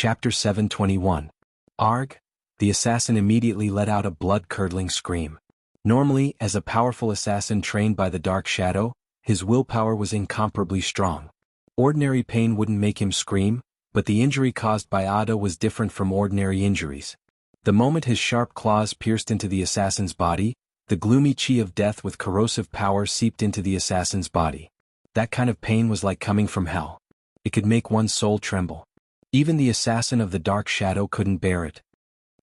Chapter 721. Arg! The assassin immediately let out a blood-curdling scream. Normally, as a powerful assassin trained by the Dark Shadow, his willpower was incomparably strong. Ordinary pain wouldn't make him scream, but the injury caused by Ada was different from ordinary injuries. The moment his sharp claws pierced into the assassin's body, the gloomy chi of death with corrosive power seeped into the assassin's body. That kind of pain was like coming from hell. It could make one's soul tremble. Even the assassin of the Dark Shadow couldn't bear it.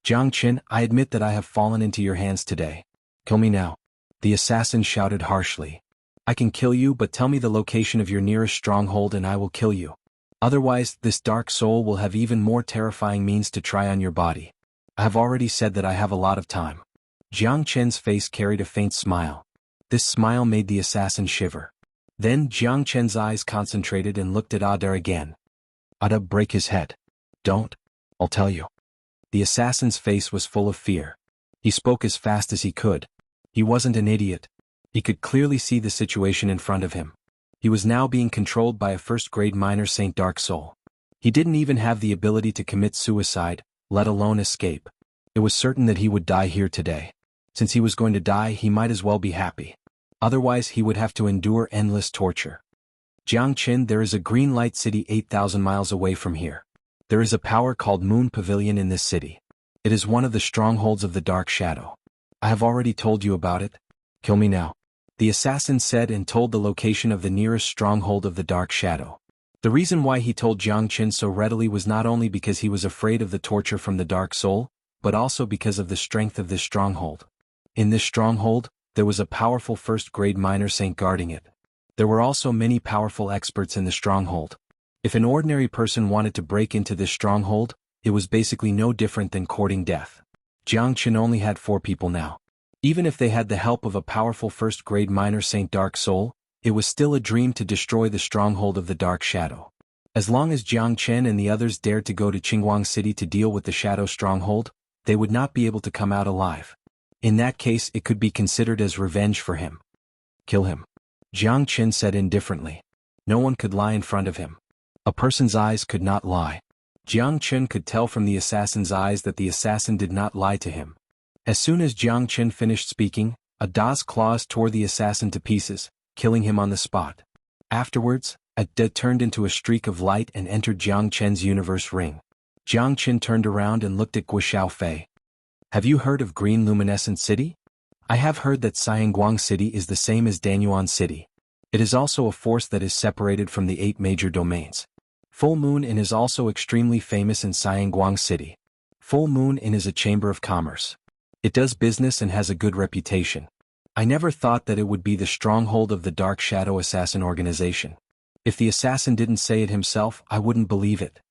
Jiang Qin, I admit that I have fallen into your hands today. Kill me now. The assassin shouted harshly. I can kill you, but tell me the location of your nearest stronghold and I will kill you. Otherwise, this dark soul will have even more terrifying means to try on your body. I have already said that I have a lot of time. Jiang Chen's face carried a faint smile. This smile made the assassin shiver. Then Jiang Chen's eyes concentrated and looked at Ada again. Ada, break his head. Don't. I'll tell you. The assassin's face was full of fear. He spoke as fast as he could. He wasn't an idiot. He could clearly see the situation in front of him. He was now being controlled by a first-grade minor Saint Dark Soul. He didn't even have the ability to commit suicide, let alone escape. It was certain that he would die here today. Since he was going to die, he might as well be happy. Otherwise, he would have to endure endless torture. Jiang Qin, there is a green light city 8,000 miles away from here. There is a power called Moon Pavilion in this city. It is one of the strongholds of the Dark Shadow. I have already told you about it. Kill me now. The assassin said and told the location of the nearest stronghold of the Dark Shadow. The reason why he told Jiang Qin so readily was not only because he was afraid of the torture from the Dark Soul, but also because of the strength of this stronghold. In this stronghold, there was a powerful first-grade minor saint guarding it. There were also many powerful experts in the stronghold. If an ordinary person wanted to break into this stronghold, it was basically no different than courting death. Jiang Qin only had 4 people now. Even if they had the help of a powerful first-grade minor Saint Dark Soul, it was still a dream to destroy the stronghold of the Dark Shadow. As long as Jiang Qin and the others dared to go to Qingguang City to deal with the Shadow stronghold, they would not be able to come out alive. In that case, it could be considered as revenge for him. Kill him. Jiang Qin said indifferently. No one could lie in front of him. A person's eyes could not lie. Jiang Qin could tell from the assassin's eyes that the assassin did not lie to him. As soon as Jiang Qin finished speaking, Ada's claws tore the assassin to pieces, killing him on the spot. Afterwards, Ada turned into a streak of light and entered Jiang Qin's universe ring. Jiang Qin turned around and looked at Guxiaofei. Have you heard of Green Luminescent City? I have heard that Xianguang City is the same as Danyuan City. It is also a force that is separated from the 8 major domains. Full Moon Inn is also extremely famous in Xianguang City. Full Moon Inn is a chamber of commerce. It does business and has a good reputation. I never thought that it would be the stronghold of the Dark Shadow Assassin organization. If the assassin didn't say it himself, I wouldn't believe it.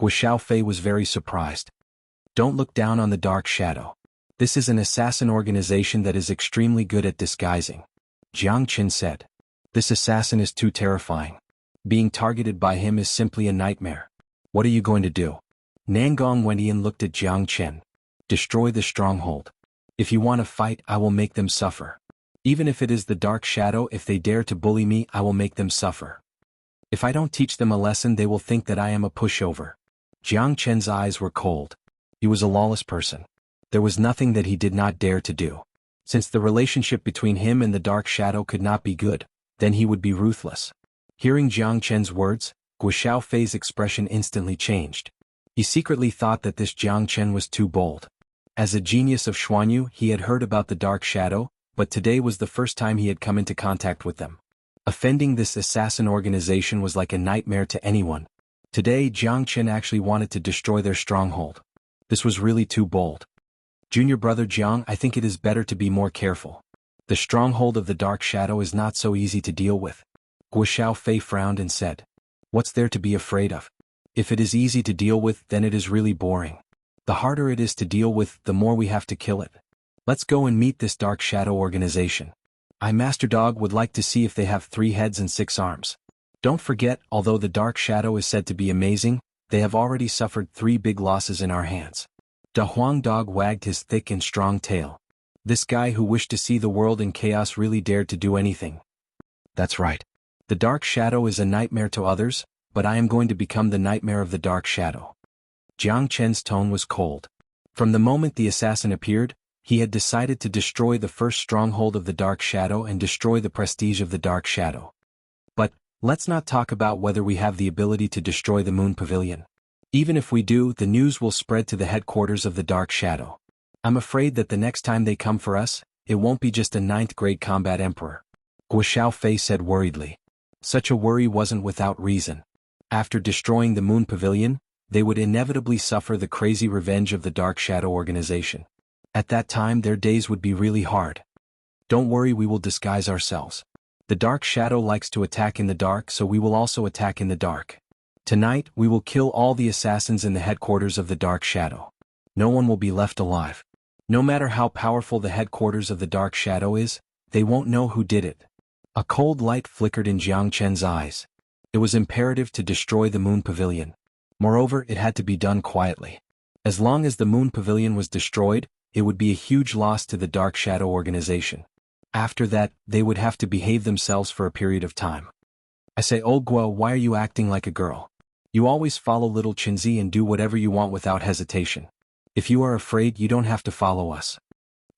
Guxiaofei was very surprised. Don't look down on the Dark Shadow. This is an assassin organization that is extremely good at disguising. Jiang Qin said. This assassin is too terrifying. Being targeted by him is simply a nightmare. What are you going to do? Nangong Wendian looked at Jiang Qin. Destroy the stronghold. If you want to fight, I will make them suffer. Even if it is the Dark Shadow, if they dare to bully me, I will make them suffer. If I don't teach them a lesson, they will think that I am a pushover. Jiang Qin's eyes were cold. He was a lawless person. There was nothing that he did not dare to do. Since the relationship between him and the Dark Shadow could not be good, then he would be ruthless. Hearing Jiang Qin's words, Guxiaofei's expression instantly changed. He secretly thought that this Jiang Qin was too bold. As a genius of Xuanhu, he had heard about the Dark Shadow, but today was the first time he had come into contact with them. Offending this assassin organization was like a nightmare to anyone. Today, Jiang Qin actually wanted to destroy their stronghold. This was really too bold. Junior brother Jiang, I think it is better to be more careful. The stronghold of the Dark Shadow is not so easy to deal with. Guxiaofei frowned and said. What's there to be afraid of? If it is easy to deal with, then it is really boring. The harder it is to deal with, the more we have to kill it. Let's go and meet this Dark Shadow organization. I, Master Dog, would like to see if they have 3 heads and 6 arms. Don't forget, although the Dark Shadow is said to be amazing, they have already suffered 3 big losses in our hands. Da Huang Dog wagged his thick and strong tail. This guy who wished to see the world in chaos really dared to do anything. That's right. The Dark Shadow is a nightmare to others, but I am going to become the nightmare of the Dark Shadow. Jiang Chen's tone was cold. From the moment the assassin appeared, he had decided to destroy the first stronghold of the Dark Shadow and destroy the prestige of the Dark Shadow. But, let's not talk about whether we have the ability to destroy the Moon Pavilion. Even if we do, the news will spread to the headquarters of the Dark Shadow. I'm afraid that the next time they come for us, it won't be just a 9th-grade combat emperor. Guo Xiaofei said worriedly. Such a worry wasn't without reason. After destroying the Moon Pavilion, they would inevitably suffer the crazy revenge of the Dark Shadow organization. At that time their days would be really hard. Don't worry, we will disguise ourselves. The Dark Shadow likes to attack in the dark, so we will also attack in the dark. Tonight, we will kill all the assassins in the headquarters of the Dark Shadow. No one will be left alive. No matter how powerful the headquarters of the Dark Shadow is, they won't know who did it. A cold light flickered in Jiang Chen's eyes. It was imperative to destroy the Moon Pavilion. Moreover, it had to be done quietly. As long as the Moon Pavilion was destroyed, it would be a huge loss to the Dark Shadow organization. After that, they would have to behave themselves for a period of time. I say, Old Guo, why are you acting like a girl? You always follow little Qinzi and do whatever you want without hesitation. If you are afraid, you don't have to follow us.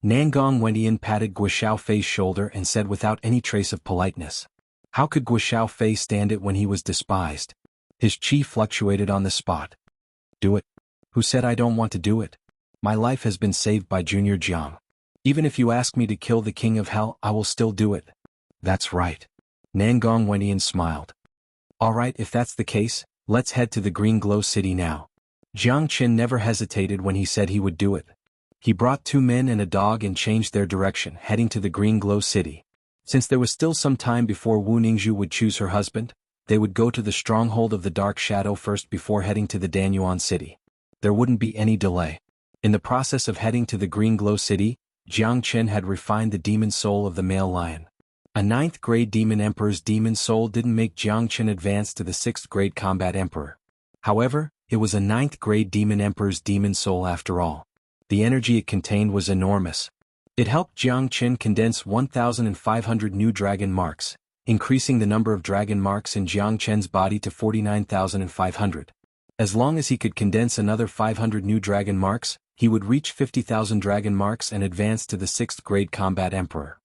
Nangong Wendian patted Guo Xiaofei's shoulder and said without any trace of politeness. How could Guo Xiaofei stand it when he was despised? His chi fluctuated on the spot. Do it. Who said I don't want to do it? My life has been saved by Junior Jiang. Even if you ask me to kill the King of Hell, I will still do it. That's right. Nangong Wendian smiled. Alright, if that's the case, let's head to the Green Glow City now. Jiang Chen never hesitated when he said he would do it. He brought 2 men and a dog and changed their direction, heading to the Green Glow City. Since there was still some time before Wu Ningzhu would choose her husband, they would go to the stronghold of the Dark Shadow first before heading to the Danyuan City. There wouldn't be any delay. In the process of heading to the Green Glow City, Jiang Chen had refined the demon soul of the male lion. A 9th-grade demon emperor's demon soul didn't make Jiang Chen advance to the 6th-grade combat emperor. However, it was a 9th-grade demon emperor's demon soul after all. The energy it contained was enormous. It helped Jiang Chen condense 1,500 new dragon marks, increasing the number of dragon marks in Jiang Chen's body to 49,500. As long as he could condense another 500 new dragon marks, he would reach 50,000 dragon marks and advance to the 6th-grade combat emperor.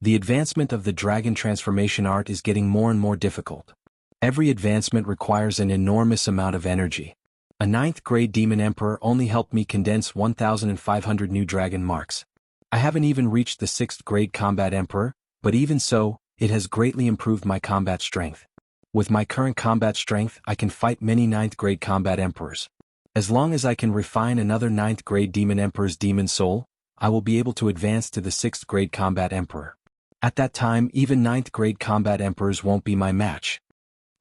The advancement of the dragon transformation art is getting more and more difficult. Every advancement requires an enormous amount of energy. A 9th-grade demon emperor only helped me condense 1,500 new dragon marks. I haven't even reached the 6th-grade combat emperor, but even so, it has greatly improved my combat strength. With my current combat strength, I can fight many 9th-grade combat emperors. As long as I can refine another 9th-grade demon emperor's demon soul, I will be able to advance to the 6th-grade combat emperor. At that time, even 9th-grade combat emperors won't be my match.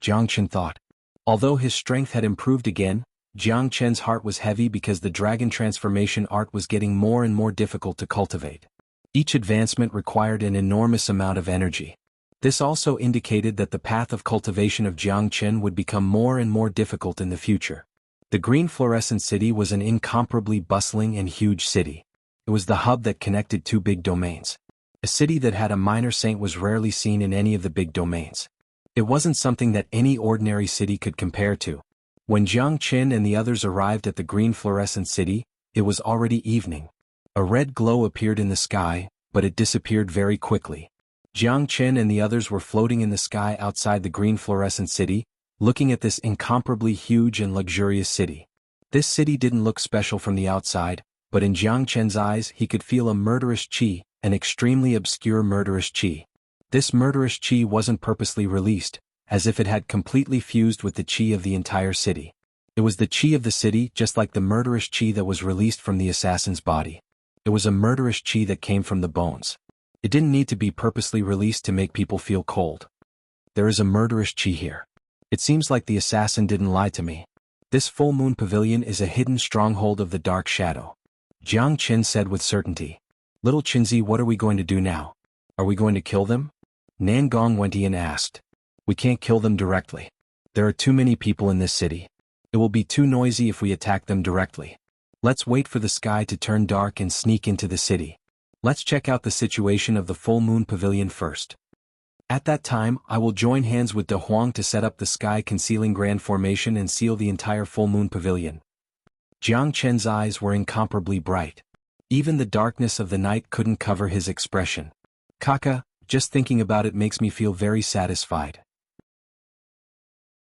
Jiang Chen thought. Although his strength had improved again, Jiang Chen's heart was heavy because the dragon transformation art was getting more and more difficult to cultivate. Each advancement required an enormous amount of energy. This also indicated that the path of cultivation of Jiang Chen would become more and more difficult in the future. The green fluorescent city was an incomparably bustling and huge city. It was the hub that connected 2 big domains. A city that had a minor saint was rarely seen in any of the big domains. It wasn't something that any ordinary city could compare to. When Jiang Chen and the others arrived at the green fluorescent city, it was already evening. A red glow appeared in the sky, but it disappeared very quickly. Jiang Chen and the others were floating in the sky outside the green fluorescent city, looking at this incomparably huge and luxurious city. This city didn't look special from the outside, but in Jiang Chen's eyes he could feel a murderous qi, an extremely obscure murderous qi. This murderous qi wasn't purposely released, as if it had completely fused with the qi of the entire city. It was the qi of the city, just like the murderous qi that was released from the assassin's body. It was a murderous qi that came from the bones. It didn't need to be purposely released to make people feel cold. There is a murderous qi here. It seems like the assassin didn't lie to me. This full moon pavilion is a hidden stronghold of the Dark Shadow. Jiang Chen said with certainty. Little Qinzi, what are we going to do now? Are we going to kill them? Nangong Wendian asked. We can't kill them directly. There are too many people in this city. It will be too noisy if we attack them directly. Let's wait for the sky to turn dark and sneak into the city. Let's check out the situation of the full moon pavilion first. At that time, I will join hands with De Huang to set up the sky concealing grand formation and seal the entire full moon pavilion. Jiang Chen's eyes were incomparably bright. Even the darkness of the night couldn't cover his expression. Kaka, just thinking about it makes me feel very satisfied.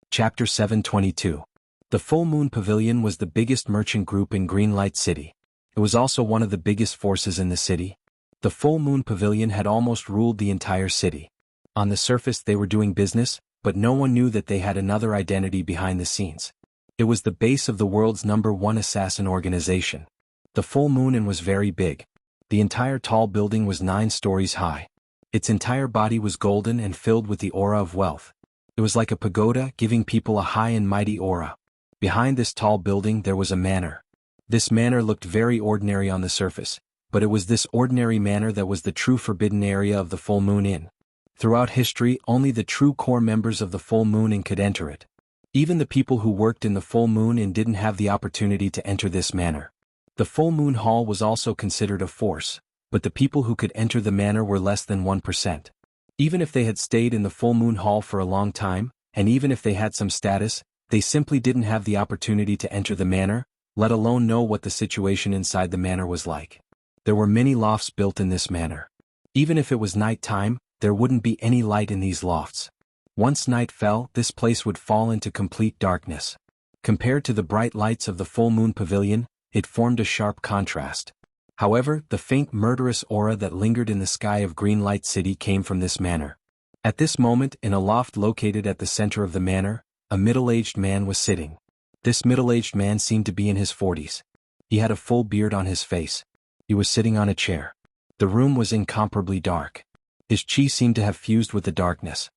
Chapter 722. The Full Moon Pavilion was the biggest merchant group in Greenlight City. It was also one of the biggest forces in the city. The Full Moon Pavilion had almost ruled the entire city. On the surface they were doing business, but no one knew that they had another identity behind the scenes. It was the base of the world's #1 assassin organization. The Full Moon Inn was very big. The entire tall building was 9 stories high. Its entire body was golden and filled with the aura of wealth. It was like a pagoda, giving people a high and mighty aura. Behind this tall building there was a manor. This manor looked very ordinary on the surface, but it was this ordinary manor that was the true forbidden area of the Full Moon Inn. Throughout history, only the true core members of the Full Moon Inn could enter it. Even the people who worked in the Full Moon Inn didn't have the opportunity to enter this manor. The Full Moon Hall was also considered a force, but the people who could enter the manor were less than 1%. Even if they had stayed in the Full Moon Hall for a long time, and even if they had some status, they simply didn't have the opportunity to enter the manor, let alone know what the situation inside the manor was like. There were many lofts built in this manor. Even if it was night time, there wouldn't be any light in these lofts. Once night fell, this place would fall into complete darkness. Compared to the bright lights of the Full Moon Pavilion, it formed a sharp contrast. However, the faint murderous aura that lingered in the sky of Greenlight City came from this manor. At this moment, in a loft located at the center of the manor, a middle-aged man was sitting. This middle-aged man seemed to be in his 40s. He had a full beard on his face. He was sitting on a chair. The room was incomparably dark. His chi seemed to have fused with the darkness.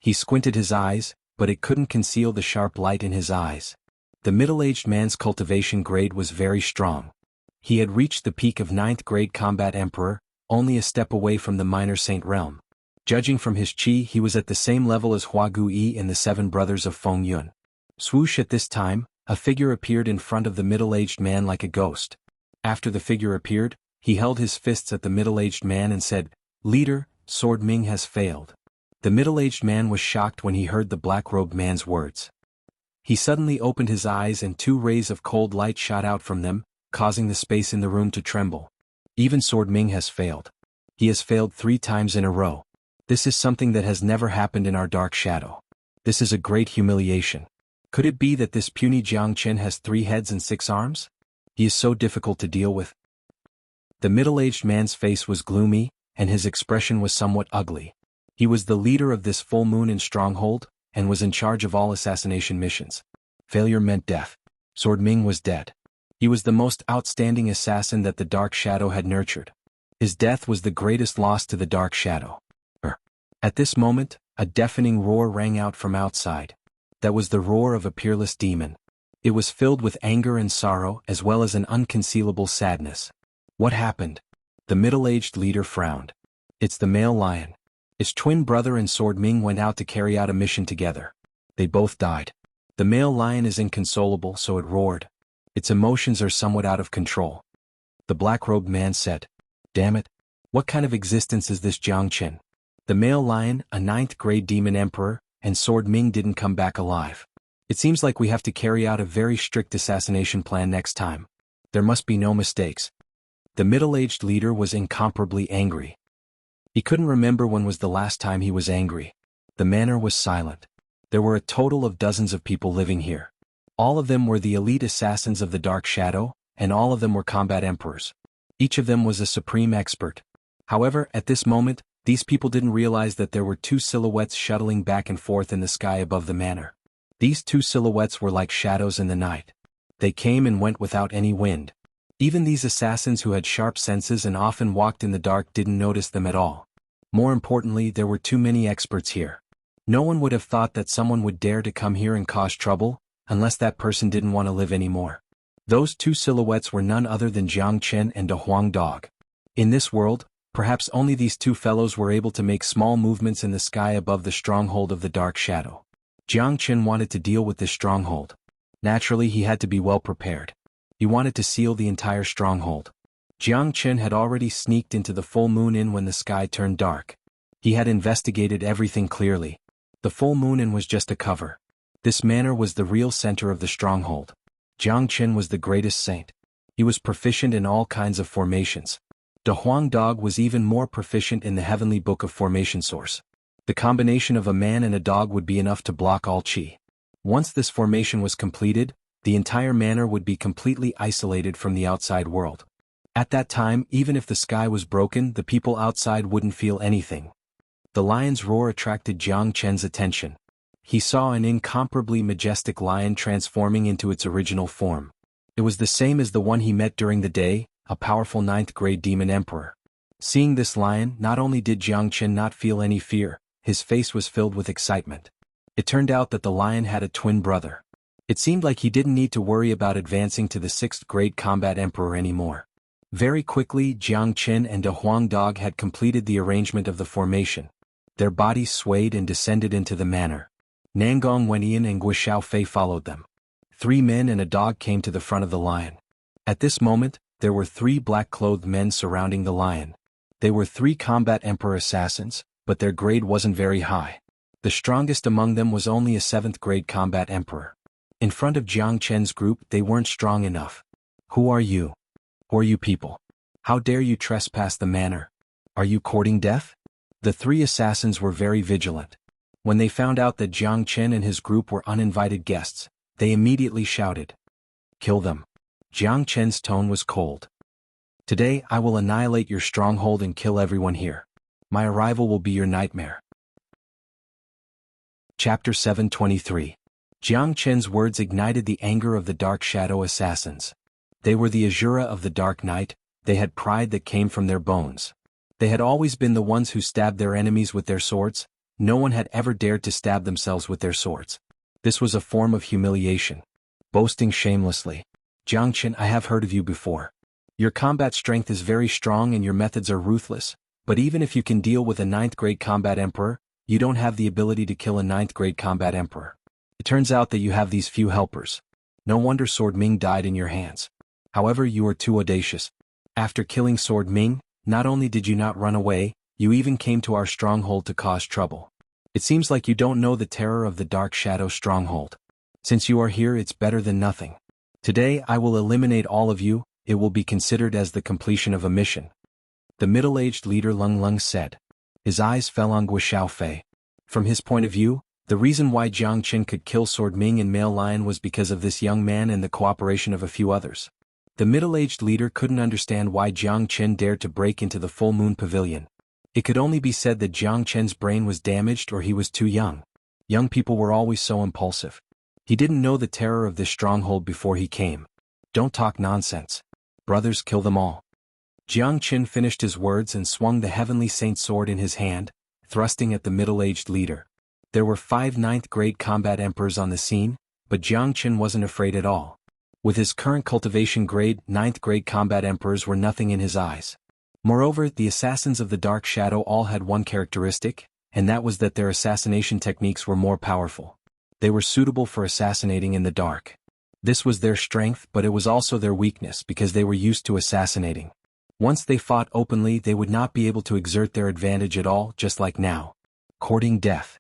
He squinted his eyes, but it couldn't conceal the sharp light in his eyes. The middle-aged man's cultivation grade was very strong. He had reached the peak of 9th grade combat emperor, only a step away from the minor saint realm. Judging from his chi, he was at the same level as Hua Gui and the 7 brothers of Feng Yun. Swoosh! At this time, a figure appeared in front of the middle-aged man like a ghost. After the figure appeared, he held his fists at the middle-aged man and said, "Leader, Sword Ming has failed." The middle-aged man was shocked when he heard the black-robed man's words. He suddenly opened his eyes and 2 rays of cold light shot out from them, causing the space in the room to tremble. Even Sword Ming has failed. He has failed 3 times in a row. This is something that has never happened in our dark shadow. This is a great humiliation. Could it be that this puny Jiang Chen has 3 heads and 6 arms? He is so difficult to deal with. The middle-aged man's face was gloomy, and his expression was somewhat ugly. He was the leader of this Full Moon Inn stronghold, and was in charge of all assassination missions. Failure meant death. Sword Ming was dead. He was the most outstanding assassin that the Dark Shadow had nurtured. His death was the greatest loss to the Dark Shadow. At this moment, a deafening roar rang out from outside. That was the roar of a peerless demon. It was filled with anger and sorrow as well as an unconcealable sadness. What happened? The middle-aged leader frowned. It's the male lion. Its twin brother and Sword Ming went out to carry out a mission together. They both died. The male lion is inconsolable, so it roared. Its emotions are somewhat out of control. The black-robed man said, "Damn it. What kind of existence is this Jiang Chen? The male lion, a 9th grade demon emperor, and Sword Ming didn't come back alive. It seems like we have to carry out a very strict assassination plan next time. There must be no mistakes." The middle-aged leader was incomparably angry. He couldn't remember when was the last time he was angry. The manor was silent. There were a total of dozens of people living here. All of them were the elite assassins of the Dark Shadow, and all of them were combat emperors. Each of them was a supreme expert. However, at this moment, these people didn't realize that there were 2 silhouettes shuttling back and forth in the sky above the manor. These 2 silhouettes were like shadows in the night. They came and went without any wind. Even these assassins who had sharp senses and often walked in the dark didn't notice them at all. More importantly, there were too many experts here. No one would have thought that someone would dare to come here and cause trouble, unless that person didn't want to live anymore. Those 2 silhouettes were none other than Jiang Chen and a Huang Dog. In this world, perhaps only these 2 fellows were able to make small movements in the sky above the stronghold of the Dark Shadow. Jiang Chen wanted to deal with this stronghold. Naturally, he had to be well prepared. He wanted to seal the entire stronghold. Jiang Chen had already sneaked into the Full Moon Inn when the sky turned dark. He had investigated everything clearly. The Full Moon Inn was just a cover. This manor was the real center of the stronghold. Jiang Chen was the greatest saint. He was proficient in all kinds of formations. De Huang Dog was even more proficient in the heavenly book of formation source. The combination of a man and a dog would be enough to block all qi. Once this formation was completed, the entire manor would be completely isolated from the outside world. At that time, even if the sky was broken, the people outside wouldn't feel anything. The lion's roar attracted Jiang Chen's attention. He saw an incomparably majestic lion transforming into its original form. It was the same as the one he met during the day, a powerful 9th-grade demon emperor. Seeing this lion, not only did Jiang Chen not feel any fear, his face was filled with excitement. It turned out that the lion had a twin brother. It seemed like he didn't need to worry about advancing to the 6th-grade combat emperor anymore. Very quickly, Jiang Chen and De Huang Dog had completed the arrangement of the formation. Their bodies swayed and descended into the manor. Nangong Wenyan and Gui Xiaofei followed them. 3 men and a dog came to the front of the lion. At this moment, there were 3 black-clothed men surrounding the lion. They were 3 combat emperor assassins, but their grade wasn't very high. The strongest among them was only a 7th-grade combat emperor. In front of Jiang Chen's group, they weren't strong enough. Who are you? Who are you people? How dare you trespass the manor? Are you courting death? The 3 assassins were very vigilant. When they found out that Jiang Chen and his group were uninvited guests, they immediately shouted, "Kill them." Jiang Chen's tone was cold. "Today I will annihilate your stronghold and kill everyone here. My arrival will be your nightmare." Chapter 723. Jiang Chen's words ignited the anger of the Dark Shadow assassins. They were the Azura of the Dark Night. They had pride that came from their bones. They had always been the ones who stabbed their enemies with their swords. No one had ever dared to stab themselves with their swords. This was a form of humiliation. Boasting shamelessly. "Jiang Chen, I have heard of you before. Your combat strength is very strong and your methods are ruthless, but even if you can deal with a 9th-grade combat emperor, you don't have the ability to kill a 9th-grade combat emperor. It turns out that you have these few helpers. No wonder Sword Ming died in your hands. However, you are too audacious. After killing Sword Ming, not only did you not run away, you even came to our stronghold to cause trouble. It seems like you don't know the terror of the Dark Shadow stronghold. Since you are here, it's better than nothing. Today I will eliminate all of you. It will be considered as the completion of a mission." The middle-aged leader Lung Lung said. His eyes fell on Gui Xiaofei. From his point of view, the reason why Jiang Chen could kill Sword Ming and Male Lion was because of this young man and the cooperation of a few others. The middle-aged leader couldn't understand why Jiang Chen dared to break into the Full Moon Pavilion. It could only be said that Jiang Chen's brain was damaged or he was too young. Young people were always so impulsive. He didn't know the terror of this stronghold before he came. "Don't talk nonsense. Brothers, kill them all." Jiang Chen finished his words and swung the Heavenly Saint sword in his hand, thrusting at the middle-aged leader. There were 5 9th-grade combat emperors on the scene, but Jiang Chen wasn't afraid at all. With his current cultivation grade, 9th-grade combat emperors were nothing in his eyes. Moreover, the assassins of the Dark Shadow all had one characteristic, and that was that their assassination techniques were more powerful. They were suitable for assassinating in the dark. This was their strength, but it was also their weakness because they were used to assassinating. Once they fought openly, they would not be able to exert their advantage at all, just like now. Courting death.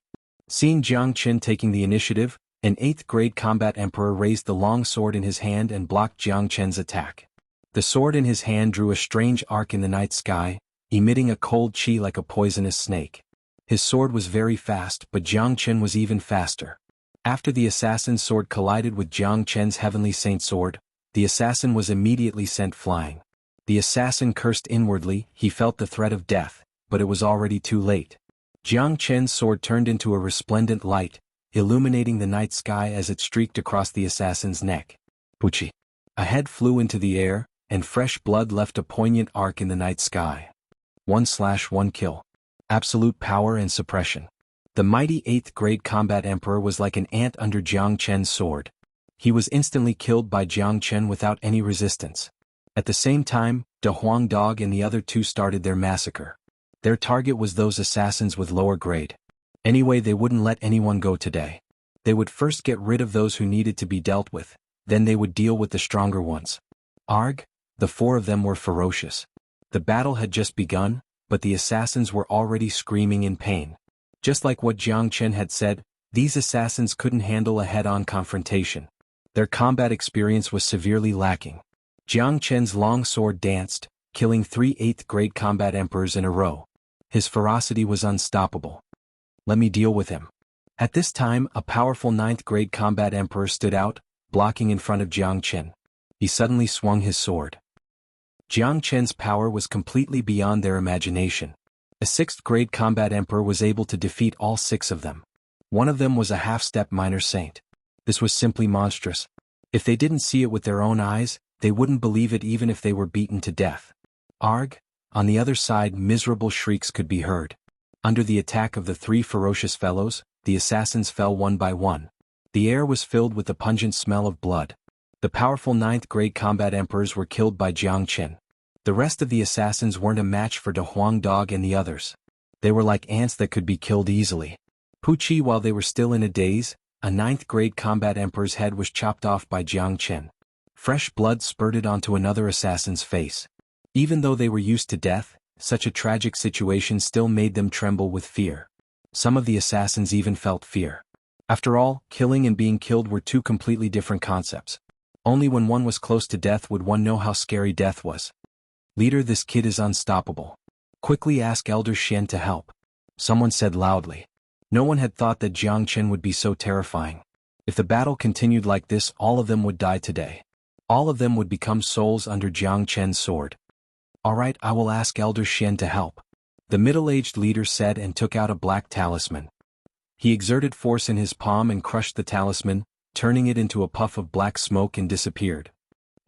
Seeing Jiang Chen taking the initiative, an 8th-grade combat emperor raised the long sword in his hand and blocked Jiang Chen's attack. The sword in his hand drew a strange arc in the night sky, emitting a cold qi like a poisonous snake. His sword was very fast, but Jiang Chen was even faster. After the assassin's sword collided with Jiang Chen's Heavenly Saint sword, the assassin was immediately sent flying. The assassin cursed inwardly. He felt the threat of death, but it was already too late. Jiang Chen's sword turned into a resplendent light, illuminating the night sky as it streaked across the assassin's neck. Puchi. A head flew into the air, and fresh blood left a poignant arc in the night sky. 1/1 kill. Absolute power and suppression. The mighty 8th-grade combat emperor was like an ant under Jiang Chen's sword. He was instantly killed by Jiang Chen without any resistance. At the same time, De Huang Dog and the other 2 started their massacre. Their target was those assassins with lower grade. Anyway, they wouldn't let anyone go today. They would first get rid of those who needed to be dealt with, then they would deal with the stronger ones. Arg! The 4 of them were ferocious. The battle had just begun, but the assassins were already screaming in pain. Just like what Jiang Chen had said, these assassins couldn't handle a head-on confrontation. Their combat experience was severely lacking. Jiang Chen's long sword danced, killing 3 8th-grade combat emperors in a row. His ferocity was unstoppable. Let me deal with him. At this time, a powerful 9th-grade combat emperor stood out, blocking in front of Jiang Chen. He suddenly swung his sword. Jiang Chen's power was completely beyond their imagination. A 6th-grade combat emperor was able to defeat all 6 of them. One of them was a half-step minor saint. This was simply monstrous. If they didn't see it with their own eyes, they wouldn't believe it even if they were beaten to death. Arg! On the other side, miserable shrieks could be heard. Under the attack of the 3 ferocious fellows, the assassins fell one by one. The air was filled with the pungent smell of blood. The powerful 9th-grade combat emperors were killed by Jiang Chen. The rest of the assassins weren't a match for De Huang Dog and the others. They were like ants that could be killed easily. Puqi, while they were still in a daze, a 9th-grade combat emperor's head was chopped off by Jiang Chen. Fresh blood spurted onto another assassin's face. Even though they were used to death, such a tragic situation still made them tremble with fear. Some of the assassins even felt fear. After all, killing and being killed were 2 completely different concepts. Only when one was close to death would one know how scary death was. Leader, this kid is unstoppable. Quickly ask Elder Xian to help. Someone said loudly. No one had thought that Jiang Chen would be so terrifying. If the battle continued like this, all of them would die today. All of them would become souls under Jiang Chen's sword. Alright, I will ask Elder Xian to help. The middle-aged leader said and took out a black talisman. He exerted force in his palm and crushed the talisman, turning it into a puff of black smoke, and disappeared.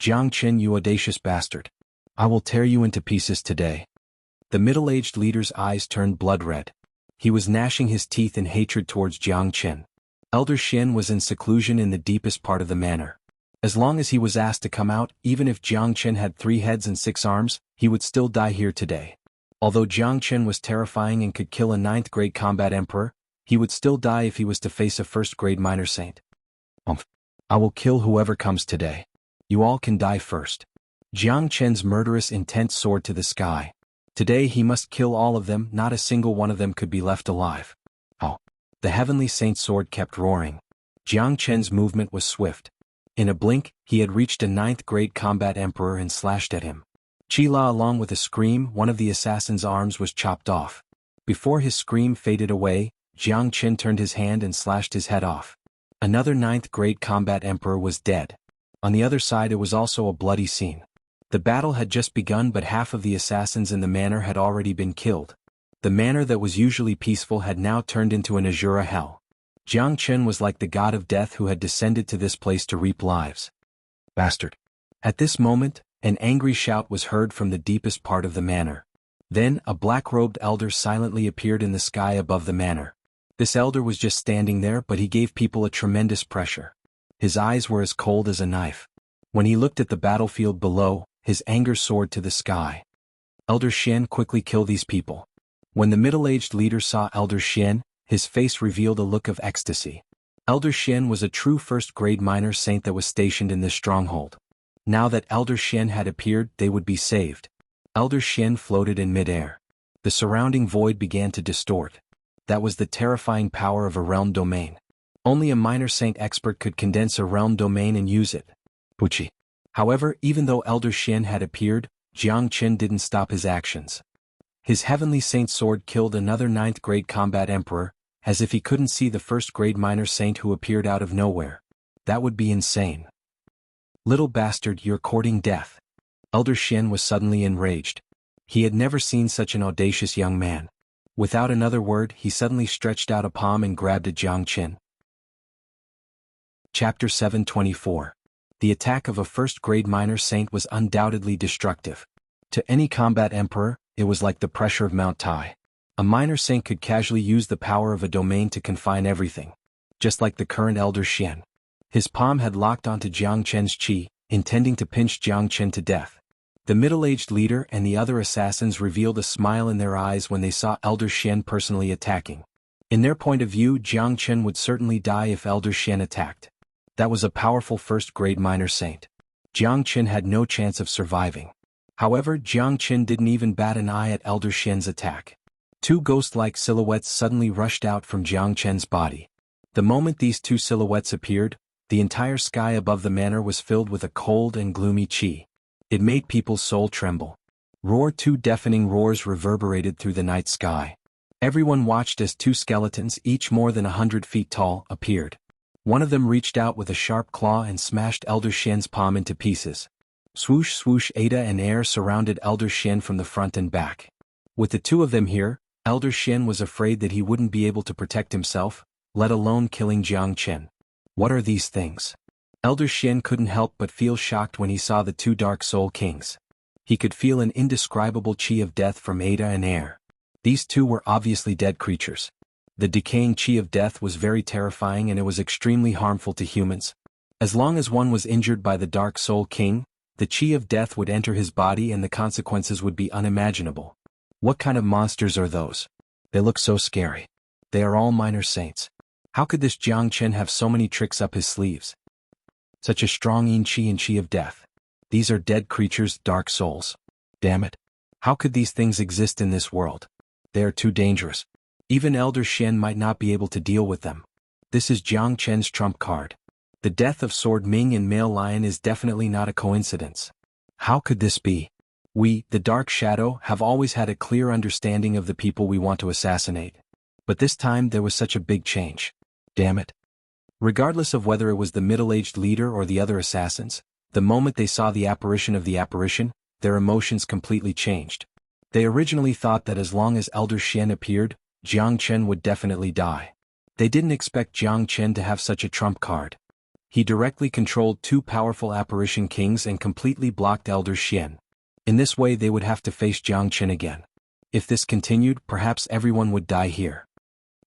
Jiang Chen, you audacious bastard. I will tear you into pieces today. The middle-aged leader's eyes turned blood red. He was gnashing his teeth in hatred towards Jiang Chen. Elder Xian was in seclusion in the deepest part of the manor. As long as he was asked to come out, even if Jiang Chen had 3 heads and 6 arms, he would still die here today. Although Jiang Chen was terrifying and could kill a 9th-grade combat emperor, he would still die if he was to face a 1st-grade minor saint. I will kill whoever comes today. You all can die first. Jiang Chen's murderous intent soared to the sky. Today he must kill all of them, not a single one of them could be left alive. Oh! The heavenly saint's sword kept roaring. Jiang Chen's movement was swift. In a blink, he had reached a 9th-grade combat emperor and slashed at him. Qila, along with a scream, one of the assassin's arms was chopped off. Before his scream faded away, Jiang Chen turned his hand and slashed his head off. Another 9th-grade combat emperor was dead. On the other side, it was also a bloody scene. The battle had just begun, but half of the assassins in the manor had already been killed. The manor that was usually peaceful had now turned into an Azura hell. Jiang Chen was like the god of death who had descended to this place to reap lives. Bastard! At this moment, an angry shout was heard from the deepest part of the manor. Then, a black-robed elder silently appeared in the sky above the manor. This elder was just standing there, but he gave people a tremendous pressure. His eyes were as cold as a knife. When he looked at the battlefield below, his anger soared to the sky. Elder Xian, quickly kill these people. When the middle-aged leader saw Elder Xian, his face revealed a look of ecstasy. Elder Xian was a true 1st-grade minor saint that was stationed in this stronghold. Now that Elder Xian had appeared, they would be saved. Elder Xian floated in mid-air. The surrounding void began to distort. That was the terrifying power of a realm domain. Only a minor saint expert could condense a realm domain and use it. Puqi. However, even though Elder Xian had appeared, Jiang Chen didn't stop his actions. His heavenly saint sword killed another 9th-grade combat emperor, as if he couldn't see the 1st-grade minor saint who appeared out of nowhere. That would be insane. Little bastard, you're courting death. Elder Xian was suddenly enraged. He had never seen such an audacious young man. Without another word, he suddenly stretched out a palm and grabbed at Jiang Chen. Chapter 724. The attack of a 1st-grade minor saint was undoubtedly destructive. To any combat emperor, it was like the pressure of Mount Tai. A minor saint could casually use the power of a domain to confine everything. Just like the current Elder Xian. His palm had locked onto Jiang Chen's chi, intending to pinch Jiang Chen to death. The middle-aged leader and the other assassins revealed a smile in their eyes when they saw Elder Xian personally attacking. In their point of view, Jiang Chen would certainly die if Elder Xian attacked. That was a powerful 1st-grade minor saint. Jiang Chen had no chance of surviving. However, Jiang Chen didn't even bat an eye at Elder Xian's attack. 2 ghost-like silhouettes suddenly rushed out from Jiang Chen's body. The moment these 2 silhouettes appeared, The entire sky above the manor was filled with a cold and gloomy chi. It made people's soul tremble. Two deafening roars reverberated through the night sky. Everyone watched as two skeletons, each more than 100 feet tall, appeared. One of them reached out with a sharp claw and smashed Elder Xian's palm into pieces. Swoosh swoosh, Ada and Air surrounded Elder Xian from the front and back. With the two of them here, Elder Xian was afraid that he wouldn't be able to protect himself, let alone killing Jiang Chen. What are these things? Elder Xian couldn't help but feel shocked when he saw the two Dark Soul Kings. He could feel an indescribable chi of death from Ada and Air. These two were obviously dead creatures. The decaying chi of death was very terrifying and it was extremely harmful to humans. As long as one was injured by the Dark Soul King, the chi of death would enter his body and the consequences would be unimaginable. What kind of monsters are those? They look so scary. They are all minor saints. How could this Jiang Chen have so many tricks up his sleeves? Such a strong yin chi and chi of death. These are dead creatures, dark souls. Damn it. How could these things exist in this world? They are too dangerous. Even Elder Xian might not be able to deal with them. This is Jiang Chen's trump card. The death of Sword Ming and Male Lion is definitely not a coincidence. How could this be? We, the Dark Shadow, have always had a clear understanding of the people we want to assassinate. But this time there was such a big change. Damn it. Regardless of whether it was the middle-aged leader or the other assassins, the moment they saw the apparition of the apparition, their emotions completely changed. They originally thought that as long as Elder Xian appeared, Jiang Chen would definitely die. They didn't expect Jiang Chen to have such a trump card. He directly controlled two powerful apparition kings and completely blocked Elder Xian. In this way they would have to face Jiang Chen again. If this continued, perhaps everyone would die here.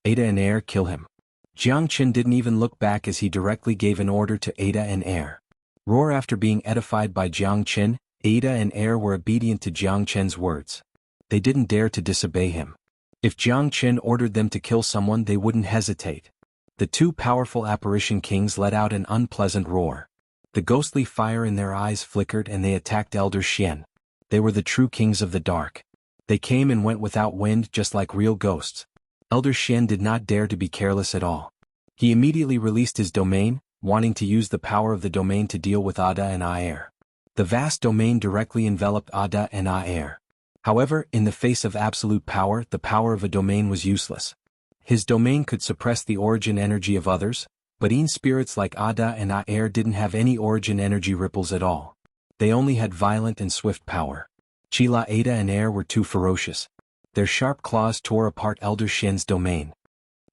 Ada and Air, kill him. Jiang Chen didn't even look back as he directly gave an order to Ada and Air. After being edified by Jiang Chen, Ada and Air were obedient to Jiang Chen's words. They didn't dare to disobey him. If Jiang Chen ordered them to kill someone, they wouldn't hesitate. The two powerful apparition kings let out an unpleasant roar. The ghostly fire in their eyes flickered and they attacked Elder Xian. They were the true kings of the dark. They came and went without wind, just like real ghosts. Elder Xian did not dare to be careless at all. He immediately released his domain, wanting to use the power of the domain to deal with Ada and Air. The vast domain directly enveloped Ada and Air. However, in the face of absolute power, the power of a domain was useless. His domain could suppress the origin energy of others, but spirits like Ada and Air didn't have any origin energy ripples at all. They only had violent and swift power. Chila, Ada and Air were too ferocious. Their sharp claws tore apart Elder Xian's domain.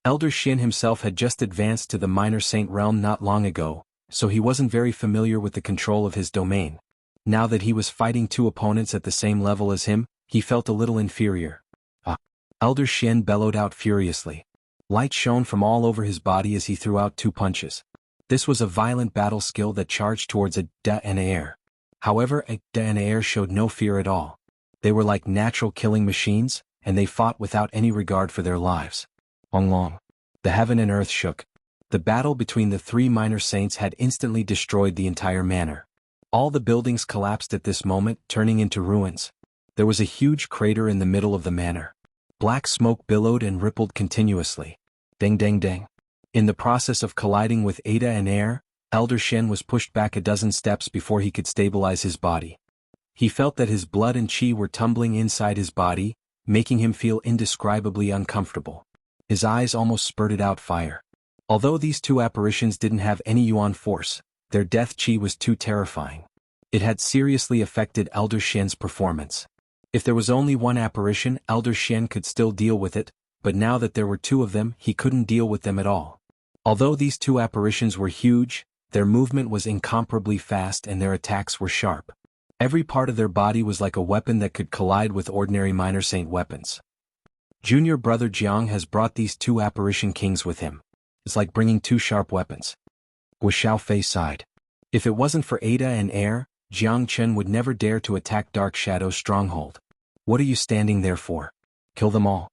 Elder Xian himself had just advanced to the minor saint realm not long ago, so he wasn't very familiar with the control of his domain. Now that he was fighting two opponents at the same level as him, he felt a little inferior. Elder Xian bellowed out furiously. Light shone from all over his body as he threw out two punches. This was a violent battle skill that charged towards Ada and Air. However, Ada and Air showed no fear at all. They were like natural killing machines, and they fought without any regard for their lives. Long. The heaven and earth shook. The battle between the three minor saints had instantly destroyed the entire manor. All the buildings collapsed at this moment, turning into ruins. There was a huge crater in the middle of the manor. Black smoke billowed and rippled continuously. Ding dang dang. In the process of colliding with Ada and Air, Elder Xian was pushed back a dozen steps before he could stabilize his body. He felt that his blood and chi were tumbling inside his body, making him feel indescribably uncomfortable. His eyes almost spurted out fire. Although these two apparitions didn't have any yuan force, their death chi was too terrifying. It had seriously affected Elder Xian's performance. If there was only one apparition, Elder Xian could still deal with it, but now that there were two of them, he couldn't deal with them at all. Although these two apparitions were huge, their movement was incomparably fast and their attacks were sharp. Every part of their body was like a weapon that could collide with ordinary minor saint weapons. Junior brother Jiang has brought these two apparition kings with him. It's like bringing two sharp weapons. Wuxialover sighed. If it wasn't for Ada and Air, Jiang Chen would never dare to attack Dark Shadow's stronghold. What are you standing there for? Kill them all.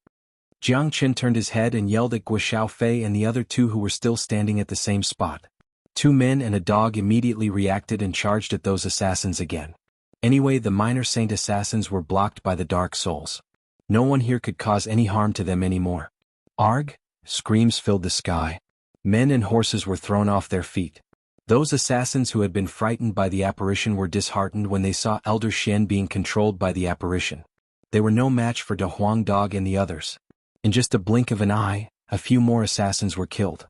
Jiang Chen turned his head and yelled at Wuxialover and the other two who were still standing at the same spot. 2 men and a dog immediately reacted and charged at those assassins again. Anyway, the minor saint assassins were blocked by the dark souls. No one here could cause any harm to them anymore. Arg! Screams filled the sky. Men and horses were thrown off their feet. Those assassins who had been frightened by the apparition were disheartened when they saw Elder Xian being controlled by the apparition. They were no match for De Huang Dog and the others. In just a blink of an eye, a few more assassins were killed.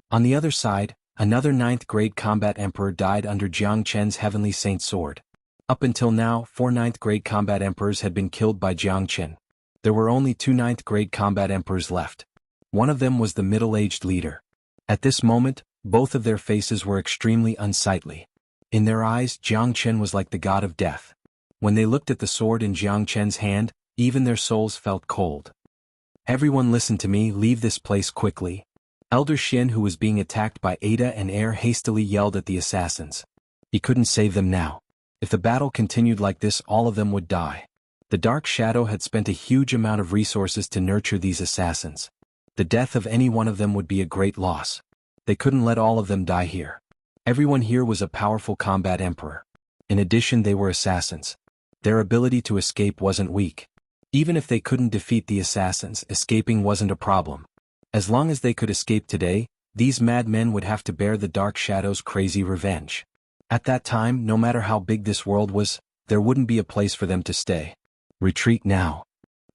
On the other side, another 9th-grade combat emperor died under Jiang Chen's heavenly saint sword. Up until now, 4 9th-grade combat emperors had been killed by Jiang Chen. There were only 2 9th-grade combat emperors left. One of them was the middle-aged leader. At this moment, both of their faces were extremely unsightly. In their eyes, Jiang Chen was like the god of death. When they looked at the sword in Jiang Chen's hand, even their souls felt cold. Everyone listen to me, leave this place quickly. Elder Xian, who was being attacked by Ada and Air, hastily yelled at the assassins. He couldn't save them now. If the battle continued like this, all of them would die. The Dark Shadow had spent a huge amount of resources to nurture these assassins. The death of any one of them would be a great loss. They couldn't let all of them die here. Everyone here was a powerful combat emperor. In addition, they were assassins. Their ability to escape wasn't weak. Even if they couldn't defeat the assassins, escaping wasn't a problem. As long as they could escape today, these madmen would have to bear the Dark Shadow's crazy revenge. At that time, no matter how big this world was, there wouldn't be a place for them to stay. Retreat now.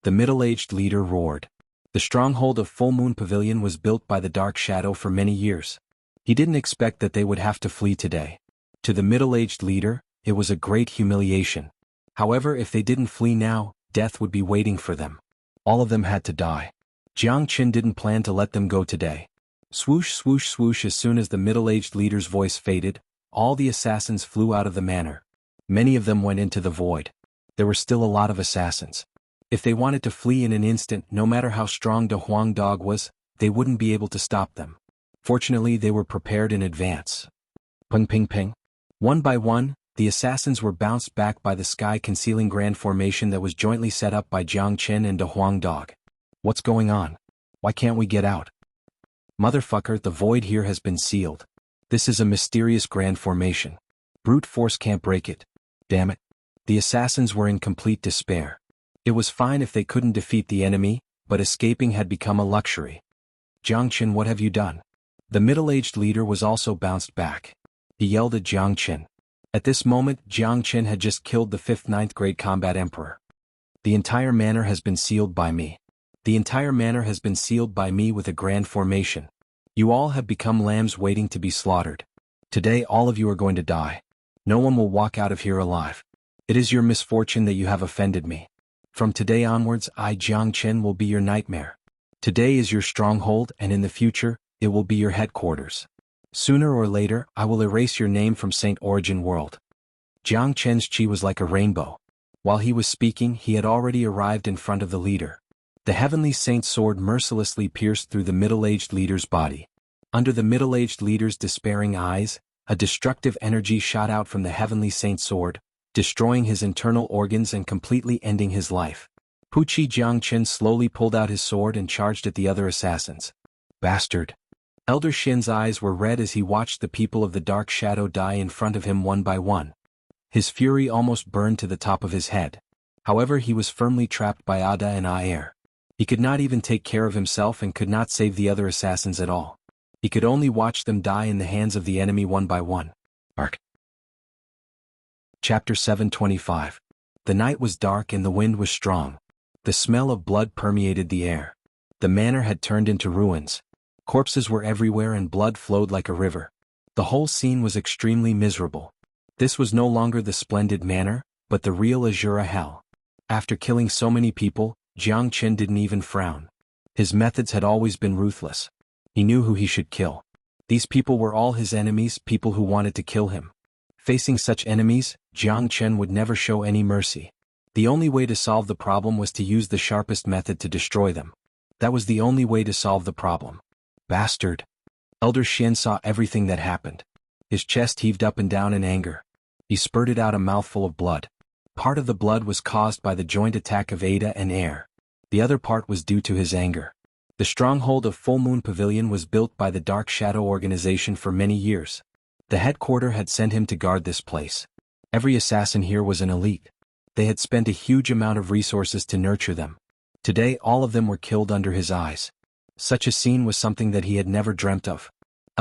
The middle-aged leader roared. The stronghold of Full Moon Pavilion was built by the Dark Shadow for many years. He didn't expect that they would have to flee today. To the middle-aged leader, it was a great humiliation. However, if they didn't flee now, death would be waiting for them. All of them had to die. Jiang Chen didn't plan to let them go today. Swoosh, swoosh, swoosh. As soon as the middle-aged leader's voice faded, all the assassins flew out of the manor. Many of them went into the void. There were still a lot of assassins. If they wanted to flee in an instant, no matter how strong De Huang Dog was, they wouldn't be able to stop them. Fortunately, they were prepared in advance. Ping ping ping. One by one, the assassins were bounced back by the sky-concealing grand formation that was jointly set up by Jiang Chen and De Huang Dog. What's going on? Why can't we get out? Motherfucker, the void here has been sealed. This is a mysterious grand formation. Brute force can't break it. Damn it. The assassins were in complete despair. It was fine if they couldn't defeat the enemy, but escaping had become a luxury. Jiang Chen, what have you done? The middle-aged leader was also bounced back. He yelled at Jiang Chen. At this moment, Jiang Chen had just killed the 5th 9th grade combat emperor. The entire manor has been sealed by me. The entire manor has been sealed by me with a grand formation. You all have become lambs waiting to be slaughtered. Today all of you are going to die. No one will walk out of here alive. It is your misfortune that you have offended me. From today onwards, I, Jiang Chen, will be your nightmare. Today is your stronghold, and in the future, it will be your headquarters. Sooner or later, I will erase your name from St. Origin World. Jiang Chen's chi was like a rainbow. While he was speaking, he had already arrived in front of the leader. The heavenly saint's sword mercilessly pierced through the middle-aged leader's body. Under the middle-aged leader's despairing eyes, a destructive energy shot out from the heavenly saint's sword, destroying his internal organs and completely ending his life. Puchi Jiang Chen slowly pulled out his sword and charged at the other assassins. Bastard. Elder Xian's eyes were red as he watched the people of the Dark Shadow die in front of him one by one. His fury almost burned to the top of his head. However, he was firmly trapped by Ada and Air. He could not even take care of himself and could not save the other assassins at all. He could only watch them die in the hands of the enemy one by one. Arc. Chapter 725. The night was dark and the wind was strong. The smell of blood permeated the air. The manor had turned into ruins. Corpses were everywhere and blood flowed like a river. The whole scene was extremely miserable. This was no longer the splendid manor, but the real Azura hell. After killing so many people, Jiang Chen didn't even frown. His methods had always been ruthless. He knew who he should kill. These people were all his enemies, people who wanted to kill him. Facing such enemies, Jiang Chen would never show any mercy. The only way to solve the problem was to use the sharpest method to destroy them. That was the only way to solve the problem. Bastard. Elder Xian saw everything that happened. His chest heaved up and down in anger. He spurted out a mouthful of blood. Part of the blood was caused by the joint attack of Ada and Air. The other part was due to his anger. The stronghold of Full Moon Pavilion was built by the Dark Shadow organization for many years. The headquarters had sent him to guard this place. Every assassin here was an elite. They had spent a huge amount of resources to nurture them. Today all of them were killed under his eyes. Such a scene was something that he had never dreamt of.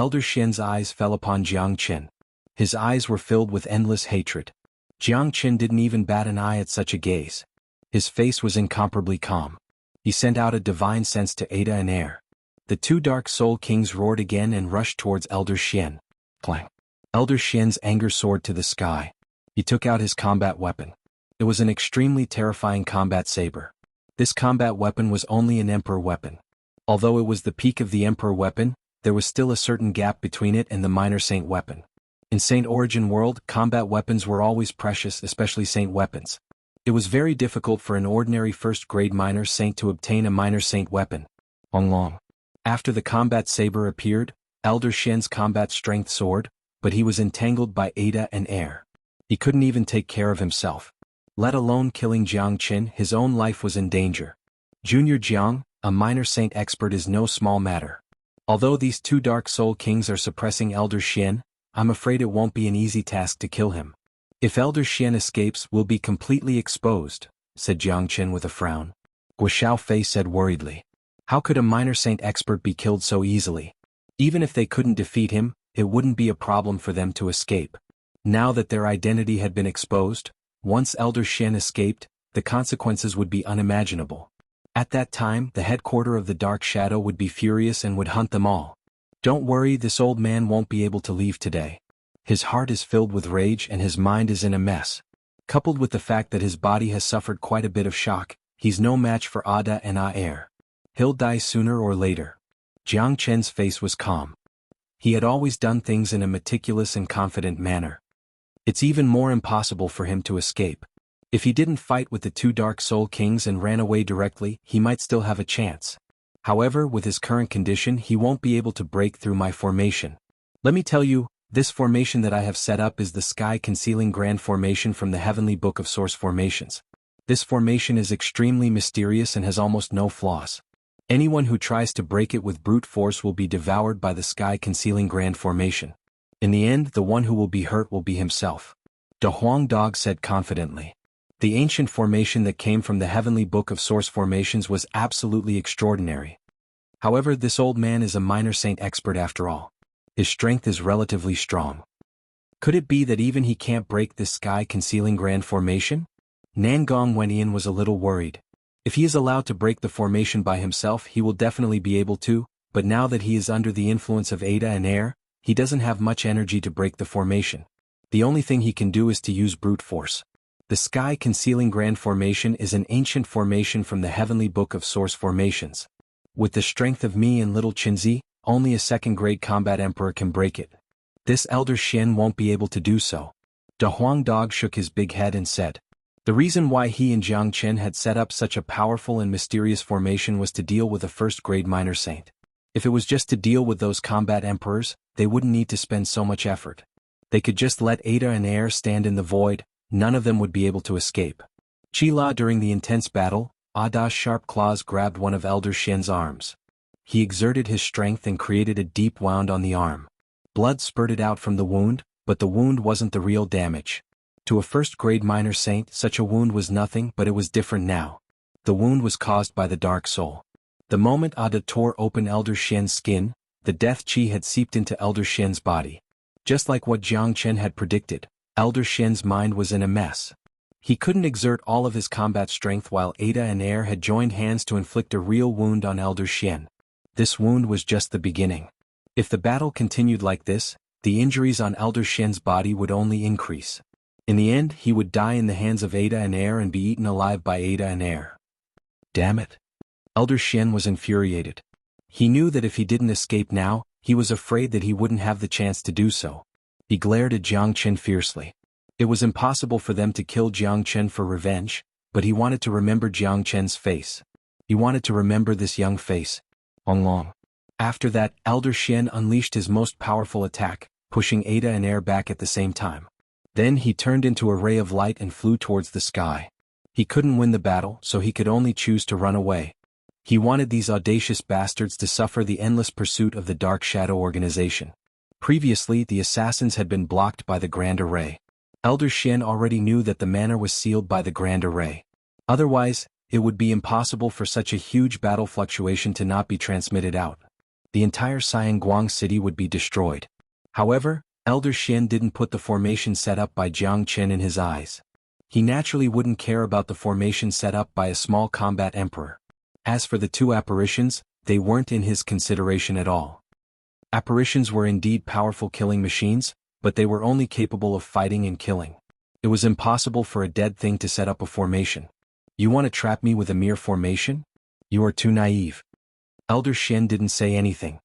Elder Xian's eyes fell upon Jiang Qin. His eyes were filled with endless hatred. Jiang Qin didn't even bat an eye at such a gaze. His face was incomparably calm. He sent out a divine sense to Ada and Air. The two Dark Soul Kings roared again and rushed towards Elder Xian. Clang! Elder Xian's anger soared to the sky. He took out his combat weapon. It was an extremely terrifying combat saber. This combat weapon was only an Emperor weapon. Although it was the peak of the Emperor weapon, there was still a certain gap between it and the minor Saint weapon. In Saint Origin World, combat weapons were always precious, especially Saint weapons. It was very difficult for an ordinary first-grade minor Saint to obtain a minor Saint weapon. Long. After the combat saber appeared, Elder Xian's combat strength soared, but he was entangled by Ada and Air. He couldn't even take care of himself. Let alone killing Jiang Qin, his own life was in danger. Junior Jiang, a minor Saint expert, is no small matter. Although these two Dark Soul Kings are suppressing Elder Xian, I'm afraid it won't be an easy task to kill him. If Elder Xian escapes, we'll be completely exposed, said Jiang Qin with a frown. Guo Fei said worriedly. How could a minor Saint expert be killed so easily? Even if they couldn't defeat him, it wouldn't be a problem for them to escape. Now that their identity had been exposed, once Elder Xian escaped, the consequences would be unimaginable. At that time, the headquarter of the Dark Shadow would be furious and would hunt them all. Don't worry, this old man won't be able to leave today. His heart is filled with rage and his mind is in a mess. Coupled with the fact that his body has suffered quite a bit of shock, he's no match for Ada and Air. He'll die sooner or later. Jiang Qin's face was calm. He had always done things in a meticulous and confident manner. It's even more impossible for him to escape. If he didn't fight with the two Dark Soul Kings and ran away directly, he might still have a chance. However, with his current condition, he won't be able to break through my formation. Let me tell you, this formation that I have set up is the sky-concealing grand formation from the Heavenly Book of Source Formations. This formation is extremely mysterious and has almost no flaws. Anyone who tries to break it with brute force will be devoured by the sky-concealing grand formation. In the end, the one who will be hurt will be himself. De Huang Dog said confidently. The ancient formation that came from the Heavenly Book of Source Formations was absolutely extraordinary. However, this old man is a minor Saint expert after all. His strength is relatively strong. Could it be that even he can't break this sky-concealing grand formation? Nangong Wenian was a little worried. If he is allowed to break the formation by himself, he will definitely be able to, but now that he is under the influence of Ada and Air, he doesn't have much energy to break the formation. The only thing he can do is to use brute force. The sky-concealing grand formation is an ancient formation from the Heavenly Book of Source Formations. With the strength of me and little Qinzi, only a second-grade combat emperor can break it. This Elder Xian won't be able to do so. De Huang Dog shook his big head and said. The reason why he and Jiang Qin had set up such a powerful and mysterious formation was to deal with a first-grade minor saint. If it was just to deal with those combat emperors, they wouldn't need to spend so much effort. They could just let Ada and Air stand in the void. None of them would be able to escape. Qila, during the intense battle, Ada's sharp claws grabbed one of Elder Xian's arms. He exerted his strength and created a deep wound on the arm. Blood spurted out from the wound, but the wound wasn't the real damage. To a first-grade minor saint, such a wound was nothing, but it was different now. The wound was caused by the Dark Soul. The moment Ada tore open Elder Xian's skin, the death chi had seeped into Elder Xian's body. Just like what Jiang Qin had predicted, Elder Xian's mind was in a mess. He couldn't exert all of his combat strength while Ada and Air had joined hands to inflict a real wound on Elder Xian. This wound was just the beginning. If the battle continued like this, the injuries on Elder Xian's body would only increase. In the end, he would die in the hands of Ada and Air and be eaten alive by Ada and Air. Damn it. Elder Xian was infuriated. He knew that if he didn't escape now, he was afraid that he wouldn't have the chance to do so. He glared at Jiang Qin fiercely. It was impossible for them to kill Jiang Qin for revenge, but he wanted to remember Jiang Qin's face. He wanted to remember this young face. Long. After that, Elder Xian unleashed his most powerful attack, pushing Ada and Air back at the same time. Then he turned into a ray of light and flew towards the sky. He couldn't win the battle, so he could only choose to run away. He wanted these audacious bastards to suffer the endless pursuit of the Dark Shadow organization. Previously, the assassins had been blocked by the Grand Array. Elder Xian already knew that the manor was sealed by the Grand Array. Otherwise, it would be impossible for such a huge battle fluctuation to not be transmitted out. the entire Xianguang city would be destroyed. However, Elder Xian didn't put the formation set up by Jiang Chen in his eyes. He naturally wouldn't care about the formation set up by a small combat emperor. As for the two apparitions, they weren't in his consideration at all. Apparitions were indeed powerful killing machines, but they were only capable of fighting and killing. It was impossible for a dead thing to set up a formation. You want to trap me with a mere formation? You are too naive. Elder Xian didn't say anything.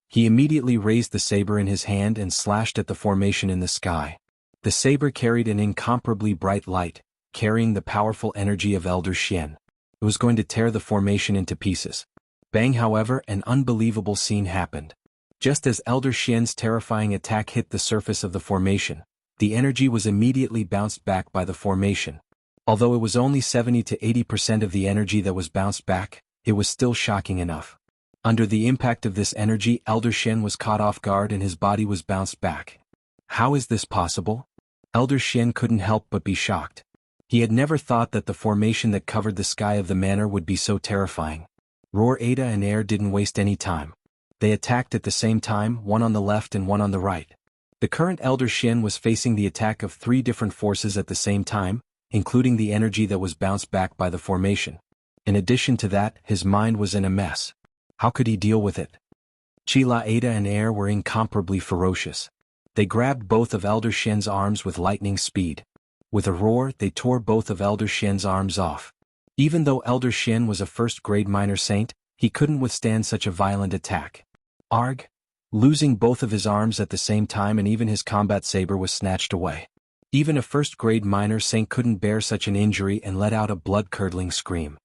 He immediately raised the saber in his hand and slashed at the formation in the sky. The saber carried an incomparably bright light, carrying the powerful energy of Elder Xian. It was going to tear the formation into pieces. Bang! However, an unbelievable scene happened. Just as Elder Xian's terrifying attack hit the surface of the formation, the energy was immediately bounced back by the formation. Although it was only 70 to 80% of the energy that was bounced back, it was still shocking enough. Under the impact of this energy, Elder Xian was caught off guard and his body was bounced back. How is this possible? Elder Xian couldn't help but be shocked. He had never thought that the formation that covered the sky of the manor would be so terrifying. Roar, Ada and Air didn't waste any time. They attacked at the same time, one on the left and one on the right. The current Elder Xian was facing the attack of 3 different forces at the same time, including the energy that was bounced back by the formation. In addition to that, his mind was in a mess. How could he deal with it? Chila, Ada and Air were incomparably ferocious. They grabbed both of Elder Xian's arms with lightning speed. With a roar, they tore both of Elder Xian's arms off. Even though Elder Xian was a first-grade minor saint, he couldn't withstand such a violent attack. Arg! Losing both of his arms at the same time and even his combat saber was snatched away. Even a first-grade minor saint couldn't bear such an injury and let out a blood-curdling scream.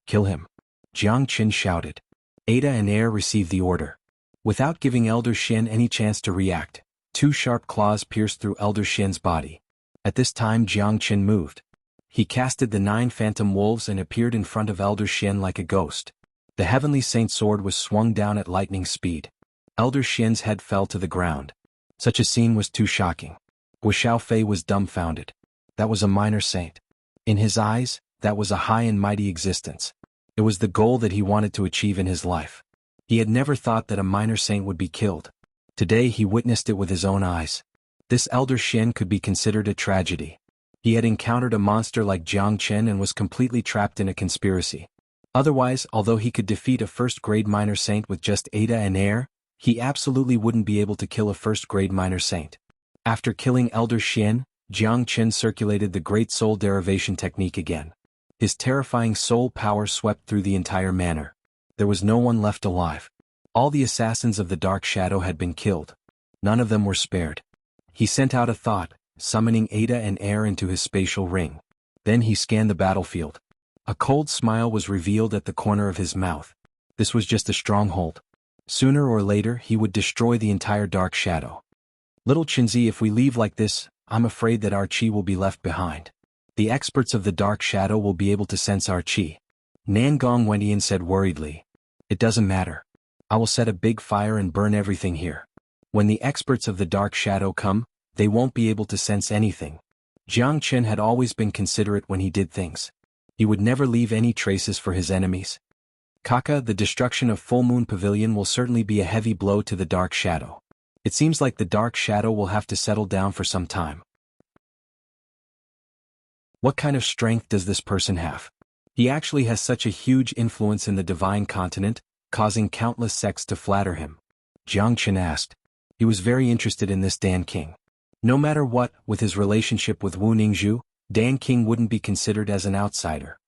Kill him! Jiang Qin shouted. Ada and Air received the order. Without giving Elder Xian any chance to react, 2 sharp claws pierced through Elder Xian's body. At this time Jiang Qin moved. He casted the 9 phantom wolves and appeared in front of Elder Xian like a ghost. The heavenly saint sword was swung down at lightning speed. Elder Xian's head fell to the ground. Such a scene was too shocking. Wu Xiaofei was dumbfounded. That was a minor saint. In his eyes, that was a high and mighty existence. It was the goal that he wanted to achieve in his life. He had never thought that a minor saint would be killed. Today he witnessed it with his own eyes. This Elder Xian could be considered a tragedy. He had encountered a monster like Jiang Chen and was completely trapped in a conspiracy. Otherwise, although he could defeat a first-grade minor saint with just Ada and Air, he absolutely wouldn't be able to kill a first-grade minor saint. After killing Elder Xian, Jiang Chen circulated the Great Soul Derivation technique again. His terrifying soul power swept through the entire manor. There was no one left alive. All the assassins of the Dark Shadow had been killed. None of them were spared. He sent out a thought, summoning Ada and Air into his spatial ring. Then he scanned the battlefield. A cold smile was revealed at the corner of his mouth. This was just a stronghold. Sooner or later he would destroy the entire Dark Shadow. Little Qinzi, if we leave like this, I'm afraid that our qi will be left behind. The experts of the Dark Shadow will be able to sense our qi. Nangong Wendian said worriedly. It doesn't matter. I will set a big fire and burn everything here. When the experts of the Dark Shadow come, they won't be able to sense anything. Jiang Chen had always been considerate when he did things. He would never leave any traces for his enemies. Kaka, the destruction of Full Moon Pavilion will certainly be a heavy blow to the Dark Shadow. It seems like the Dark Shadow will have to settle down for some time. What kind of strength does this person have? He actually has such a huge influence in the divine continent, causing countless sects to flatter him. Jiang Chen asked. He was very interested in this Dan King. No matter what, with his relationship with Wu Ningzhu, Dan King wouldn't be considered as an outsider.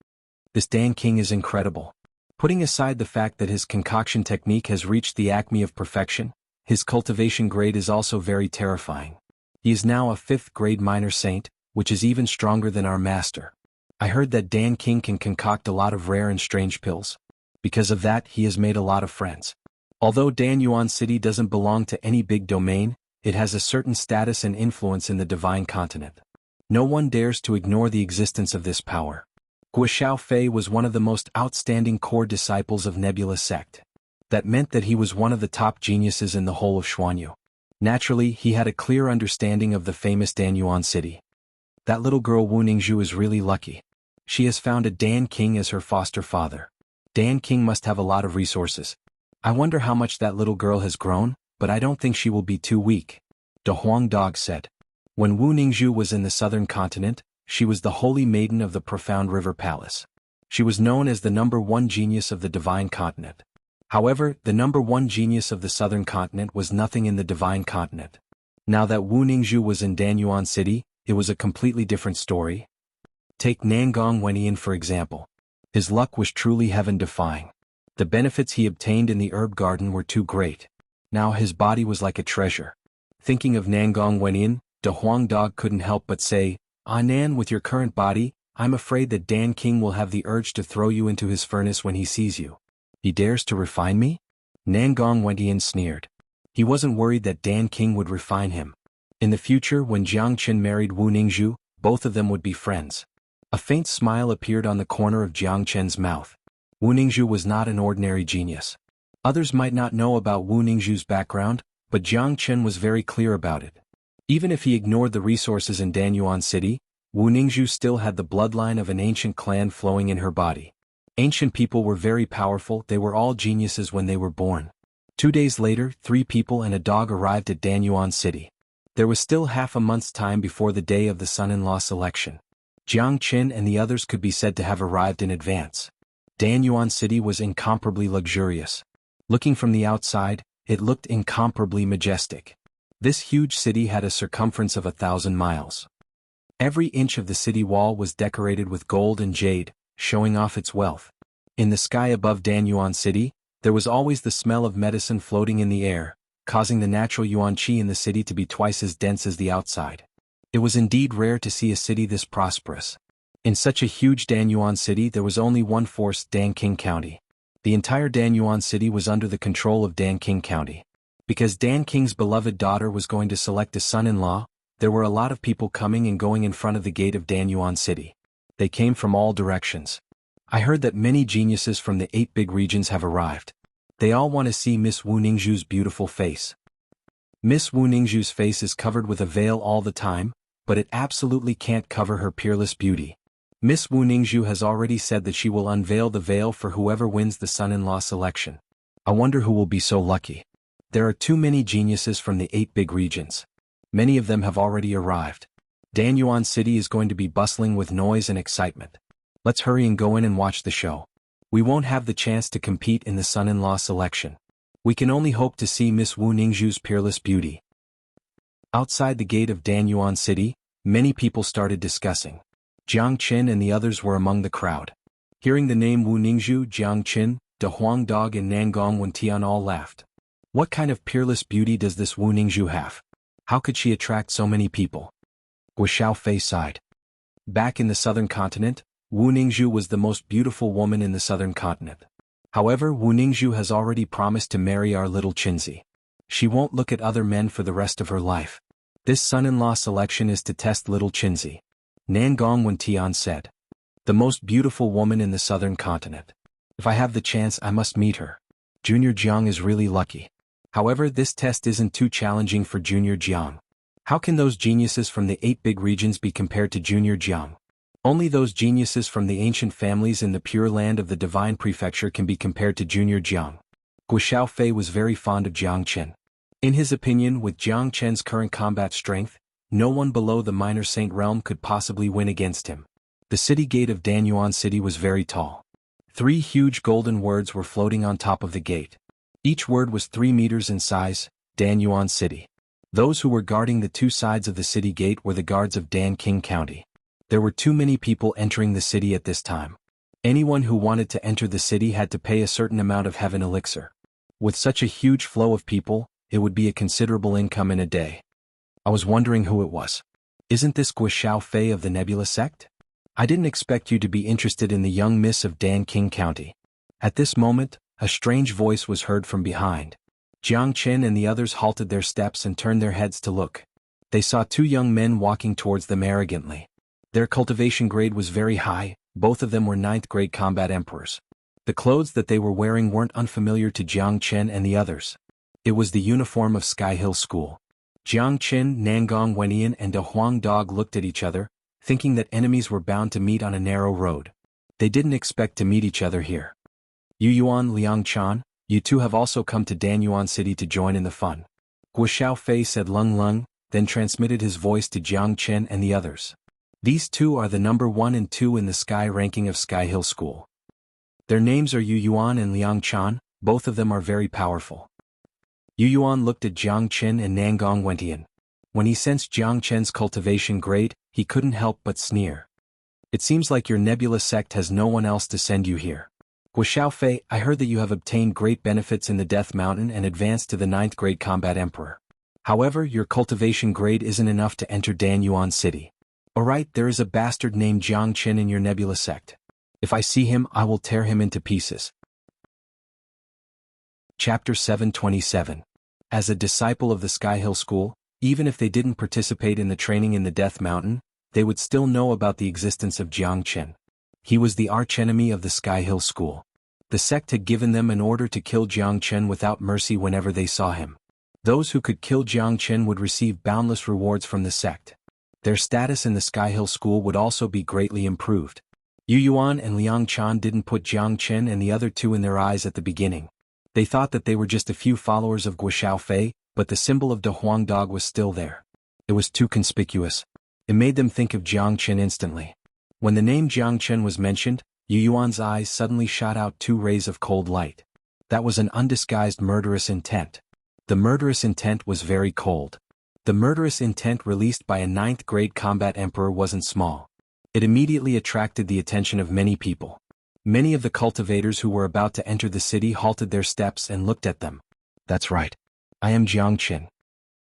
This Dan King is incredible. Putting aside the fact that his concoction technique has reached the acme of perfection, his cultivation grade is also very terrifying. He is now a 5th-grade minor saint, which is even stronger than our master. I heard that Dan King can concoct a lot of rare and strange pills. Because of that, he has made a lot of friends. Although Danyuan City doesn't belong to any big domain, it has a certain status and influence in the divine continent. No one dares to ignore the existence of this power. Guo Xiaofei was one of the most outstanding core disciples of Nebula sect. That meant that he was one of the top geniuses in the whole of Xuanhu. Naturally, he had a clear understanding of the famous Danyuan City. That little girl Wu Ningzhu is really lucky. She has found a Dan King as her foster father. Dan King must have a lot of resources. I wonder how much that little girl has grown, but I don't think she will be too weak. De Huang Dog said. When Wu Ningzhu was in the southern continent, she was the holy maiden of the profound river palace. She was known as the #1 genius of the divine continent. However, the #1 genius of the southern continent was nothing in the divine continent. Now that Wu Ningzhu was in Danyuan City, it was a completely different story. Take Nangong Wenyan for example. His luck was truly heaven-defying. The benefits he obtained in the herb garden were too great. Now his body was like a treasure. Thinking of Nangong Wenyan, De Huang Dog couldn't help but say, "Ah Nan, with your current body, I'm afraid that Dan King will have the urge to throw you into his furnace when he sees you." He dares to refine me? Nangong Wenyan sneered. He wasn't worried that Dan King would refine him. In the future, when Jiang Qin married Wu Ningzhu, both of them would be friends. A faint smile appeared on the corner of Jiang Qin's mouth. Wu Ningzhu was not an ordinary genius. Others might not know about Wu Ningzhu's background, but Jiang Qin was very clear about it. Even if he ignored the resources in Danyuan City, Wu Ningzhu still had the bloodline of an ancient clan flowing in her body. Ancient people were very powerful, they were all geniuses when they were born. 2 days later, 3 people and a dog arrived at Danyuan City. There was still half a month's time before the day of the son-in-law selection. Jiang Qin and the others could be said to have arrived in advance. Danyuan City was incomparably luxurious. Looking from the outside, it looked incomparably majestic. This huge city had a circumference of 1,000 miles. Every inch of the city wall was decorated with gold and jade, showing off its wealth. In the sky above Danyuan City, there was always the smell of medicine floating in the air, causing the natural yuan qi in the city to be twice as dense as the outside. It was indeed rare to see a city this prosperous. In such a huge Danyuan City there was only one force, Danking County. The entire Danyuan City was under the control of Danking County. Because Dan King's beloved daughter was going to select a son-in-law, there were a lot of people coming and going in front of the gate of Danyuan City. They came from all directions. I heard that many geniuses from the 8 big regions have arrived. They all want to see Miss Wu Ningzhu's beautiful face. Miss Wu Ningzhu's face is covered with a veil all the time, but it absolutely can't cover her peerless beauty. Miss Wu Ningzhu has already said that she will unveil the veil for whoever wins the son-in-law selection. I wonder who will be so lucky. There are too many geniuses from the 8 big regions. Many of them have already arrived. Danyuan City is going to be bustling with noise and excitement. Let's hurry and go in and watch the show. We won't have the chance to compete in the son-in-law selection. We can only hope to see Miss Wu Ningzhu's peerless beauty. Outside the gate of Danyuan City, many people started discussing. Jiang Qin and the others were among the crowd. Hearing the name Wu Ningzhu, Jiang Qin, De Huang Dog and Nangong Wenyan all laughed. What kind of peerless beauty does this Wu Ningzhu have? How could she attract so many people? Guxiaofei sighed. Back in the southern continent, Wu Ningzhu was the most beautiful woman in the southern continent. However, Wu Ningzhu has already promised to marry our little Qinzi. She won't look at other men for the rest of her life. This son-in-law selection is to test little Qinzi. Nangong Wenyan said. The most beautiful woman in the southern continent. If I have the chance, I must meet her. Junior Jiang is really lucky. However, this test isn't too challenging for Junior Jiang. How can those geniuses from the 8 big regions be compared to Junior Jiang? Only those geniuses from the ancient families in the pure land of the divine prefecture can be compared to Junior Jiang. Guxiaofei was very fond of Jiang Qin. In his opinion, with Jiang Qin's current combat strength, no one below the minor saint realm could possibly win against him. The city gate of Danyuan City was very tall. 3 huge golden words were floating on top of the gate. Each word was 3 meters in size, Danyuan City. Those who were guarding the 2 sides of the city gate were the guards of Danking County. There were too many people entering the city at this time. Anyone who wanted to enter the city had to pay a certain amount of heaven elixir. With such a huge flow of people, it would be a considerable income in a day. I was wondering who it was. Isn't this Guxiaofei of the Nebula sect? I didn't expect you to be interested in the young miss of Danking County. At this moment, a strange voice was heard from behind. Jiang Qin and the others halted their steps and turned their heads to look. They saw 2 young men walking towards them arrogantly. Their cultivation grade was very high, both of them were 9th grade combat emperors. The clothes that they were wearing weren't unfamiliar to Jiang Qin and the others. It was the uniform of Sky Hill School. Jiang Qin, Nangong Wenyan and De Huang Dog looked at each other, thinking that enemies were bound to meet on a narrow road. They didn't expect to meet each other here. Yu Yuan Liang Chan, You two have also come to Danyuan City to join in the fun. Guo said Lung Lung, then transmitted his voice to Jiang Chen and the others. These two are the number 1 and 2 in the Sky ranking of Sky Hill School. Their names are Yu Yuan and Liang Chan, both of them are very powerful. Yu Yuan looked at Jiang Chen and Nangong Wentian. When he sensed Jiang Chen's cultivation grade, he couldn't help but sneer. It seems like your nebula sect has no one else to send you here. Guo, I heard that you have obtained great benefits in the Death Mountain and advanced to the 9th grade Combat Emperor. However, your cultivation grade isn't enough to enter Danyuan City. Alright, there is a bastard named Jiang Chen in your nebula sect. If I see him, I will tear him into pieces. Chapter 727. As a disciple of the Sky Hill School, even if they didn't participate in the training in the Death Mountain, they would still know about the existence of Jiang Chen. He was the archenemy of the Sky Hill School. The sect had given them an order to kill Jiang Chen without mercy whenever they saw him. Those who could kill Jiang Chen would receive boundless rewards from the sect. Their status in the Sky Hill School would also be greatly improved. Yu Yuan and Liang Chan didn't put Jiang Chen and the other two in their eyes at the beginning. They thought that they were just a few followers of Guo, but the symbol of the Huang dog was still there. It was too conspicuous. It made them think of Jiang Chen instantly. When the name Jiang Chen was mentioned, Yu Yuan's eyes suddenly shot out 2 rays of cold light. That was an undisguised murderous intent. The murderous intent was very cold. The murderous intent released by a 9th grade combat emperor wasn't small. It immediately attracted the attention of many people. Many of the cultivators who were about to enter the city halted their steps and looked at them. That's right. I am Jiang Chen.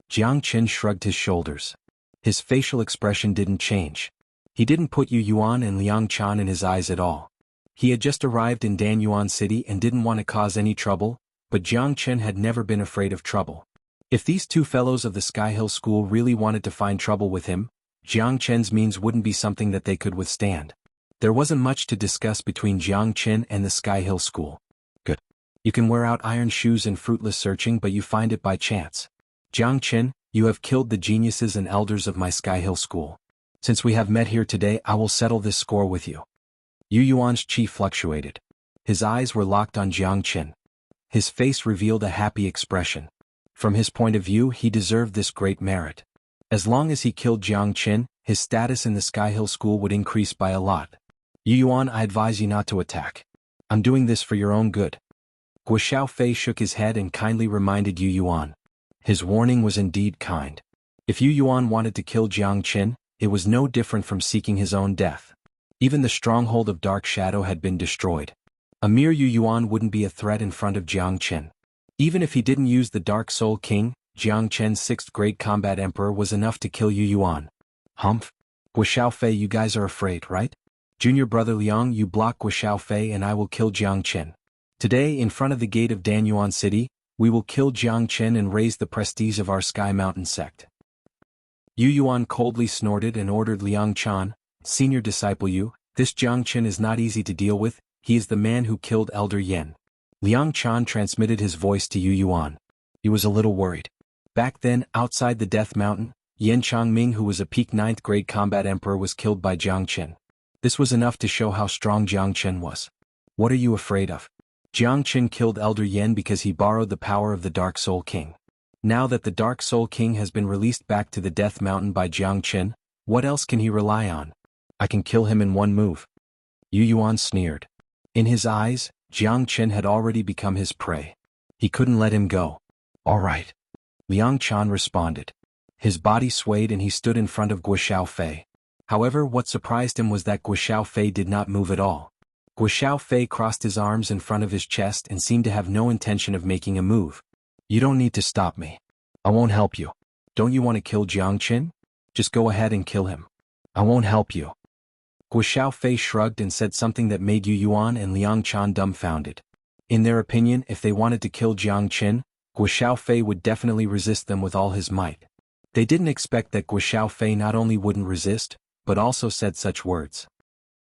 Jiang Chen shrugged his shoulders. His facial expression didn't change. He didn't put Yu Yuan and Liang Chan in his eyes at all. He had just arrived in Danyuan City and didn't want to cause any trouble, but Jiang Chen had never been afraid of trouble. If these two fellows of the Sky Hill School really wanted to find trouble with him, Jiang Chen's means wouldn't be something that they could withstand. There wasn't much to discuss between Jiang Chen and the Sky Hill School. Good. You can wear out iron shoes and fruitless searching, but you find it by chance. Jiang Chen, you have killed the geniuses and elders of my Sky Hill School. Since we have met here today, I will settle this score with you. Yu Yuan's chi fluctuated. His eyes were locked on Jiang Chen. His face revealed a happy expression. From his point of view, he deserved this great merit. As long as he killed Jiang Chen, his status in the Sky Hill School would increase by a lot. Yu Yuan, I advise you not to attack. I'm doing this for your own good. Guo shook his head and kindly reminded Yu Yuan. His warning was indeed kind. If Yu Yuan wanted to kill Jiang Chen, it was no different from seeking his own death. Even the stronghold of Dark Shadow had been destroyed. A mere Yu Yuan wouldn't be a threat in front of Jiang Chen. Even if he didn't use the Dark Soul King, Jiang Chen's 6th grade combat emperor was enough to kill Yu Yuan. Humph. Guo, you guys are afraid, right? Junior brother Liang, you block Guo and I will kill Jiang Chen. Today, in front of the gate of Danyuan City, we will kill Jiang Chen and raise the prestige of our Sky Mountain sect. Yu Yuan coldly snorted and ordered Liang Chan, senior disciple Yu, this Jiang Chen is not easy to deal with, he is the man who killed Elder Yen. Liang Chan transmitted his voice to Yu Yuan. He was a little worried. Back then, outside the Death Mountain, Yen Changming, who was a peak 9th grade combat emperor, was killed by Jiang Chen. This was enough to show how strong Jiang Chen was. What are you afraid of? Jiang Chen killed Elder Yen because he borrowed the power of the Dark Soul King. Now that the Dark Soul King has been released back to the Death Mountain by Jiang Chen, what else can he rely on? I can kill him in one move. Yu Yuan sneered. In his eyes, Jiang Chen had already become his prey. He couldn't let him go. All right. Liang Chan responded. His body swayed and he stood in front of Guo. However, what surprised him was that Guo did not move at all. Guo crossed his arms in front of his chest and seemed to have no intention of making a move. You don't need to stop me. I won't help you. Don't you want to kill Jiang Chen? Just go ahead and kill him. I won't help you. Guo shrugged and said something that made Yu Yuan and Liang Chan dumbfounded. In their opinion, if they wanted to kill Jiang Chen, Guo would definitely resist them with all his might. They didn't expect that Guo not only wouldn't resist, but also said such words.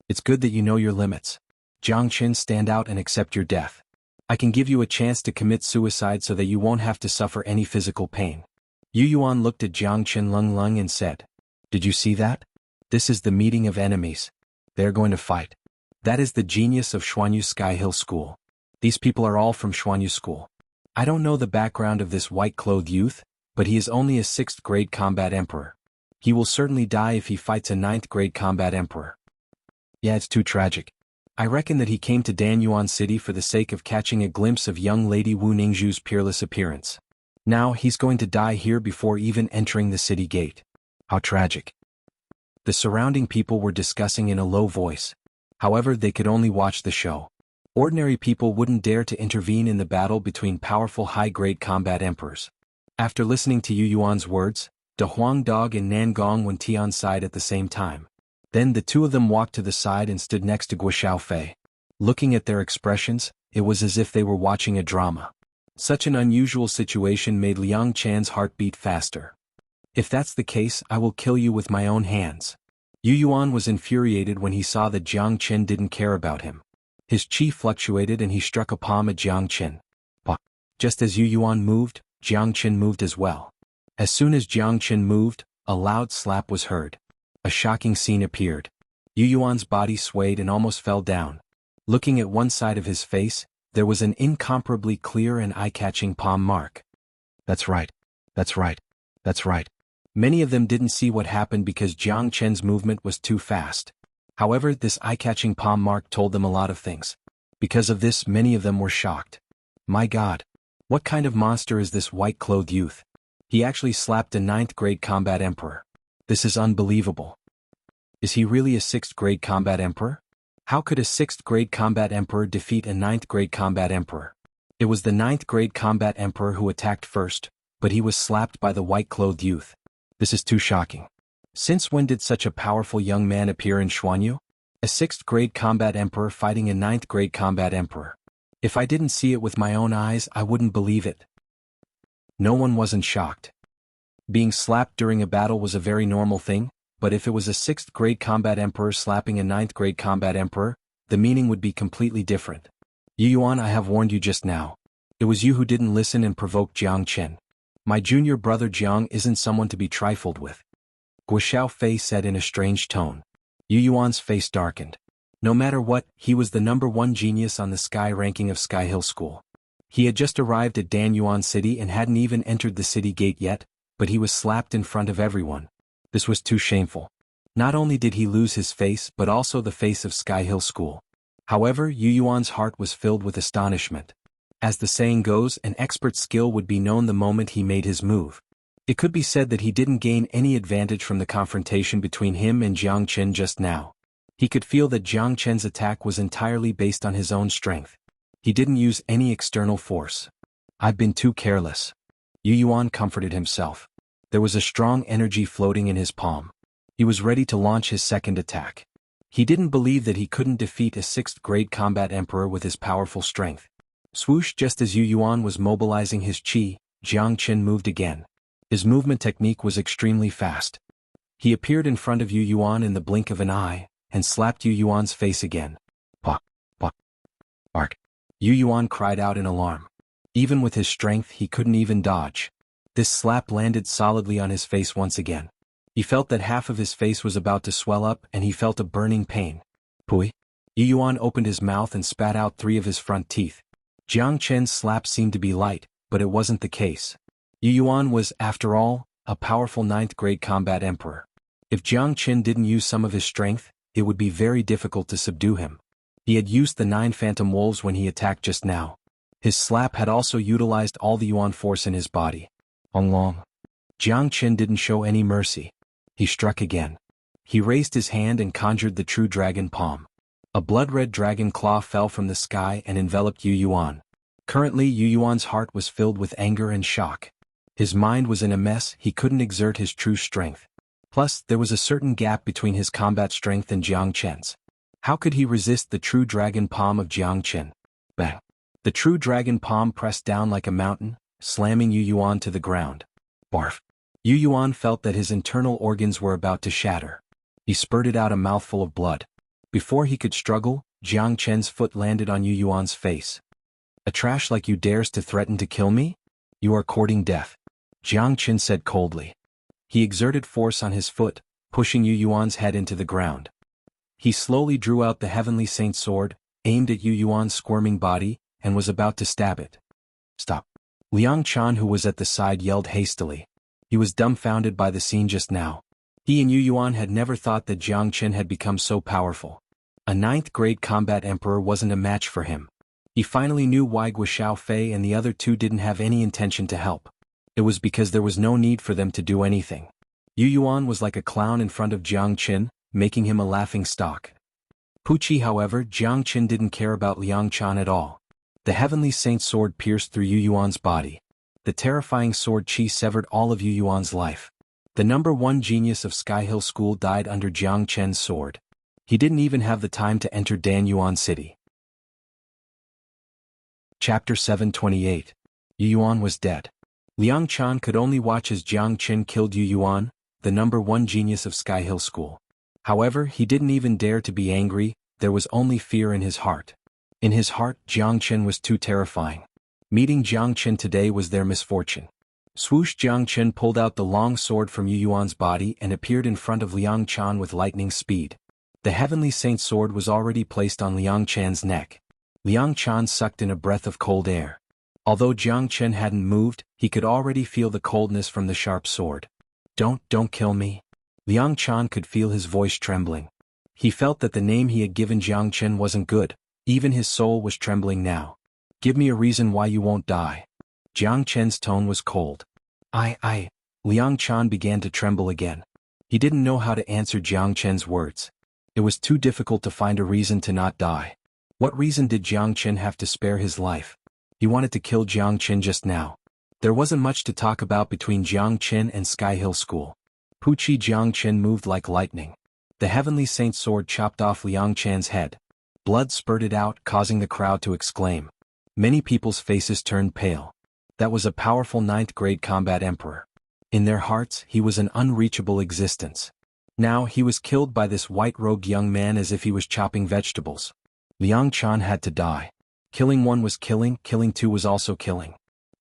It's good that you know your limits. Jiang Chen, stand out and accept your death. I can give you a chance to commit suicide so that you won't have to suffer any physical pain. Yu Yuan looked at Jiang Chen Lung and said, Did you see that? This is the meeting of enemies. They're going to fight. That is the genius of Xuanhuan Sky Hill School. These people are all from Xuanhu school. I don't know the background of this white-clothed youth, but he is only a 6th grade combat emperor. He will certainly die if he fights a 9th grade combat emperor. Yeah, it's too tragic. I reckon that he came to Danyuan City for the sake of catching a glimpse of young Lady Wu Ningzhu's peerless appearance. Now he's going to die here before even entering the city gate. How tragic. The surrounding people were discussing in a low voice. However, they could only watch the show. Ordinary people wouldn't dare to intervene in the battle between powerful high-grade combat emperors. After listening to Yu Yuan's words, De Huang Dog and Nan Gong went Tian's side at the same time. Then the two of them walked to the side and stood next to Guo Xiaofei. Looking at their expressions, it was as if they were watching a drama. Such an unusual situation made Liang Chan's heart beat faster. If that's the case, I will kill you with my own hands. Yu Yuan was infuriated when he saw that Jiang Chen didn't care about him. His chi fluctuated and he struck a palm at Jiang Chen. Just as Yu Yuan moved, Jiang Chen moved as well. As soon as Jiang Chen moved, a loud slap was heard. A shocking scene appeared. Yu Yuan's body swayed and almost fell down. Looking at one side of his face, there was an incomparably clear and eye-catching palm mark. That's right. That's right. That's right. Many of them didn't see what happened because Jiang Chen's movement was too fast. However, this eye-catching palm mark told them a lot of things. Because of this, many of them were shocked. My God! What kind of monster is this white-clothed youth? He actually slapped a 9th grade combat emperor. This is unbelievable. Is he really a 6th grade combat emperor? How could a 6th grade combat emperor defeat a 9th grade combat emperor? It was the 9th grade combat emperor who attacked first, but he was slapped by the white-clothed youth. This is too shocking. Since when did such a powerful young man appear in Xuanhu? A 6th grade combat emperor fighting a 9th grade combat emperor. If I didn't see it with my own eyes, I wouldn't believe it. No one wasn't shocked. Being slapped during a battle was a very normal thing, but if it was a 6th grade combat emperor slapping a 9th grade combat emperor, the meaning would be completely different. Yu Yuan, I have warned you just now. It was you who didn't listen and provoked Jiang Chen. My junior brother Jiang isn't someone to be trifled with. Guo Xiaofei said in a strange tone. Yu Yuan's face darkened. No matter what, he was the #1 genius on the Sky ranking of Sky Hill School. He had just arrived at Danyuan City and hadn't even entered the city gate yet, but he was slapped in front of everyone. This was too shameful. Not only did he lose his face but also the face of Sky Hill School. However, Yu Yuan's heart was filled with astonishment. As the saying goes, an expert's skill would be known the moment he made his move. It could be said that he didn't gain any advantage from the confrontation between him and Jiang Chen just now. He could feel that Jiang Chen's attack was entirely based on his own strength. He didn't use any external force. I've been too careless. Yu Yuan comforted himself. There was a strong energy floating in his palm. He was ready to launch his second attack. He didn't believe that he couldn't defeat a 6th grade combat emperor with his powerful strength. Swoosh! Just as Yu Yuan was mobilizing his chi, Jiang Chen moved again. His movement technique was extremely fast. He appeared in front of Yu Yuan in the blink of an eye, and slapped Yu Yuan's face again. Pah! Pah! Ark! Yu Yuan cried out in alarm. Even with his strength, he couldn't even dodge. This slap landed solidly on his face once again. He felt that half of his face was about to swell up and he felt a burning pain. Pui! Yu Yuan opened his mouth and spat out 3 of his front teeth. Jiang Chen's slap seemed to be light, but it wasn't the case. Yu Yuan was, after all, a powerful 9th grade combat emperor. If Jiang Chen didn't use some of his strength, it would be very difficult to subdue him. He had used the 9 phantom wolves when he attacked just now. His slap had also utilized all the Yuan force in his body. Long. Jiang Chen didn't show any mercy. He struck again. He raised his hand and conjured the true dragon palm. A blood-red dragon claw fell from the sky and enveloped Yu Yuan. Currently, Yu Yuan's heart was filled with anger and shock. His mind was in a mess, he couldn't exert his true strength. Plus, there was a certain gap between his combat strength and Jiang Chen's. How could he resist the true dragon palm of Jiang Chen? Bang! The true dragon palm pressed down like a mountain, slamming Yu Yuan to the ground. Barf! Yu Yuan felt that his internal organs were about to shatter. He spurted out a mouthful of blood. Before he could struggle, Jiang Chen's foot landed on Yu Yuan's face. A trash like you dares to threaten to kill me? You are courting death. Jiang Chen said coldly. He exerted force on his foot, pushing Yu Yuan's head into the ground. He slowly drew out the Heavenly Saint sword, aimed at Yu Yuan's squirming body, and was about to stab it. Stop. Liang Chan, who was at the side, yelled hastily. He was dumbfounded by the scene just now. He and Yu Yuan had never thought that Jiang Qin had become so powerful. A ninth-grade combat emperor wasn't a match for him. He finally knew why Guo Xiaofei and the other two didn't have any intention to help. It was because there was no need for them to do anything. Yu Yuan was like a clown in front of Jiang Qin, making him a laughing stock. Puqi, however, Jiang Qin didn't care about Liang Chan at all. The heavenly saint sword pierced through Yu Yuan's body. The terrifying sword chi severed all of Yu Yuan's life. The #1 genius of Sky Hill School died under Jiang Chen's sword. He didn't even have the time to enter Danyuan City. Chapter 728. Yu Yuan was dead. Liang Chan could only watch as Jiang Qin killed Yu Yuan, the #1 genius of Sky Hill School. However, he didn't even dare to be angry. There was only fear in his heart. In his heart, Jiang Qin was too terrifying. Meeting Jiang Qin today was their misfortune. Swoosh! Jiang Qin pulled out the long sword from Yu Yuan's body and appeared in front of Liang Chan with lightning speed. The heavenly saint sword was already placed on Liang Chan's neck. Liang Chan sucked in a breath of cold air. Although Jiang Qin hadn't moved, he could already feel the coldness from the sharp sword. Don't kill me. Liang Chan could feel his voice trembling. He felt that the name he had given Jiang Qin wasn't good. Even his soul was trembling now. Give me a reason why you won't die. Jiang Qin's tone was cold. Liang Chan began to tremble again. He didn't know how to answer Jiang Qin's words. It was too difficult to find a reason to not die. What reason did Jiang Qin have to spare his life? He wanted to kill Jiang Qin just now. There wasn't much to talk about between Jiang Qin and Sky Hill School. Puqi Jiang Qin moved like lightning. The heavenly saint sword chopped off Liang Chan's head. Blood spurted out, causing the crowd to exclaim. Many people's faces turned pale. That was a powerful ninth-grade combat emperor. In their hearts, he was an unreachable existence. Now he was killed by this white-robed young man as if he was chopping vegetables. Liang Chan had to die. Killing one was killing two was also killing.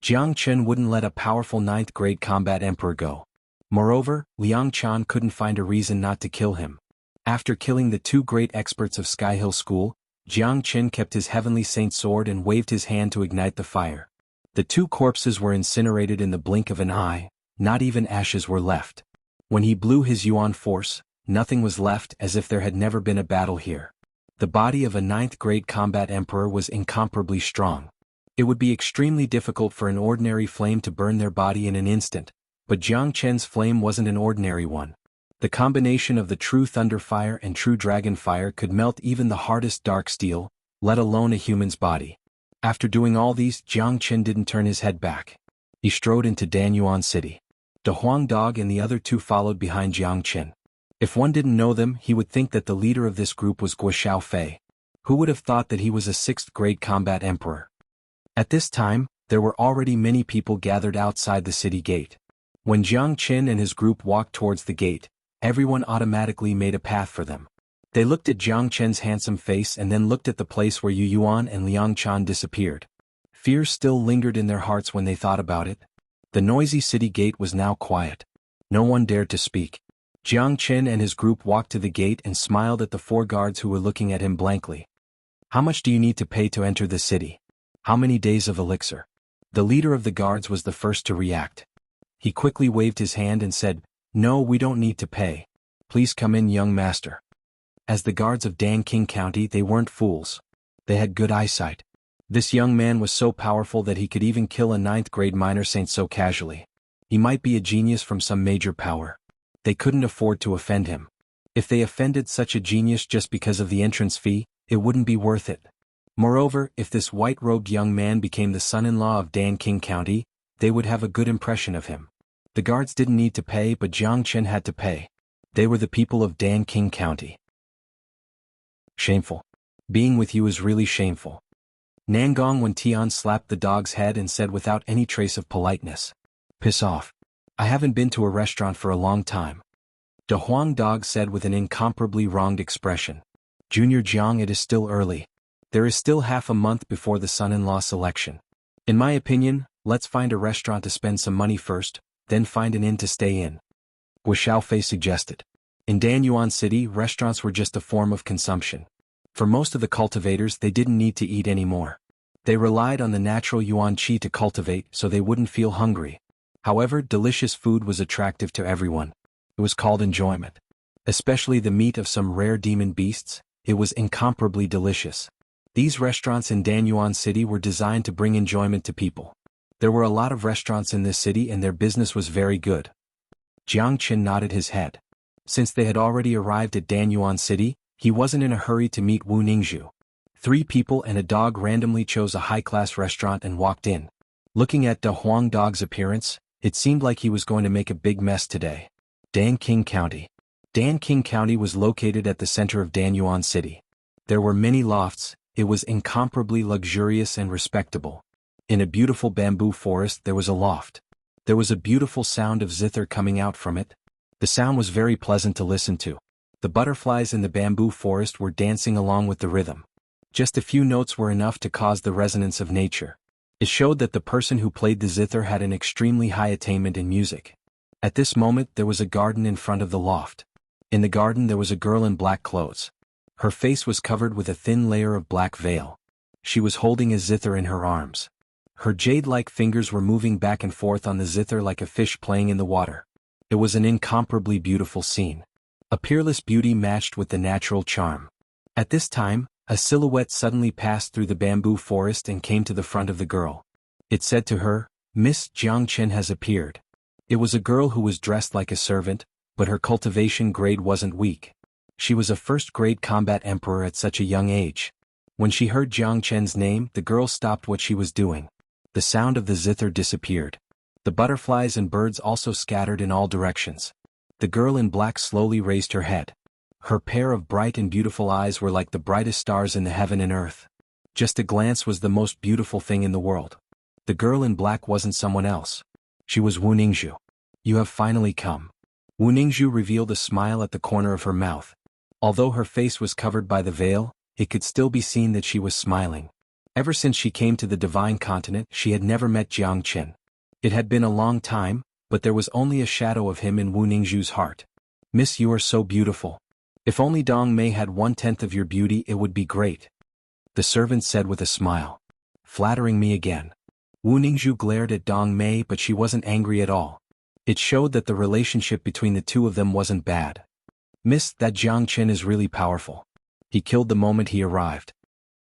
Jiang Qin wouldn't let a powerful ninth-grade combat emperor go. Moreover, Liang Chan couldn't find a reason not to kill him. After killing the two great experts of Sky Hill School, Jiang Qin kept his heavenly saint sword and waved his hand to ignite the fire. The two corpses were incinerated in the blink of an eye. Not even ashes were left. When he blew his Yuan force, nothing was left, as if there had never been a battle here. The body of a ninth-grade combat emperor was incomparably strong. It would be extremely difficult for an ordinary flame to burn their body in an instant, but Jiang Qin's flame wasn't an ordinary one. The combination of the true thunder fire and true dragon fire could melt even the hardest dark steel, let alone a human's body. After doing all these, Jiang Qin didn't turn his head back. He strode into Danyuan City. De Huang Dog and the other two followed behind Jiang Qin. If one didn't know them, he would think that the leader of this group was Guo Xiaofei. Who would have thought that he was a sixth-grade combat emperor? At this time, there were already many people gathered outside the city gate. When Jiang Qin and his group walked towards the gate, everyone automatically made a path for them. They looked at Jiang Qin's handsome face and then looked at the place where Yu Yuan and Liang Chan disappeared. Fear still lingered in their hearts when they thought about it. The noisy city gate was now quiet. No one dared to speak. Jiang Qin and his group walked to the gate and smiled at the four guards who were looking at him blankly. How much do you need to pay to enter the city? How many days of elixir? The leader of the guards was the first to react. He quickly waved his hand and said, "No, we don't need to pay. Please come in, young master." As the guards of Danqing County, they weren't fools. They had good eyesight. This young man was so powerful that he could even kill a ninth-grade minor saint so casually. He might be a genius from some major power. They couldn't afford to offend him. If they offended such a genius just because of the entrance fee, it wouldn't be worth it. Moreover, if this white-robed young man became the son-in-law of Danqing County, they would have a good impression of him. The guards didn't need to pay, but Jiang Qin had to pay. They were the people of Danqing County. Shameful. Being with you is really shameful. Nangong Wen Tian slapped the dog's head and said without any trace of politeness, "Piss off. I haven't been to a restaurant for a long time." De Huang Dog said with an incomparably wronged expression, "Junior Jiang, it is still early. There is still half a month before the son-in-law selection. In my opinion, let's find a restaurant to spend some money first, then find an inn to stay in," Guo Xiaofei suggested. In Danyuan City, restaurants were just a form of consumption. For most of the cultivators, they didn't need to eat anymore. They relied on the natural yuan qi to cultivate so they wouldn't feel hungry. However, delicious food was attractive to everyone. It was called enjoyment. Especially the meat of some rare demon beasts, it was incomparably delicious. These restaurants in Danyuan City were designed to bring enjoyment to people. There were a lot of restaurants in this city and their business was very good. Jiang Qin nodded his head. Since they had already arrived at Danyuan City, he wasn't in a hurry to meet Wu Ningzhu. 3 people and a dog randomly chose a high-class restaurant and walked in. Looking at Da Huang Dog's appearance, it seemed like he was going to make a big mess today. Danqing County. Danqing County was located at the center of Danyuan City. There were many lofts. It was incomparably luxurious and respectable. In a beautiful bamboo forest there was a loft. There was a beautiful sound of zither coming out from it. The sound was very pleasant to listen to. The butterflies in the bamboo forest were dancing along with the rhythm. Just a few notes were enough to cause the resonance of nature. It showed that the person who played the zither had an extremely high attainment in music. At this moment there was a garden in front of the loft. In the garden there was a girl in black clothes. Her face was covered with a thin layer of black veil. She was holding a zither in her arms. Her jade-like fingers were moving back and forth on the zither like a fish playing in the water. It was an incomparably beautiful scene. A peerless beauty matched with the natural charm. At this time, a silhouette suddenly passed through the bamboo forest and came to the front of the girl. It said to her, "Miss Jiang Qin has appeared." It was a girl who was dressed like a servant, but her cultivation grade wasn't weak. She was a first-grade combat emperor at such a young age. When she heard Jiang Qin's name, the girl stopped what she was doing. The sound of the zither disappeared. The butterflies and birds also scattered in all directions. The girl in black slowly raised her head. Her pair of bright and beautiful eyes were like the brightest stars in the heaven and earth. Just a glance was the most beautiful thing in the world. The girl in black wasn't someone else. She was Wu Ningzhu. "You have finally come." Wu Ningzhu revealed a smile at the corner of her mouth. Although her face was covered by the veil, it could still be seen that she was smiling. Ever since she came to the divine continent, she had never met Jiang Qin. It had been a long time, but there was only a shadow of him in Wu Ningzhu's heart. "Miss, you are so beautiful. If only Dong Mei had 1/10 of your beauty, it would be great," the servant said with a smile. "Flattering me again." Wu Ningzhu glared at Dong Mei, but she wasn't angry at all. It showed that the relationship between the two of them wasn't bad. "Miss, that Jiang Qin is really powerful. He killed the moment he arrived,"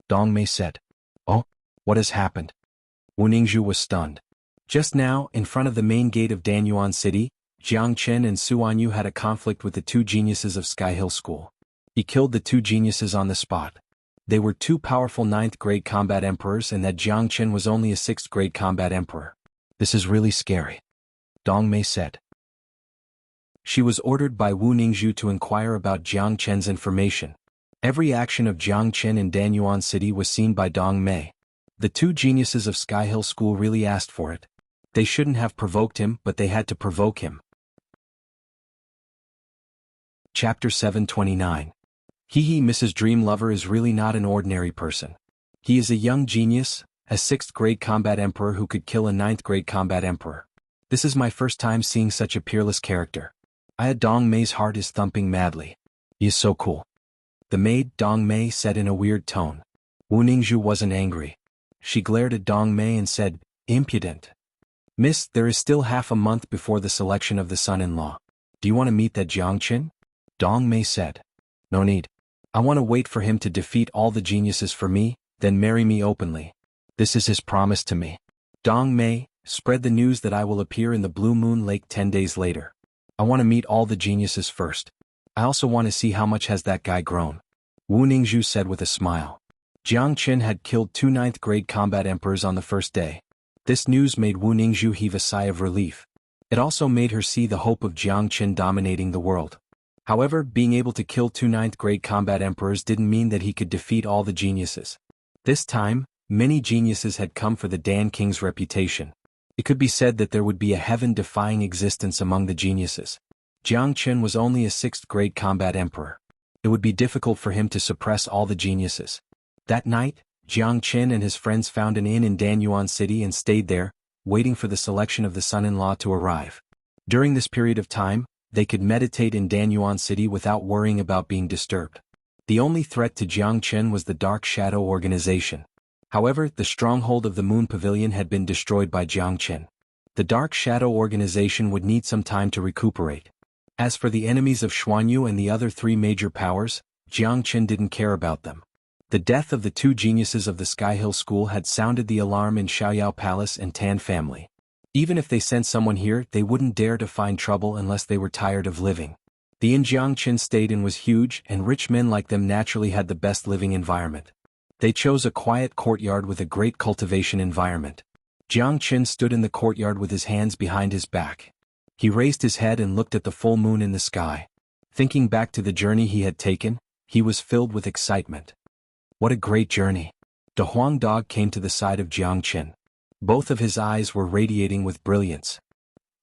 Dong Mei said. "Oh, what has happened?" Wu Ningzhu was stunned. Just now, in front of the main gate of Danyuan City, Jiang Qin and Xuanhuan had a conflict with the 2 geniuses of Sky Hill School. He killed the 2 geniuses on the spot. They were 2 powerful 9th-grade combat emperors, and that Jiang Qin was only a 6th-grade combat emperor. "This is really scary," Dong Mei said. She was ordered by Wu Ningzhu to inquire about Jiang Qin's information. Every action of Jiang Qin in Danyuan City was seen by Dong Mei. The 2 geniuses of Sky Hill School really asked for it. They shouldn't have provoked him, but they had to provoke him. Chapter 729. Mrs. Dream Lover is really not an ordinary person. He is a young genius, a 6th-grade combat emperor who could kill a 9th-grade combat emperor. This is my first time seeing such a peerless character. Dong Mei's heart is thumping madly. He is so cool. The maid, Dong Mei, said in a weird tone. Wu Ningzhu wasn't angry. She glared at Dong Mei and said, "Impudent. Miss, there is still half a month before the selection of the son-in-law. Do you want to meet that Jiang Qin?" Dong Mei said. "No need. I want to wait for him to defeat all the geniuses for me, then marry me openly. This is his promise to me." Dong Mei, spread the news that I will appear in the Blue Moon Lake 10 days later. I want to meet all the geniuses first. I also want to see how much has that guy grown. Wu Ningzhu said with a smile. Jiang Qin had killed 2 9th-grade combat emperors on the first day. This news made Wu Ningzhu heave a sigh of relief. It also made her see the hope of Jiang Qin dominating the world. However, being able to kill 2 9th-grade combat emperors didn't mean that he could defeat all the geniuses. This time, many geniuses had come for the Dan King's reputation. It could be said that there would be a heaven-defying existence among the geniuses. Jiang Qin was only a 6th-grade combat emperor. It would be difficult for him to suppress all the geniuses. That night, Jiang Qin and his friends found an inn in Danyuan City and stayed there, waiting for the selection of the son-in-law to arrive. During this period of time, they could meditate in Danyuan City without worrying about being disturbed. The only threat to Jiang Qin was the Dark Shadow organization. However, the stronghold of the Moon Pavilion had been destroyed by Jiangchen. The Dark Shadow organization would need some time to recuperate. As for the enemies of Xuanhu and the other three major powers, Jiangchen didn't care about them. The death of the two geniuses of the Sky Hill School had sounded the alarm in Xiaoyao Palace and Tan family. Even if they sent someone here, they wouldn't dare to find trouble unless they were tired of living. The inn Jiangchen stayed in was huge, and rich men like them naturally had the best living environment. They chose a quiet courtyard with a great cultivation environment. Jiangchen stood in the courtyard with his hands behind his back. He raised his head and looked at the full moon in the sky. Thinking back to the journey he had taken, he was filled with excitement. What a great journey! De Huang Dog came to the side of Jiangchen. Both of his eyes were radiating with brilliance.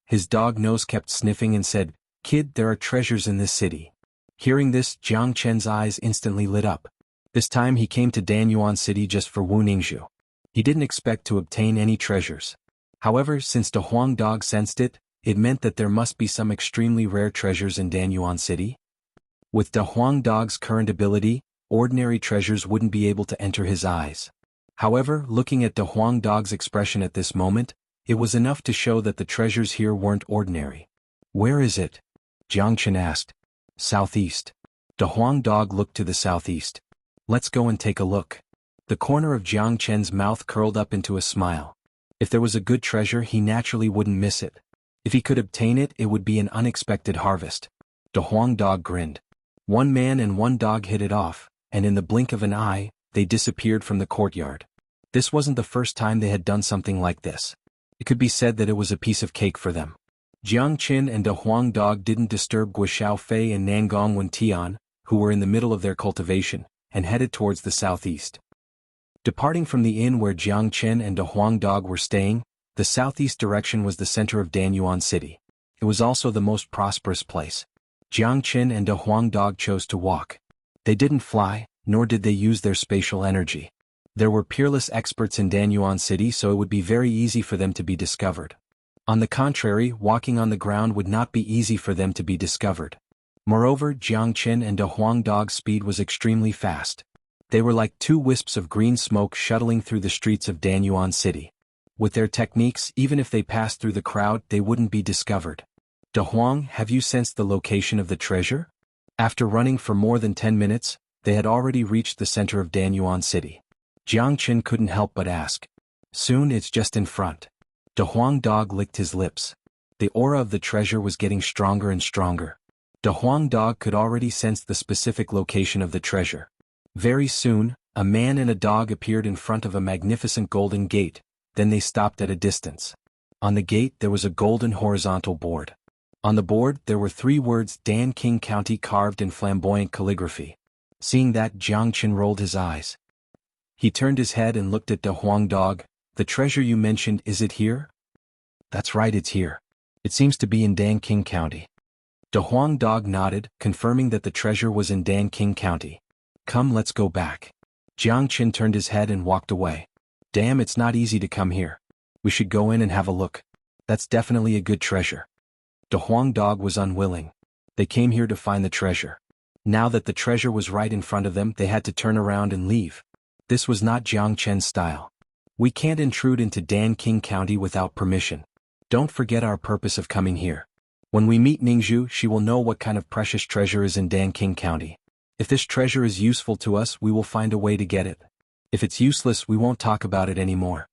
His dog nose kept sniffing and said, "Kid, there are treasures in this city." Hearing this, Jiangchen's eyes instantly lit up. This time he came to Danyuan City just for Wu Ningzhu. He didn't expect to obtain any treasures. However, since De Huang Dog sensed it, it meant that there must be some extremely rare treasures in Danyuan City. With De Huang Dog's current ability, ordinary treasures wouldn't be able to enter his eyes. However, looking at De Huang Dog's expression at this moment, it was enough to show that the treasures here weren't ordinary. "Where is it?" Jiangchen asked. "Southeast." De Huang Dog looked to the southeast. "Let's go and take a look." The corner of Jiangchen's mouth curled up into a smile. If there was a good treasure, he naturally wouldn't miss it. If he could obtain it, it would be an unexpected harvest. De Huang Dog grinned. One man and one dog hit it off, and in the blink of an eye, they disappeared from the courtyard. This wasn't the first time they had done something like this. It could be said that it was a piece of cake for them. Jiangchen and De Huang Dog didn't disturb Guo Fei and Nangong Wentian, who were in the middle of their cultivation, and headed towards the southeast. Departing from the inn where Jiangchen and De Huang Dog were staying, the southeast direction was the center of Danyuan City. It was also the most prosperous place. Jiangchen and De Huang Dog chose to walk. They didn't fly, nor did they use their spatial energy. There were peerless experts in Danyuan City, so it would be very easy for them to be discovered. On the contrary, walking on the ground would not be easy for them to be discovered. Moreover, Jiangchen and De Huang Dog's speed was extremely fast. They were like two wisps of green smoke shuttling through the streets of Danyuan City. With their techniques, even if they passed through the crowd, they wouldn't be discovered. "De Huang, have you sensed the location of the treasure?" After running for more than 10 minutes, they had already reached the center of Danyuan City. Jiangchen couldn't help but ask. "Soon, it's just in front." De Huang Dog licked his lips. The aura of the treasure was getting stronger and stronger. De Huang Dog could already sense the specific location of the treasure. Very soon, a man and a dog appeared in front of a magnificent golden gate, then they stopped at a distance. On the gate there was a golden horizontal board. On the board there were 3 words Dan King County carved in flamboyant calligraphy. Seeing that, Jiangchen rolled his eyes. He turned his head and looked at De Huang Dog. "The treasure you mentioned, is it here?" "That's right, it's here. It seems to be in Dan King County." De Huang Dog nodded, confirming that the treasure was in Dan King County. "Come, let's go back." Jiangchen turned his head and walked away. "Damn, it's not easy to come here. We should go in and have a look. That's definitely a good treasure." De Huang Dog was unwilling. They came here to find the treasure. Now that the treasure was right in front of them, they had to turn around and leave. This was not Jiangchen's style. "We can't intrude into Dan King County without permission. Don't forget our purpose of coming here. When we meet Ningzhu, she will know what kind of precious treasure is in Dan King County. If this treasure is useful to us, we will find a way to get it. If it's useless, we won't talk about it anymore."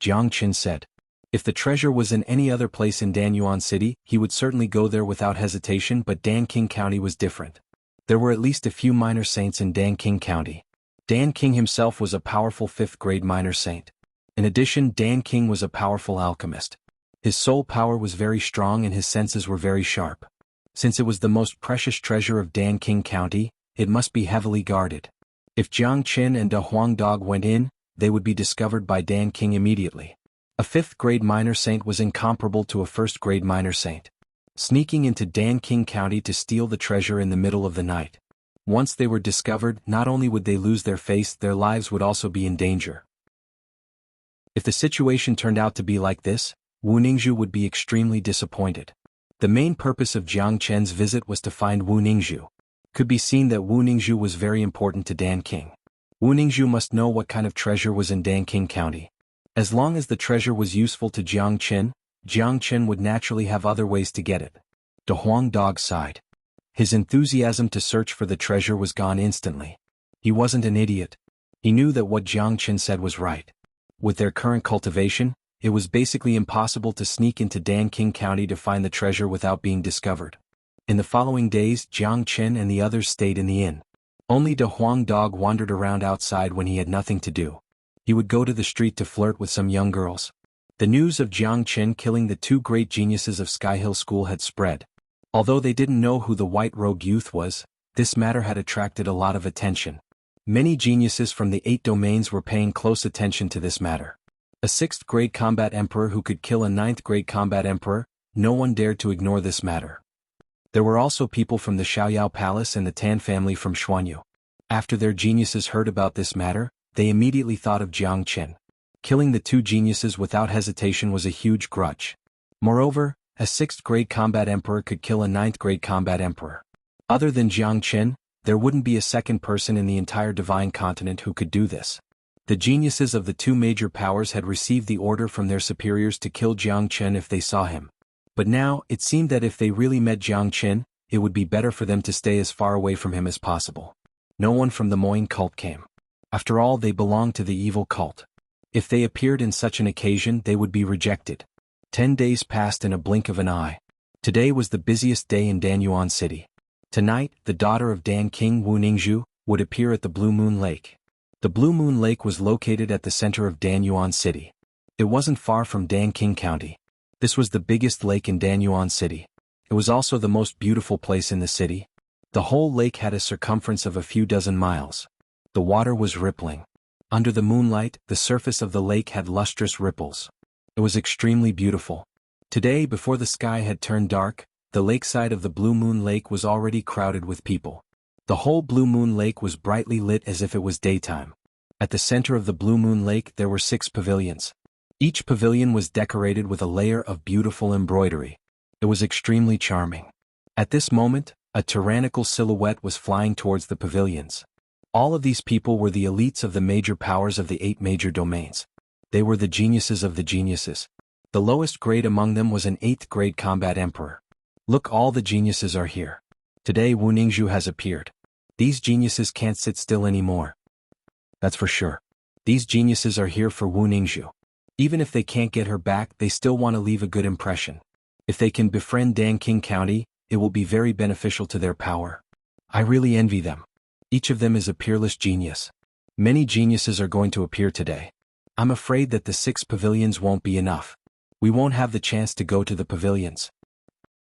Jiangchen said. If the treasure was in any other place in Danyuan City, he would certainly go there without hesitation, but Dan King County was different. There were at least a few minor saints in Dan King County. Dan King himself was a powerful 5th-grade minor saint. In addition, Dan King was a powerful alchemist. His soul power was very strong and his senses were very sharp. Since it was the most precious treasure of Dan King County, it must be heavily guarded. If Jiangchen and De Huang Dog went in, they would be discovered by Dan King immediately. A 5th-grade minor saint was incomparable to a 1st-grade minor saint. Sneaking into Dan King County to steal the treasure in the middle of the night. Once they were discovered, not only would they lose their face, their lives would also be in danger. If the situation turned out to be like this, Wu Ningzhu would be extremely disappointed. The main purpose of Jiangchen's visit was to find Wu Ningzhu. Could be seen that Wu Ningzhu was very important to Dan King. Wu Ningzhu must know what kind of treasure was in Danqing County. As long as the treasure was useful to Jiang Qin would naturally have other ways to get it. De Huang Dog sighed. His enthusiasm to search for the treasure was gone instantly. He wasn't an idiot. He knew that what Jiang Qin said was right. With their current cultivation, it was basically impossible to sneak into Danqing County to find the treasure without being discovered. In the following days, Jiang Qin and the others stayed in the inn. Only De Huang Dog wandered around outside when he had nothing to do. He would go to the street to flirt with some young girls. The news of Jiang Qin killing the two great geniuses of Sky Hill School had spread. Although they didn't know who the white rogue youth was, this matter had attracted a lot of attention. Many geniuses from the 8 domains were paying close attention to this matter. A 6th grade combat emperor who could kill a 9th grade combat emperor, no one dared to ignore this matter. There were also people from the Xiaoyao Palace and the Tan family from Xuanhuan. After their geniuses heard about this matter, they immediately thought of Jiang Qin. Killing the 2 geniuses without hesitation was a huge grudge. Moreover, a 6th grade combat emperor could kill a 9th grade combat emperor. Other than Jiang Qin, there wouldn't be a second person in the entire divine continent who could do this. The geniuses of the 2 major powers had received the order from their superiors to kill Jiang Qin if they saw him. But now, it seemed that if they really met Jiang Qin, it would be better for them to stay as far away from him as possible. No one from the Moine cult came. After all, they belonged to the evil cult. If they appeared in such an occasion, they would be rejected. 10 days passed in a blink of an eye. Today was the busiest day in Danyuan City. Tonight, the daughter of Dan King Wu Ningzhu would appear at the Blue Moon Lake. The Blue Moon Lake was located at the center of Danyuan City. It wasn't far from Danqing County. This was the biggest lake in Danyuan City. It was also the most beautiful place in the city. The whole lake had a circumference of a few dozen miles. The water was rippling. Under the moonlight, the surface of the lake had lustrous ripples. It was extremely beautiful. Today, before the sky had turned dark, the lakeside of the Blue Moon Lake was already crowded with people. The whole Blue Moon Lake was brightly lit as if it was daytime. At the center of the Blue Moon Lake there were 6 pavilions. Each pavilion was decorated with a layer of beautiful embroidery. It was extremely charming. At this moment, a tyrannical silhouette was flying towards the pavilions. All of these people were the elites of the major powers of the 8 major domains. They were the geniuses of the geniuses. The lowest grade among them was an 8th grade combat emperor. Look, all the geniuses are here. Today Wu Ningzhu has appeared. These geniuses can't sit still anymore. That's for sure. These geniuses are here for Wu Ningzhu. Even if they can't get her back, they still want to leave a good impression. If they can befriend Danqing County, it will be very beneficial to their power. I really envy them. Each of them is a peerless genius. Many geniuses are going to appear today. I'm afraid that the 6 pavilions won't be enough. We won't have the chance to go to the pavilions.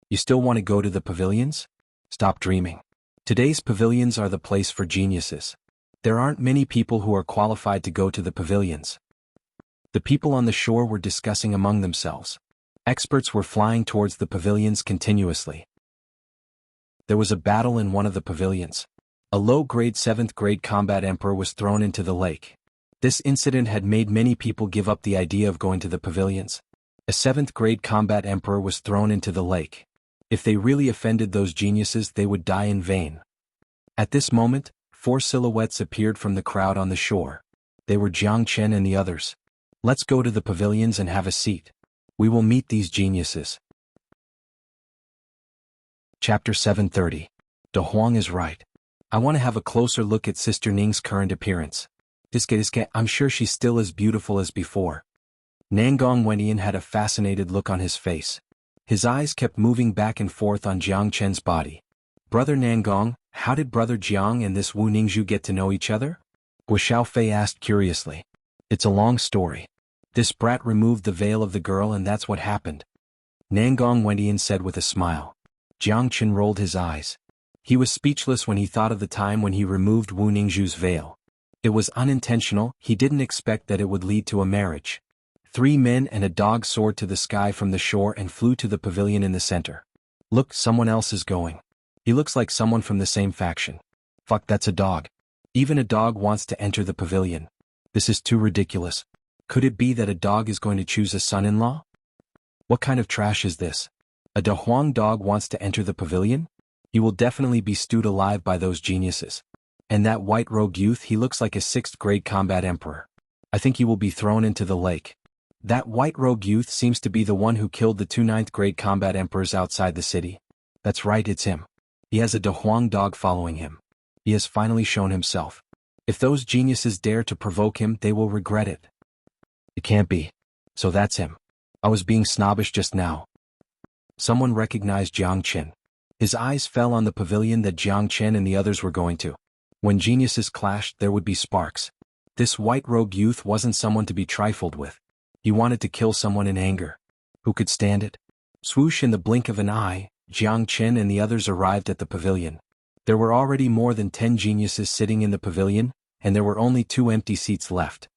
You still want to go to the pavilions? Stop dreaming. Today's pavilions are the place for geniuses. There aren't many people who are qualified to go to the pavilions. The people on the shore were discussing among themselves. Experts were flying towards the pavilions continuously. There was a battle in one of the pavilions. A low-grade 7th grade combat emperor was thrown into the lake. This incident had made many people give up the idea of going to the pavilions. A 7th grade combat emperor was thrown into the lake. If they really offended those geniuses, they would die in vain. At this moment, 4 silhouettes appeared from the crowd on the shore. They were Jiang Qin and the others. Let's go to the pavilions and have a seat. We will meet these geniuses. Chapter 730. De Huang is right. I want to have a closer look at Sister Ning's current appearance. I'm sure she's still as beautiful as before. Nangong Wendian had a fascinated look on his face. His eyes kept moving back and forth on Jiang Chen's body. Brother Nangong, how did Brother Jiang and this Wu Ningzhu get to know each other? Guo Xiaofei asked curiously. It's a long story. This brat removed the veil of the girl and that's what happened. Nangong Wendian said with a smile. Jiang Chen rolled his eyes. He was speechless when he thought of the time when he removed Wu Ningzhu's veil. It was unintentional, he didn't expect that it would lead to a marriage. 3 men and a dog soared to the sky from the shore and flew to the pavilion in the center. Look, someone else is going. He looks like someone from the same faction. Fuck, that's a dog. Even a dog wants to enter the pavilion. This is too ridiculous. Could it be that a dog is going to choose a son-in-law? What kind of trash is this? A De Huang dog wants to enter the pavilion? He will definitely be stewed alive by those geniuses. And that white-robed youth, he looks like a 6th grade combat emperor. I think he will be thrown into the lake. That white-robed youth seems to be the one who killed the 2 9th grade combat emperors outside the city. That's right, it's him. He has a Dehuang dog following him. He has finally shown himself. If those geniuses dare to provoke him, they will regret it. It can't be. So that's him. I was being snobbish just now. Someone recognized Jiang Qin. His eyes fell on the pavilion that Jiang Qin and the others were going to. When geniuses clashed, there would be sparks. This white-robed youth wasn't someone to be trifled with. He wanted to kill someone in anger. Who could stand it? Swoosh, in the blink of an eye, Jiang Qin and the others arrived at the pavilion. There were already more than 10 geniuses sitting in the pavilion, and there were only 2 empty seats left.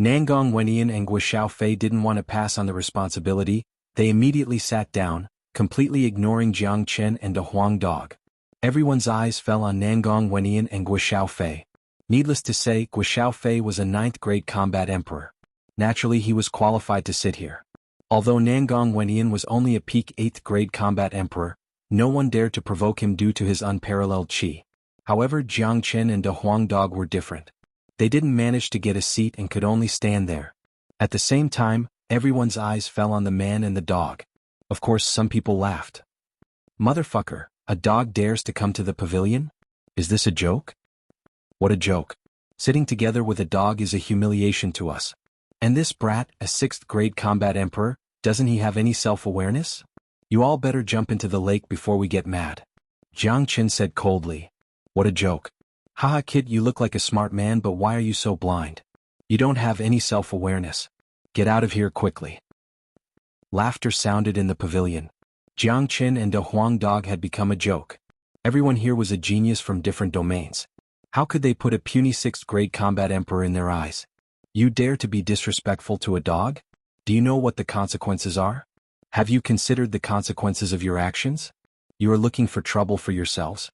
Nangong Wenyan and Gui Xiaofei didn't want to pass on the responsibility. They immediately sat down, completely ignoring Jiang Qin and Dehuang dog. Everyone's eyes fell on Nangong Wenyan and Gui Xiaofei. Needless to say, Gui Xiaofei was a 9th grade combat emperor. Naturally, he was qualified to sit here. Although Nangong Wenyan was only a peak 8th grade combat emperor, no one dared to provoke him due to his unparalleled qi. However, Jiang Qin and Dehuang dog were different. They didn't manage to get a seat and could only stand there. At the same time, everyone's eyes fell on the man and the dog. Of course, some people laughed. Motherfucker, a dog dares to come to the pavilion? Is this a joke? What a joke. Sitting together with a dog is a humiliation to us. And this brat, a 6th grade combat emperor, doesn't he have any self-awareness? You all better jump into the lake before we get mad. Jiang Qin said coldly. What a joke. Haha kid, you look like a smart man, but why are you so blind? You don't have any self-awareness. Get out of here quickly. Laughter sounded in the pavilion. Jiang Qin and Dehuang dog had become a joke. Everyone here was a genius from different domains. How could they put a puny 6th grade combat emperor in their eyes? You dare to be disrespectful to a dog? Do you know what the consequences are? Have you considered the consequences of your actions? You are looking for trouble for yourselves.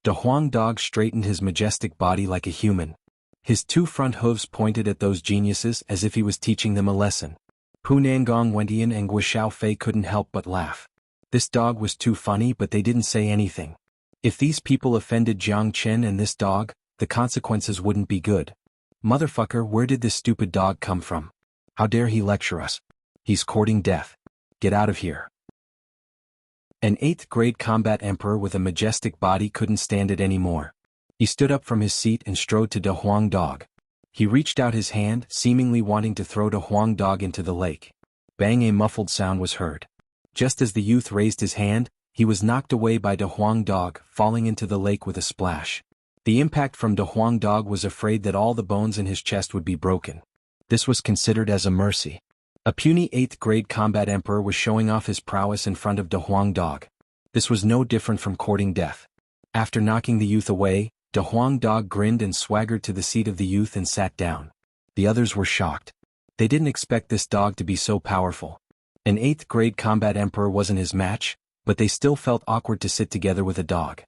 Dehuang dog straightened his majestic body like a human. His 2 front hooves pointed at those geniuses as if he was teaching them a lesson. Pu Nangong Wendian and Gui Xiaofei couldn't help but laugh. This dog was too funny, but they didn't say anything. If these people offended Jiang Qin and this dog, the consequences wouldn't be good. Motherfucker, where did this stupid dog come from? How dare he lecture us? He's courting death. Get out of here. An 8th grade combat emperor with a majestic body couldn't stand it anymore. He stood up from his seat and strode to Dehuang dog. He reached out his hand, seemingly wanting to throw Dehuang dog into the lake. Bang, a muffled sound was heard. Just as the youth raised his hand, he was knocked away by Dehuang dog, falling into the lake with a splash. The impact from Dehuang dog was afraid that all the bones in his chest would be broken. This was considered as a mercy. A puny 8th grade combat emperor was showing off his prowess in front of Dehuang dog. This was no different from courting death. After knocking the youth away, Dehuang dog grinned and swaggered to the seat of the youth and sat down. The others were shocked. They didn't expect this dog to be so powerful. An 8th grade combat emperor wasn't his match, but they still felt awkward to sit together with a dog.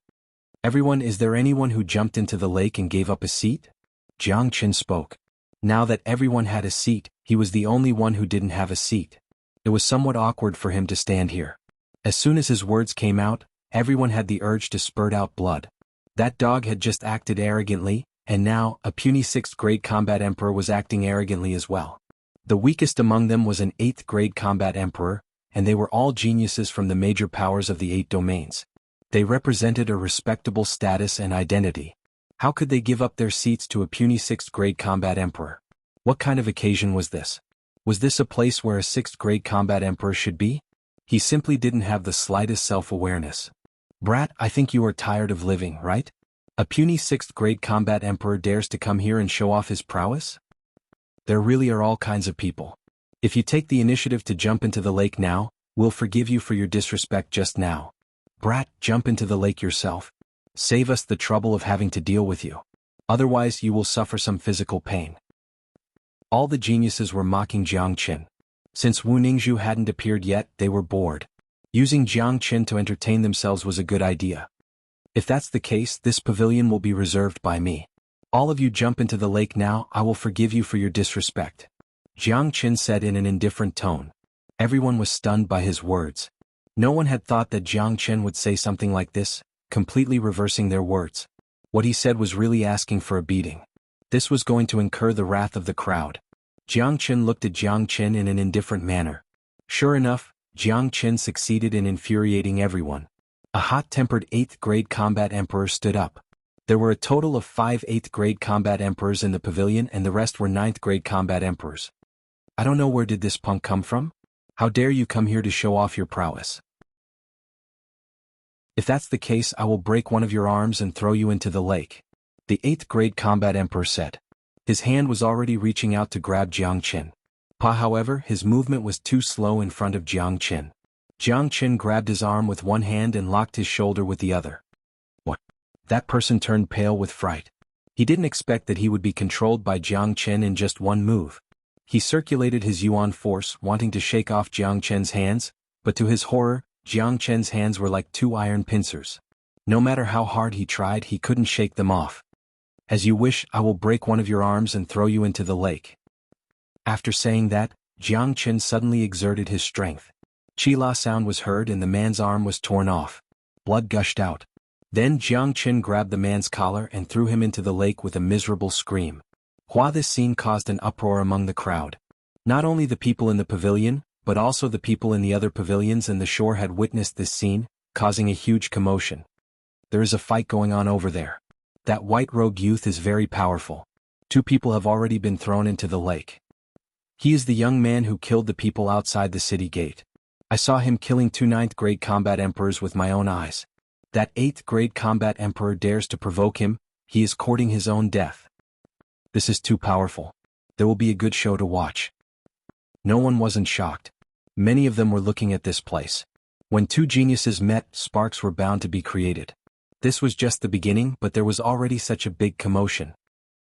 Everyone, is there anyone who jumped into the lake and gave up a seat? Jiang Qin spoke. Now that everyone had a seat, he was the only one who didn't have a seat. It was somewhat awkward for him to stand here. As soon as his words came out, everyone had the urge to spurt out blood. That dog had just acted arrogantly, and now, a puny 6th grade combat emperor was acting arrogantly as well. The weakest among them was an 8th grade combat emperor, and they were all geniuses from the major powers of the 8 domains. They represented a respectable status and identity. How could they give up their seats to a puny 6th grade combat emperor? What kind of occasion was this? Was this a place where a 6th grade combat emperor should be? He simply didn't have the slightest self-awareness. Brat, I think you are tired of living, right? A puny 6th grade combat emperor dares to come here and show off his prowess? There really are all kinds of people. If you take the initiative to jump into the lake now, we'll forgive you for your disrespect just now. Brat, jump into the lake yourself. Save us the trouble of having to deal with you. Otherwise you will suffer some physical pain. All the geniuses were mocking Jiang Qin. Since Wu Ningzhu hadn't appeared yet, they were bored. Using Jiang Qin to entertain themselves was a good idea. If that's the case, this pavilion will be reserved by me. All of you jump into the lake now, I will forgive you for your disrespect. Jiang Qin said in an indifferent tone. Everyone was stunned by his words. No one had thought that Jiang Qin would say something like this, completely reversing their words. What he said was really asking for a beating. This was going to incur the wrath of the crowd. Jiang Qin looked at Jiang Qin in an indifferent manner. Sure enough, Jiang Qin succeeded in infuriating everyone. A hot-tempered 8th grade combat emperor stood up. There were a total of 5 8th grade combat emperors in the pavilion and the rest were 9th grade combat emperors. I don't know where did this punk come from? How dare you come here to show off your prowess? If that's the case, I will break one of your arms and throw you into the lake. The 8th grade combat emperor said. His hand was already reaching out to grab Jiang Qin. However, his movement was too slow in front of Jiang Qin. Jiang Qin grabbed his arm with one hand and locked his shoulder with the other. What? That person turned pale with fright. He didn't expect that he would be controlled by Jiang Qin in just one move. He circulated his yuan force, wanting to shake off Jiang Qin's hands, but to his horror, Jiang Qin's hands were like 2 iron pincers. No matter how hard he tried, he couldn't shake them off. As you wish, I will break one of your arms and throw you into the lake. After saying that, Jiang Qin suddenly exerted his strength. Qi-la sound was heard and the man's arm was torn off. Blood gushed out. Then Jiang Qin grabbed the man's collar and threw him into the lake with a miserable scream. This scene caused an uproar among the crowd. Not only the people in the pavilion, but also the people in the other pavilions and the shore had witnessed this scene, causing a huge commotion. There is a fight going on over there. That white rogue youth is very powerful. 2 people have already been thrown into the lake. He is the young man who killed the people outside the city gate. I saw him killing 2 9th grade combat emperors with my own eyes. That 8th grade combat emperor dares to provoke him, he is courting his own death. This is too powerful. There will be a good show to watch. No one wasn't shocked. Many of them were looking at this place. When 2 geniuses met, sparks were bound to be created. This was just the beginning, but there was already such a big commotion.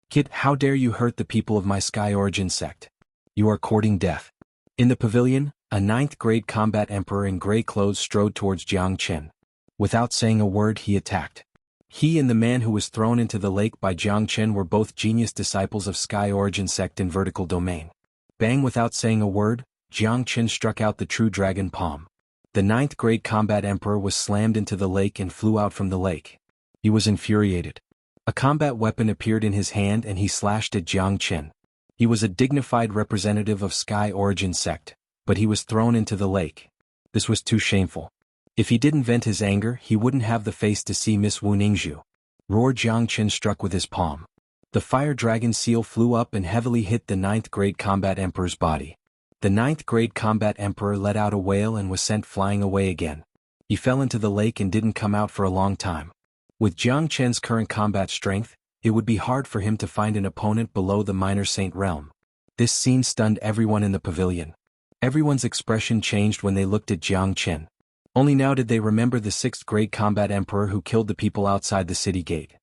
Kid, how dare you hurt the people of my Sky Origin sect? You are courting death. In the pavilion, a 9th grade combat emperor in gray clothes strode towards Jiang Qin. Without saying a word, he attacked. He and the man who was thrown into the lake by Jiang Qin were both genius disciples of Sky Origin sect in vertical domain. Bang! Without saying a word, Jiang Qin struck out the true dragon palm. The 9th grade combat emperor was slammed into the lake and flew out from the lake. He was infuriated. A combat weapon appeared in his hand and he slashed at Jiang Qin. He was a dignified representative of Sky Origin sect, but he was thrown into the lake. This was too shameful. If he didn't vent his anger, he wouldn't have the face to see Miss Wu Ningzhu. Roar! Jiang Qin struck with his palm. The fire dragon seal flew up and heavily hit the 9th grade combat emperor's body. The 9th grade combat emperor let out a wail and was sent flying away again. He fell into the lake and didn't come out for a long time. With Jiang Qin's current combat strength, it would be hard for him to find an opponent below the minor saint realm. This scene stunned everyone in the pavilion. Everyone's expression changed when they looked at Jiang Qin. Only now did they remember the 6th grade combat emperor who killed the people outside the city gate.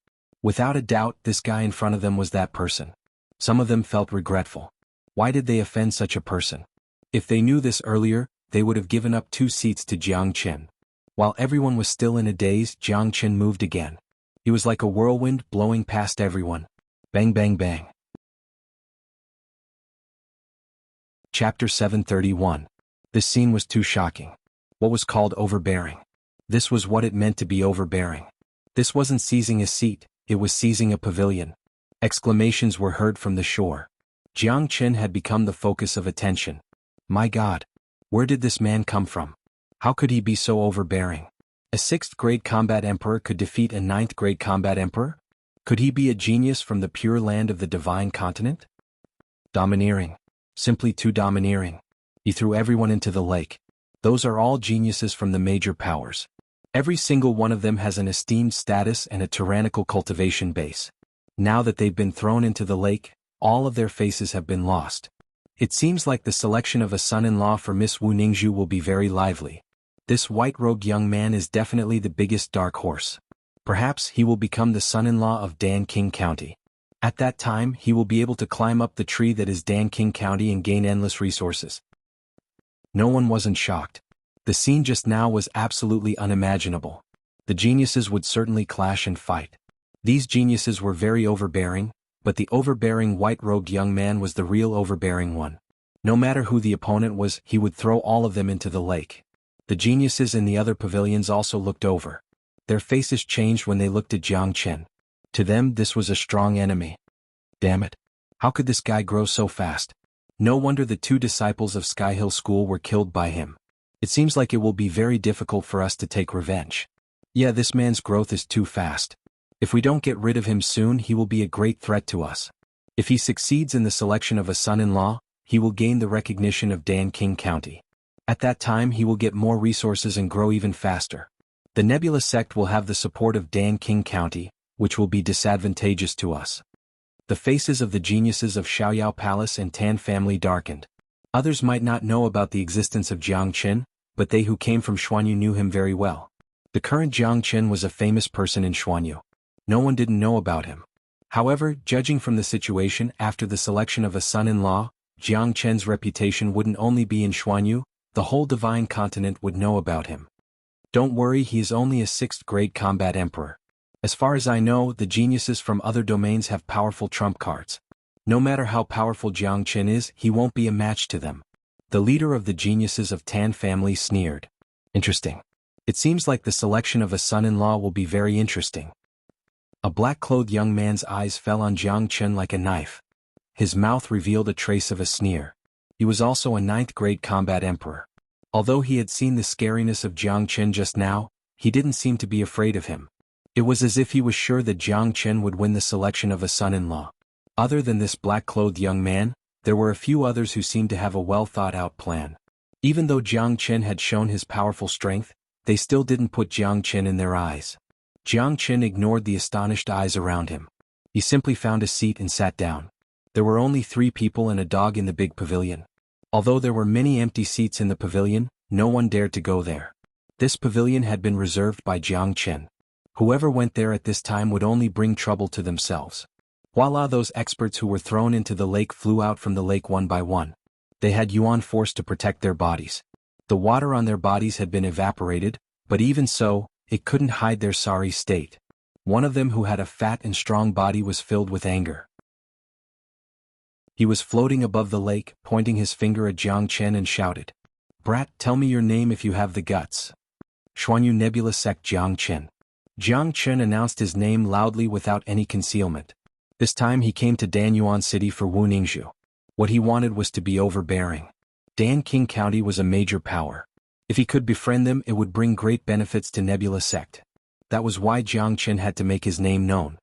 Without a doubt, this guy in front of them was that person. Some of them felt regretful. Why did they offend such a person? If they knew this earlier, they would have given up 2 seats to Jiang Qin. While everyone was still in a daze, Jiang Qin moved again. He was like a whirlwind blowing past everyone. Bang bang bang. Chapter 731. This scene was too shocking. What was called overbearing? This was what it meant to be overbearing. This wasn't seizing a seat, it was seizing a pavilion. Exclamations were heard from the shore. Jiang Qin had become the focus of attention. My God! Where did this man come from? How could he be so overbearing? A 6th grade combat emperor could defeat a 9th grade combat emperor? Could he be a genius from the pure land of the divine continent? Domineering. Simply too domineering. He threw everyone into the lake. Those are all geniuses from the major powers. Every single one of them has an esteemed status and a tyrannical cultivation base. Now that they've been thrown into the lake, all of their faces have been lost. It seems like the selection of a son-in-law for Miss Wu Ningzhu will be very lively. This white rogue young man is definitely the biggest dark horse. Perhaps he will become the son-in-law of Danqing County. At that time, he will be able to climb up the tree that is Danqing County and gain endless resources. No one wasn't shocked. The scene just now was absolutely unimaginable. The geniuses would certainly clash and fight. These geniuses were very overbearing, but the overbearing white-robed young man was the real overbearing one. No matter who the opponent was, he would throw all of them into the lake. The geniuses in the other pavilions also looked over. Their faces changed when they looked at Jiang Qin. To them this was a strong enemy. Damn it. How could this guy grow so fast? No wonder the 2 disciples of Sky Hill School were killed by him. It seems like it will be very difficult for us to take revenge. Yeah, this man's growth is too fast. If we don't get rid of him soon, he will be a great threat to us. If he succeeds in the selection of a son-in-law, he will gain the recognition of Dan King County. At that time he will get more resources and grow even faster. The Nebula sect will have the support of Dan King County, which will be disadvantageous to us. The faces of the geniuses of Xiaoyao Palace and Tan family darkened. Others might not know about the existence of Jiang Qin, but they who came from Xuanhu knew him very well. The current Jiang Qin was a famous person in Xuanhu. No one didn't know about him. However, judging from the situation after the selection of a son-in-law, Jiang Qin's reputation wouldn't only be in Xuanhu, the whole divine continent would know about him. Don't worry, he is only a 6th grade combat emperor. As far as I know, the geniuses from other domains have powerful trump cards. No matter how powerful Jiang Qin is, he won't be a match to them. The leader of the geniuses of Tan family sneered. Interesting. It seems like the selection of a son-in-law will be very interesting. A black-clothed young man's eyes fell on Jiang Qin like a knife. His mouth revealed a trace of a sneer. He was also a 9th grade combat emperor. Although he had seen the scariness of Jiang Qin just now, he didn't seem to be afraid of him. It was as if he was sure that Jiang Qin would win the selection of a son-in-law. Other than this black-clothed young man, there were a few others who seemed to have a well-thought-out plan. Even though Jiang Qin had shown his powerful strength, they still didn't put Jiang Qin in their eyes. Jiang Qin ignored the astonished eyes around him. He simply found a seat and sat down. There were only 3 people and a dog in the big pavilion. Although there were many empty seats in the pavilion, no one dared to go there. This pavilion had been reserved by Jiang Qin. Whoever went there at this time would only bring trouble to themselves. Voila, those experts who were thrown into the lake flew out from the lake one by one. They had yuan force to protect their bodies. The water on their bodies had been evaporated, but even so, it couldn't hide their sorry state. One of them who had a fat and strong body was filled with anger. He was floating above the lake, pointing his finger at Jiang Qin and shouted, "Brat, tell me your name if you have the guts." Xuanhu Nebula Sect Jiang Qin. Jiang Qin announced his name loudly without any concealment. This time he came to Danyuan City for Wuningzhu. What he wanted was to be overbearing. Dan King County was a major power. If he could befriend them, it would bring great benefits to Nebula Sect. That was why Jiang Qin had to make his name known.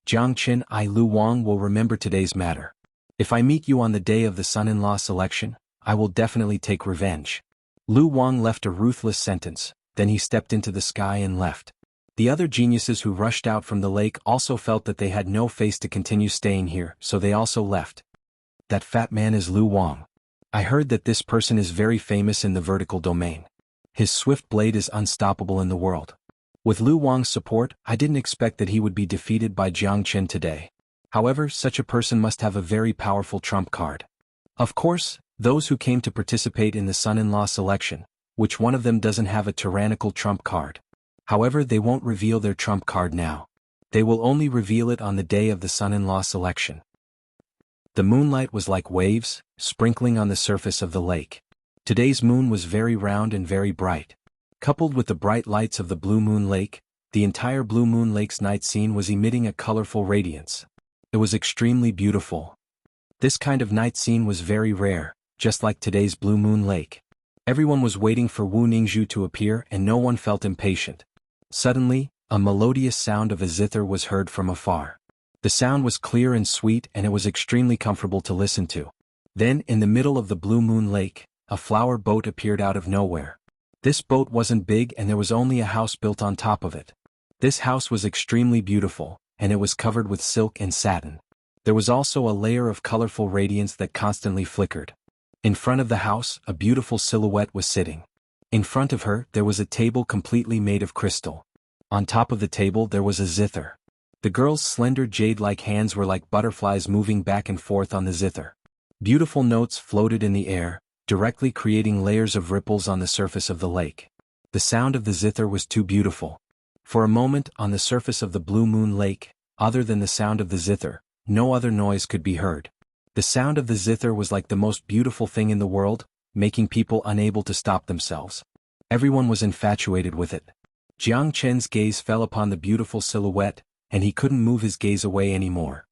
Jiang Qin, I Lu Wang will remember today's matter. If I meet you on the day of the son-in-law selection, I will definitely take revenge. Lu Wang left a ruthless sentence, then he stepped into the sky and left. The other geniuses who rushed out from the lake also felt that they had no face to continue staying here, so they also left. That fat man is Lu Wang. I heard that this person is very famous in the vertical domain. His swift blade is unstoppable in the world. With Lu Wang's support, I didn't expect that he would be defeated by Jiang Qin today. However, such a person must have a very powerful trump card. Of course, those who came to participate in the son-in-law selection, which one of them doesn't have a tyrannical trump card? However, they won't reveal their trump card now. They will only reveal it on the day of the son-in-law selection. The moonlight was like waves, sprinkling on the surface of the lake. Today's moon was very round and very bright. Coupled with the bright lights of the Blue Moon Lake, the entire Blue Moon Lake's night scene was emitting a colorful radiance. It was extremely beautiful. This kind of night scene was very rare, just like today's Blue Moon Lake. Everyone was waiting for Wu Ningzhu to appear and no one felt impatient. Suddenly, a melodious sound of a zither was heard from afar. The sound was clear and sweet and it was extremely comfortable to listen to. Then, in the middle of the Blue Moon Lake, a flower boat appeared out of nowhere. This boat wasn't big and there was only a house built on top of it. This house was extremely beautiful, and it was covered with silk and satin. There was also a layer of colorful radiance that constantly flickered. In front of the house, a beautiful silhouette was sitting. In front of her, there was a table completely made of crystal. On top of the table there was a zither. The girl's slender jade-like hands were like butterflies moving back and forth on the zither. Beautiful notes floated in the air, directly creating layers of ripples on the surface of the lake. The sound of the zither was too beautiful. For a moment, on the surface of the Blue Moon Lake, other than the sound of the zither, no other noise could be heard. The sound of the zither was like the most beautiful thing in the world, making people unable to stop themselves. Everyone was infatuated with it. Jiang Qin's gaze fell upon the beautiful silhouette, and he couldn't move his gaze away anymore.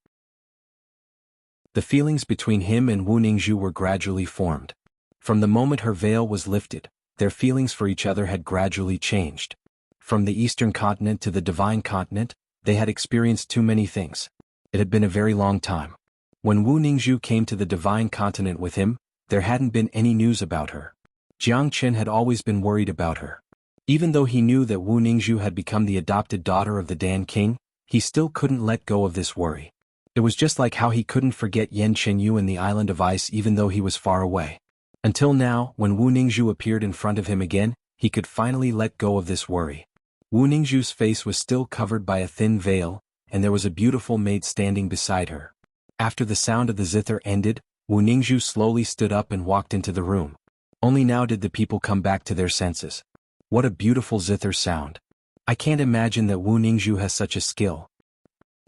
The feelings between him and Wu Ningzhu were gradually formed. From the moment her veil was lifted, their feelings for each other had gradually changed. From the eastern continent to the divine continent, they had experienced too many things. It had been a very long time. When Wu Ningzhu came to the divine continent with him, there hadn't been any news about her. Jiang Qin had always been worried about her. Even though he knew that Wu Ningzhu had become the adopted daughter of the Dan King, he still couldn't let go of this worry. It was just like how he couldn't forget Yan Chenyu in the Island of Ice even though he was far away. Until now, when Wu Ningzhu appeared in front of him again, he could finally let go of this worry. Wu Ningzhu's face was still covered by a thin veil, and there was a beautiful maid standing beside her. After the sound of the zither ended, Wu Ningzhu slowly stood up and walked into the room. Only now did the people come back to their senses. What a beautiful zither sound. I can't imagine that Wu Ningzhu has such a skill.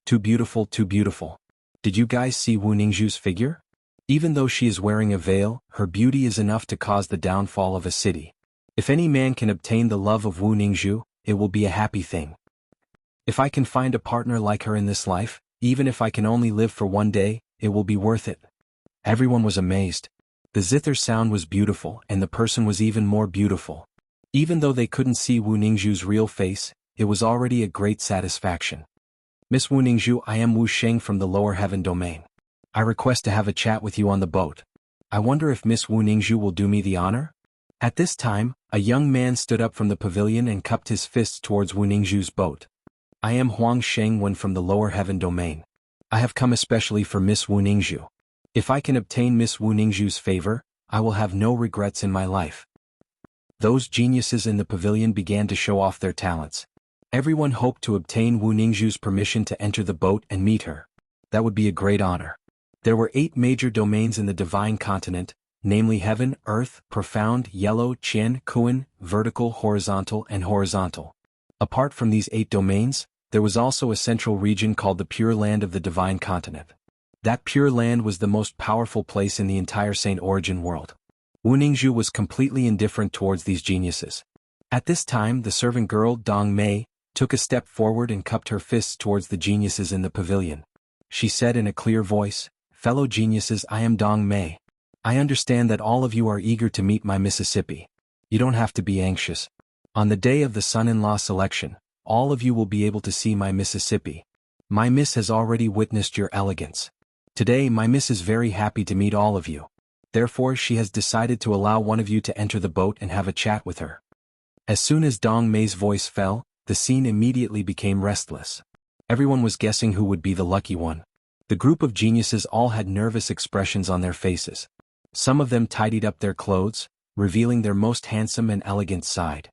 Too beautiful, too beautiful. Did you guys see Wu Ningzhu's figure? Even though she is wearing a veil, her beauty is enough to cause the downfall of a city. If any man can obtain the love of Wu Ningzhu, it will be a happy thing. If I can find a partner like her in this life, even if I can only live for one day, it will be worth it. Everyone was amazed. The zither sound was beautiful and the person was even more beautiful. Even though they couldn't see Wu Ningzhu's real face, it was already a great satisfaction. Miss Wu Ningzhu, I am Wu Sheng from the lower heaven domain. I request to have a chat with you on the boat. I wonder if Miss Wu Ningzhu will do me the honor? At this time, a young man stood up from the pavilion and cupped his fists towards Wu Ningzhu's boat. I am Huang Shengwen from the lower heaven domain. I have come especially for Miss Wu Ningzhu. If I can obtain Miss Wu Ningzhu's favor, I will have no regrets in my life. Those geniuses in the pavilion began to show off their talents. Everyone hoped to obtain Wu Ningzhu's permission to enter the boat and meet her. That would be a great honor. There were 8 major domains in the divine continent, namely heaven, earth, profound, yellow, qian, kuan, vertical, horizontal, and horizontal. Apart from these 8 domains, there was also a central region called the Pure Land of the divine continent. That Pure Land was the most powerful place in the entire Saint Origin world. Wu Ningzhu was completely indifferent towards these geniuses. At this time, the servant girl, Dong Mei, took a step forward and cupped her fists towards the geniuses in the pavilion. She said in a clear voice, "Fellow geniuses, I am Dong Mei. I understand that all of you are eager to meet my Mississippi. You don't have to be anxious. On the day of the son-in-law selection, all of you will be able to see my Mississippi. My miss has already witnessed your elegance. Today my miss is very happy to meet all of you. Therefore she has decided to allow one of you to enter the boat and have a chat with her." As soon as Dong Mei's voice fell, the scene immediately became restless. Everyone was guessing who would be the lucky one. The group of geniuses all had nervous expressions on their faces. Some of them tidied up their clothes, revealing their most handsome and elegant side.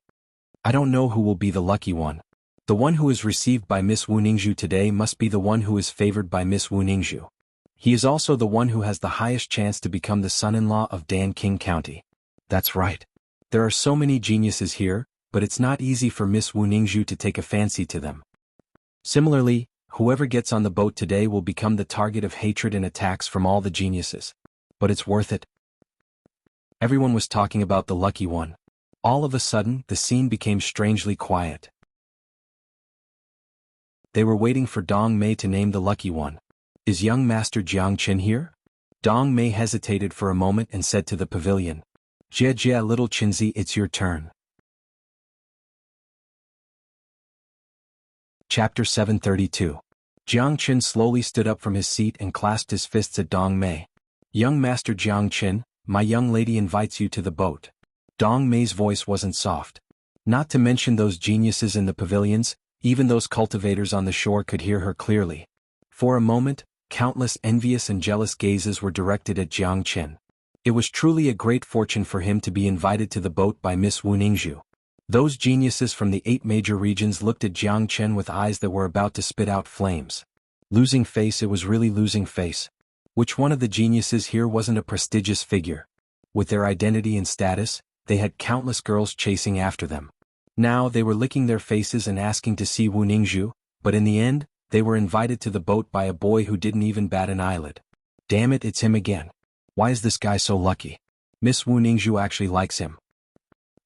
I don't know who will be the lucky one. The one who is received by Miss Wu Ningzhu today must be the one who is favored by Miss Wu Ningzhu. He is also the one who has the highest chance to become the son-in-law of Dan King County. That's right. There are so many geniuses here, but it's not easy for Miss Wu Ningzhu to take a fancy to them. Similarly, whoever gets on the boat today will become the target of hatred and attacks from all the geniuses. But it's worth it. Everyone was talking about the lucky one. All of a sudden, the scene became strangely quiet. They were waiting for Dong Mei to name the lucky one. Is young Master Jiang Qin here? Dong Mei hesitated for a moment and said to the pavilion, Jia, little Qinzi, it's your turn. Chapter 732. Jiang Qin slowly stood up from his seat and clasped his fists at Dong Mei. Young Master Jiang Qin, my young lady invites you to the boat. Dong Mei's voice wasn't soft. Not to mention those geniuses in the pavilions, even those cultivators on the shore could hear her clearly. For a moment, countless envious and jealous gazes were directed at Jiang Qin. It was truly a great fortune for him to be invited to the boat by Miss Wu Ningzhu. Those geniuses from the 8 major regions looked at Jiang Qin with eyes that were about to spit out flames. Losing face, it was really losing face. Which one of the geniuses here wasn't a prestigious figure? With their identity and status, they had countless girls chasing after them. Now they were licking their faces and asking to see Wu Ningzhu, but in the end, they were invited to the boat by a boy who didn't even bat an eyelid. Damn it, it's him again. Why is this guy so lucky? Miss Wu Ningzhu actually likes him.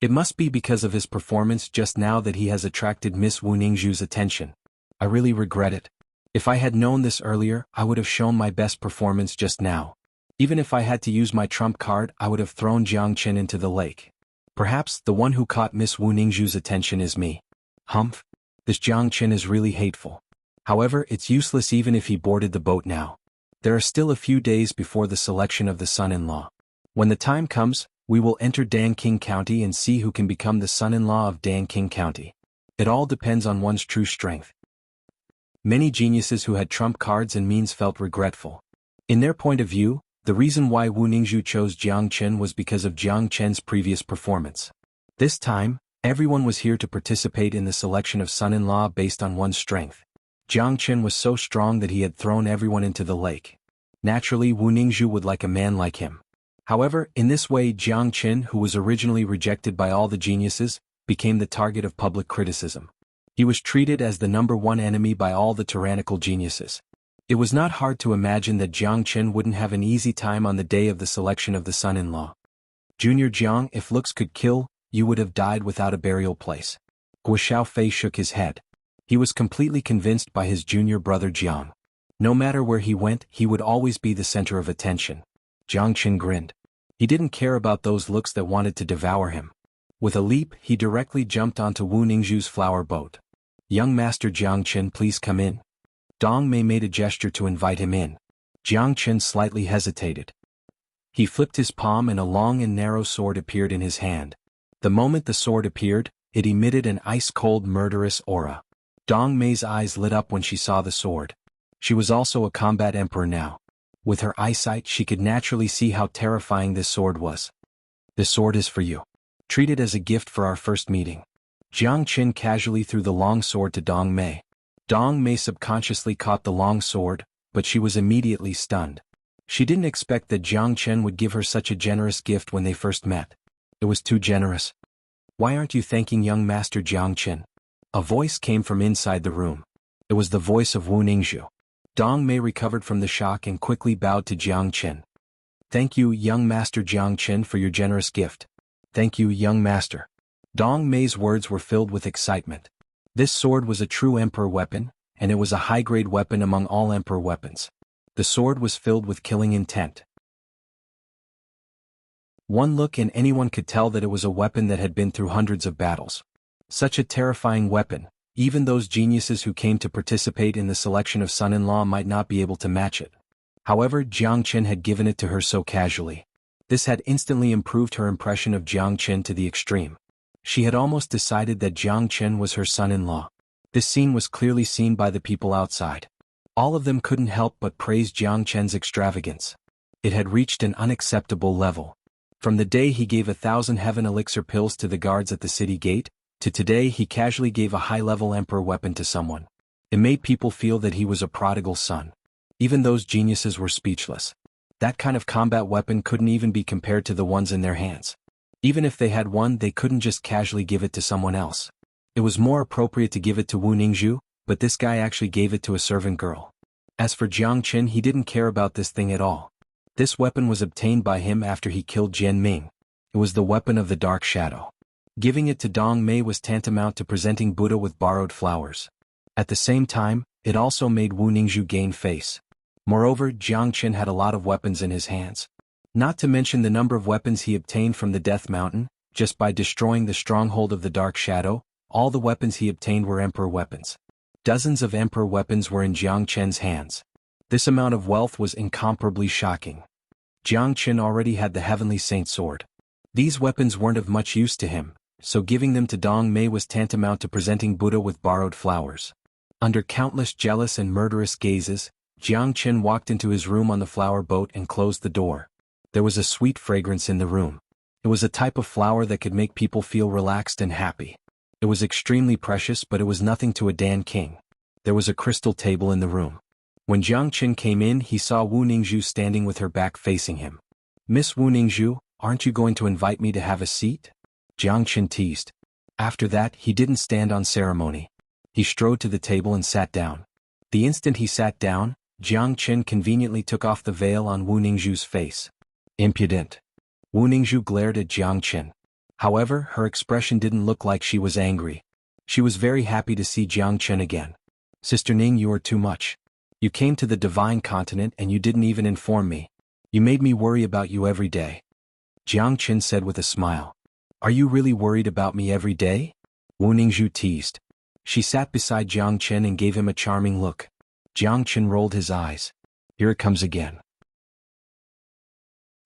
It must be because of his performance just now that he has attracted Miss Wu Ningzhu's attention. I really regret it. If I had known this earlier, I would have shown my best performance just now. Even if I had to use my trump card, I would have thrown Jiang Chen into the lake. Perhaps the one who caught Miss Wu Ningzhu's attention is me. Humph. This Jiang Chen is really hateful. However, it's useless even if he boarded the boat now. There are still a few days before the selection of the son-in-law. When the time comes, we will enter Danqing County and see who can become the son-in-law of Danqing County. It all depends on one's true strength. Many geniuses who had trump cards and means felt regretful. In their point of view, the reason why Wu Ningzhu chose Jiang Chen was because of Jiang Chen's previous performance. This time, everyone was here to participate in the selection of son-in-law based on one's strength. Jiang Chen was so strong that he had thrown everyone into the lake. Naturally, Wu Ningzhu would like a man like him. However, in this way Jiang Chen, who was originally rejected by all the geniuses, became the target of public criticism. He was treated as the #1 enemy by all the tyrannical geniuses. It was not hard to imagine that Jiang Chen wouldn't have an easy time on the day of the selection of the son-in-law. Junior Jiang, if looks could kill, you would have died without a burial place. Guo Xiaofei shook his head. He was completely convinced by his junior brother Jiang. No matter where he went, he would always be the center of attention. Jiang Chen grinned. He didn't care about those looks that wanted to devour him. With a leap, he directly jumped onto Wu Ningzhu's flower boat. Young Master Jiang Chen, please come in. Dong Mei made a gesture to invite him in. Jiang Chen slightly hesitated. He flipped his palm and a long and narrow sword appeared in his hand. The moment the sword appeared, it emitted an ice-cold murderous aura. Dong Mei's eyes lit up when she saw the sword. She was also a combat emperor now. With her eyesight she could naturally see how terrifying this sword was. This sword is for you. Treat it as a gift for our first meeting. Jiang Chen casually threw the long sword to Dong Mei. Dong Mei subconsciously caught the long sword, but she was immediately stunned. She didn't expect that Jiang Chen would give her such a generous gift when they first met. It was too generous. Why aren't you thanking young Master Jiang Chen? A voice came from inside the room. It was the voice of Wu Ningzhu. Dong Mei recovered from the shock and quickly bowed to Jiang Chen. Thank you, young Master Jiang Chen, for your generous gift. Thank you, young Master. Dong Mei's words were filled with excitement. This sword was a true emperor weapon, and it was a high-grade weapon among all emperor weapons. The sword was filled with killing intent. One look and anyone could tell that it was a weapon that had been through hundreds of battles. Such a terrifying weapon, even those geniuses who came to participate in the selection of son-in-law might not be able to match it. However, Jiang Chen had given it to her so casually. This had instantly improved her impression of Jiang Chen to the extreme. She had almost decided that Jiang Chen was her son-in-law. This scene was clearly seen by the people outside. All of them couldn't help but praise Jiang Chen's extravagance. It had reached an unacceptable level. From the day he gave 1,000 heaven elixir pills to the guards at the city gate, to today he casually gave a high-level emperor weapon to someone. It made people feel that he was a prodigal son. Even those geniuses were speechless. That kind of combat weapon couldn't even be compared to the ones in their hands. Even if they had one, they couldn't just casually give it to someone else. It was more appropriate to give it to Wu Ningzhu, but this guy actually gave it to a servant girl. As for Jiang Chen, he didn't care about this thing at all. This weapon was obtained by him after he killed Jian Ming. It was the weapon of the dark shadow. Giving it to Dong Mei was tantamount to presenting Buddha with borrowed flowers. At the same time, it also made Wu Ningzhu gain face. Moreover, Jiang Chen had a lot of weapons in his hands. Not to mention the number of weapons he obtained from the Death Mountain, just by destroying the stronghold of the Dark Shadow. All the weapons he obtained were emperor weapons. Dozens of emperor weapons were in Jiang Chen's hands. This amount of wealth was incomparably shocking. Jiang Chen already had the Heavenly Saint Sword. These weapons weren't of much use to him, so giving them to Dong Mei was tantamount to presenting Buddha with borrowed flowers. Under countless jealous and murderous gazes, Jiang Chen walked into his room on the flower boat and closed the door. There was a sweet fragrance in the room. It was a type of flower that could make people feel relaxed and happy. It was extremely precious, but it was nothing to a Dan King. There was a crystal table in the room. When Jiang Chen came in, he saw Wu Ningzhu standing with her back facing him. Miss Wu Ningzhu, aren't you going to invite me to have a seat? Jiang Chen teased. After that, he didn't stand on ceremony. He strode to the table and sat down. The instant he sat down, Jiang Chen conveniently took off the veil on Wu Ningzhu's face. Impudent. Wu Ningzhu glared at Jiang Chen. However, her expression didn't look like she was angry. She was very happy to see Jiang Chen again. Sister Ning, you are too much. You came to the divine continent and you didn't even inform me. You made me worry about you every day. Jiang Qin said with a smile. Are you really worried about me every day? Wu Ningzhu teased. She sat beside Jiang Qin and gave him a charming look. Jiang Qin rolled his eyes. Here it comes again.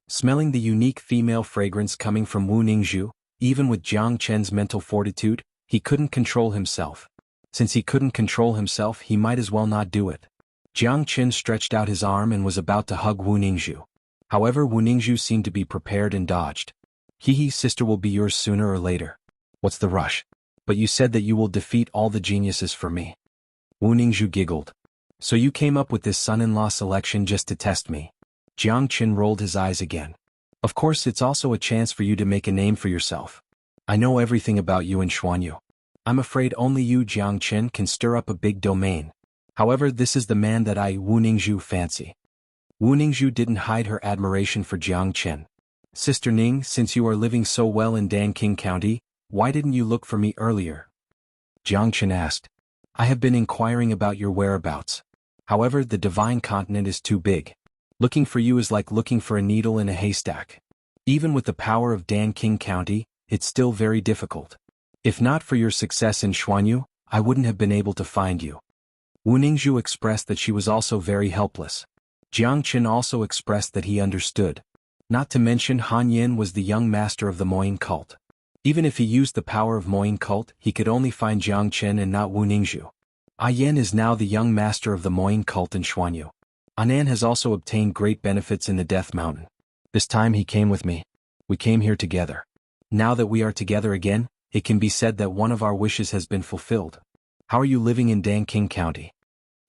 Smelling the unique female fragrance coming from Wu Ningzhu, even with Jiang Qin's mental fortitude, he couldn't control himself. Since he couldn't control himself, he might as well not do it. Jiang Qin stretched out his arm and was about to hug Wu Ningzhu. However, Wu Ningzhu seemed to be prepared and dodged. Hee, sister will be yours sooner or later. What's the rush? But you said that you will defeat all the geniuses for me. Wu Ningzhu giggled. So you came up with this son-in-law selection just to test me? Jiang Qin rolled his eyes again. Of course, it's also a chance for you to make a name for yourself. I know everything about you and Xuanhuan. I'm afraid only you, Jiang Qin, can stir up a big domain. However, this is the man that I, Wu Ningzhu, fancy. Wu Ningzhu didn't hide her admiration for Jiang Qin. Sister Ning, since you are living so well in Danqing County, why didn't you look for me earlier? Jiang Qin asked. I have been inquiring about your whereabouts. However, the divine continent is too big. Looking for you is like looking for a needle in a haystack. Even with the power of Danqing County, it's still very difficult. If not for your success in Xuanhuan, I wouldn't have been able to find you. Wu Ningzhu expressed that she was also very helpless. Jiang Qin also expressed that he understood. Not to mention Han Yin was the young master of the Moyin cult. Even if he used the power of Moyin cult, he could only find Jiang Qin and not Wu Ningzhu. Yen is now the young master of the Moyin cult in Xuanhuan. Anan has also obtained great benefits in the Death Mountain. This time he came with me. We came here together. Now that we are together again, it can be said that one of our wishes has been fulfilled. How are you living in Danqing County?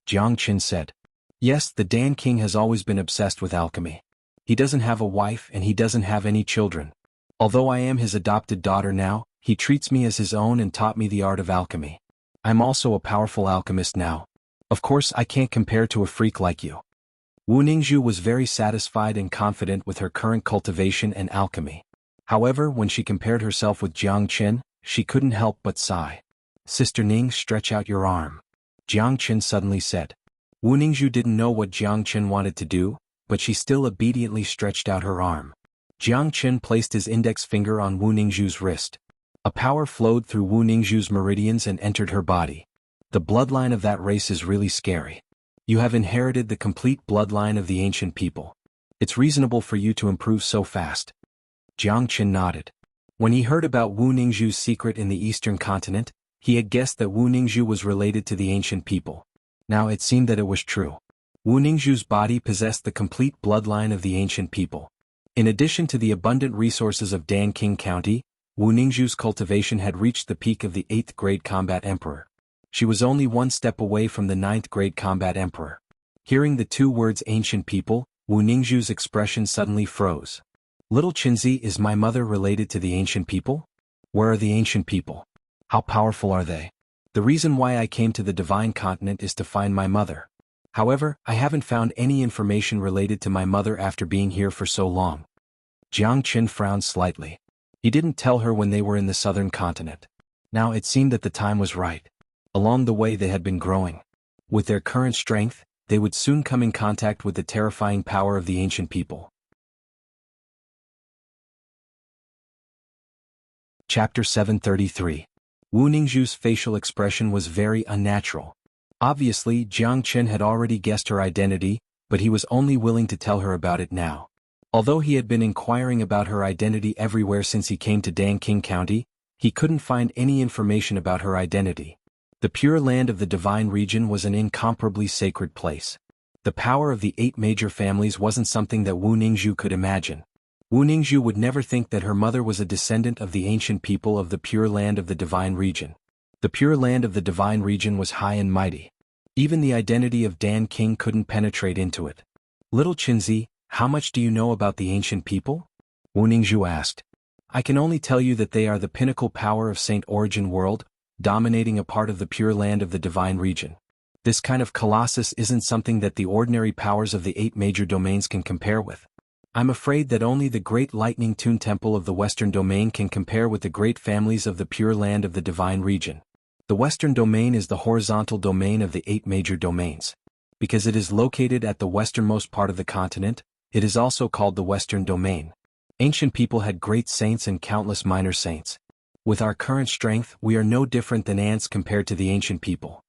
Jiang Qin said. Yes, the Dan King has always been obsessed with alchemy. He doesn't have a wife and he doesn't have any children. Although I am his adopted daughter now, he treats me as his own and taught me the art of alchemy. I'm also a powerful alchemist now. Of course, I can't compare to a freak like you. Wu Ningzhu was very satisfied and confident with her current cultivation and alchemy. However, when she compared herself with Jiang Qin, she couldn't help but sigh. Sister Ning, stretch out your arm. Jiang Qin suddenly said. Wu Ningzhu didn't know what Jiang Qin wanted to do, but she still obediently stretched out her arm. Jiang Qin placed his index finger on Wu Ningzhu's wrist. A power flowed through Wu Ningzhu's meridians and entered her body. The bloodline of that race is really scary. You have inherited the complete bloodline of the ancient people. It's reasonable for you to improve so fast. Jiang Qin nodded. When he heard about Wu Ningzhu's secret in the eastern continent, he had guessed that Wu Ningzhu was related to the ancient people. Now it seemed that it was true. Wu Ningzhu's body possessed the complete bloodline of the ancient people. In addition to the abundant resources of Danqing County, Wu Ningzhu's cultivation had reached the peak of the 8th grade combat emperor. She was only one step away from the 9th grade combat emperor. Hearing the two words ancient people, Wu Ningzhu's expression suddenly froze. Little Qinzi, is my mother related to the ancient people? Where are the ancient people? How powerful are they? The reason why I came to the divine continent is to find my mother. However, I haven't found any information related to my mother after being here for so long. Jiang Qin frowned slightly. He didn't tell her when they were in the southern continent. Now it seemed that the time was right. Along the way they had been growing. With their current strength, they would soon come in contact with the terrifying power of the ancient people. Chapter 733. Wu Ningzhu's facial expression was very unnatural. Obviously, Jiang Qin had already guessed her identity, but he was only willing to tell her about it now. Although he had been inquiring about her identity everywhere since he came to Danqing County, he couldn't find any information about her identity. The pure land of the divine region was an incomparably sacred place. The power of the 8 major families wasn't something that Wu Ningzhu could imagine. Wu Ningzhu would never think that her mother was a descendant of the ancient people of the pure land of the divine region. The pure land of the divine region was high and mighty. Even the identity of Dan King couldn't penetrate into it. Little Qinzi, how much do you know about the ancient people? Wu Ningzhu asked. I can only tell you that they are the pinnacle power of St. Origin World, dominating a part of the pure land of the divine region. This kind of colossus isn't something that the ordinary powers of the 8 major domains can compare with. I'm afraid that only the great lightning tune temple of the western domain can compare with the great families of the pure land of the divine region. The western domain is the horizontal domain of the 8 major domains. Because it is located at the westernmost part of the continent, it is also called the western domain. Ancient people had great saints and countless minor saints. With our current strength, we are no different than ants compared to the ancient people.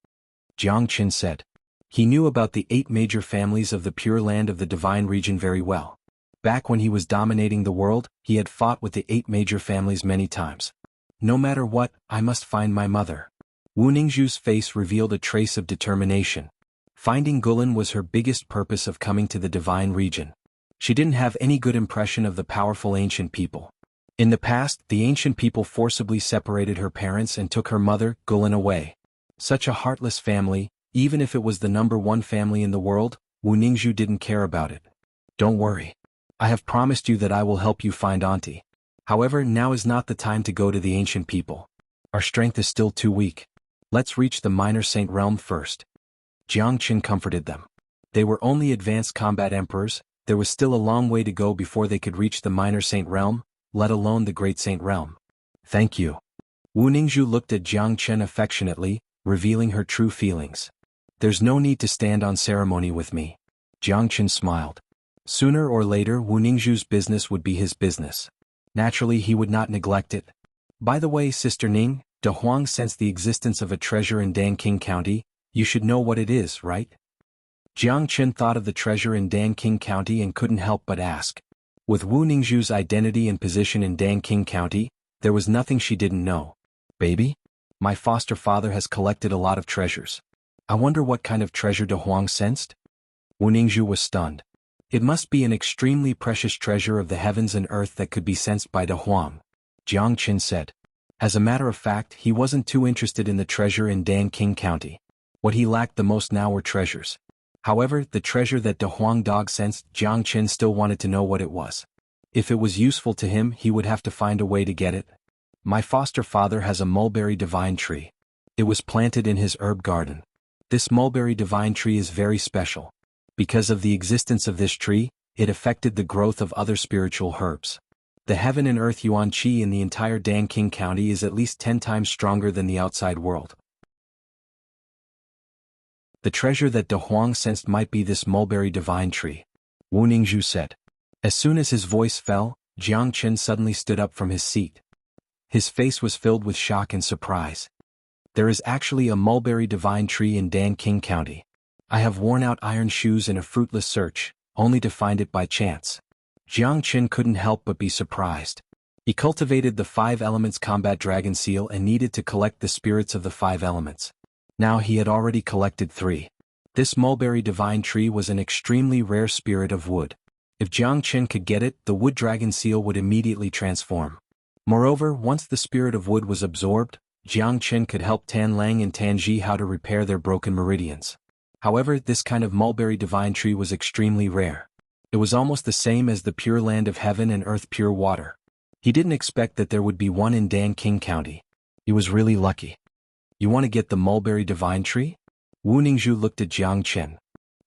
Jiang Qin said. He knew about the 8 major families of the Pure Land of the Divine Region very well. Back when he was dominating the world, he had fought with the 8 major families many times. No matter what, I must find my mother. Wu Ningzhu's face revealed a trace of determination. Finding Gulan was her biggest purpose of coming to the Divine Region. She didn't have any good impression of the powerful ancient people. In the past, the ancient people forcibly separated her parents and took her mother, Gulan, away. Such a heartless family, even if it was the #1 family in the world, Wu Ningzhu didn't care about it. Don't worry. I have promised you that I will help you find Auntie. However, now is not the time to go to the ancient people. Our strength is still too weak. Let's reach the minor saint realm first. Jiang Qin comforted them. They were only advanced combat emperors, there was still a long way to go before they could reach the minor saint realm, let alone the great saint realm. Thank you. Wu Ningzhu looked at Jiang Qin affectionately, revealing her true feelings. There's no need to stand on ceremony with me. Jiang Qin smiled. Sooner or later Wu Ningzhu's business would be his business. Naturally he would not neglect it. By the way, Sister Ning, De Huang sensed the existence of a treasure in Danqing County. You should know what it is, right? Jiang Qin thought of the treasure in Danqing County and couldn't help but ask. With Wu Ningzhu's identity and position in Danqing County, there was nothing she didn't know. Baby? My foster father has collected a lot of treasures. I wonder what kind of treasure De Huang sensed? Wu Ningzhu was stunned. It must be an extremely precious treasure of the heavens and earth that could be sensed by De Huang. Jiang Qin said. As a matter of fact, he wasn't too interested in the treasure in Danqing County. What he lacked the most now were treasures. However, the treasure that De Huang dog sensed, Jiang Qin still wanted to know what it was. If it was useful to him, he would have to find a way to get it. My foster father has a mulberry divine tree. It was planted in his herb garden. This mulberry divine tree is very special. Because of the existence of this tree, it affected the growth of other spiritual herbs. The heaven and earth yuan qi in the entire Danqing County is at least 10 times stronger than the outside world. The treasure that De Huang sensed might be this mulberry divine tree. Wu Ningzhu said. As soon as his voice fell, Jiang Qin suddenly stood up from his seat. His face was filled with shock and surprise. There is actually a mulberry divine tree in Danqing County. I have worn out iron shoes in a fruitless search, only to find it by chance. Jiang Qin couldn't help but be surprised. He cultivated the 5 elements combat dragon seal and needed to collect the spirits of the 5 elements. Now he had already collected 3. This mulberry divine tree was an extremely rare spirit of wood. If Jiang Qin could get it, the wood dragon seal would immediately transform. Moreover, once the spirit of wood was absorbed, Jiang Qin could help Tan Lang and Tan Ji how to repair their broken meridians. However, this kind of mulberry divine tree was extremely rare. It was almost the same as the pure land of heaven and earth pure water. He didn't expect that there would be one in Danqing County. He was really lucky. You want to get the mulberry divine tree? Wu Ningzhu looked at Jiang Qin.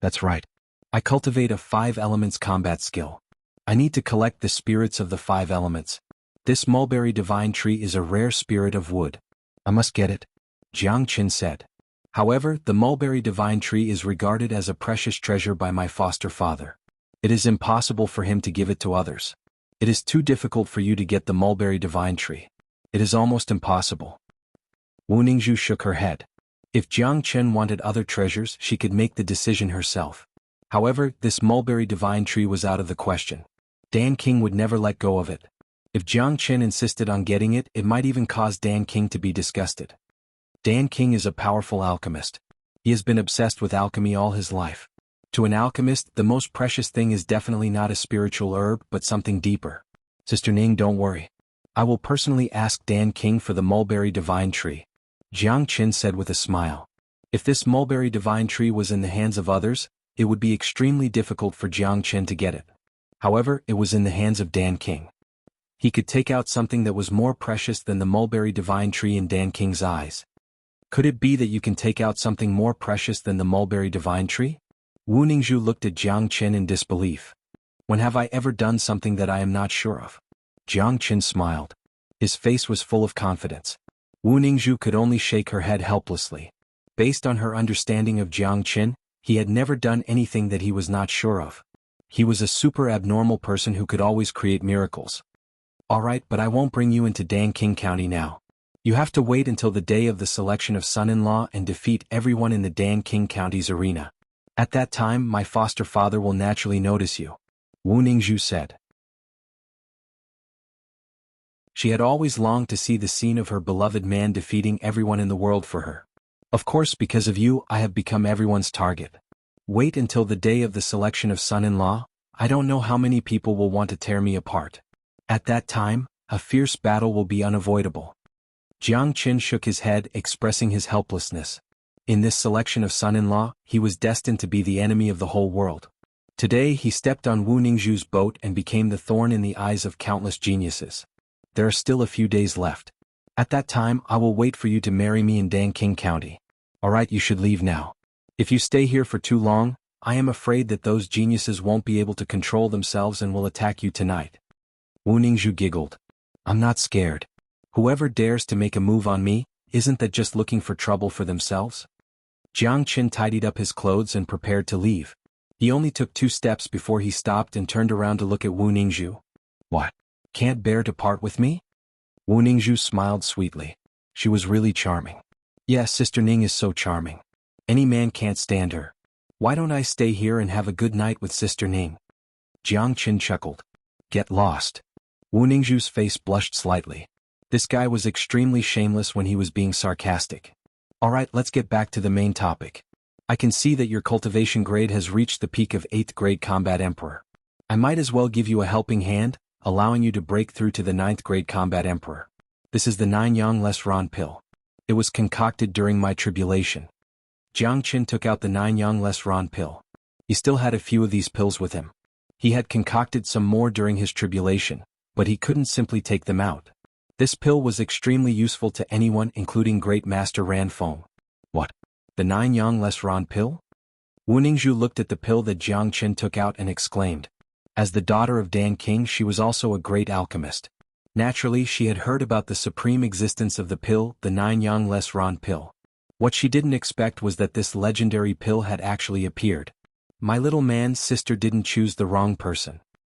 That's right. I cultivate a 5 elements combat skill. I need to collect the spirits of the 5 elements. This mulberry divine tree is a rare spirit of wood. I must get it, Jiang Qin said. However, the mulberry divine tree is regarded as a precious treasure by my foster father. It is impossible for him to give it to others. It is too difficult for you to get the mulberry divine tree. It is almost impossible. Wu Ningzhu shook her head. If Jiang Qin wanted other treasures, she could make the decision herself. However, this mulberry divine tree was out of the question. Danqing would never let go of it. If Jiang Qin insisted on getting it, it might even cause Danqing to be disgusted. Danqing is a powerful alchemist. He has been obsessed with alchemy all his life. To an alchemist, the most precious thing is definitely not a spiritual herb but something deeper. Sister Ning, don't worry. I will personally ask Danqing for the mulberry divine tree. Jiang Qin said with a smile. If this mulberry divine tree was in the hands of others, it would be extremely difficult for Jiang Qin to get it. However, it was in the hands of Danqing. He could take out something that was more precious than the mulberry divine tree in Danqing's eyes. Could it be that you can take out something more precious than the mulberry divine tree? Wu Ningzhu looked at Jiang Qin in disbelief. When have I ever done something that I am not sure of? Jiang Qin smiled. His face was full of confidence. Wu Ningzhu could only shake her head helplessly. Based on her understanding of Jiang Qin, he had never done anything that he was not sure of. He was a super abnormal person who could always create miracles. Alright, but I won't bring you into Danqing County now. You have to wait until the day of the selection of son-in-law and defeat everyone in the Danqing County's arena. At that time, my foster father will naturally notice you. Wu Ningzhu said. She had always longed to see the scene of her beloved man defeating everyone in the world for her. Of course, because of you, I have become everyone's target. Wait until the day of the selection of son-in-law. I don't know how many people will want to tear me apart. At that time, a fierce battle will be unavoidable. Jiang Qin shook his head, expressing his helplessness. In this selection of son-in-law, he was destined to be the enemy of the whole world. Today he stepped on Wu Ningzhu's boat and became the thorn in the eyes of countless geniuses. There are still a few days left. At that time I will wait for you to marry me in Danqing County. Alright, you should leave now. If you stay here for too long, I am afraid that those geniuses won't be able to control themselves and will attack you tonight. Wu Ningzhu giggled. I'm not scared. Whoever dares to make a move on me, isn't that just looking for trouble for themselves? Jiang Qin tidied up his clothes and prepared to leave. He only took 2 steps before he stopped and turned around to look at Wu Ningzhu. What? Can't bear to part with me? Wu Ningzhu smiled sweetly. She was really charming. Yes, Sister Ning is so charming. Any man can't stand her. Why don't I stay here and have a good night with Sister Ning? Jiang Qin chuckled. Get lost. Wu Ningzhu's face blushed slightly. This guy was extremely shameless when he was being sarcastic. Alright, let's get back to the main topic. I can see that your cultivation grade has reached the peak of 8th grade combat emperor. I might as well give you a helping hand, allowing you to break through to the 9th grade combat emperor. This is the 9 Ran pill. It was concocted during my tribulation. Jiang Qin took out the 9 Ran pill. He still had a few of these pills with him. He had concocted some more during his tribulation, but he couldn't simply take them out. This pill was extremely useful to anyone, including Great Master Ran Feng. What? The 9 Ran pill? Wu Ningzhu looked at the pill that Jiang Qin took out and exclaimed. As the daughter of Dan King, she was also a great alchemist. Naturally, she had heard about the supreme existence of the pill, the 9 Ran pill. What she didn't expect was that this legendary pill had actually appeared. My little man's sister didn't choose the wrong person.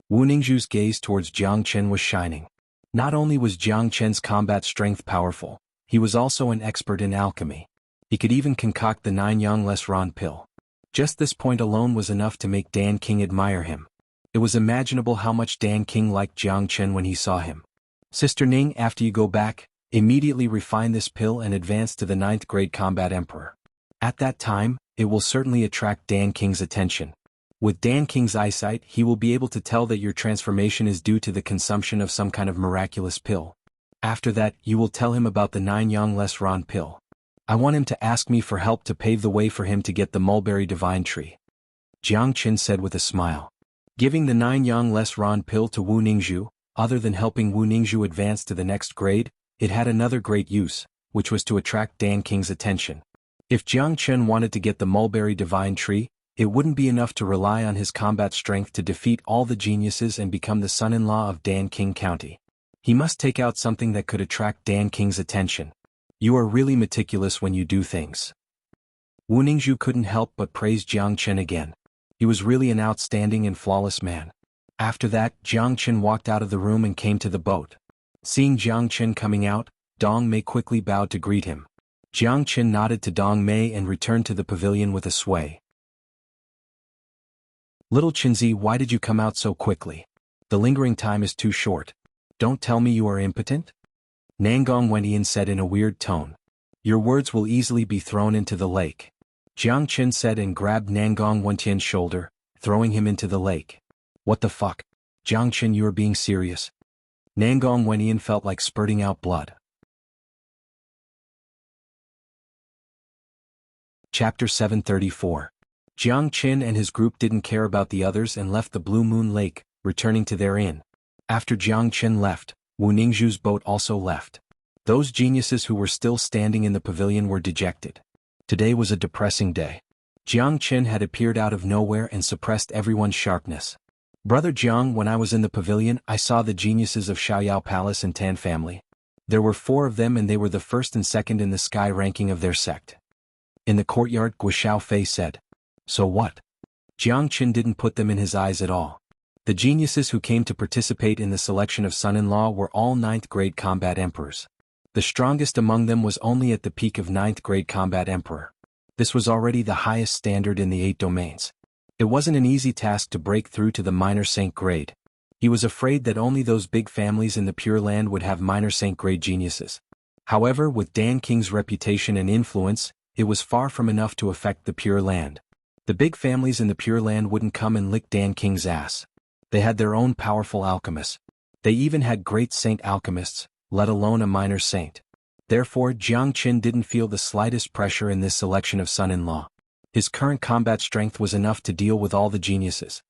Wu Ningzhu's gaze towards Jiang Qin was shining. Not only was Jiang Qin's combat strength powerful, he was also an expert in alchemy. He could even concoct the 9 Ran pill. Just this point alone was enough to make Dan King admire him. It was imaginable how much Dan King liked Jiang Qin when he saw him. Sister Ning, after you go back, immediately refine this pill and advance to the 9th grade combat emperor. At that time, it will certainly attract Dan King's attention. With Dan King's eyesight, he will be able to tell that your transformation is due to the consumption of some kind of miraculous pill. After that, you will tell him about the 9 Ran pill. I want him to ask me for help to pave the way for him to get the mulberry divine tree. Jiang Qin said with a smile. Giving the 9 Ran pill to Wu Ningzhu, other than helping Wu Ningzhu advance to the next grade, it had another great use, which was to attract Dan King's attention. If Jiang Qin wanted to get the mulberry divine tree, it wouldn't be enough to rely on his combat strength to defeat all the geniuses and become the son-in-law of Dan King County. He must take out something that could attract Dan King's attention. You are really meticulous when you do things. Wu Ningzhu couldn't help but praise Jiang Qin again. He was really an outstanding and flawless man. After that, Jiang Qin walked out of the room and came to the boat. Seeing Jiang Qin coming out, Dong Mei quickly bowed to greet him. Jiang Qin nodded to Dong Mei and returned to the pavilion with a sway. Little Qinzi, why did you come out so quickly? The lingering time is too short. Don't tell me you are impotent? Nangong Wendian said in a weird tone. Your words will easily be thrown into the lake. Jiang Qin said and grabbed Nangong Wentian's shoulder, throwing him into the lake. What the fuck? Jiang Qin, you are being serious? Nangong Wendian felt like spurting out blood. Chapter 734. Jiang Qin and his group didn't care about the others and left the Blue Moon Lake, returning to their inn. After Jiang Qin left, Wu Ningzhu's boat also left. Those geniuses who were still standing in the pavilion were dejected. Today was a depressing day. Jiang Qin had appeared out of nowhere and suppressed everyone's sharpness. Brother Jiang, when I was in the pavilion, I saw the geniuses of Xiaoyao Palace and Tan family. There were 4 of them and they were the first and second in the sky ranking of their sect. In the courtyard, Guo Fei said. So what? Jiang Qin didn't put them in his eyes at all. The geniuses who came to participate in the selection of son-in-law were all 9th grade combat emperors. The strongest among them was only at the peak of 9th grade combat emperor. This was already the highest standard in the 8 domains. It wasn't an easy task to break through to the minor saint grade. He was afraid that only those big families in the Pure Land would have minor saint grade geniuses. However, with Dan King's reputation and influence, it was far from enough to affect the Pure Land. The big families in the Pure Land wouldn't come and lick Dan King's ass. They had their own powerful alchemists. They even had great saint alchemists, let alone a minor saint. Therefore, Jiang Qin didn't feel the slightest pressure in this selection of son-in-law. His current combat strength was enough to deal with all the geniuses.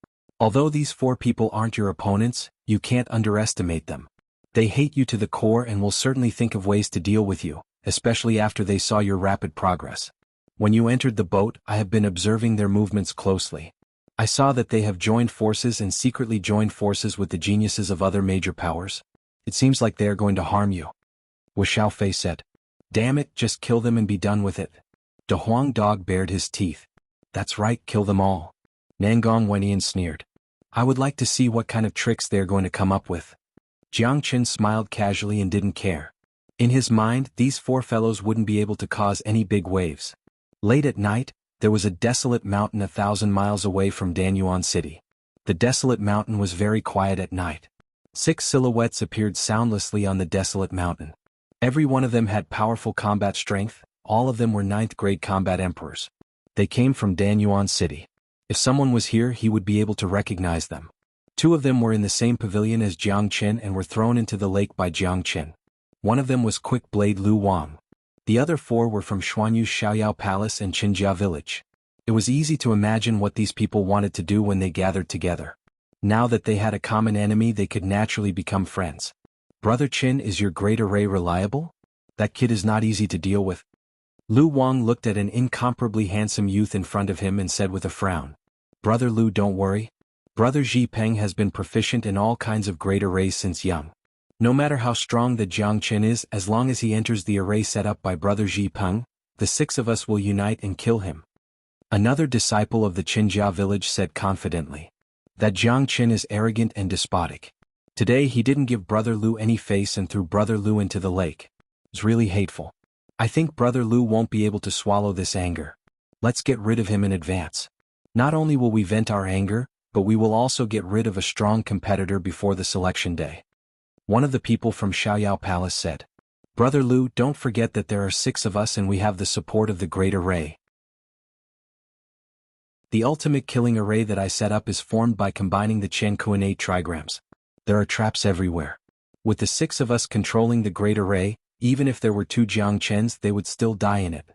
Although these 4 people aren't your opponents, you can't underestimate them. They hate you to the core and will certainly think of ways to deal with you, especially after they saw your rapid progress. When you entered the boat, I have been observing their movements closely. I saw that they have joined forces and secretly joined forces with the geniuses of other major powers. It seems like they are going to harm you. Guo Fei said. Damn it, just kill them and be done with it. De Huang Dog bared his teeth. That's right, kill them all. Nangong Wenian sneered. I would like to see what kind of tricks they are going to come up with. Jiang Qin smiled casually and didn't care. In his mind, these 4 fellows wouldn't be able to cause any big waves. Late at night, there was a desolate mountain 1,000 miles away from Danyuan City. The desolate mountain was very quiet at night. 6 silhouettes appeared soundlessly on the desolate mountain. Every one of them had powerful combat strength, all of them were 9th grade combat emperors. They came from Danyuan City. If someone was here, he would be able to recognize them. 2 of them were in the same pavilion as Jiang Qin and were thrown into the lake by Jiang Qin. One of them was Quick Blade Lu Wang. The other 4 were from Xuanyu's Xiaoyao Palace and Qinjia Village. It was easy to imagine what these people wanted to do when they gathered together. Now that they had a common enemy, they could naturally become friends. Brother Qin, is your great array reliable? That kid is not easy to deal with. Lu Wang looked at an incomparably handsome youth in front of him and said with a frown. Brother Lu, don't worry. Brother Xi Peng has been proficient in all kinds of great arrays since young. No matter how strong the Jiang Qin is, as long as he enters the array set up by Brother Xi Peng, the 6 of us will unite and kill him. Another disciple of the Qinjia village said confidently. That Jiang Qin is arrogant and despotic. Today he didn't give Brother Lu any face and threw Brother Lu into the lake. It's really hateful. I think Brother Lu won't be able to swallow this anger. Let's get rid of him in advance. Not only will we vent our anger, but we will also get rid of a strong competitor before the selection day. One of the people from Xiaoyao Palace said. Brother Lu, don't forget that there are 6 of us and we have the support of the Great Array. The ultimate killing array that I set up is formed by combining the Qianhu and 8 trigrams. There are traps everywhere. With the 6 of us controlling the Great Array, even if there were 2 Jiang Qins, they would still die in it.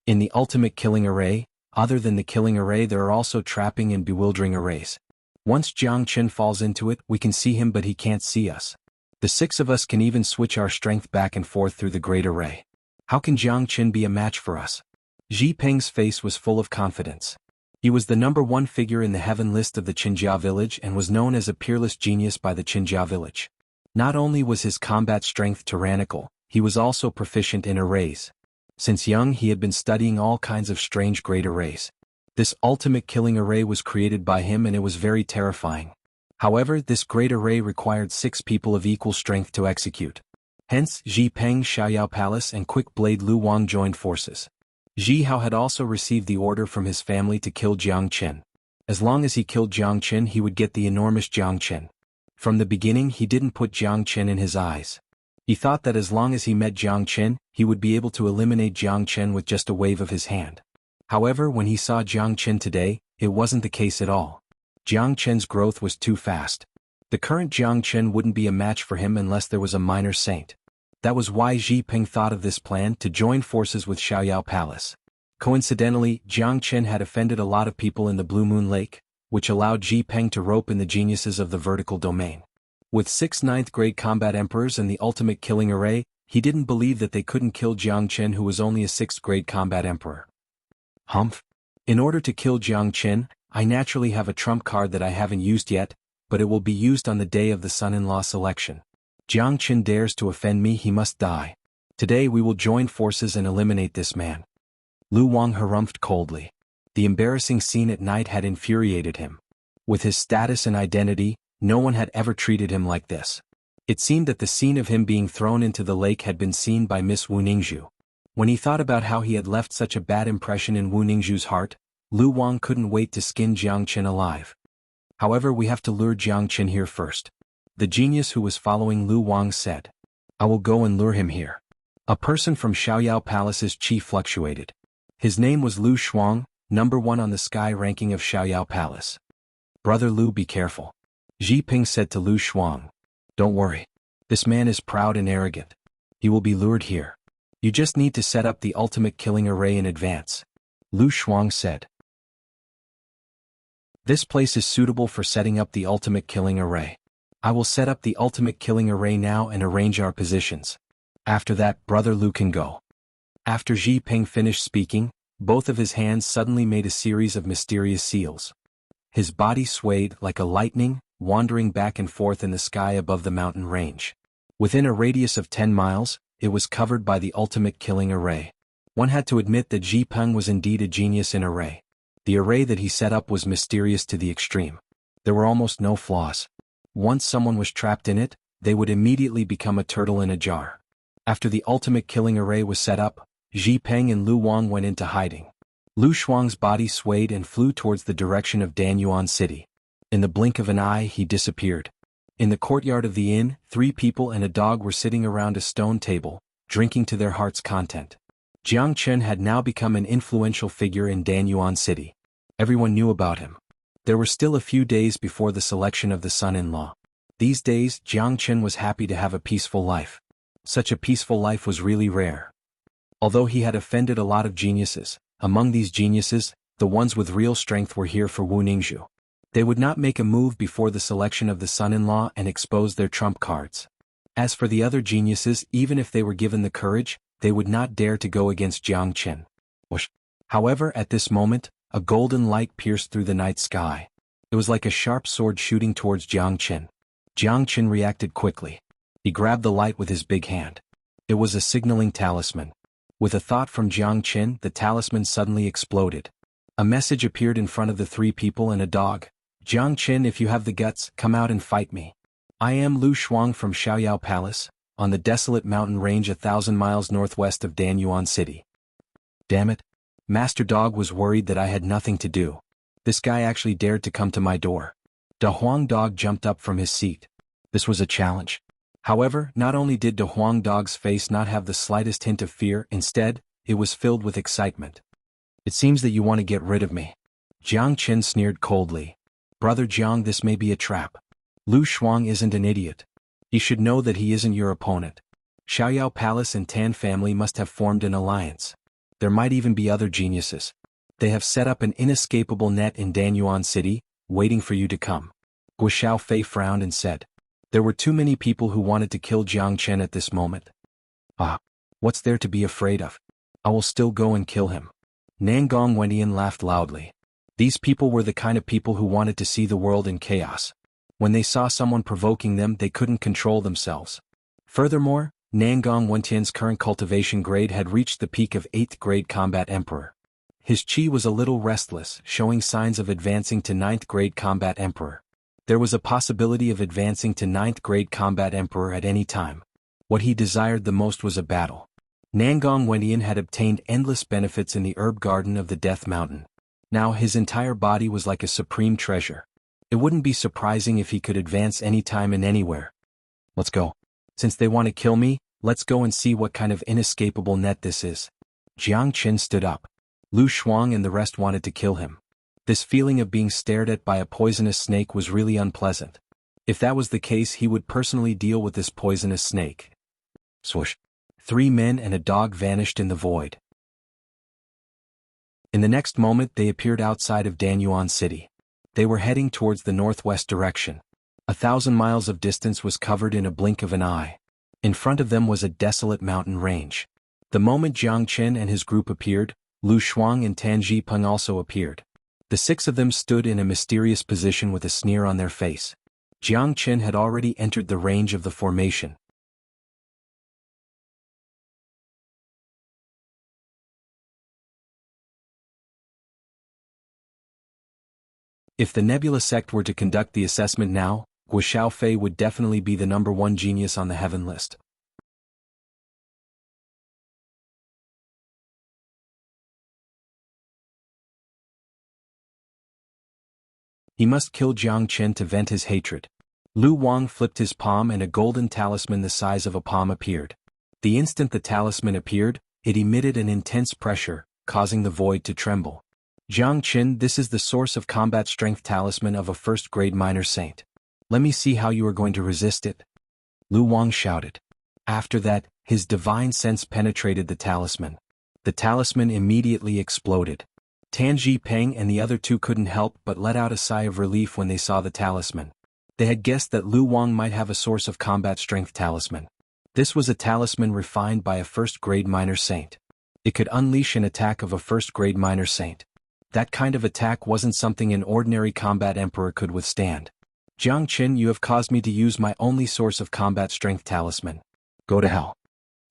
In the ultimate killing array, other than the killing array, there are also trapping and bewildering arrays. Once Jiang Qin falls into it, we can see him but he can't see us. The 6 of us can even switch our strength back and forth through the Great Array. How can Jiang Qin be a match for us? Xi Peng's face was full of confidence. He was the number 1 figure in the heaven list of the Qinjia village and was known as a peerless genius by the Qinjia village. Not only was his combat strength tyrannical, he was also proficient in arrays. Since young he had been studying all kinds of strange great arrays. This ultimate killing array was created by him and it was very terrifying. However, this great array required 6 people of equal strength to execute. Hence, Xi Peng, Xiaoyao Palace and Quick Blade Lu Wang joined forces. Xi Hao had also received the order from his family to kill Jiang Qin. As long as he killed Jiang Qin, he would get the enormous Jiang Qin. From the beginning, he didn't put Jiang Qin in his eyes. He thought that as long as he met Jiang Qin, he would be able to eliminate Jiang Qin with just a wave of his hand. However, when he saw Jiang Qin today, it wasn't the case at all. Jiang Qin's growth was too fast. The current Jiang Qin wouldn't be a match for him unless there was a minor saint. That was why Xi Peng thought of this plan to join forces with Xiaoyao Palace. Coincidentally, Jiang Qin had offended a lot of people in the Blue Moon Lake, which allowed Xi Peng to rope in the geniuses of the vertical domain. With 6 9th grade combat emperors and the ultimate killing array, he didn't believe that they couldn't kill Jiang Qin, who was only a 6th grade combat emperor. Humph. In order to kill Jiang Qin, I naturally have a trump card that I haven't used yet, but it will be used on the day of the son-in-law selection. Jiang Qin dares to offend me, he must die. Today we will join forces and eliminate this man. Lu Wang harumphed coldly. The embarrassing scene at night had infuriated him. With his status and identity, no one had ever treated him like this. It seemed that the scene of him being thrown into the lake had been seen by Miss Wu Ningzhu. When he thought about how he had left such a bad impression in Wu Ningzhu's heart, Lu Wang couldn't wait to skin Jiang Qin alive. However, we have to lure Jiang Qin here first. The genius who was following Lu Wang said. I will go and lure him here. A person from Xiaoyao Palace's chief fluctuated. His name was Lu Shuang, number 1 on the sky ranking of Xiaoyao Palace. Brother Lu, be careful. Ji Ping said to Lu Shuang. Don't worry. This man is proud and arrogant. He will be lured here. You just need to set up the ultimate killing array in advance. Lu Shuang said. This place is suitable for setting up the ultimate killing array. I will set up the ultimate killing array now and arrange our positions. After that, Brother Lu can go. After Ji Ping finished speaking, both of his hands suddenly made a series of mysterious seals. His body swayed like a lightning, wandering back and forth in the sky above the mountain range. Within a radius of 10 miles, it was covered by the ultimate killing array. One had to admit that Ji Ping was indeed a genius in array. The array that he set up was mysterious to the extreme. There were almost no flaws. Once someone was trapped in it, they would immediately become a turtle in a jar. After the ultimate killing array was set up, Ji Ping and Lu Wang went into hiding. Lu Shuang's body swayed and flew towards the direction of Danyuan City. In the blink of an eye, he disappeared. In the courtyard of the inn, 3 people and a dog were sitting around a stone table, drinking to their heart's content. Jiang Qin had now become an influential figure in Danyuan City. Everyone knew about him. There were still a few days before the selection of the son-in-law. These days, Jiang Qin was happy to have a peaceful life. Such a peaceful life was really rare. Although he had offended a lot of geniuses, among these geniuses, the ones with real strength were here for Wu Ningzhu. They would not make a move before the selection of the son-in-law and expose their trump cards. As for the other geniuses, even if they were given the courage, they would not dare to go against Jiang Qin. However, at this moment, a golden light pierced through the night sky. It was like a sharp sword shooting towards Jiang Qin. Jiang Qin reacted quickly. He grabbed the light with his big hand. It was a signaling talisman. With a thought from Jiang Qin, the talisman suddenly exploded. A message appeared in front of the 3 people and a dog. Jiang Qin, if you have the guts, come out and fight me. I am Lu Shuang from Xiaoyao Palace, on the desolate mountain range 1,000 miles northwest of Danyuan City. Damn it. Master Dog was worried that I had nothing to do. This guy actually dared to come to my door. Da Huang Dog jumped up from his seat. This was a challenge. However, not only did Da Huang Dog's face not have the slightest hint of fear, instead, it was filled with excitement. It seems that you want to get rid of me. Jiang Qin sneered coldly. Brother Jiang, this may be a trap. Lu Shuang isn't an idiot. He should know that he isn't your opponent. Xiaoyao Palace and Tan family must have formed an alliance. There might even be other geniuses. They have set up an inescapable net in Danyuan City, waiting for you to come. Guo Xiaofei frowned and said. There were too many people who wanted to kill Jiang Qin at this moment. Ah, what's there to be afraid of? I will still go and kill him. Nangong Wendian laughed loudly. These people were the kind of people who wanted to see the world in chaos. When they saw someone provoking them, they couldn't control themselves. Furthermore, Nangong Wendian's current cultivation grade had reached the peak of 8th grade combat emperor. His chi was a little restless, showing signs of advancing to 9th grade combat emperor. There was a possibility of advancing to 9th grade combat emperor at any time. What he desired the most was a battle. Nangong Wendian had obtained endless benefits in the herb garden of the Death Mountain. Now his entire body was like a supreme treasure. It wouldn't be surprising if he could advance anytime and anywhere. Let's go. Since they want to kill me, let's go and see what kind of inescapable net this is. Jiang Qin stood up. Lu Shuang and the rest wanted to kill him. This feeling of being stared at by a poisonous snake was really unpleasant. If that was the case, he would personally deal with this poisonous snake. Swoosh. 3 men and a dog vanished in the void. In the next moment they appeared outside of Danyuan City. They were heading towards the northwest direction. 1,000 miles of distance was covered in a blink of an eye. In front of them was a desolate mountain range. The moment Jiang Qin and his group appeared, Lu Shuang and Tan Zhipeng also appeared. The 6 of them stood in a mysterious position with a sneer on their face. Jiang Qin had already entered the range of the formation. If the Nebula sect were to conduct the assessment now, Xiaofei would definitely be the #1 genius on the heaven list. He must kill Jiang Qin to vent his hatred. Lu Wang flipped his palm and a golden talisman the size of a palm appeared. The instant the talisman appeared, it emitted an intense pressure, causing the void to tremble. Jiang Qin, this is the source of combat strength talisman of a first-grade minor saint. Let me see how you are going to resist it. Lu Wang shouted. After that, his divine sense penetrated the talisman. The talisman immediately exploded. Tanji Peng and the other two couldn't help but let out a sigh of relief when they saw the talisman. They had guessed that Lu Wang might have a source of combat strength talisman. This was a talisman refined by a first-grade minor saint. It could unleash an attack of a first-grade minor saint. That kind of attack wasn't something an ordinary combat emperor could withstand. Jiang Qin, you have caused me to use my only source of combat strength talisman. Go to hell.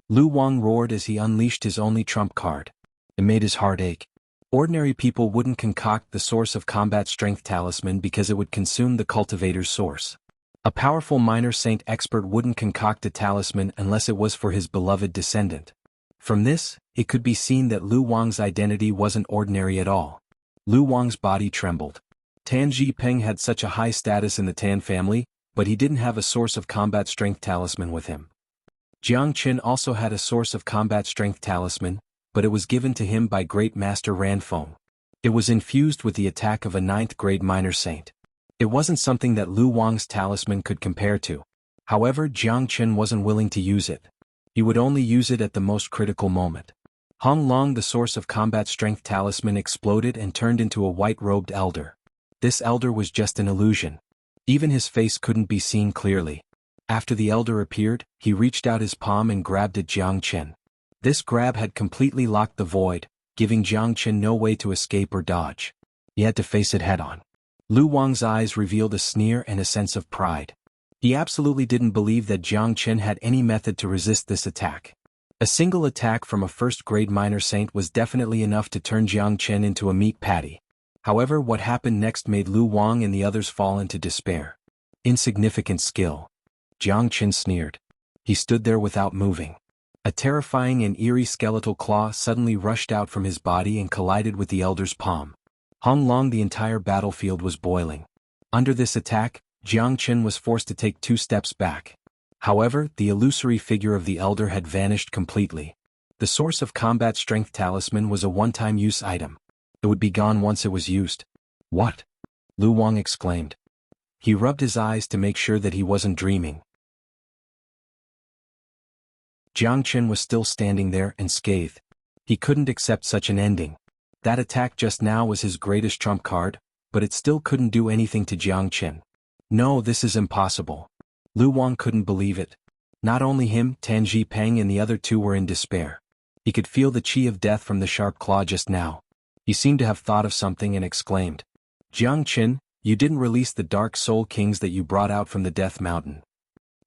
Lu Wang roared as he unleashed his only trump card. It made his heart ache. Ordinary people wouldn't concoct the source of combat strength talisman because it would consume the cultivator's source. A powerful minor saint expert wouldn't concoct a talisman unless it was for his beloved descendant. From this, it could be seen that Lu Wang's identity wasn't ordinary at all. Lu Wang's body trembled. Tanji Peng had such a high status in the Tan family, but he didn't have a source of combat strength talisman with him. Jiang Qin also had a source of combat strength talisman, but it was given to him by Great Master Ranfeng. It was infused with the attack of a 9th-grade minor saint. It wasn't something that Lu Wang's talisman could compare to. However, Jiang Qin wasn't willing to use it. He would only use it at the most critical moment. Hong Long, the source of combat strength talisman, exploded and turned into a white-robed elder. This elder was just an illusion. Even his face couldn't be seen clearly. After the elder appeared, he reached out his palm and grabbed at Jiang Qin. This grab had completely locked the void, giving Jiang Qin no way to escape or dodge. He had to face it head-on. Lu Wang's eyes revealed a sneer and a sense of pride. He absolutely didn't believe that Jiang Qin had any method to resist this attack. A single attack from a first-grade minor saint was definitely enough to turn Jiang Qin into a meat patty. However, what happened next made Lu Wang and the others fall into despair. Insignificant skill. Jiang Qin sneered. He stood there without moving. A terrifying and eerie skeletal claw suddenly rushed out from his body and collided with the elder's palm. Hong Long, the entire battlefield was boiling. Under this attack, Jiang Qin was forced to take 2 steps back. However, the illusory figure of the elder had vanished completely. The source of combat strength talisman was a one-time use item. It would be gone once it was used. What? Lu Wang exclaimed. He rubbed his eyes to make sure that he wasn't dreaming. Jiang Qin was still standing there and scathed. He couldn't accept such an ending. That attack just now was his greatest trump card, but it still couldn't do anything to Jiang Qin. No, this is impossible. Lu Wang couldn't believe it. Not only him, Tanji Peng and the other two were in despair. He could feel the chi of death from the sharp claw just now. He seemed to have thought of something and exclaimed, Jiang Qin, you didn't release the Dark Soul Kings that you brought out from the Death Mountain.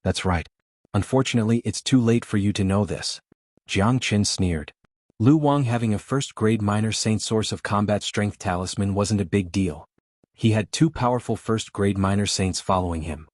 That's right. Unfortunately, it's too late for you to know this. Jiang Qin sneered. Lu Wang having a first-grade minor saint source of combat strength talisman wasn't a big deal. He had 2 powerful first-grade minor saints following him.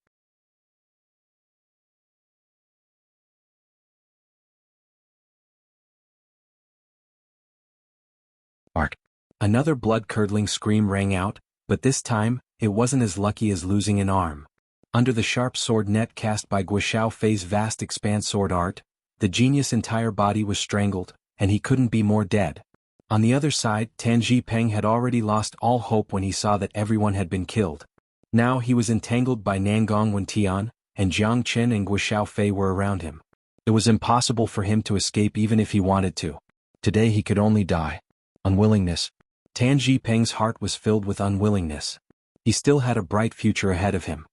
Ark. Another blood-curdling scream rang out, but this time, it wasn't as lucky as losing an arm. Under the sharp sword net cast by Xiaofei's vast expanse sword art, the genius' entire body was strangled, and he couldn't be more dead. On the other side, Tanji Peng had already lost all hope when he saw that everyone had been killed. Now he was entangled by Nangong Wentian, and Jiang Qin and Xiaofei were around him. It was impossible for him to escape even if he wanted to. Today he could only die. Unwillingness. Tanji Peng's heart was filled with unwillingness. He still had a bright future ahead of him.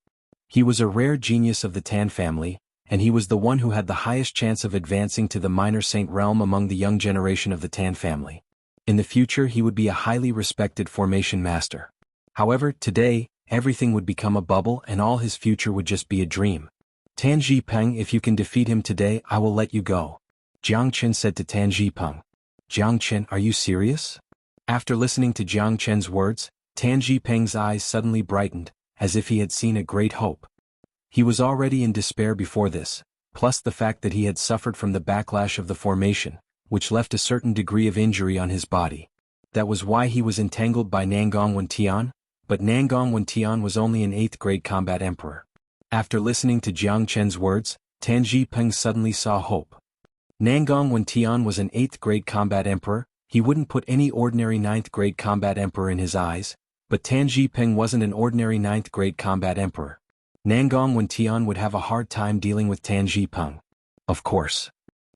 He was a rare genius of the Tan family, and he was the one who had the highest chance of advancing to the minor saint realm among the young generation of the Tan family. In the future he would be a highly respected formation master. However, today, everything would become a bubble and all his future would just be a dream. Tan Zhipeng, if you can defeat him today, I will let you go. Jiang Chen said to Tan Zhipeng. Jiang Chen, are you serious? After listening to Jiang Chen's words, Tan Zhipeng's eyes suddenly brightened, as if he had seen a great hope. He was already in despair before this, plus the fact that he had suffered from the backlash of the formation, which left a certain degree of injury on his body. That was why he was entangled by Nangong Wentian, but Nangong Wentian was only an 8th grade combat emperor. After listening to Jiang Chen's words, Tan Zhipeng suddenly saw hope. Nangong Wentian was an 8th grade combat emperor. He wouldn't put any ordinary 9th grade combat emperor in his eyes, but Tan Zhipeng wasn't an ordinary 9th grade combat emperor. Nangong Wentian would have a hard time dealing with Tan Zhipeng. Of course.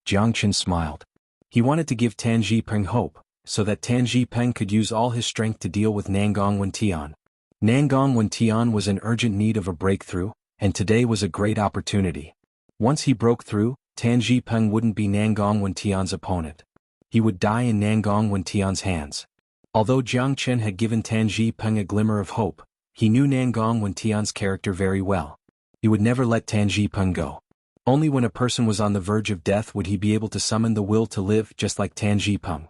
Jiang Chen smiled. He wanted to give Tan Zhipeng hope, so that Tan Zhipeng could use all his strength to deal with Nangong Wentian. Nangong Wentian was in urgent need of a breakthrough, and today was a great opportunity. Once he broke through, Tan Zhipeng wouldn't be Nangong Wentian's opponent. He would die in Nangong Wentian's hands. Although Jiang Chen had given Tan Zhipeng a glimmer of hope, he knew Nangong Wentian's character very well. He would never let Tan Zhipeng go. Only when a person was on the verge of death would he be able to summon the will to live, just like Tan Zhipeng.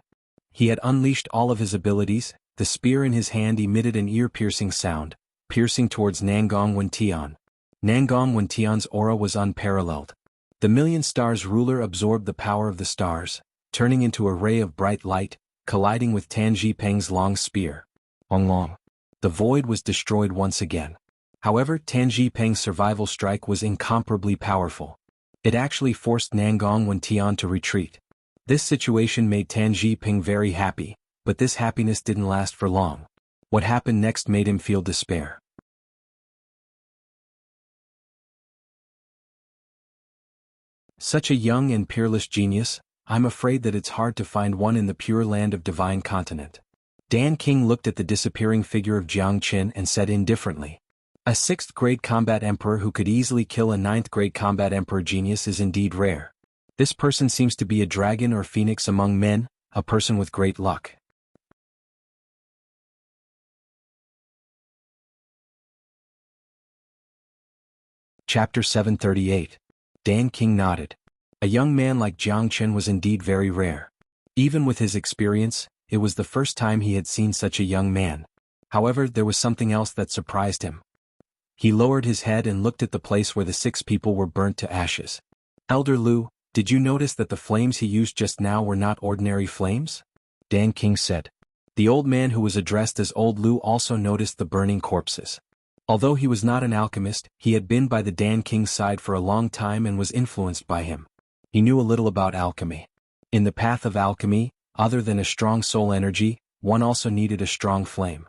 He had unleashed all of his abilities. The spear in his hand emitted an ear-piercing sound, piercing towards Nangong Wentian. Nangong Wentian's aura was unparalleled. The million stars ruler absorbed the power of the stars, turning into a ray of bright light, colliding with Tan Zhipeng's long spear. Long. The void was destroyed once again. However, Tan Zhipeng's survival strike was incomparably powerful. It actually forced Nangong Wentian to retreat. This situation made Tan Zhipeng very happy, but this happiness didn't last for long. What happened next made him feel despair. Such a young and peerless genius, I'm afraid that it's hard to find one in the pure land of divine continent. Dan King looked at the disappearing figure of Jiang Chen and said indifferently. A 6th grade combat emperor who could easily kill a 9th grade combat emperor genius is indeed rare. This person seems to be a dragon or phoenix among men, a person with great luck. Chapter 738. Dan King nodded. A young man like Jiang Chen was indeed very rare. Even with his experience, it was the first time he had seen such a young man. However, there was something else that surprised him. He lowered his head and looked at the place where the 6 people were burnt to ashes. Elder Lu, did you notice that the flames he used just now were not ordinary flames? Dan King said. The old man who was addressed as Old Lu also noticed the burning corpses. Although he was not an alchemist, he had been by the Dan King's side for a long time and was influenced by him. He knew a little about alchemy. In the path of alchemy, other than a strong soul energy, one also needed a strong flame.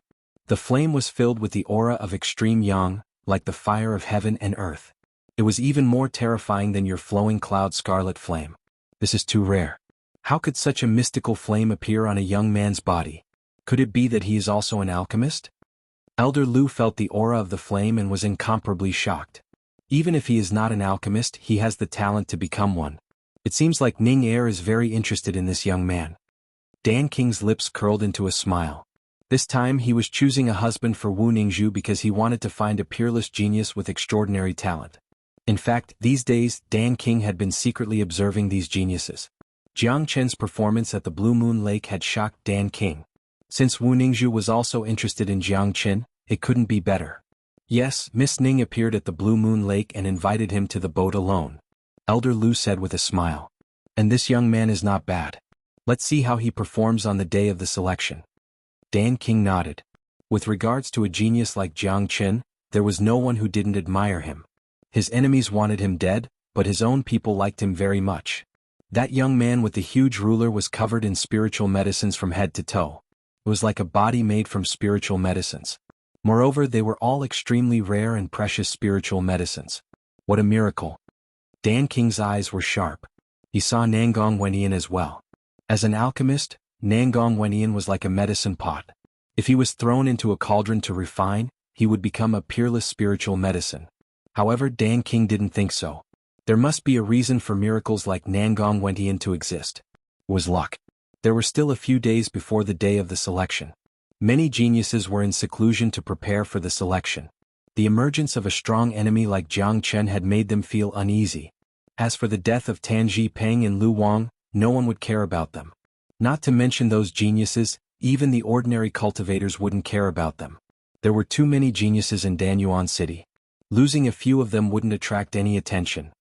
The flame was filled with the aura of extreme yang, like the fire of heaven and earth. It was even more terrifying than your flowing cloud scarlet flame. This is too rare. How could such a mystical flame appear on a young man's body? Could it be that he is also an alchemist? Elder Lu felt the aura of the flame and was incomparably shocked. Even if he is not an alchemist, he has the talent to become one. It seems like Ning Er is very interested in this young man. Dan King's lips curled into a smile. This time he was choosing a husband for Wu Ningzhu because he wanted to find a peerless genius with extraordinary talent. In fact, these days, Dan King had been secretly observing these geniuses. Jiang Chen's performance at the Blue Moon Lake had shocked Dan King. Since Wu Ningzhu was also interested in Jiang Chen, it couldn't be better. Yes, Miss Ning appeared at the Blue Moon Lake and invited him to the boat alone. Elder Lu said with a smile. And this young man is not bad. Let's see how he performs on the day of the selection. Dan King nodded. With regards to a genius like Jiang Chen, there was no one who didn't admire him. His enemies wanted him dead, but his own people liked him very much. That young man with the huge ruler was covered in spiritual medicines from head to toe. It was like a body made from spiritual medicines. Moreover, they were all extremely rare and precious spiritual medicines. What a miracle. Dan King's eyes were sharp. He saw Nangong Wentian as well. As an alchemist, Nangong Wentian was like a medicine pot. If he was thrown into a cauldron to refine, he would become a peerless spiritual medicine. However, Dan King didn't think so. There must be a reason for miracles like Nangong Wentian to exist. It was luck. There were still a few days before the day of the selection. Many geniuses were in seclusion to prepare for the selection. The emergence of a strong enemy like Jiang Chen had made them feel uneasy. As for the death of Tan Ji Peng and Lu Wang, no one would care about them. Not to mention those geniuses, even the ordinary cultivators wouldn't care about them. There were too many geniuses in Danyuan City. Losing a few of them wouldn't attract any attention.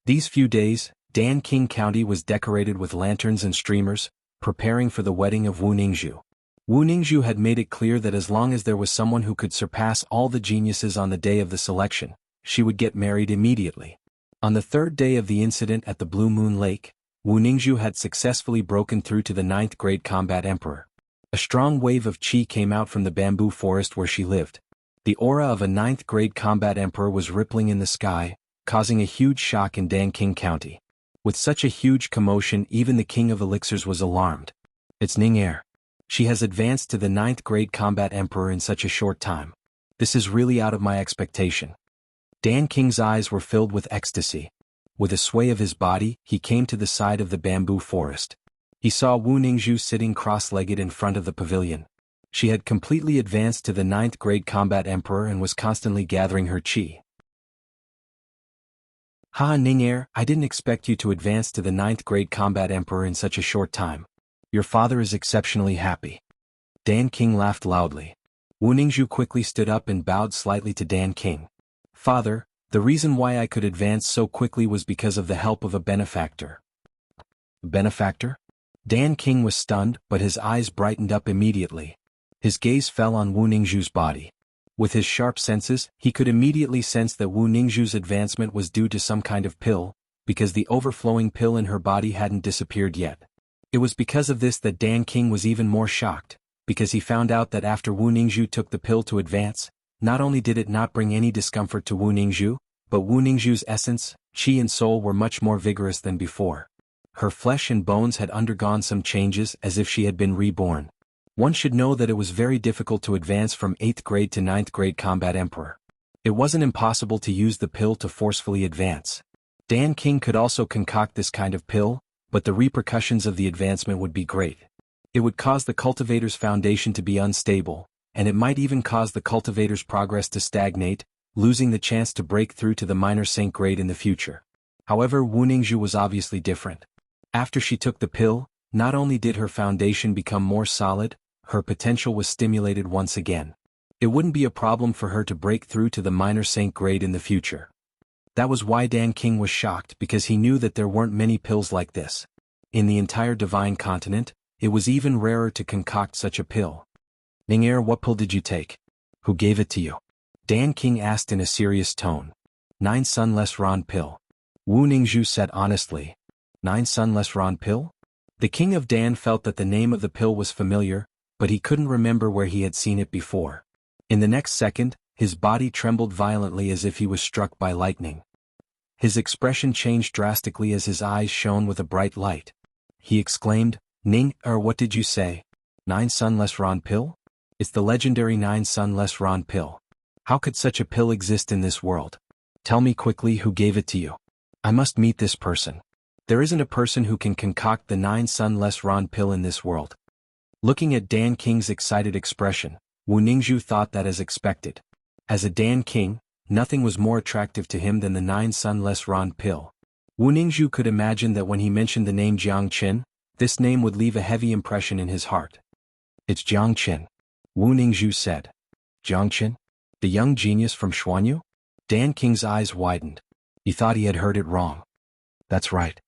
These few days, Dan King County was decorated with lanterns and streamers, preparing for the wedding of Wu Ningzhu. Wu Ningzhu had made it clear that as long as there was someone who could surpass all the geniuses on the day of the selection, she would get married immediately. On the third day of the incident at the Blue Moon Lake, Wu Ningzhu had successfully broken through to the 9th grade combat emperor. A strong wave of qi came out from the bamboo forest where she lived. The aura of a 9th grade combat emperor was rippling in the sky, causing a huge shock in Danking County. With such a huge commotion, even the king of elixirs was alarmed. It's Ning'er. She has advanced to the 9th grade combat emperor in such a short time. This is really out of my expectation. Dan King's eyes were filled with ecstasy. With a sway of his body, he came to the side of the bamboo forest. He saw Wu Ningzhu sitting cross-legged in front of the pavilion. She had completely advanced to the 9th grade combat emperor and was constantly gathering her qi. Ha Ning'er, I didn't expect you to advance to the 9th grade combat emperor in such a short time. Your father is exceptionally happy. Dan King laughed loudly. Wu Ningzhu quickly stood up and bowed slightly to Dan King. Father, the reason why I could advance so quickly was because of the help of a benefactor. Benefactor? Dan King was stunned, but his eyes brightened up immediately. His gaze fell on Wu Ningzhu's body. With his sharp senses, he could immediately sense that Wu Ningzhu's advancement was due to some kind of pill, because the overflowing pill in her body hadn't disappeared yet. It was because of this that Dan King was even more shocked, because he found out that after Wu Ningzhu took the pill to advance, not only did it not bring any discomfort to Wu Ningzhu, but Wu Ningzhu's essence, qi and soul were much more vigorous than before. Her flesh and bones had undergone some changes as if she had been reborn. One should know that it was very difficult to advance from 8th grade to 9th grade combat emperor. It wasn't impossible to use the pill to forcefully advance. Dan King could also concoct this kind of pill, but the repercussions of the advancement would be great. It would cause the cultivator's foundation to be unstable, and it might even cause the cultivator's progress to stagnate, losing the chance to break through to the minor saint grade in the future. However, Wu Ningzhu was obviously different. After she took the pill, not only did her foundation become more solid, her potential was stimulated once again. It wouldn't be a problem for her to break through to the minor saint grade in the future. That was why Dan King was shocked, because he knew that there weren't many pills like this. In the entire divine continent, it was even rarer to concoct such a pill. Ning'er, what pill did you take? Who gave it to you? Dan King asked in a serious tone. 9 Sunless Ron pill. Wu Ningzhu said honestly. 9 Sunless Ron pill? The king of Dan felt that the name of the pill was familiar, but he couldn't remember where he had seen it before. In the next second, his body trembled violently as if he was struck by lightning. His expression changed drastically as his eyes shone with a bright light. He exclaimed, Ning'er, what did you say? 9 Sunless Ron pill? It's the legendary 9 Sunless Ron pill. How could such a pill exist in this world? Tell me quickly who gave it to you. I must meet this person. There isn't a person who can concoct the 9 Sunless Ron pill in this world. Looking at Dan King's excited expression, Wu Ningzhu thought that as expected. As a Dan King, nothing was more attractive to him than the 9 Sunless Ron pill. Wu Ningzhu could imagine that when he mentioned the name Jiang Qin, this name would leave a heavy impression in his heart. It's Jiang Qin. Wu Ningzhu said. Jiang Qin? The young genius from Xuanhuan? Dan King's eyes widened. He thought he had heard it wrong. That's right.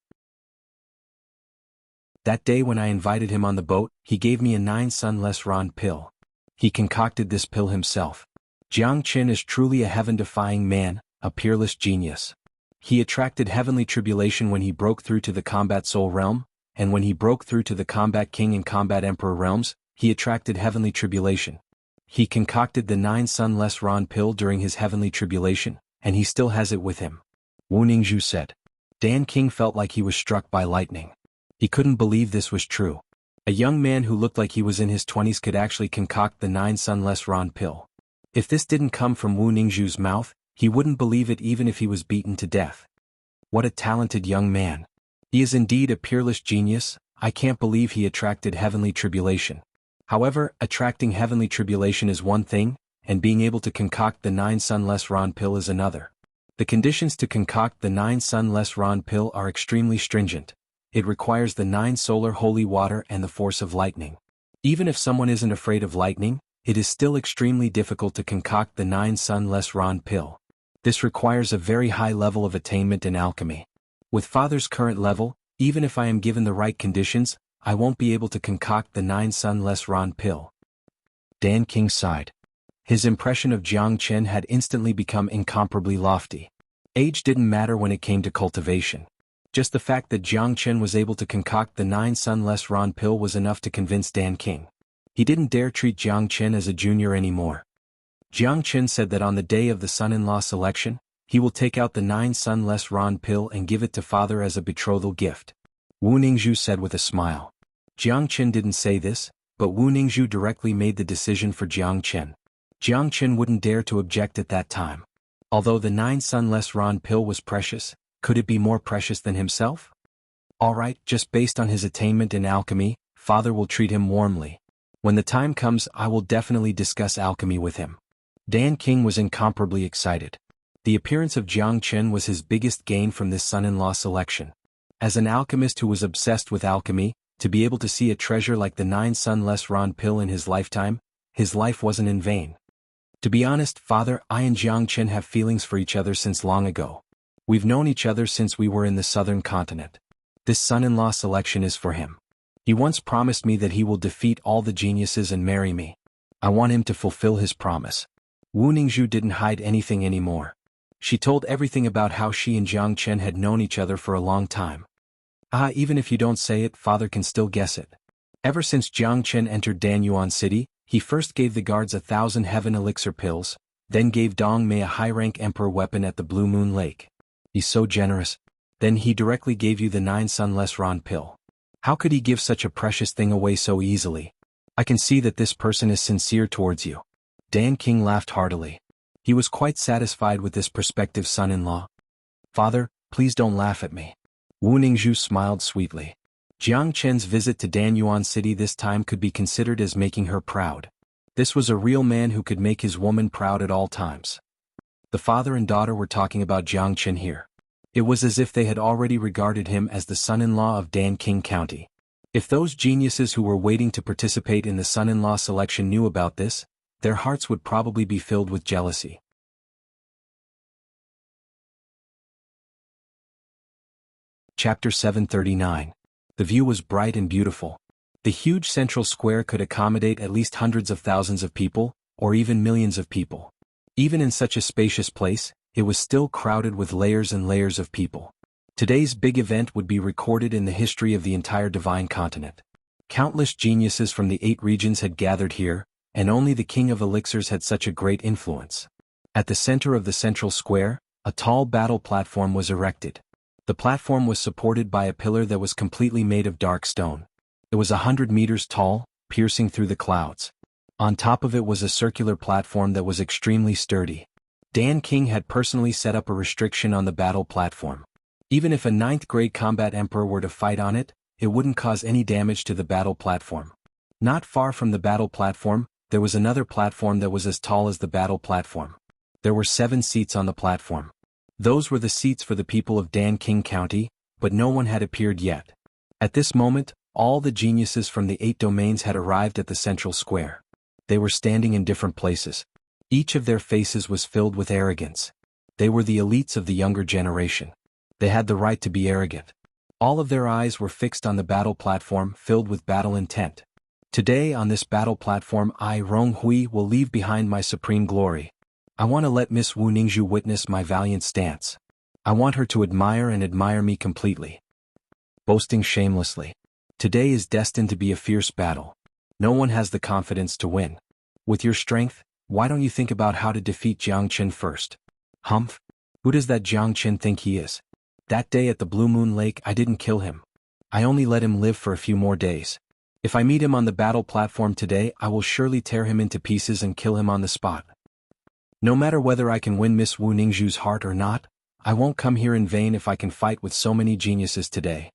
That day when I invited him on the boat, he gave me a 9 Sunless Ron pill. He concocted this pill himself. Jiang Qin is truly a heaven-defying man, a peerless genius. He attracted heavenly tribulation when he broke through to the combat soul realm, and when he broke through to the combat king and combat emperor realms, he attracted heavenly tribulation. He concocted the 9 Sunless Ron pill during his heavenly tribulation, and he still has it with him. Wu Ningzhu said. Dan King felt like he was struck by lightning. He couldn't believe this was true. A young man who looked like he was in his 20s could actually concoct the 9 Sunless Ron pill. If this didn't come from Wu Ningzhu's mouth, he wouldn't believe it even if he was beaten to death. What a talented young man. He is indeed a peerless genius. I can't believe he attracted heavenly tribulation. However, attracting heavenly tribulation is one thing, and being able to concoct the 9 sunless Ron pill is another. The conditions to concoct the 9 sunless Ron pill are extremely stringent. It requires the 9 solar holy water and the force of lightning. Even if someone isn't afraid of lightning, it is still extremely difficult to concoct the 9 sunless Ron pill. This requires a very high level of attainment in alchemy. With Father's current level, even if I am given the right conditions, I won't be able to concoct the 9 sunless Ron pill. Dan King sighed. His impression of Jiang Chen had instantly become incomparably lofty. Age didn't matter when it came to cultivation. Just the fact that Jiang Chen was able to concoct the 9 sunless Ron pill was enough to convince Dan King. He didn't dare treat Jiang Chen as a junior anymore. Jiang Chen said that on the day of the son-in-law selection, he will take out the 9 sunless Ron pill and give it to Father as a betrothal gift. Wu Ningzhu said with a smile. Jiang Chen didn't say this, but Wu Ningzhu directly made the decision for Jiang Chen. Jiang Chen wouldn't dare to object at that time. Although the 9 sunless Ron pill was precious, could it be more precious than himself? Alright, just based on his attainment in alchemy, Father will treat him warmly. When the time comes, I will definitely discuss alchemy with him. Dan King was incomparably excited. The appearance of Jiang Chen was his biggest gain from this son-in-law selection. As an alchemist who was obsessed with alchemy, to be able to see a treasure like the 9 sunless Ron pill in his lifetime, his life wasn't in vain. To be honest, Father, I and Jiang Chen have feelings for each other since long ago. We've known each other since we were in the southern continent. This son-in-law selection is for him. He once promised me that he will defeat all the geniuses and marry me. I want him to fulfill his promise. Wu Ningzhu didn't hide anything anymore. She told everything about how she and Jiang Chen had known each other for a long time. Even if you don't say it, Father can still guess it. Ever since Jiang Chen entered Danyuan City, he first gave the guards 1,000 heaven elixir pills, then gave Dong Mei a high-rank emperor weapon at the Blue Moon Lake. He's so generous. Then he directly gave you the 9 sunless Ron pill. How could he give such a precious thing away so easily? I can see that this person is sincere towards you. Dan King laughed heartily. He was quite satisfied with this prospective son-in-law. Father, please don't laugh at me. Wu Ningzhu smiled sweetly. Jiang Chen's visit to Danyuan City this time could be considered as making her proud. This was a real man who could make his woman proud at all times. The father and daughter were talking about Jiang Chen here. It was as if they had already regarded him as the son-in-law of Dan King County. If those geniuses who were waiting to participate in the son-in-law selection knew about this, their hearts would probably be filled with jealousy. Chapter 739. The view was bright and beautiful. The huge central square could accommodate at least hundreds of thousands of people, or even millions of people. Even in such a spacious place, it was still crowded with layers and layers of people. Today's big event would be recorded in the history of the entire divine continent. Countless geniuses from the 8 regions had gathered here, and only the King of Elixirs had such a great influence. At the center of the central square, a tall battle platform was erected. The platform was supported by a pillar that was completely made of dark stone. It was 100 meters tall, piercing through the clouds. On top of it was a circular platform that was extremely sturdy. Dan King had personally set up a restriction on the battle platform. Even if a 9th-grade combat emperor were to fight on it, it wouldn't cause any damage to the battle platform. Not far from the battle platform, there was another platform that was as tall as the battle platform. There were 7 seats on the platform. Those were the seats for the people of Dan King County, but no one had appeared yet. At this moment, all the geniuses from the 8 domains had arrived at the central square. They were standing in different places. Each of their faces was filled with arrogance. They were the elites of the younger generation. They had the right to be arrogant. All of their eyes were fixed on the battle platform, filled with battle intent. Today on this battle platform I, Rong Hui, will leave behind my supreme glory. I want to let Miss Wu Ningzhu witness my valiant stance. I want her to admire and admire me completely. Boasting shamelessly. Today is destined to be a fierce battle. No one has the confidence to win. With your strength, why don't you think about how to defeat Jiang Chen first? Humph! Who does that Jiang Chen think he is? That day at the Blue Moon Lake I didn't kill him. I only let him live for a few more days. If I meet him on the battle platform today, I will surely tear him into pieces and kill him on the spot. No matter whether I can win Miss Wu Ningzhu's heart or not, I won't come here in vain if I can fight with so many geniuses today.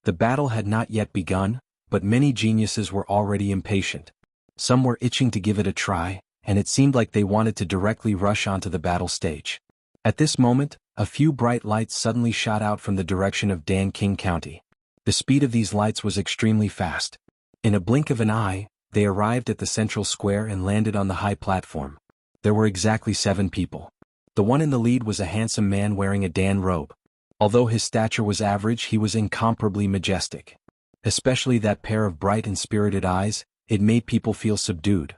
The battle had not yet begun, but many geniuses were already impatient. Some were itching to give it a try, and it seemed like they wanted to directly rush onto the battle stage. At this moment, a few bright lights suddenly shot out from the direction of Danking County. The speed of these lights was extremely fast. In a blink of an eye, they arrived at the central square and landed on the high platform. There were exactly 7 people. The one in the lead was a handsome man wearing a Dan robe. Although his stature was average, he was incomparably majestic. Especially that pair of bright and spirited eyes, it made people feel subdued.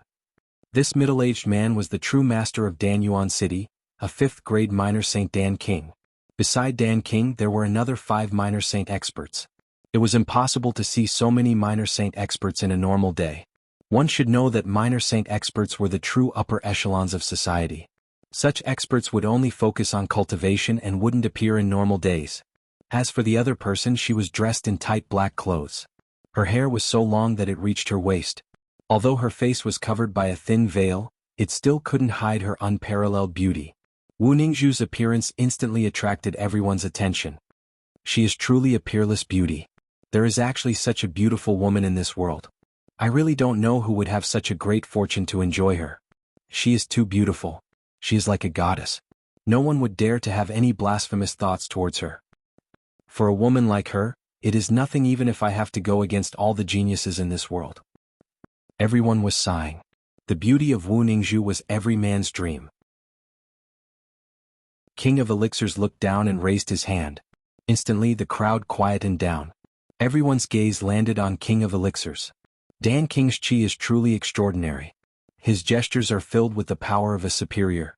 This middle-aged man was the true master of Danyuan City, a 5th-grade minor Saint Dan King. Beside Dan King there were another 5 minor saint experts. It was impossible to see so many minor saint experts in a normal day. One should know that minor saint experts were the true upper echelons of society. Such experts would only focus on cultivation and wouldn't appear in normal days. As for the other person, she was dressed in tight black clothes. Her hair was so long that it reached her waist. Although her face was covered by a thin veil, it still couldn't hide her unparalleled beauty. Wu Ningzhu's appearance instantly attracted everyone's attention. She is truly a peerless beauty. There is actually such a beautiful woman in this world. I really don't know who would have such a great fortune to enjoy her. She is too beautiful. She is like a goddess. No one would dare to have any blasphemous thoughts towards her. For a woman like her, it is nothing even if I have to go against all the geniuses in this world. Everyone was sighing. The beauty of Wu Ningzhu was every man's dream. King of Elixirs looked down and raised his hand. Instantly the crowd quietened down. Everyone's gaze landed on King of Elixirs. Dan King's chi is truly extraordinary. His gestures are filled with the power of a superior.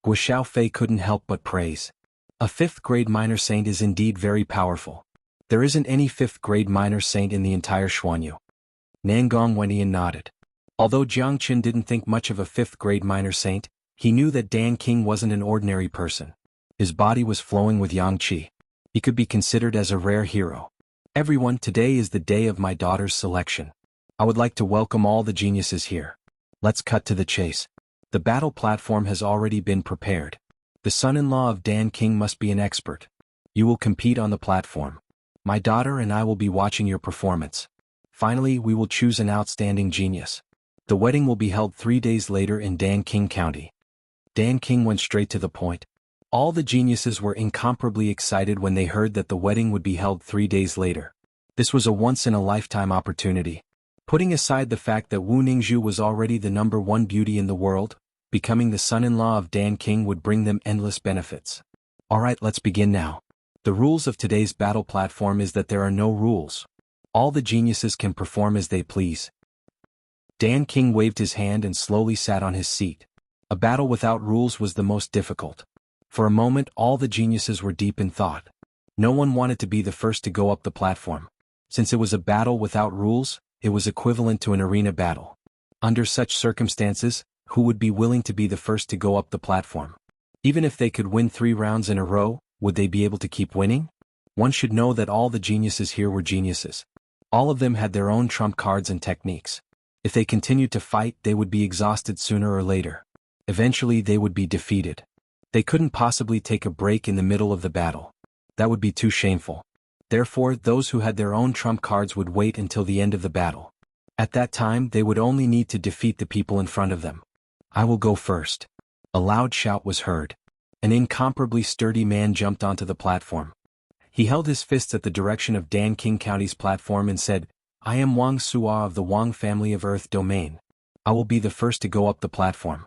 Guo Xiaofei couldn't help but praise. A 5th-grade minor saint is indeed very powerful. There isn't any 5th-grade minor saint in the entire Xuanhu. Nangong Wenyan nodded. Although Jiang Qin didn't think much of a 5th-grade minor saint, he knew that Dan King wasn't an ordinary person. His body was flowing with yang qi. He could be considered as a rare hero. Everyone, today is the day of my daughter's selection. I would like to welcome all the geniuses here. Let's cut to the chase. The battle platform has already been prepared. The son-in-law of Dan King must be an expert. You will compete on the platform. My daughter and I will be watching your performance. Finally, we will choose an outstanding genius. The wedding will be held 3 days later in Dan King County. Dan King went straight to the point. All the geniuses were incomparably excited when they heard that the wedding would be held 3 days later. This was a once-in-a-lifetime opportunity. Putting aside the fact that Wu Ningzhu was already the #1 beauty in the world, becoming the son-in-law of Dan King would bring them endless benefits. Alright, let's begin now. The rules of today's battle platform is that there are no rules. All the geniuses can perform as they please. Dan King waved his hand and slowly sat on his seat. A battle without rules was the most difficult. For a moment all the geniuses were deep in thought. No one wanted to be the first to go up the platform. Since it was a battle without rules, it was equivalent to an arena battle. Under such circumstances, who would be willing to be the first to go up the platform? Even if they could win 3 rounds in a row, would they be able to keep winning? One should know that all the geniuses here were geniuses. All of them had their own trump cards and techniques. If they continued to fight, they would be exhausted sooner or later. Eventually they would be defeated. They couldn't possibly take a break in the middle of the battle. That would be too shameful. Therefore, those who had their own trump cards would wait until the end of the battle. At that time, they would only need to defeat the people in front of them. I will go first. A loud shout was heard. An incomparably sturdy man jumped onto the platform. He held his fists at the direction of Dan King County's platform and said, I am Wang Sua of the Wang family of Earth Domain. I will be the first to go up the platform.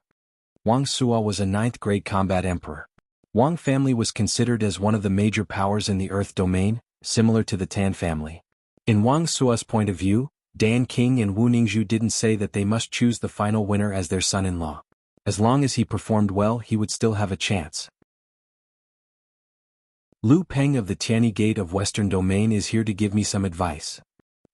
Wang Sua was a 9th-grade combat emperor. Wang family was considered as one of the major powers in the Earth Domain, similar to the Tan family. In Wang Sua's point of view, Dan King and Wu Ningzhu didn't say that they must choose the final winner as their son-in-law. As long as he performed well, he would still have a chance. Lu Peng of the Tianyi Gate of Western Domain is here to give me some advice.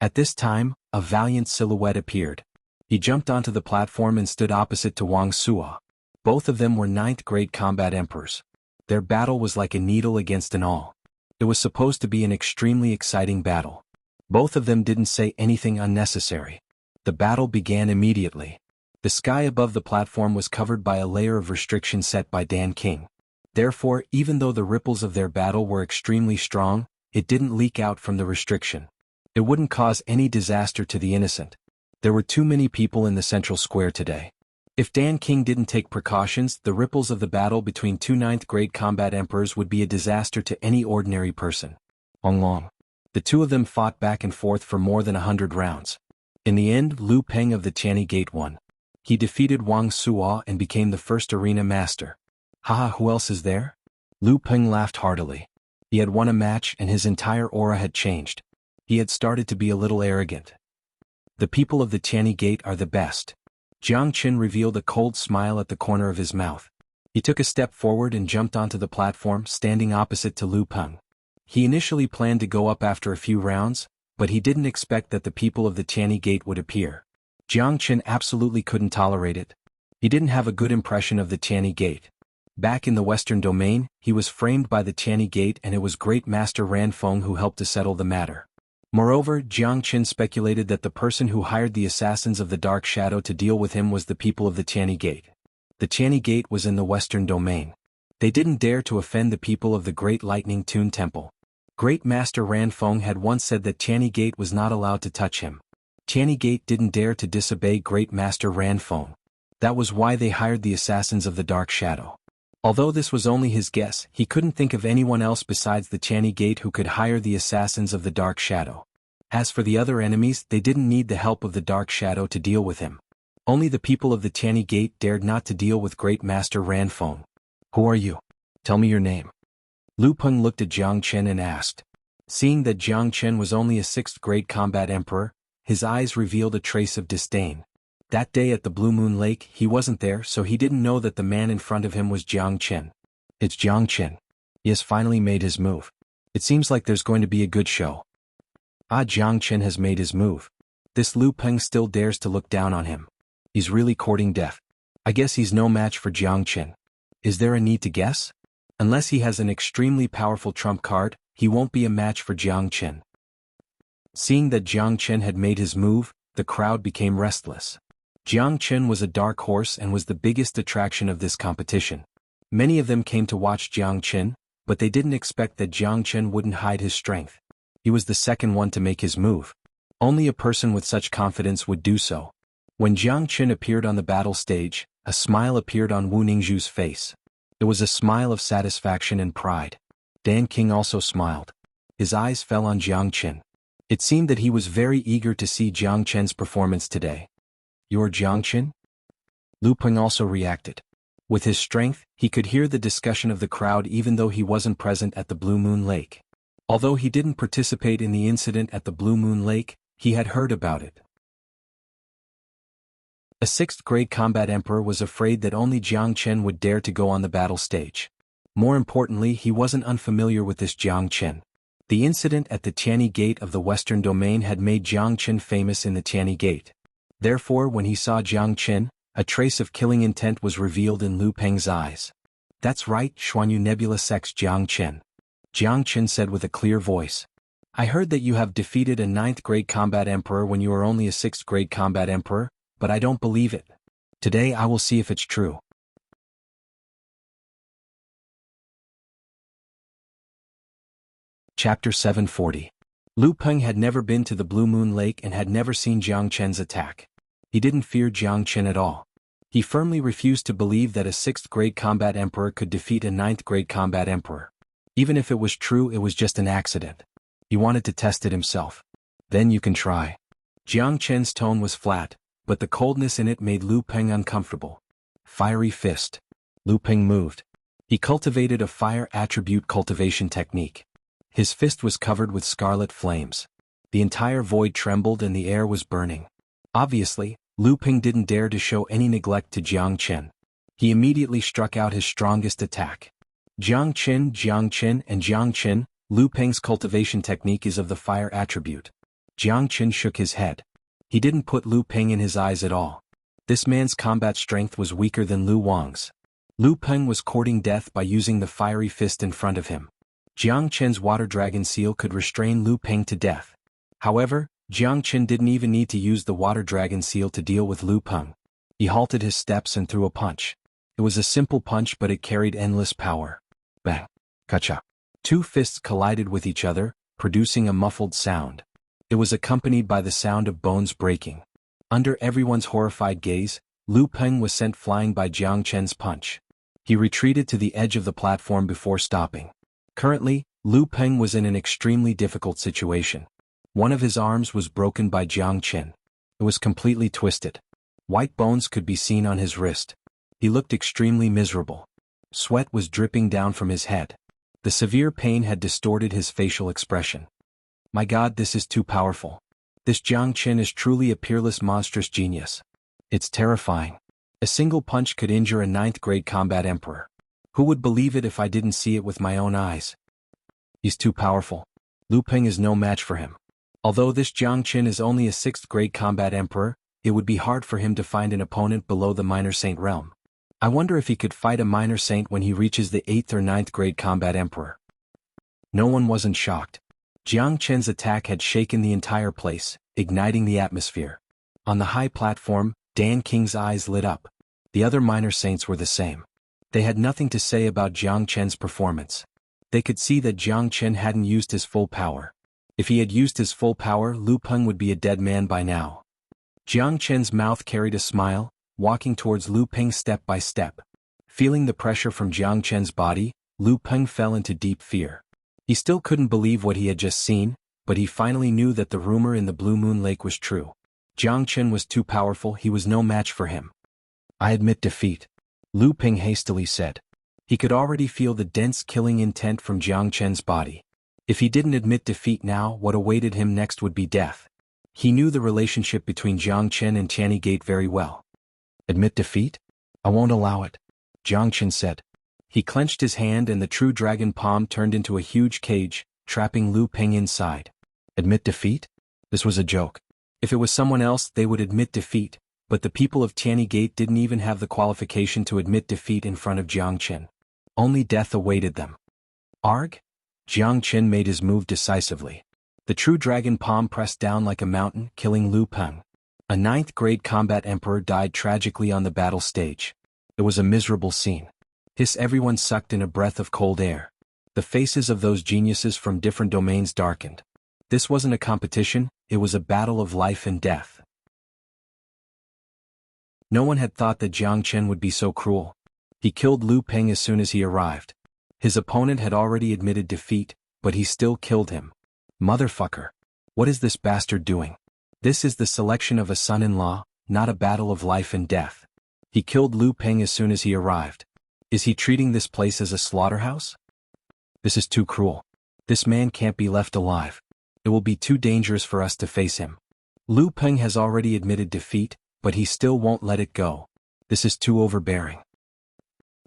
At this time, a valiant silhouette appeared. He jumped onto the platform and stood opposite to Wang Sua. Both of them were 9th-grade combat emperors. Their battle was like a needle against an awl. It was supposed to be an extremely exciting battle. Both of them didn't say anything unnecessary. The battle began immediately. The sky above the platform was covered by a layer of restriction set by Dan King. Therefore, even though the ripples of their battle were extremely strong, it didn't leak out from the restriction. It wouldn't cause any disaster to the innocent. There were too many people in the central square today. If Dan King didn't take precautions, the ripples of the battle between two ninth-grade combat emperors would be a disaster to any ordinary person. Long. The two of them fought back and forth for more than 100 rounds. In the end, Lu Peng of the Tianyi Gate won. He defeated Wang Suo and became the first arena master. Haha, who else is there? Lu Peng laughed heartily. He had won a match and his entire aura had changed. He had started to be a little arrogant. The people of the Tianyi Gate are the best. Jiang Qin revealed a cold smile at the corner of his mouth. He took a step forward and jumped onto the platform, standing opposite to Lu Peng. He initially planned to go up after a few rounds, but he didn't expect that the people of the Tianyi Gate would appear. Jiang Qin absolutely couldn't tolerate it. He didn't have a good impression of the Tianyi Gate. Back in the Western Domain, he was framed by the Tianyi Gate and it was Great Master Ran Feng who helped to settle the matter. Moreover, Jiang Qin speculated that the person who hired the assassins of the Dark Shadow to deal with him was the people of the Tianyi Gate. The Tianyi Gate was in the Western Domain. They didn't dare to offend the people of the Great Lightning Tune Temple. Great Master Ran Feng had once said that Tianyi Gate was not allowed to touch him. Tianyi Gate didn't dare to disobey Great Master Ran Feng. That was why they hired the assassins of the Dark Shadow. Although this was only his guess, he couldn't think of anyone else besides the Tianyi Gate who could hire the assassins of the Dark Shadow. As for the other enemies, they didn't need the help of the Dark Shadow to deal with him. Only the people of the Tianyi Gate dared not to deal with Great Master Ran Feng. Who are you? Tell me your name. Lu Peng looked at Jiang Qin and asked. Seeing that Jiang Qin was only a 6th grade combat emperor, his eyes revealed a trace of disdain. That day at the Blue Moon Lake, he wasn't there, so he didn't know that the man in front of him was Jiang Qin. It's Jiang Qin. He has finally made his move. It seems like there's going to be a good show. Jiang Qin has made his move. This Lu Peng still dares to look down on him. He's really courting death. I guess he's no match for Jiang Qin. Is there a need to guess? Unless he has an extremely powerful trump card, he won't be a match for Jiang Qin. Seeing that Jiang Qin had made his move, the crowd became restless. Jiang Qin was a dark horse and was the biggest attraction of this competition. Many of them came to watch Jiang Qin, but they didn't expect that Jiang Qin wouldn't hide his strength. He was the second one to make his move. Only a person with such confidence would do so. When Jiang Qin appeared on the battle stage, a smile appeared on Wu Ningzhu's face. It was a smile of satisfaction and pride. Dan King also smiled. His eyes fell on Jiang Qin. It seemed that he was very eager to see Jiang Qin's performance today. You're Jiang Qin? Lu Peng also reacted. With his strength, he could hear the discussion of the crowd even though he wasn't present at the Blue Moon Lake. Although he didn't participate in the incident at the Blue Moon Lake, he had heard about it. A 6th grade combat emperor was afraid that only Jiang Qin would dare to go on the battle stage. More importantly, he wasn't unfamiliar with this Jiang Qin. The incident at the Tianyi Gate of the Western Domain had made Jiang Qin famous in the Tianyi Gate. Therefore, when he saw Jiang Qin, a trace of killing intent was revealed in Lu Peng's eyes. That's right, Xuanhuan Nebula Sex Jiang Qin. Jiang Qin said with a clear voice. I heard that you have defeated a 9th grade combat emperor when you were only a 6th grade combat emperor, but I don't believe it. Today I will see if it's true. Chapter 740. Lu Peng had never been to the Blue Moon Lake and had never seen Jiang Qin's attack. He didn't fear Jiang Qin at all. He firmly refused to believe that a 6th grade combat emperor could defeat a 9th grade combat emperor. Even if it was true, it was just an accident. He wanted to test it himself. Then you can try. Jiang Qin's tone was flat, but the coldness in it made Lu Peng uncomfortable. Fiery fist. Lu Peng moved. He cultivated a fire attribute cultivation technique. His fist was covered with scarlet flames. The entire void trembled and the air was burning. Obviously, Lu Peng didn't dare to show any neglect to Jiang Qin. He immediately struck out his strongest attack. Jiang Qin, and Jiang Qin, Lu Peng's cultivation technique is of the fire attribute. Jiang Qin shook his head. He didn't put Lu Peng in his eyes at all. This man's combat strength was weaker than Lu Wang's. Lu Peng was courting death by using the fiery fist in front of him. Jiang Qin's water dragon seal could restrain Lu Peng to death. However, Jiang Qin didn't even need to use the water dragon seal to deal with Lu Peng. He halted his steps and threw a punch. It was a simple punch, but it carried endless power. Bang! Kacha! Two fists collided with each other, producing a muffled sound. It was accompanied by the sound of bones breaking. Under everyone's horrified gaze, Lu Peng was sent flying by Jiang Chen's punch. He retreated to the edge of the platform before stopping. Currently, Lu Peng was in an extremely difficult situation. One of his arms was broken by Jiang Chen. It was completely twisted. White bones could be seen on his wrist. He looked extremely miserable. Sweat was dripping down from his head. The severe pain had distorted his facial expression. My God, this is too powerful. This Jiang Chen is truly a peerless monstrous genius. It's terrifying. A single punch could injure a 9th-grade combat emperor. Who would believe it if I didn't see it with my own eyes? He's too powerful. Lu Peng is no match for him. Although this Jiang Chen is only a 6th-grade combat emperor, it would be hard for him to find an opponent below the minor saint realm. I wonder if he could fight a minor saint when he reaches the 8th or 9th-grade combat emperor. No one wasn't shocked. Jiang Chen's attack had shaken the entire place, igniting the atmosphere. On the high platform, Dan King's eyes lit up. The other minor saints were the same. They had nothing to say about Jiang Chen's performance. They could see that Jiang Chen hadn't used his full power. If he had used his full power, Lu Peng would be a dead man by now. Jiang Chen's mouth carried a smile, walking towards Lu Peng step by step. Feeling the pressure from Jiang Chen's body, Lu Peng fell into deep fear. He still couldn't believe what he had just seen, but he finally knew that the rumor in the Blue Moon Lake was true. Jiang Chen was too powerful, he was no match for him. I admit defeat, Lu Peng hastily said. He could already feel the dense killing intent from Jiang Chen's body. If he didn't admit defeat now, what awaited him next would be death. He knew the relationship between Jiang Chen and Tianyi Gate very well. Admit defeat? I won't allow it, Jiang Chen said. He clenched his hand and the true dragon palm turned into a huge cage, trapping Lu Peng inside. Admit defeat? This was a joke. If it was someone else, they would admit defeat, but the people of Tianyi Gate didn't even have the qualification to admit defeat in front of Jiang Chen. Only death awaited them. Arg? Jiang Chen made his move decisively. The true dragon palm pressed down like a mountain, killing Lu Peng. A 9th-grade combat emperor died tragically on the battle stage. It was a miserable scene. Everyone sucked in a breath of cold air. The faces of those geniuses from different domains darkened. This wasn't a competition, it was a battle of life and death. No one had thought that Jiang Chen would be so cruel. He killed Lu Peng as soon as he arrived. His opponent had already admitted defeat, but he still killed him. Motherfucker. What is this bastard doing? This is the selection of a son-in-law, not a battle of life and death. He killed Lu Peng as soon as he arrived. Is he treating this place as a slaughterhouse? This is too cruel. This man can't be left alive. It will be too dangerous for us to face him. Lu Peng has already admitted defeat, but he still won't let it go. This is too overbearing.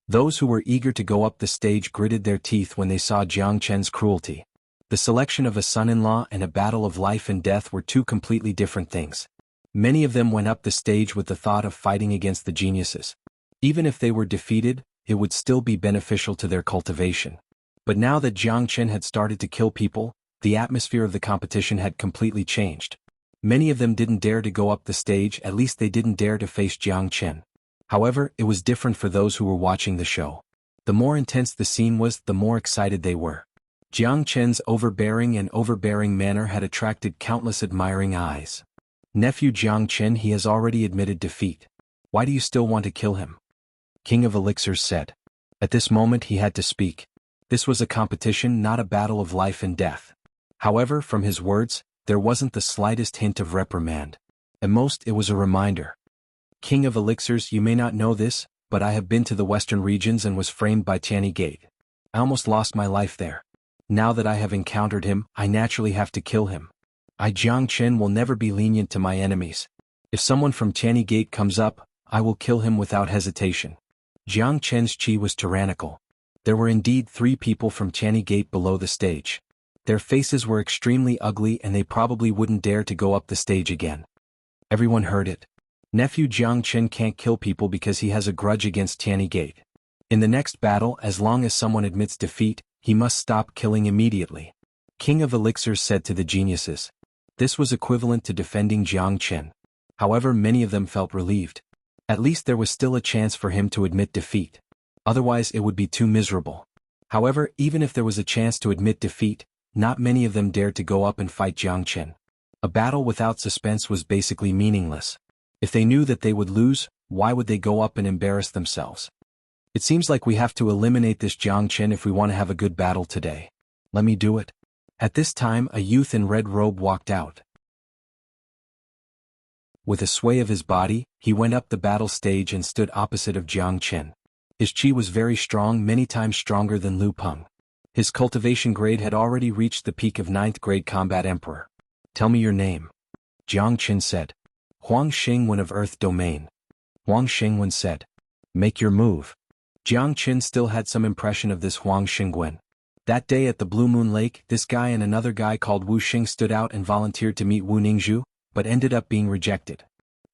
Those who were eager to go up the stage gritted their teeth when they saw Jiang Chen's cruelty. The selection of a son-in-law and a battle of life and death were two completely different things. Many of them went up the stage with the thought of fighting against the geniuses. Even if they were defeated, it would still be beneficial to their cultivation. But now that Jiang Chen had started to kill people, the atmosphere of the competition had completely changed. Many of them didn't dare to go up the stage, at least they didn't dare to face Jiang Chen. However, it was different for those who were watching the show. The more intense the scene was, the more excited they were. Jiang Chen's overbearing manner had attracted countless admiring eyes. Nephew Jiang Chen, he has already admitted defeat. Why do you still want to kill him? King of Elixirs said. At this moment he had to speak. This was a competition, not a battle of life and death. However, from his words, there wasn't the slightest hint of reprimand. At most, it was a reminder. King of Elixirs, you may not know this, but I have been to the western regions and was framed by Tianyi Gate. I almost lost my life there. Now that I have encountered him, I naturally have to kill him. I, Jiang Chen, will never be lenient to my enemies. If someone from Tianyi Gate comes up, I will kill him without hesitation. Jiang Chen's chi was tyrannical. There were indeed 3 people from Tianyi Gate below the stage. Their faces were extremely ugly and they probably wouldn't dare to go up the stage again. Everyone heard it. Nephew Jiang Chen can't kill people because he has a grudge against Tianyi Gate. In the next battle, as long as someone admits defeat, he must stop killing immediately. King of Elixirs said to the geniuses. This was equivalent to defending Jiang Chen. However, many of them felt relieved. At least there was still a chance for him to admit defeat. Otherwise it would be too miserable. However, even if there was a chance to admit defeat, not many of them dared to go up and fight Jiang Chen. A battle without suspense was basically meaningless. If they knew that they would lose, why would they go up and embarrass themselves? It seems like we have to eliminate this Jiang Chen if we want to have a good battle today. Let me do it. At this time, a youth in red robe walked out. With a sway of his body, he went up the battle stage and stood opposite of Jiang Chen. His chi was very strong, many times stronger than Lu Peng. His cultivation grade had already reached the peak of 9th grade combat emperor. Tell me your name. Jiang Chen said. Xuanhuan of Earth Domain. Xuanhuan said. Make your move. Jiang Chen still had some impression of this Xuanhuan. That day at the Blue Moon Lake, this guy and another guy called Wu Xing stood out and volunteered to meet Wu Ningzhu, but ended up being rejected.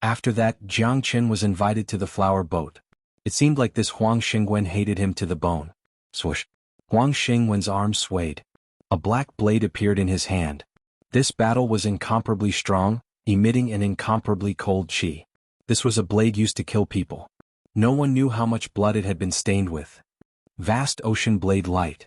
After that, Jiang Chen was invited to the flower boat. It seemed like this Xuanhuan hated him to the bone. Swoosh. Xuanhuan's arm swayed. A black blade appeared in his hand. This battle was incomparably strong, emitting an incomparably cold chi. This was a blade used to kill people. No one knew how much blood it had been stained with. Vast ocean blade light.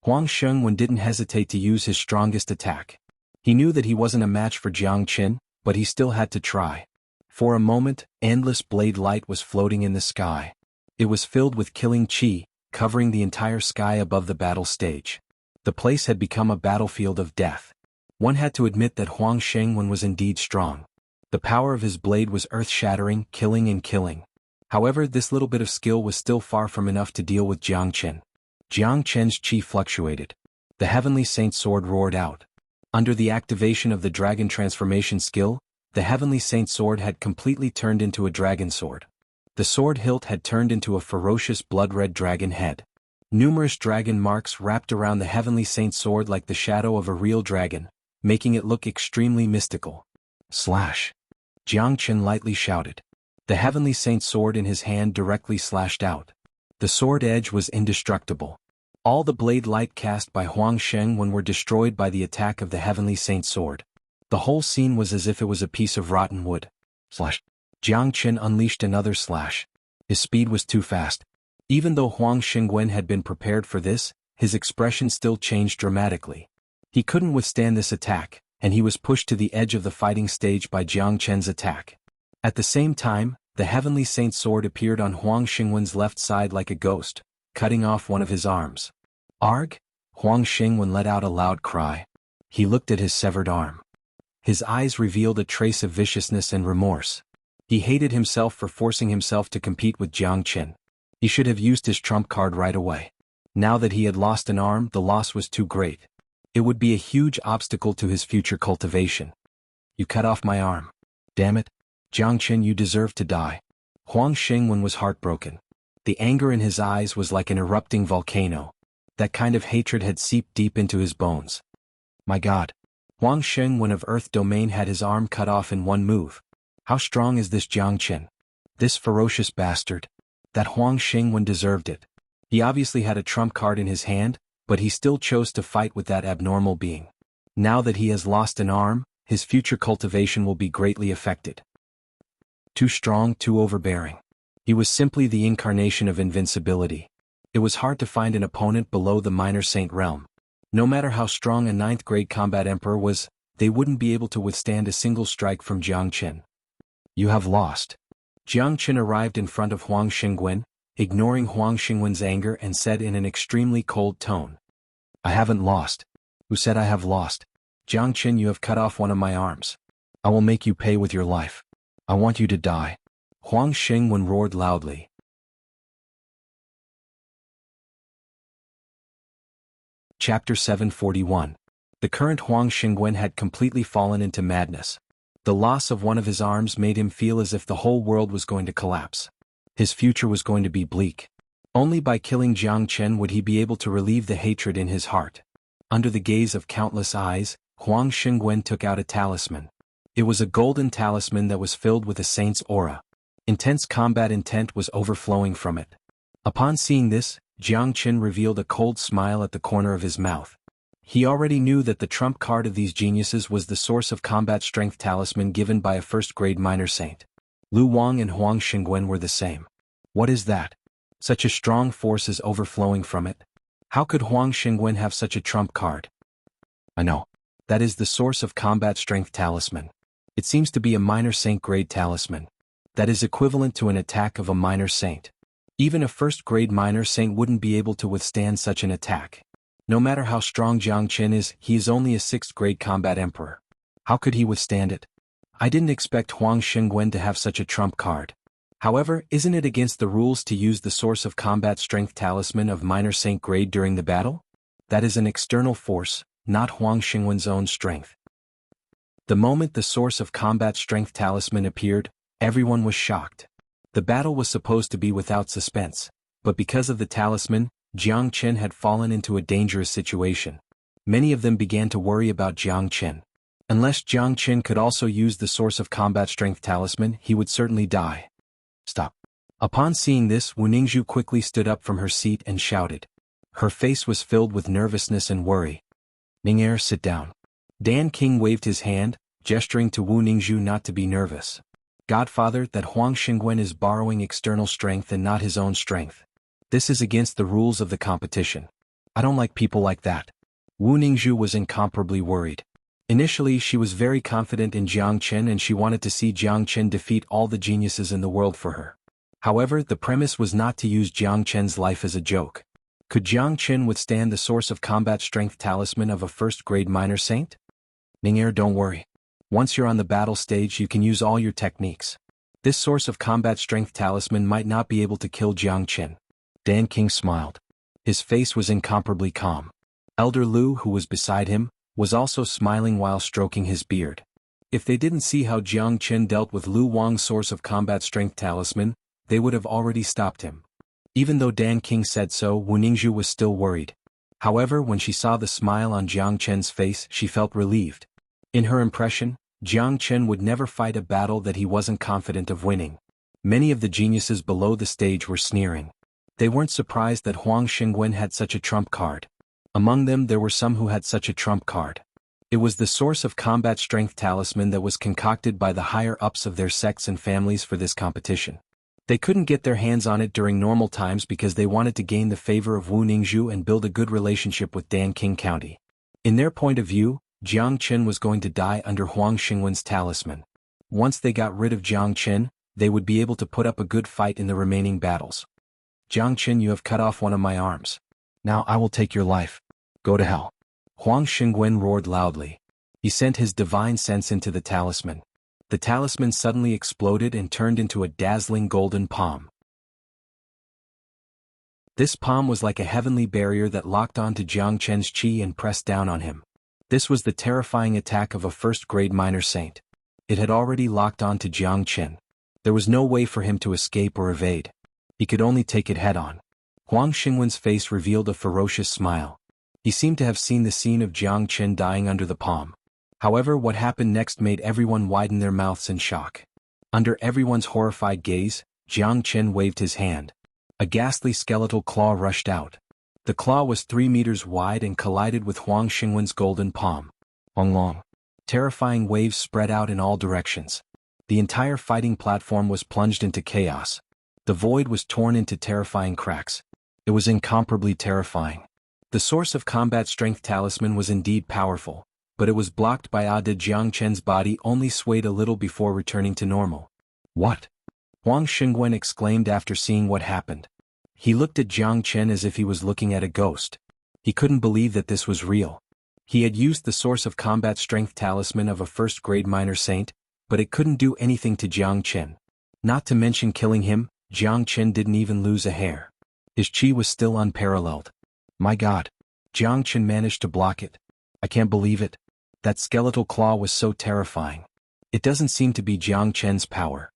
Xuanhuan didn't hesitate to use his strongest attack. He knew that he wasn't a match for Jiang Chen, but he still had to try. For a moment, endless blade light was floating in the sky. It was filled with killing chi, covering the entire sky above the battle stage. The place had become a battlefield of death. One had to admit that Xuanhuan was indeed strong. The power of his blade was earth-shattering, killing and killing. However, this little bit of skill was still far from enough to deal with Jiang Chen. Jiang Chen's chi fluctuated. The Heavenly Saint Sword roared out. Under the activation of the dragon transformation skill, the Heavenly Saint Sword had completely turned into a dragon sword. The sword hilt had turned into a ferocious blood-red dragon head. Numerous dragon marks wrapped around the Heavenly Saint Sword like the shadow of a real dragon, making it look extremely mystical. Slash. Jiang Chen lightly shouted. The Heavenly Saint Sword in his hand directly slashed out. The sword edge was indestructible. All the blade light cast by Xuanhuan were destroyed by the attack of the Heavenly Saint Sword. The whole scene was as if it was a piece of rotten wood. Slash. Jiang Chen unleashed another slash. His speed was too fast. Even though Xuanhuan had been prepared for this, his expression still changed dramatically. He couldn't withstand this attack, and he was pushed to the edge of the fighting stage by Jiang Chen's attack. At the same time, the Heavenly Saint Sword appeared on Xuanhuan's left side like a ghost, cutting off one of his arms. Arg! Xuanhuan let out a loud cry. He looked at his severed arm. His eyes revealed a trace of viciousness and remorse. He hated himself for forcing himself to compete with Jiang Chen. He should have used his trump card right away. Now that he had lost an arm, the loss was too great. It would be a huge obstacle to his future cultivation. You cut off my arm. Damn it. Jiang Chen, you deserve to die. Xuanhuan was heartbroken. The anger in his eyes was like an erupting volcano. That kind of hatred had seeped deep into his bones. My God. Xuanhuan of Earth Domain had his arm cut off in one move. How strong is this Jiang Chen? This ferocious bastard. That Xuanhuan deserved it. He obviously had a trump card in his hand, but he still chose to fight with that abnormal being. Now that he has lost an arm, his future cultivation will be greatly affected. Too strong, too overbearing. He was simply the incarnation of invincibility. It was hard to find an opponent below the minor saint realm. No matter how strong a 9th grade combat emperor was, they wouldn't be able to withstand a single strike from Jiang Chen. You have lost. Jiang Chen arrived in front of Xuanhuan, ignoring Xuanhuan's anger, and said in an extremely cold tone. I haven't lost. Who said I have lost? Jiang Chen, you have cut off one of my arms. I will make you pay with your life. I want you to die. Xuanhuan roared loudly. Chapter 741. The current Xuanhuan had completely fallen into madness. The loss of one of his arms made him feel as if the whole world was going to collapse. His future was going to be bleak. Only by killing Jiang Chen would he be able to relieve the hatred in his heart. Under the gaze of countless eyes, Xuanhuan took out a talisman. It was a golden talisman that was filled with a saint's aura. Intense combat intent was overflowing from it. Upon seeing this, Jiang Chen revealed a cold smile at the corner of his mouth. He already knew that the trump card of these geniuses was the source of combat strength talisman given by a first-grade minor saint. Lu Wang and Xuanhuan were the same. What is that? Such a strong force is overflowing from it. How could Xuanhuan have such a trump card? I know. That is the source of combat strength talisman. It seems to be a minor saint grade talisman. That is equivalent to an attack of a minor saint. Even a first grade minor saint wouldn't be able to withstand such an attack. No matter how strong Jiang Qin is, he is only a 6th grade combat emperor. How could he withstand it? I didn't expect Huang Xingwen to have such a trump card. However, isn't it against the rules to use the source of combat strength talisman of minor saint grade during the battle? That is an external force, not Huang Xingwen's own strength. The moment the source of combat strength talisman appeared, everyone was shocked. The battle was supposed to be without suspense, but because of the talisman, Jiang Qin had fallen into a dangerous situation. Many of them began to worry about Jiang Qin. Unless Jiang Qin could also use the source of combat strength talisman, he would certainly die. Stop. Upon seeing this, Wu Ningzhu quickly stood up from her seat and shouted. Her face was filled with nervousness and worry. Ning'er, sit down. Dan King waved his hand, gesturing to Wu Ningzhu not to be nervous. Godfather, that Huang Xingwen is borrowing external strength and not his own strength. This is against the rules of the competition. I don't like people like that. Wu Ningzhu was incomparably worried. Initially, she was very confident in Jiang Qin and she wanted to see Jiang Qin defeat all the geniuses in the world for her. However, the premise was not to use Jiang Qin's life as a joke. Could Jiang Qin withstand the source of combat strength talisman of a first-grade minor saint? Ning'er, don't worry. Once you're on the battle stage, you can use all your techniques. This source of combat strength talisman might not be able to kill Jiang Qin. Dan King smiled. His face was incomparably calm. Elder Lu, who was beside him, was also smiling while stroking his beard. If they didn't see how Jiang Qin dealt with Lu Wang's source of combat strength talisman, they would have already stopped him. Even though Dan King said so, Wu Ningzhu was still worried. However, when she saw the smile on Jiang Qin's face, she felt relieved. In her impression, Jiang Qin would never fight a battle that he wasn't confident of winning. Many of the geniuses below the stage were sneering. They weren't surprised that Huang Xingwen had such a trump card. Among them there were some who had such a trump card. It was the source of combat strength talisman that was concocted by the higher-ups of their sects and families for this competition. They couldn't get their hands on it during normal times because they wanted to gain the favor of Wu Ningzhu and build a good relationship with Dan King County. In their point of view, Jiang Qin was going to die under Huang Xingwen's talisman. Once they got rid of Jiang Qin, they would be able to put up a good fight in the remaining battles. Jiang Qin, you have cut off one of my arms. Now I will take your life. Go to hell. Huang Xingwen roared loudly. He sent his divine sense into the talisman. The talisman suddenly exploded and turned into a dazzling golden palm. This palm was like a heavenly barrier that locked onto Jiang Qin's chi and pressed down on him. This was the terrifying attack of a first-grade minor saint. It had already locked onto Jiang Qin. There was no way for him to escape or evade. He could only take it head-on. Huang Xingwen's face revealed a ferocious smile. He seemed to have seen the scene of Jiang Qin dying under the palm. However, what happened next made everyone widen their mouths in shock. Under everyone's horrified gaze, Jiang Qin waved his hand. A ghastly skeletal claw rushed out. The claw was 3 meters wide and collided with Huang Xingwen's golden palm. Long. Terrifying waves spread out in all directions. The entire fighting platform was plunged into chaos. The void was torn into terrifying cracks. It was incomparably terrifying. The source of combat strength talisman was indeed powerful, but it was blocked by Jiang Qin's body only swayed a little before returning to normal. What? Huang Xingwen exclaimed after seeing what happened. He looked at Jiang Qin as if he was looking at a ghost. He couldn't believe that this was real. He had used the source of combat strength talisman of a first-grade minor saint, but it couldn't do anything to Jiang Qin. Not to mention killing him, Jiang Qin didn't even lose a hair. His chi was still unparalleled. My God. Jiang Qin managed to block it. I can't believe it. That skeletal claw was so terrifying. It doesn't seem to be Jiang Qin's power.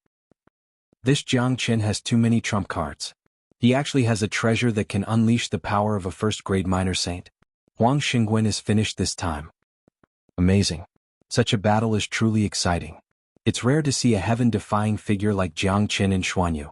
This Jiang Qin has too many trump cards. He actually has a treasure that can unleash the power of a first-grade minor saint. Huang Xingwen is finished this time. Amazing. Such a battle is truly exciting. It's rare to see a heaven-defying figure like Jiang Qin in Xuanhuan.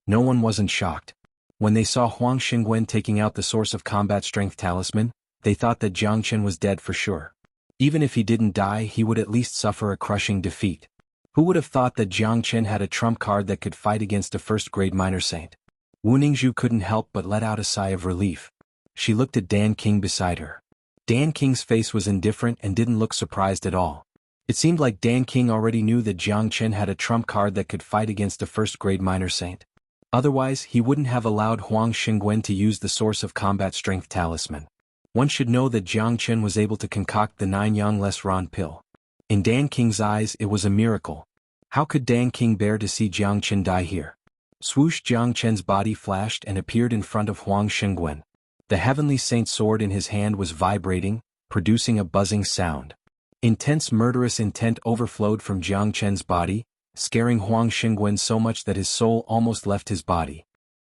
No one wasn't shocked. When they saw Huang Xingwen taking out the source of combat strength talisman, they thought that Jiang Qin was dead for sure. Even if he didn't die, he would at least suffer a crushing defeat. Who would have thought that Jiang Qin had a trump card that could fight against a first-grade minor saint? Wu Ningzhu couldn't help but let out a sigh of relief. She looked at Dan King beside her. Dan King's face was indifferent and didn't look surprised at all. It seemed like Dan King already knew that Jiang Chen had a trump card that could fight against a first-grade minor saint. Otherwise, he wouldn't have allowed Huang Xingwen to use the source of combat strength talisman. One should know that Jiang Chen was able to concoct the 9 less Ron pill. In Dan King's eyes, it was a miracle. How could Dan King bear to see Jiang Chen die here? Swoosh! Jiang Chen's body flashed and appeared in front of Huang Xingwen. The heavenly saint sword in his hand was vibrating, producing a buzzing sound. Intense murderous intent overflowed from Jiang Chen's body, scaring Huang Xingwen so much that his soul almost left his body.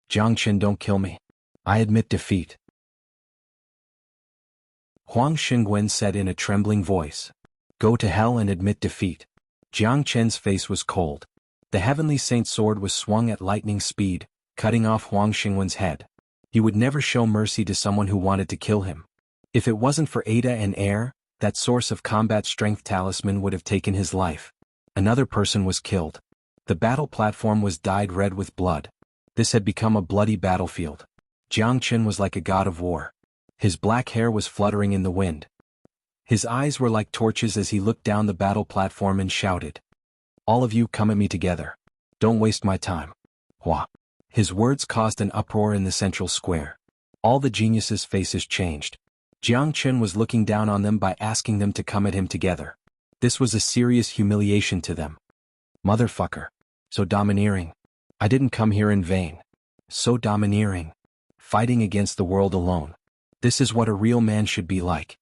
Jiang Chen, don't kill me. I admit defeat. Huang Xingwen said in a trembling voice. Go to hell and admit defeat. Jiang Chen's face was cold. The heavenly saint's sword was swung at lightning speed, cutting off Huang Xingwen's head. He would never show mercy to someone who wanted to kill him. If it wasn't for Ada and Air, that source of combat strength talisman would have taken his life. Another person was killed. The battle platform was dyed red with blood. This had become a bloody battlefield. Jiang Chen was like a god of war. His black hair was fluttering in the wind. His eyes were like torches as he looked down the battle platform and shouted. All of you come at me together. Don't waste my time. Hua. His words caused an uproar in the central square. All the geniuses' faces changed. Jiang Chen was looking down on them by asking them to come at him together. This was a serious humiliation to them. Motherfucker. So domineering. I didn't come here in vain. So domineering. Fighting against the world alone. This is what a real man should be like.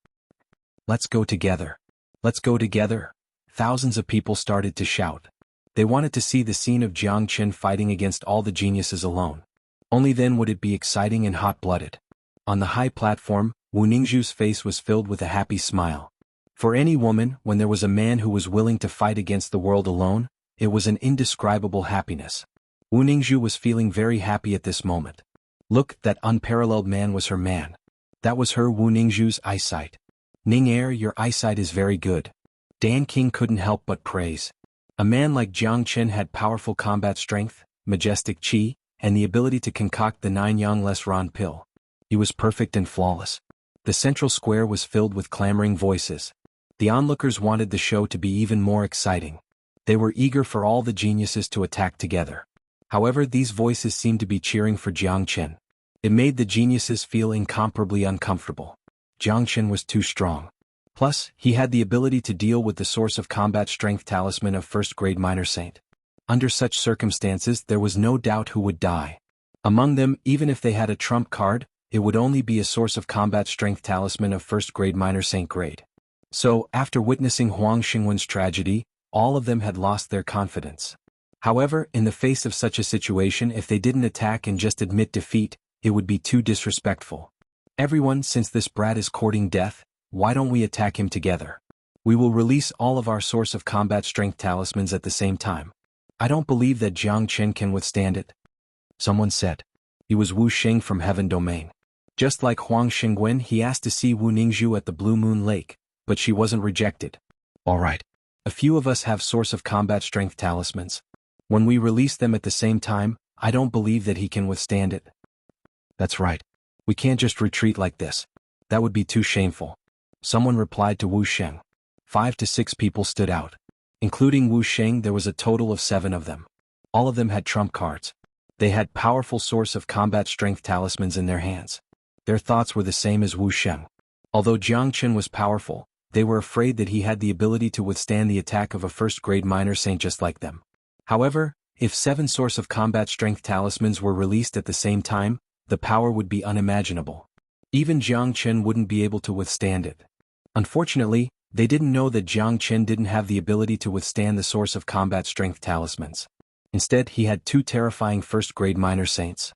Let's go together. Let's go together. Thousands of people started to shout. They wanted to see the scene of Jiang Chen fighting against all the geniuses alone. Only then would it be exciting and hot-blooded. On the high platform, Wu Ningzhu's face was filled with a happy smile. For any woman, when there was a man who was willing to fight against the world alone, it was an indescribable happiness. Wu Ningzhu was feeling very happy at this moment. Look, that unparalleled man was her man. That was her Wu Ningzhu's eyesight. Ning Er, your eyesight is very good. Dan King couldn't help but praise. A man like Jiang Chen had powerful combat strength, majestic qi, and the ability to concoct the 9 less Ron pill. He was perfect and flawless. The central square was filled with clamoring voices. The onlookers wanted the show to be even more exciting. They were eager for all the geniuses to attack together. However, these voices seemed to be cheering for Jiang Chen. It made the geniuses feel incomparably uncomfortable. Jiang Chen was too strong. Plus, he had the ability to deal with the source of combat strength talisman of first-grade minor saint. Under such circumstances, there was no doubt who would die. Among them, even if they had a trump card, it would only be a source of combat strength talisman of first-grade minor saint grade. So, after witnessing Huang Xingwen's tragedy, all of them had lost their confidence. However, in the face of such a situation, if they didn't attack and just admit defeat, it would be too disrespectful. Everyone, since this brat is courting death, why don't we attack him together? We will release all of our source of combat strength talismans at the same time. I don't believe that Jiang Chen can withstand it. Someone said. He was Wu Xing from Heaven Domain. Just like Huang Xingwen, he asked to see Wu Ningzhu at the Blue Moon Lake, but she wasn't rejected. Alright. A few of us have source of combat strength talismans. When we release them at the same time, I don't believe that he can withstand it. That's right. We can't just retreat like this. That would be too shameful. Someone replied to Wu Sheng. 5 to 6 people stood out. Including Wu Sheng, there was a total of 7 of them. All of them had trump cards. They had powerful source of combat strength talismans in their hands. Their thoughts were the same as Wu Sheng. Although Jiang Chen was powerful, they were afraid that he had the ability to withstand the attack of a first-grade minor saint just like them. However, if 7 source of combat strength talismans were released at the same time, the power would be unimaginable. Even Jiang Chen wouldn't be able to withstand it. Unfortunately, they didn't know that Jiang Chen didn't have the ability to withstand the source of combat strength talismans. Instead, he had 2 terrifying first-grade minor saints.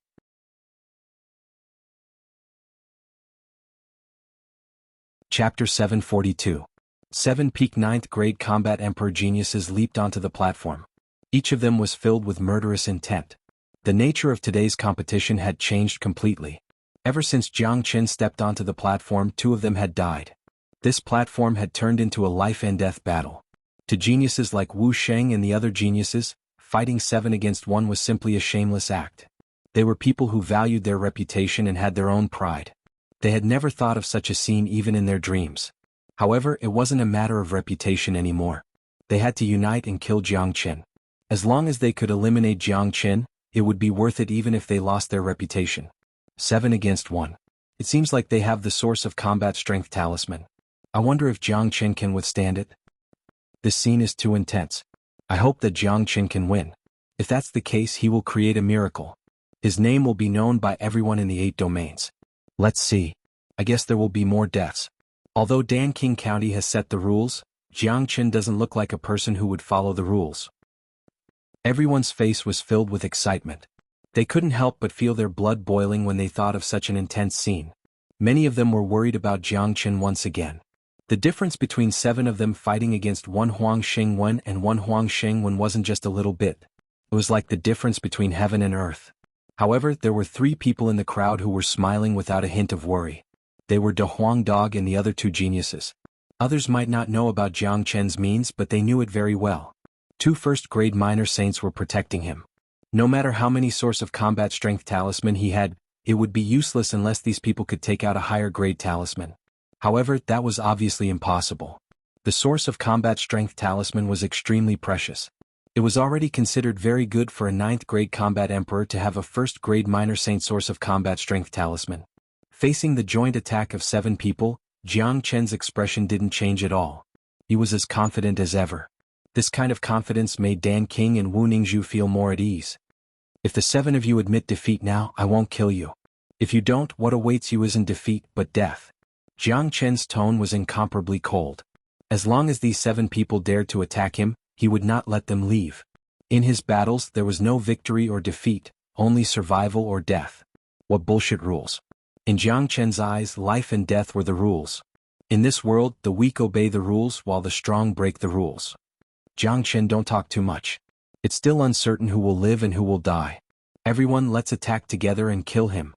Chapter 742. 7 peak 9th grade combat emperor geniuses leaped onto the platform. Each of them was filled with murderous intent. The nature of today's competition had changed completely. Ever since Jiang Chen stepped onto the platform, 2 of them had died. This platform had turned into a life-and-death battle. To geniuses like Wu Sheng and the other geniuses, fighting 7 against 1 was simply a shameless act. They were people who valued their reputation and had their own pride. They had never thought of such a scene even in their dreams. However, it wasn't a matter of reputation anymore. They had to unite and kill Jiang Qin. As long as they could eliminate Jiang Qin, it would be worth it even if they lost their reputation. 7 against 1. It seems like they have the source of combat strength talisman. I wonder if Jiang Qin can withstand it. This scene is too intense. I hope that Jiang Qin can win. If that's the case, he will create a miracle. His name will be known by everyone in the 8 domains. Let's see. I guess there will be more deaths. Although Danking County has set the rules, Jiang Qin doesn't look like a person who would follow the rules. Everyone's face was filled with excitement. They couldn't help but feel their blood boiling when they thought of such an intense scene. Many of them were worried about Jiang Qin once again. The difference between 7 of them fighting against one xuanhuan and one xuanhuan wasn't just a little bit. It was like the difference between heaven and earth. However, there were 3 people in the crowd who were smiling without a hint of worry. They were De Huang Dog and the other 2 geniuses. Others might not know about Jiang Qin's means, but they knew it very well. 2 first-grade minor saints were protecting him. No matter how many source of combat strength talisman he had, it would be useless unless these people could take out a higher grade talisman. However, that was obviously impossible. The source of combat strength talisman was extremely precious. It was already considered very good for a 9th grade combat emperor to have a 1st grade minor saint source of combat strength talisman. Facing the joint attack of 7 people, Jiang Qin's expression didn't change at all. He was as confident as ever. This kind of confidence made Dan King and Wu Ningzhu feel more at ease. If the 7 of you admit defeat now, I won't kill you. If you don't, what awaits you isn't defeat but death. Jiang Qin's tone was incomparably cold. As long as these 7 people dared to attack him, he would not let them leave. In his battles, there was no victory or defeat, only survival or death. What bullshit rules. In Jiang Qin's eyes, life and death were the rules. In this world, the weak obey the rules while the strong break the rules. Jiang Qin, don't talk too much. It's still uncertain who will live and who will die. Everyone, let's attack together and kill him.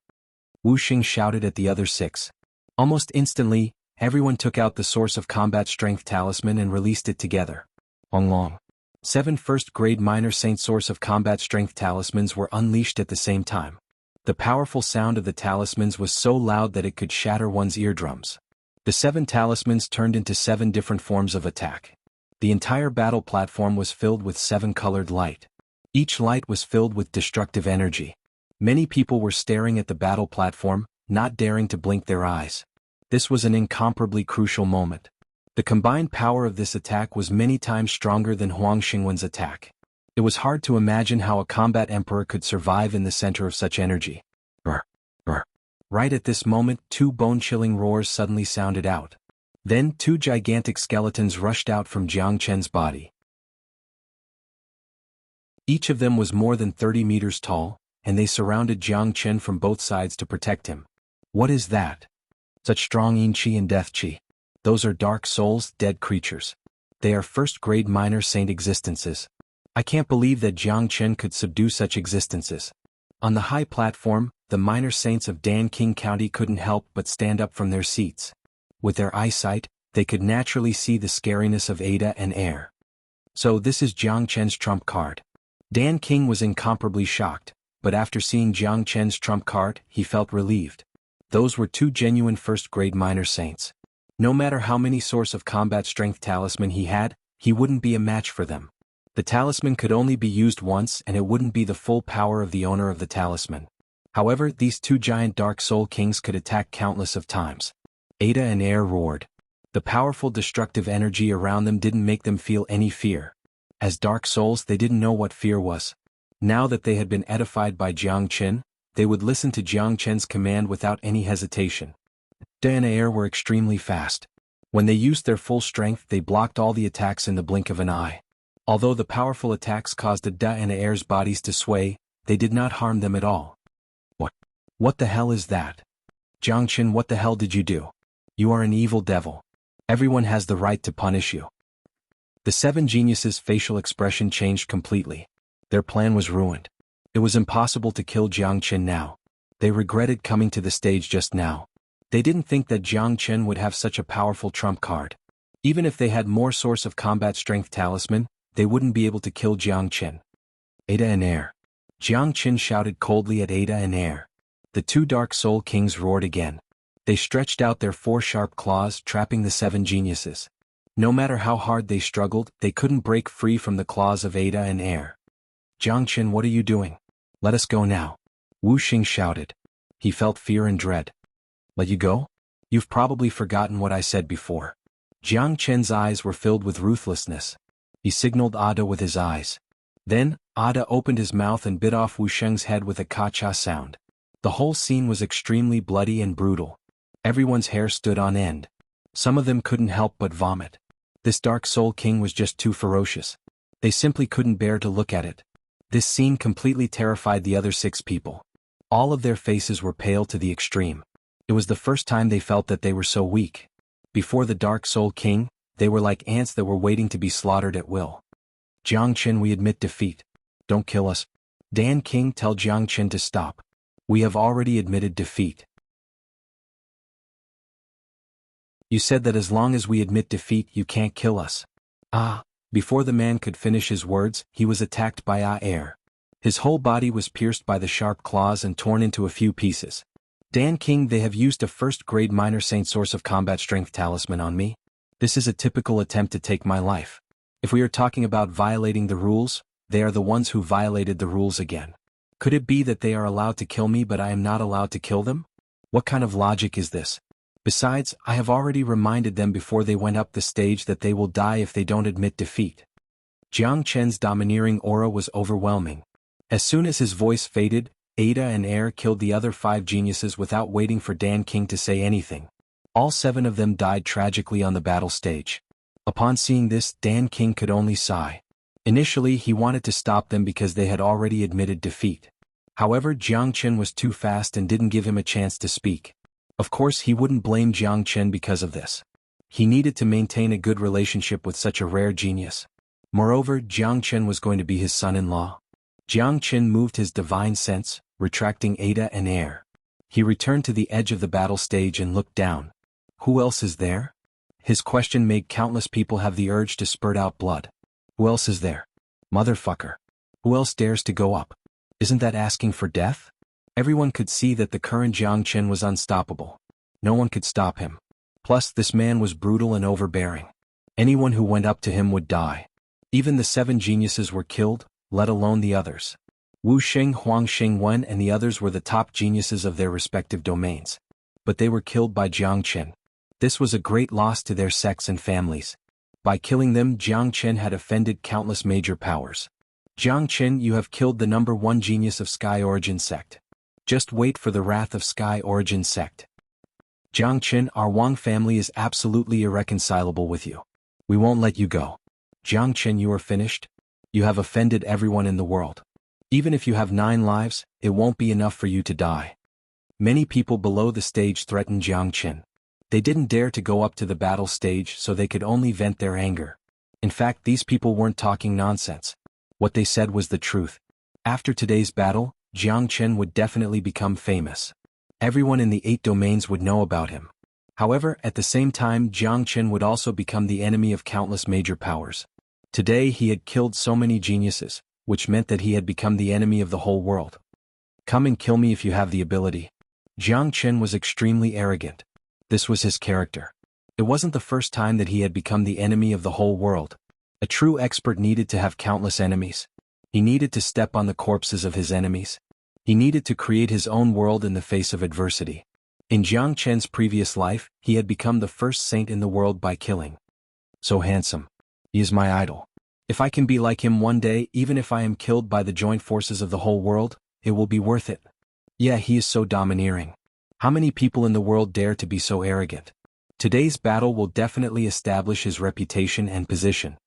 Wu Xing shouted at the other 6. Almost instantly, everyone took out the source of combat strength talisman and released it together. Long. 7 first-grade minor saint source of combat strength talismans were unleashed at the same time. The powerful sound of the talismans was so loud that it could shatter one's eardrums. The 7 talismans turned into 7 different forms of attack. The entire battle platform was filled with 7-colored light. Each light was filled with destructive energy. Many people were staring at the battle platform, not daring to blink their eyes. This was an incomparably crucial moment. The combined power of this attack was many times stronger than Huang Xingwen's attack. It was hard to imagine how a combat emperor could survive in the center of such energy. Right at this moment, 2 bone-chilling roars suddenly sounded out. Then 2 gigantic skeletons rushed out from Jiang Qin's body. Each of them was more than 30 meters tall, and they surrounded Jiang Qin from both sides to protect him. What is that? Such strong yin qi and death qi. Those are dark souls, dead creatures. They are first-grade minor saint existences. I can't believe that Jiang Qin could subdue such existences. On the high platform, the minor saints of Danking County couldn't help but stand up from their seats. With their eyesight, they could naturally see the scariness of Ada and Air. So this is Jiang Qin's trump card. Dan King was incomparably shocked, but after seeing Jiang Qin's trump card, he felt relieved. Those were 2 genuine first-grade minor saints. No matter how many source of combat strength talisman he had, he wouldn't be a match for them. The talisman could only be used once and it wouldn't be the full power of the owner of the talisman. However, these 2 giant dark soul kings could attack countless of times. Ada and Air roared. The powerful destructive energy around them didn't make them feel any fear. As dark souls, they didn't know what fear was. Now that they had been edified by Jiang Qin, they would listen to Jiang Qin's command without any hesitation. Ada and Air were extremely fast. When they used their full strength, they blocked all the attacks in the blink of an eye. Although the powerful attacks caused Ada and Air's bodies to sway, they did not harm them at all. What the hell is that? Jiang Qin, what the hell did you do? You are an evil devil. Everyone has the right to punish you. The 7 geniuses' facial expression changed completely. Their plan was ruined. It was impossible to kill Jiang Qin now. They regretted coming to the stage just now. They didn't think that Jiang Qin would have such a powerful trump card. Even if they had more source of combat strength talisman, they wouldn't be able to kill Jiang Qin. Ada and Air. Jiang Qin shouted coldly at Ada and Air. The 2 dark soul kings roared again. They stretched out their 4 sharp claws, trapping the 7 geniuses. No matter how hard they struggled, they couldn't break free from the claws of Ada and Air. Jiangchen, what are you doing? Let us go now. Wu Xing shouted. He felt fear and dread. Let you go? You've probably forgotten what I said before. Jiang Chen's eyes were filled with ruthlessness. He signaled Ada with his eyes. Then, Ada opened his mouth and bit off Wu Sheng's head with a ka-cha sound. The whole scene was extremely bloody and brutal. Everyone's hair stood on end. Some of them couldn't help but vomit. This Dark Soul King was just too ferocious. They simply couldn't bear to look at it. This scene completely terrified the other 6 people. All of their faces were pale to the extreme. It was the first time they felt that they were so weak. Before the Dark Soul King, they were like ants that were waiting to be slaughtered at will. Jiangchen, we admit defeat. Don't kill us. Dan King, tell Jiangchen to stop. We have already admitted defeat. You said that as long as we admit defeat, you can't kill us. Before the man could finish his words, he was attacked by Air. His whole body was pierced by the sharp claws and torn into a few pieces. Dan King, they have used a first-grade minor saint source of combat strength talisman on me. This is a typical attempt to take my life. If we are talking about violating the rules, they are the ones who violated the rules again. Could it be that they are allowed to kill me but I am not allowed to kill them? What kind of logic is this? Besides, I have already reminded them before they went up the stage that they will die if they don't admit defeat. Jiang Chen's domineering aura was overwhelming. As soon as his voice faded, Ada and Air killed the other 5 geniuses without waiting for Dan King to say anything. All 7 of them died tragically on the battle stage. Upon seeing this, Dan King could only sigh. Initially, he wanted to stop them because they had already admitted defeat. However, Jiang Chen was too fast and didn't give him a chance to speak. Of course, he wouldn't blame Jiang Chen because of this. He needed to maintain a good relationship with such a rare genius. Moreover, Jiang Chen was going to be his son-in-law. Jiang Chen moved his divine sense, retracting Ada and Air. He returned to the edge of the battle stage and looked down. Who else is there? His question made countless people have the urge to spurt out blood. Who else is there? Motherfucker. Who else dares to go up? Isn't that asking for death? Everyone could see that the current Jiang Chen was unstoppable. No one could stop him. Plus, this man was brutal and overbearing. Anyone who went up to him would die. Even the 7 geniuses were killed, let alone the others. Wu Xing, Huang Xingwen and the others were the top geniuses of their respective domains. But they were killed by Jiang Chen. This was a great loss to their sects and families. By killing them, Jiang Chen had offended countless major powers. Jiang Chen, you have killed the number 1 genius of Sky Origin Sect. Just wait for the wrath of Sky Origin Sect. Jiang Chen, our Wang family is absolutely irreconcilable with you. We won't let you go. Jiang Chen, you are finished. You have offended everyone in the world. Even if you have 9 lives, it won't be enough for you to die. Many people below the stage threatened Jiang Chen. They didn't dare to go up to the battle stage so they could only vent their anger. In fact, these people weren't talking nonsense. What they said was the truth. After today's battle, Jiang Chen would definitely become famous. Everyone in the 8 domains would know about him. However, at the same time, Jiang Chen would also become the enemy of countless major powers. Today he had killed so many geniuses, which meant that he had become the enemy of the whole world. Come and kill me if you have the ability. Jiang Chen was extremely arrogant. This was his character. It wasn't the first time that he had become the enemy of the whole world. A true expert needed to have countless enemies. He needed to step on the corpses of his enemies. He needed to create his own world in the face of adversity. In Jiang Chen's previous life, he had become the first saint in the world by killing. So handsome. He is my idol. If I can be like him one day, even if I am killed by the joint forces of the whole world, it will be worth it. Yeah, he is so domineering. How many people in the world dare to be so arrogant? Today's battle will definitely establish his reputation and position.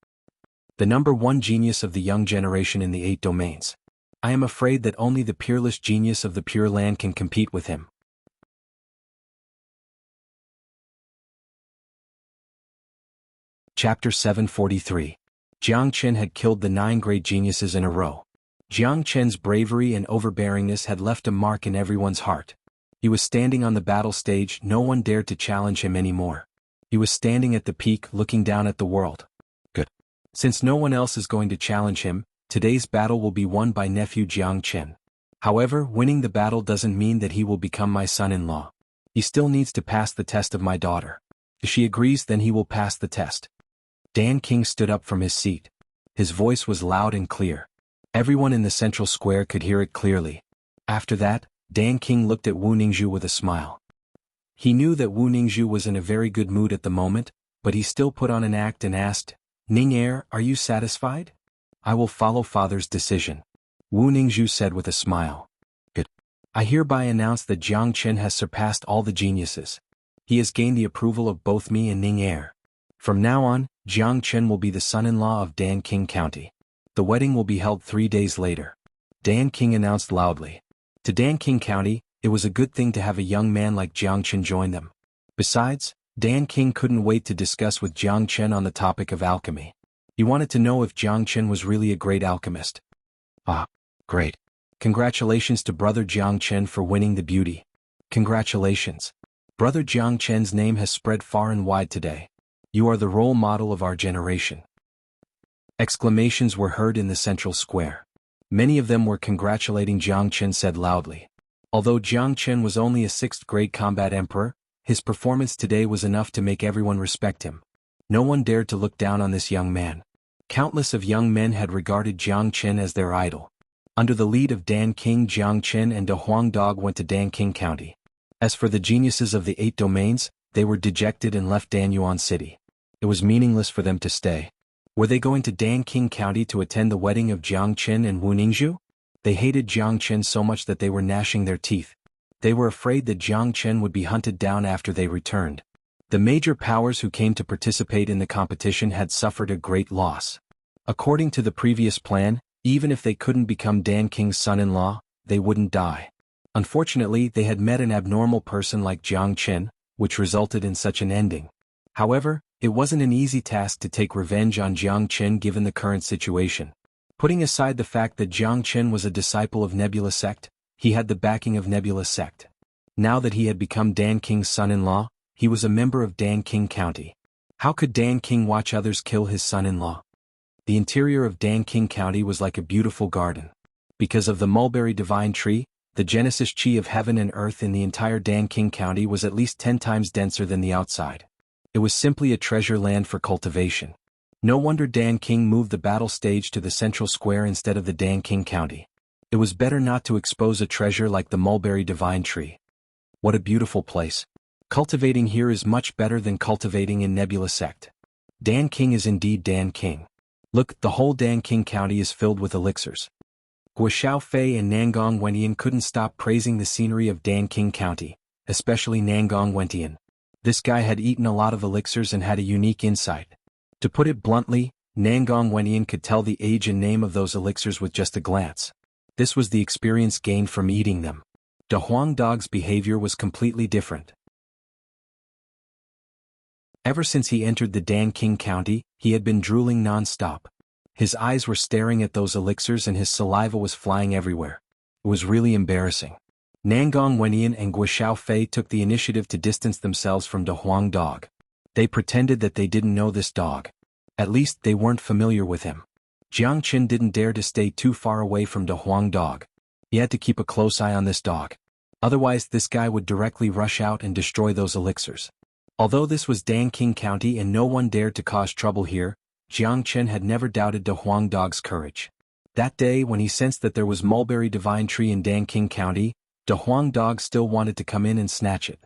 The number 1 genius of the young generation in the 8 domains. I am afraid that only the peerless genius of the Pure Land can compete with him. Chapter 743. Jiang Chen had killed the 9 great geniuses in a row. Jiang Chen's bravery and overbearingness had left a mark in everyone's heart. He was standing on the battle stage, no one dared to challenge him anymore. He was standing at the peak looking down at the world. Good. Since no one else is going to challenge him, today's battle will be won by nephew Jiang Chen. However, winning the battle doesn't mean that he will become my son-in-law. He still needs to pass the test of my daughter. If she agrees, then he will pass the test. Dan King stood up from his seat. His voice was loud and clear. Everyone in the central square could hear it clearly. After that, Dan King looked at Wu Ningzhu with a smile. He knew that Wu Ningzhu was in a very good mood at the moment, but he still put on an act and asked, "Ning are you satisfied?" "I will follow father's decision," Wu Ningzhu said with a smile. "Good. I hereby announce that Jiang Chen has surpassed all the geniuses. He has gained the approval of both me and Ning. From now on, Jiang Chen will be the son-in-law of Dan King County. The wedding will be held 3 days later," Dan King announced loudly. To Dan King County, it was a good thing to have a young man like Jiang Chen join them. Besides, Dan King couldn't wait to discuss with Jiang Chen on the topic of alchemy. He wanted to know if Jiang Chen was really a great alchemist. "Ah, great. Congratulations to Brother Jiang Chen for winning the beauty." "Congratulations. Brother Jiang Chen's name has spread far and wide today. You are the role model of our generation." Exclamations were heard in the central square. Many of them were congratulating Jiang Chen said loudly. Although Jiang Chen was only a 6th-grade combat emperor, his performance today was enough to make everyone respect him. No one dared to look down on this young man. Countless of young men had regarded Jiang Chen as their idol. Under the lead of Dan King, Jiang Chen and De Huang Dog went to Dan King County. As for the geniuses of the 8 domains, they were dejected and left Danyuan City. It was meaningless for them to stay. Were they going to Dan King County to attend the wedding of Jiang Chen and Wu Ningzhu? They hated Jiang Chen so much that they were gnashing their teeth. They were afraid that Jiang Chen would be hunted down after they returned. The major powers who came to participate in the competition had suffered a great loss. According to the previous plan, even if they couldn't become Dan King's son-in-law, they wouldn't die. Unfortunately, they had met an abnormal person like Jiang Chen, which resulted in such an ending. However, it wasn't an easy task to take revenge on Jiang Chen given the current situation. Putting aside the fact that Jiang Chen was a disciple of Nebula Sect, he had the backing of Nebula Sect. Now that he had become Dan King's son-in-law, he was a member of Dan King County. How could Dan King watch others kill his son-in-law? The interior of Dan King County was like a beautiful garden. Because of the mulberry divine tree, the Genesis chi of heaven and earth in the entire Dan King County was at least 10 times denser than the outside. It was simply a treasure land for cultivation. No wonder Dan King moved the battle stage to the central square instead of the Dan King County. It was better not to expose a treasure like the mulberry divine tree. What a beautiful place. Cultivating here is much better than cultivating in Nebula Sect. Dan King is indeed Dan King. Look, the whole Dan King County is filled with elixirs. Guo Xiaofei and Nangong Wentian couldn't stop praising the scenery of Dan King County, especially Nangong Wentian. This guy had eaten a lot of elixirs and had a unique insight. To put it bluntly, Nangong Wentian could tell the age and name of those elixirs with just a glance. This was the experience gained from eating them. De Huang Dog's behavior was completely different. Ever since he entered the Dan King County, he had been drooling non-stop. His eyes were staring at those elixirs and his saliva was flying everywhere. It was really embarrassing. Nangong Wentian and Guo Xiaofei took the initiative to distance themselves from De Huang Dog. They pretended that they didn't know this dog. At least they weren't familiar with him. Jiang Chen didn't dare to stay too far away from De Huang Dog. He had to keep a close eye on this dog. Otherwise this guy would directly rush out and destroy those elixirs. Although this was Dan King County and no one dared to cause trouble here, Jiang Chen had never doubted De Huang Dog's courage. That day when he sensed that there was mulberry divine tree in Dan King County, De Huang Dog still wanted to come in and snatch it.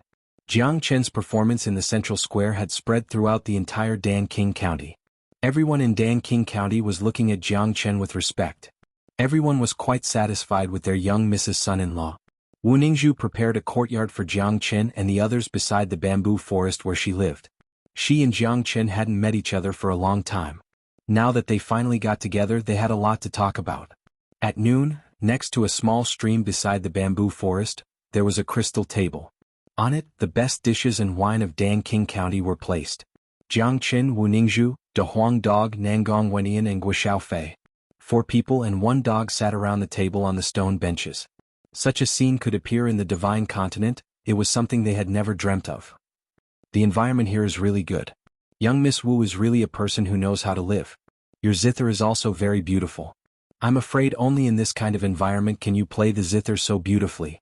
Jiang Chen's performance in the central square had spread throughout the entire Dan King County. Everyone in Dan King County was looking at Jiang Chen with respect. Everyone was quite satisfied with their young Mrs. Son-in-law. Wu Ningzhu prepared a courtyard for Jiang Chen and the others beside the bamboo forest where she lived. She and Jiang Chen hadn't met each other for a long time. Now that they finally got together, they had a lot to talk about. At noon, next to a small stream beside the bamboo forest, there was a crystal table. On it, the best dishes and wine of Dan King County were placed. Jiang Chen, Wu Ningzhu, De Huang Dog, Nangong Wentian and Guo Xiaofei. 4 people and 1 dog sat around the table on the stone benches. Such a scene could appear in the divine continent. It was something they had never dreamt of. The environment here is really good. Young Miss Wu is really a person who knows how to live. Your zither is also very beautiful. I'm afraid only in this kind of environment can you play the zither so beautifully.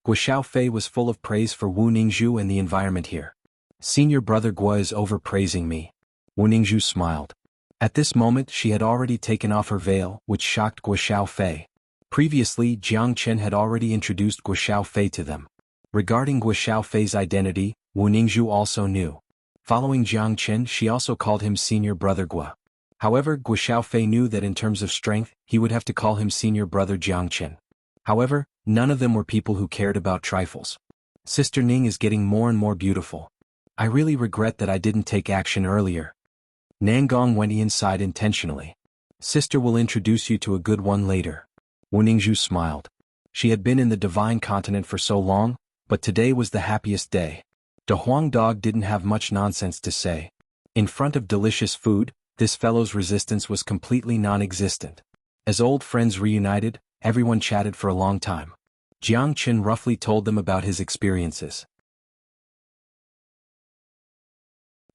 Guo was full of praise for Wu Ningzhu and the environment here. Senior brother Guo is overpraising me. Wu Ningzhu smiled. At this moment she had already taken off her veil, which shocked Guo. Previously, Jiang Chen had already introduced Guo to them. Regarding Guo identity, Wu Ningzhu also knew. Following Jiang Chen, she also called him Senior Brother Guo. However, Guo knew that in terms of strength, he would have to call him Senior Brother Jiang Chen. However, none of them were people who cared about trifles. Sister Ning is getting more and more beautiful. I really regret that I didn't take action earlier. Nangong went inside intentionally. Sister will introduce you to a good one later. Wu Ningzhu smiled. She had been in the divine continent for so long, but today was the happiest day. The Huang dog didn't have much nonsense to say. In front of delicious food, this fellow's resistance was completely non-existent. As old friends reunited, everyone chatted for a long time. Jiang Chen roughly told them about his experiences.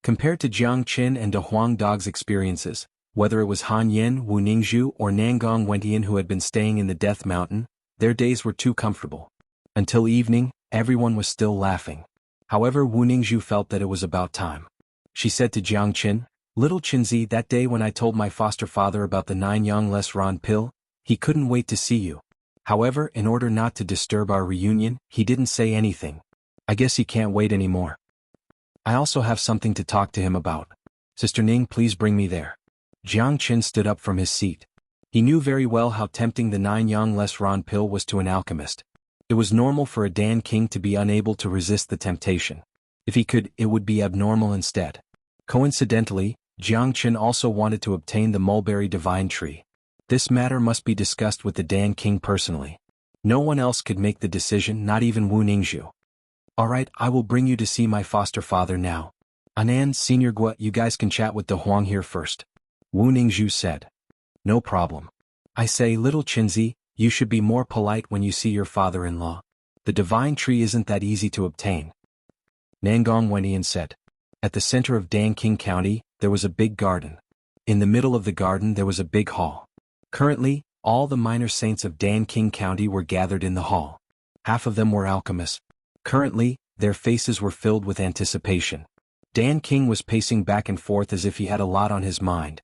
Compared to Jiang Chen and De Huang Dog's experiences, whether it was Han Yen, Wu Ningzhu, or Nangong Wentian who had been staying in the Death Mountain, their days were too comfortable. Until evening, everyone was still laughing. However, Wu Ningzhu felt that it was about time. She said to Jiang Chen, "Little Chinzi, that day when I told my foster father about the 9 Yang Ran pill, he couldn't wait to see you. However, in order not to disturb our reunion, he didn't say anything. I guess he can't wait anymore. I also have something to talk to him about. Sister Ning, please bring me there." Jiang Chen stood up from his seat. He knew very well how tempting the 9 Yang Ran pill was to an alchemist. It was normal for a Dan King to be unable to resist the temptation. If he could, it would be abnormal instead. Coincidentally, Jiang Chen also wanted to obtain the mulberry divine tree. This matter must be discussed with the Dan King personally. No one else could make the decision, not even Wu Ningzhu. "Alright, I will bring you to see my foster father now. Anan, Senior Guo, you guys can chat with De Huang here first," Wu Ningzhu said. "No problem. I say, little Chinzi, you should be more polite when you see your father-in-law. The divine tree isn't that easy to obtain," Nangong Wentian said. At the center of Danking County, there was a big garden. In the middle of the garden there was a big hall. Currently, all the minor saints of Danking County were gathered in the hall. Half of them were alchemists. Currently, their faces were filled with anticipation. Dan King was pacing back and forth as if he had a lot on his mind.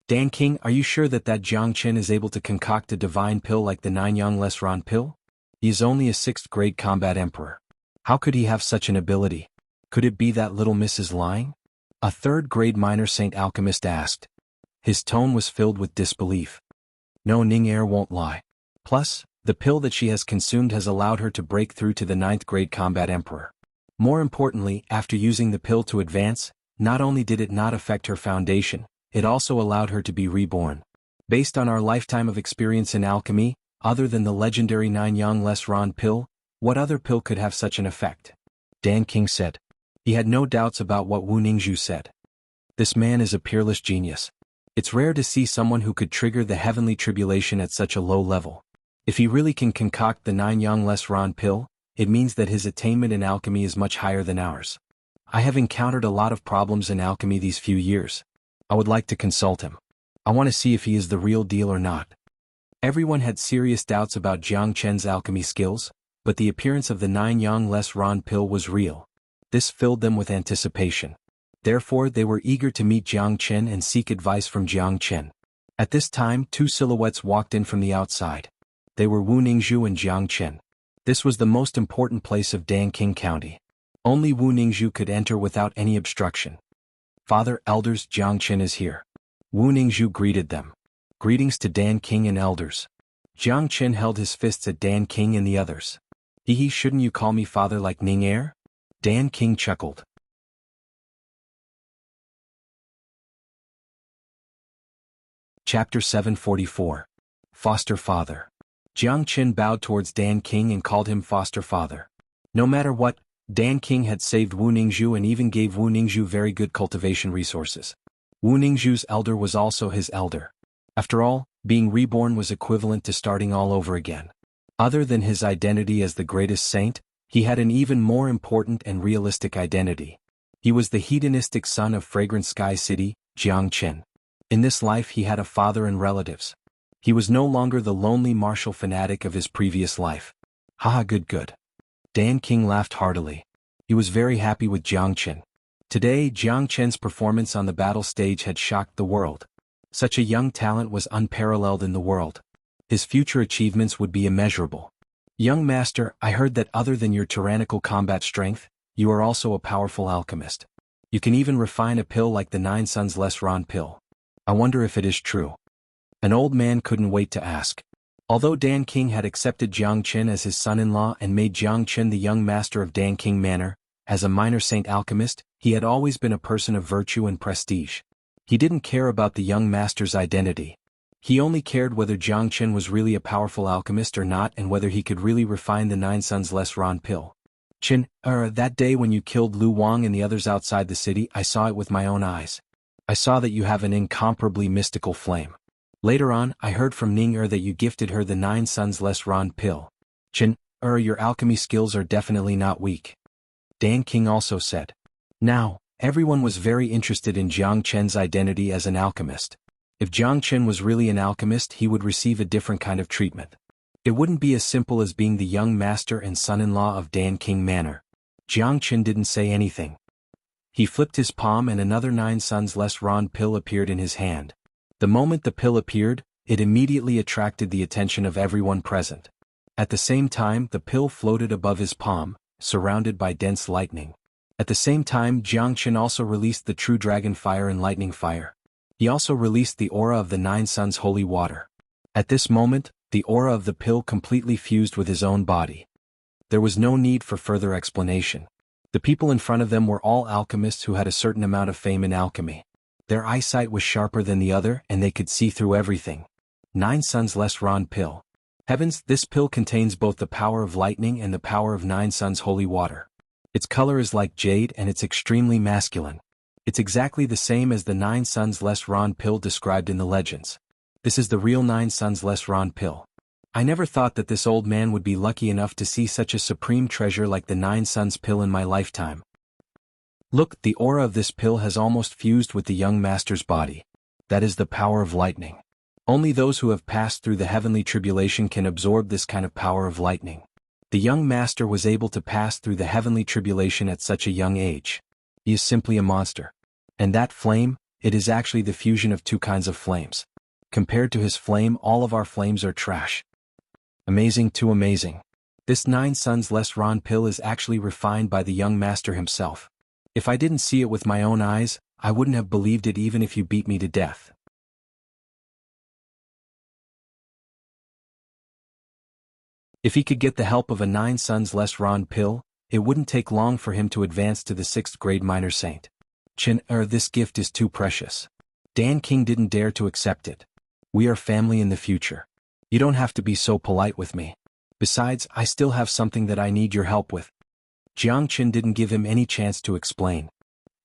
"Dan King, are you sure that Jiang Chen is able to concoct a divine pill like the 9 Yang Ran pill? He is only a 6th grade combat emperor. How could he have such an ability? Could it be that little miss is lying?" A 3rd grade minor saint alchemist asked. His tone was filled with disbelief. "No, Ning Er won't lie. Plus, the pill that she has consumed has allowed her to break through to the 9th grade combat emperor. More importantly, after using the pill to advance, not only did it not affect her foundation, it also allowed her to be reborn. Based on our lifetime of experience in alchemy, other than the legendary 9 Yang Ran pill, what other pill could have such an effect?" Dan King said. He had no doubts about what Wu Ningzhu said. This man is a peerless genius. It's rare to see someone who could trigger the heavenly tribulation at such a low level. If he really can concoct the 9 Yang Ran pill, it means that his attainment in alchemy is much higher than ours. I have encountered a lot of problems in alchemy these few years. I would like to consult him. I want to see if he is the real deal or not. Everyone had serious doubts about Jiang Chen's alchemy skills, but the appearance of the 9 Yang Ran pill was real. This filled them with anticipation. Therefore, they were eager to meet Jiang Chen and seek advice from Jiang Chen. At this time, 2 silhouettes walked in from the outside. They were Wu Ningzhu and Jiang Chen. This was the most important place of Danking County. Only Wu Ningzhu could enter without any obstruction. "Father, elders, Jiang Chen is here." Wu Ningzhu greeted them. "Greetings to Dan King and elders." Jiang Chen held his fists at Dan King and the others. "Hee, shouldn't you call me father like Ning Er?" Dan King chuckled. Chapter 744. Foster Father. Jiang Chen bowed towards Dan King and called him foster father. No matter what, Dan King had saved Wu Ningzhu and even gave Wu Ningzhu very good cultivation resources. Wu Ningzhu's elder was also his elder. After all, being reborn was equivalent to starting all over again. Other than his identity as the greatest saint, he had an even more important and realistic identity. He was the hedonistic son of Fragrant Sky City, Jiang Chen. In this life he had a father and relatives. He was no longer the lonely martial fanatic of his previous life. Haha, good. Dan King laughed heartily. He was very happy with Jiang Chen. Today, Jiang Chen's performance on the battle stage had shocked the world. Such a young talent was unparalleled in the world. His future achievements would be immeasurable. Young master, I heard that other than your tyrannical combat strength, you are also a powerful alchemist. You can even refine a pill like the 9 Suns Lesran pill. I wonder if it is true. An old man couldn't wait to ask. Although Dan King had accepted Jiang Chen as his son-in-law and made Jiang Chen the young master of Dan King Manor, as a minor saint alchemist, he had always been a person of virtue and prestige. He didn't care about the young master's identity. He only cared whether Jiang Chen was really a powerful alchemist or not and whether he could really refine the 9 Suns Lesran pill. Chen, that day when you killed Lu Wang and the others outside the city, I saw it with my own eyes. I saw that you have an incomparably mystical flame. Later on, I heard from Ning that you gifted her the 9 Suns Lesran pill. Chen, your alchemy skills are definitely not weak. Dan King also said. Now, everyone was very interested in Jiang Chen's identity as an alchemist. If Jiang Chen was really an alchemist, he would receive a different kind of treatment. It wouldn't be as simple as being the young master and son-in-law of Dan King Manor. Jiang Chen didn't say anything. He flipped his palm and another 9 Suns Lesran pill appeared in his hand. The moment the pill appeared, it immediately attracted the attention of everyone present. At the same time, the pill floated above his palm, surrounded by dense lightning. At the same time, Jiang Chen also released the true dragon fire and lightning fire. He also released the aura of the 9 Suns holy water. At this moment, the aura of the pill completely fused with his own body. There was no need for further explanation. The people in front of them were all alchemists who had a certain amount of fame in alchemy. Their eyesight was sharper than the other and they could see through everything. 9 Suns Lesran pill. Heavens, this pill contains both the power of lightning and the power of 9 Suns holy water. Its color is like jade and it's extremely masculine. It's exactly the same as the 9 Suns Lesran pill described in the legends. This is the real 9 Suns Lesran pill. I never thought that this old man would be lucky enough to see such a supreme treasure like the 9 Suns pill in my lifetime. Look, the aura of this pill has almost fused with the young master's body. That is the power of lightning. Only those who have passed through the heavenly tribulation can absorb this kind of power of lightning. The young master was able to pass through the heavenly tribulation at such a young age. He is simply a monster. And that flame, it is actually the fusion of 2 kinds of flames. Compared to his flame, all of our flames are trash. Amazing too amazing. This 9 Suns Lesran pill is actually refined by the young master himself. If I didn't see it with my own eyes, I wouldn't have believed it even if you beat me to death. If he could get the help of a 9 Suns Lesran pill, it wouldn't take long for him to advance to the 6th grade minor saint. Chen, this gift is too precious. Dan King didn't dare to accept it. We are family in the future. You don't have to be so polite with me. Besides, I still have something that I need your help with. Jiang Chen didn't give him any chance to explain.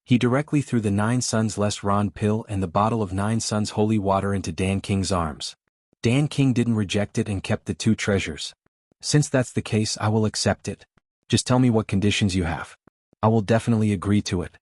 He directly threw the 9 Suns Lesran pill and the bottle of 9 Suns holy water into Dan King's arms. Dan King didn't reject it and kept the 2 treasures. Since that's the case, I will accept it. Just tell me what conditions you have. I will definitely agree to it.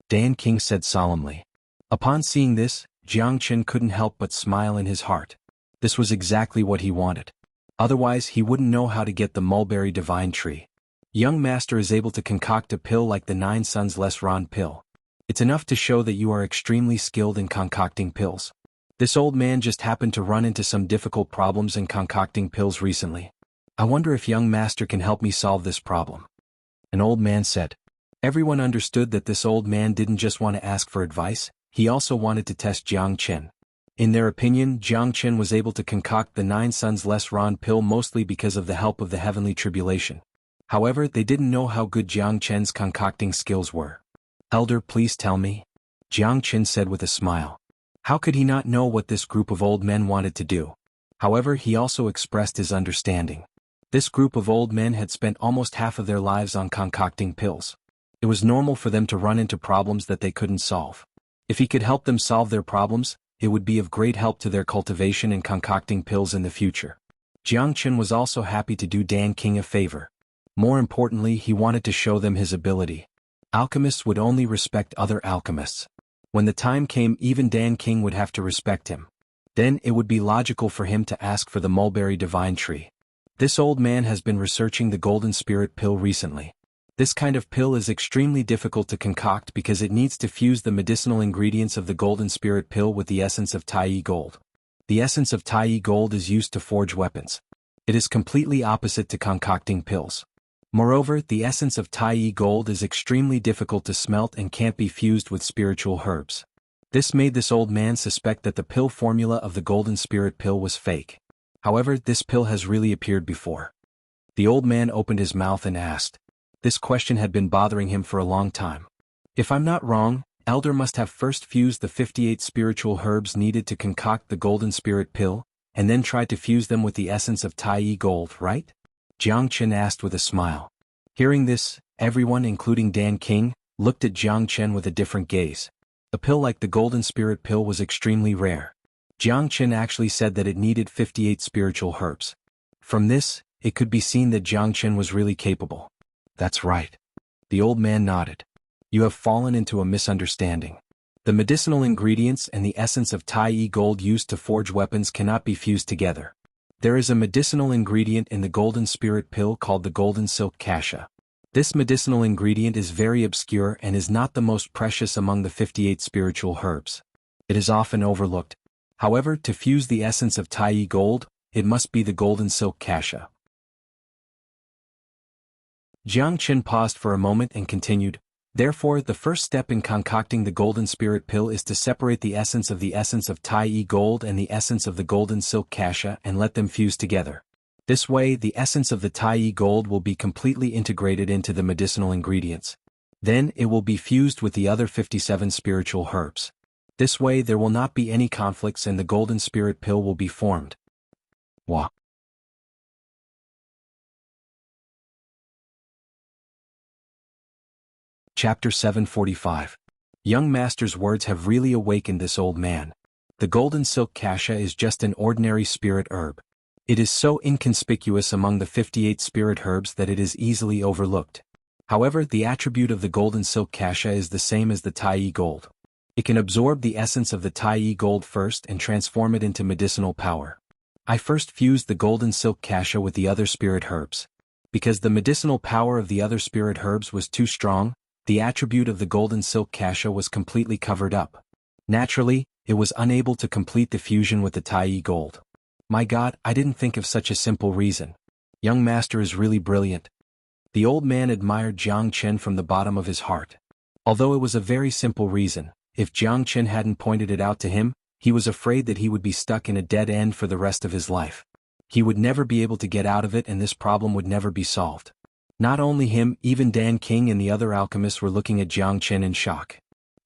Dan King said solemnly. Upon seeing this, Jiang Chen couldn't help but smile in his heart. This was exactly what he wanted. Otherwise, he wouldn't know how to get the mulberry divine tree. Young master is able to concoct a pill like the 9 Suns Lesran pill. It's enough to show that you are extremely skilled in concocting pills. This old man just happened to run into some difficult problems in concocting pills recently. I wonder if young master can help me solve this problem. An old man said. Everyone understood that this old man didn't just want to ask for advice, he also wanted to test Jiang Chen. In their opinion, Jiang Chen was able to concoct the 9 Suns Lesran pill mostly because of the help of the heavenly tribulation. However, they didn't know how good Jiang Chen's concocting skills were. Elder, please tell me. Jiang Chen said with a smile. How could he not know what this group of old men wanted to do? However, he also expressed his understanding. This group of old men had spent almost half of their lives on concocting pills. It was normal for them to run into problems that they couldn't solve. If he could help them solve their problems, it would be of great help to their cultivation and concocting pills in the future. Jiang Chen was also happy to do Dan King a favor. More importantly, he wanted to show them his ability. Alchemists would only respect other alchemists. When the time came, even Dan King would have to respect him. Then it would be logical for him to ask for the mulberry divine tree. This old man has been researching the golden spirit pill recently. This kind of pill is extremely difficult to concoct because it needs to fuse the medicinal ingredients of the golden spirit pill with the essence of Tai gold. The essence of Tai gold is used to forge weapons. It is completely opposite to concocting pills. Moreover, the essence of Tai gold is extremely difficult to smelt and can't be fused with spiritual herbs. This made this old man suspect that the pill formula of the golden spirit pill was fake. However, this pill has really appeared before. The old man opened his mouth and asked. This question had been bothering him for a long time. If I'm not wrong, Elder must have first fused the 58 spiritual herbs needed to concoct the golden spirit pill, and then tried to fuse them with the essence of Tai gold, right? Jiang asked with a smile. Hearing this, everyone including Dan King, looked at Jiang with a different gaze. A pill like the golden spirit pill was extremely rare. Jiang actually said that it needed 58 spiritual herbs. From this, it could be seen that Jiang was really capable. That's right. The old man nodded. You have fallen into a misunderstanding. The medicinal ingredients and the essence of Tai gold used to forge weapons cannot be fused together. There is a medicinal ingredient in the golden spirit pill called the golden silk cassia. This medicinal ingredient is very obscure and is not the most precious among the 58 spiritual herbs. It is often overlooked. However, to fuse the essence of Tai gold, it must be the golden silk cassia. Jiang paused for a moment and continued, therefore the first step in concocting the golden spirit pill is to separate the essence of Tai gold and the essence of the golden silk cassia and let them fuse together. This way the essence of the Tai gold will be completely integrated into the medicinal ingredients. Then it will be fused with the other 57 spiritual herbs. This way there will not be any conflicts and the golden spirit pill will be formed. Wah. Chapter 745. Young Master's words have really awakened this old man. The golden silk cassia is just an ordinary spirit herb. It is so inconspicuous among the 58 spirit herbs that it is easily overlooked. However, the attribute of the golden silk cassia is the same as the Tai gold. It can absorb the essence of the Tai gold first and transform it into medicinal power. I first fused the golden silk cassia with the other spirit herbs. Because the medicinal power of the other spirit herbs was too strong, the attribute of the golden silk cassia was completely covered up. Naturally, it was unable to complete the fusion with the Tai gold. My God, I didn't think of such a simple reason. Young Master is really brilliant. The old man admired Jiang from the bottom of his heart. Although it was a very simple reason, if Jiang hadn't pointed it out to him, he was afraid that he would be stuck in a dead end for the rest of his life. He would never be able to get out of it and this problem would never be solved. Not only him, even Dan King and the other alchemists were looking at Jiang in shock.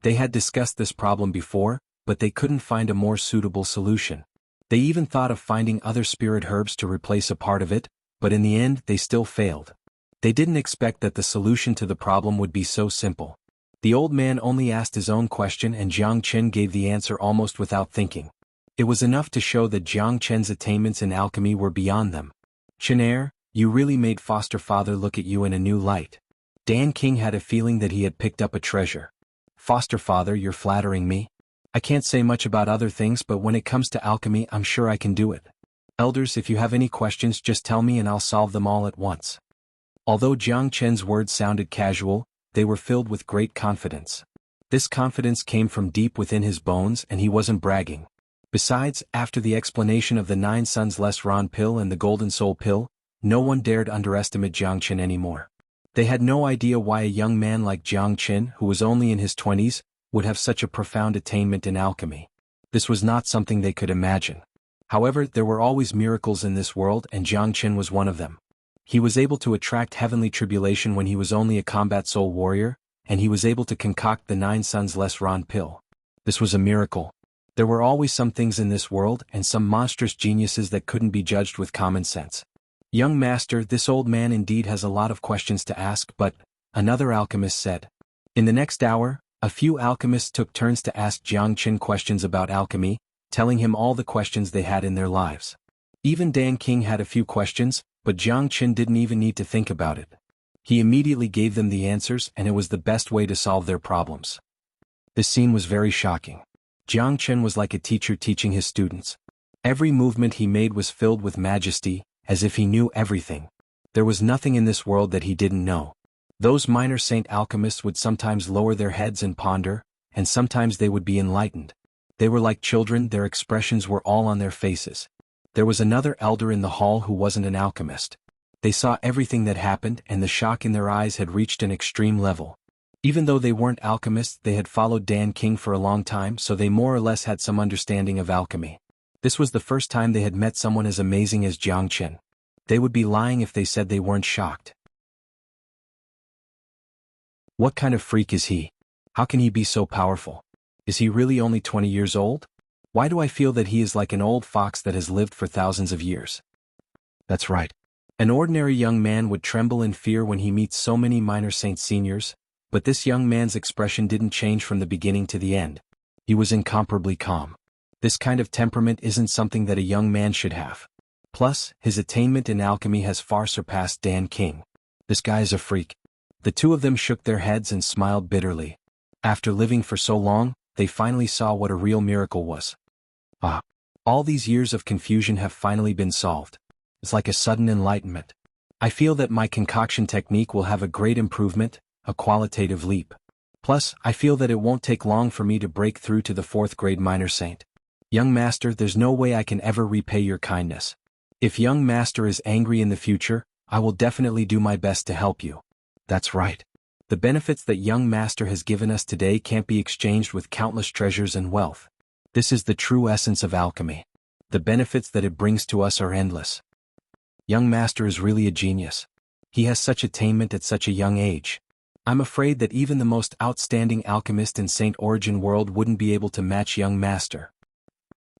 They had discussed this problem before, but they couldn't find a more suitable solution. They even thought of finding other spirit herbs to replace a part of it, but in the end they still failed. They didn't expect that the solution to the problem would be so simple. The old man only asked his own question and Jiang gave the answer almost without thinking. It was enough to show that Jiang attainments in alchemy were beyond them. Chenair, you really made foster father look at you in a new light. Dan King had a feeling that he had picked up a treasure. Foster father, you're flattering me. I can't say much about other things, but when it comes to alchemy I'm sure I can do it. Elders, if you have any questions just tell me and I'll solve them all at once. Although Jiang words sounded casual, they were filled with great confidence. This confidence came from deep within his bones and he wasn't bragging. Besides, after the explanation of the 9 Suns Less Ron pill and the Golden Soul pill, no one dared underestimate Jiang anymore. They had no idea why a young man like Jiang who was only in his 20s, would have such a profound attainment in alchemy. This was not something they could imagine. However, there were always miracles in this world and Jiang was one of them. He was able to attract heavenly tribulation when he was only a combat soul warrior, and he was able to concoct the 9 Suns Less Ron pill. This was a miracle. There were always some things in this world and some monstrous geniuses that couldn't be judged with common sense. Young Master, this old man indeed has a lot of questions to ask, but, another alchemist said. In the next hour, a few alchemists took turns to ask Jiang questions about alchemy, telling him all the questions they had in their lives. Even Dan King had a few questions, but Jiang didn't even need to think about it. He immediately gave them the answers and it was the best way to solve their problems. This scene was very shocking. Jiang was like a teacher teaching his students. Every movement he made was filled with majesty, as if he knew everything. There was nothing in this world that he didn't know. Those minor saint alchemists would sometimes lower their heads and ponder, and sometimes they would be enlightened. They were like children, their expressions were all on their faces. There was another elder in the hall who wasn't an alchemist. They saw everything that happened, and the shock in their eyes had reached an extreme level. Even though they weren't alchemists, they had followed Dan King for a long time, so they more or less had some understanding of alchemy. This was the first time they had met someone as amazing as Jiang Chen. They would be lying if they said they weren't shocked. What kind of freak is he? How can he be so powerful? Is he really only 20 years old? Why do I feel that he is like an old fox that has lived for thousands of years? That's right. An ordinary young man would tremble in fear when he meets so many minor saint seniors, but this young man's expression didn't change from the beginning to the end. He was incomparably calm. This kind of temperament isn't something that a young man should have. Plus, his attainment in alchemy has far surpassed Dan King. This guy is a freak. The two of them shook their heads and smiled bitterly. After living for so long, they finally saw what a real miracle was. Ah, all these years of confusion have finally been solved. It's like a sudden enlightenment. I feel that my concoction technique will have a great improvement, a qualitative leap. Plus, I feel that it won't take long for me to break through to the 4th grade minor saint. Young master, there's no way I can ever repay your kindness. If young master is angry in the future, I will definitely do my best to help you. That's right. The benefits that young master has given us today can't be exchanged with countless treasures and wealth. This is the true essence of alchemy. The benefits that it brings to us are endless. Young master is really a genius. He has such attainment at such a young age. I'm afraid that even the most outstanding alchemist in Saint Origin World wouldn't be able to match young master.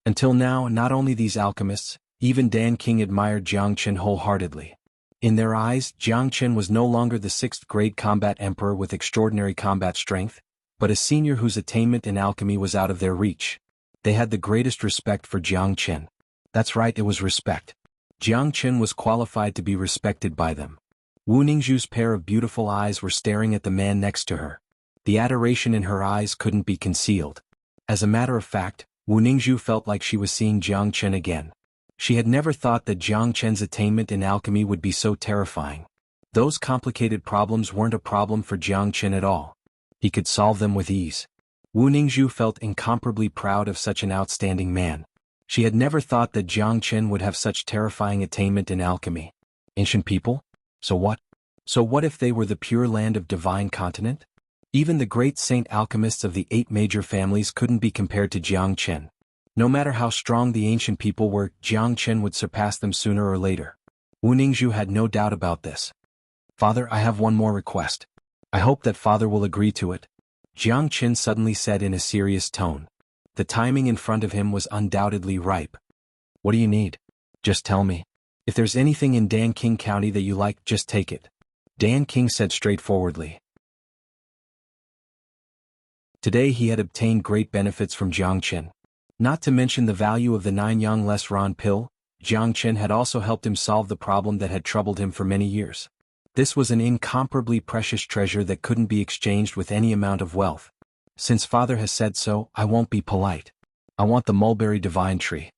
Until now, not only these alchemists, even Dan King admired Jiang Chen wholeheartedly. In their eyes, Jiang Chen was no longer the 6th grade combat emperor with extraordinary combat strength, but a senior whose attainment in alchemy was out of their reach. They had the greatest respect for Jiang Chen. That's right, it was respect. Jiang Chen was qualified to be respected by them. Wu Ningzhu's pair of beautiful eyes were staring at the man next to her. The adoration in her eyes couldn't be concealed. As a matter of fact, Wu Ningzhu felt like she was seeing Jiang Chen again. She had never thought that Jiang Chen's attainment in alchemy would be so terrifying. Those complicated problems weren't a problem for Jiang Chen at all. He could solve them with ease. Wu Ningzhu felt incomparably proud of such an outstanding man. She had never thought that Jiang Chen would have such terrifying attainment in alchemy. Ancient people? So what? So what if they were the pure land of divine continent? Even the great saint alchemists of the 8 major families couldn't be compared to Jiang Chen. No matter how strong the ancient people were, Jiang Chen would surpass them sooner or later. Wu Ningzhu had no doubt about this. Father, I have one more request. I hope that father will agree to it. Jiang Chen suddenly said in a serious tone. The timing in front of him was undoubtedly ripe. What do you need? Just tell me. If there's anything in Dan King County that you like, just take it. Dan King said straightforwardly. Today he had obtained great benefits from Jiang Chen. Not to mention the value of the 9 Yang Less Ron pill, Jiang Chen had also helped him solve the problem that had troubled him for many years. This was an incomparably precious treasure that couldn't be exchanged with any amount of wealth. Since father has said so, I won't be polite. I want the mulberry divine tree.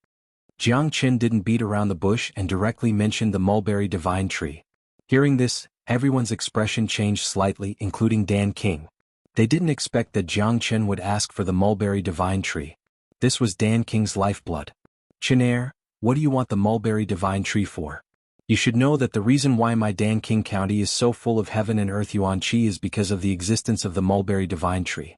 Jiang Chen didn't beat around the bush and directly mentioned the mulberry divine tree. Hearing this, everyone's expression changed slightly, including Dan King. They didn't expect that Jiang Chen would ask for the mulberry divine tree. This was Dan King's lifeblood. Chenair, what do you want the mulberry divine tree for? You should know that the reason why my Dan King County is so full of heaven and earth yuan qi is because of the existence of the mulberry divine tree.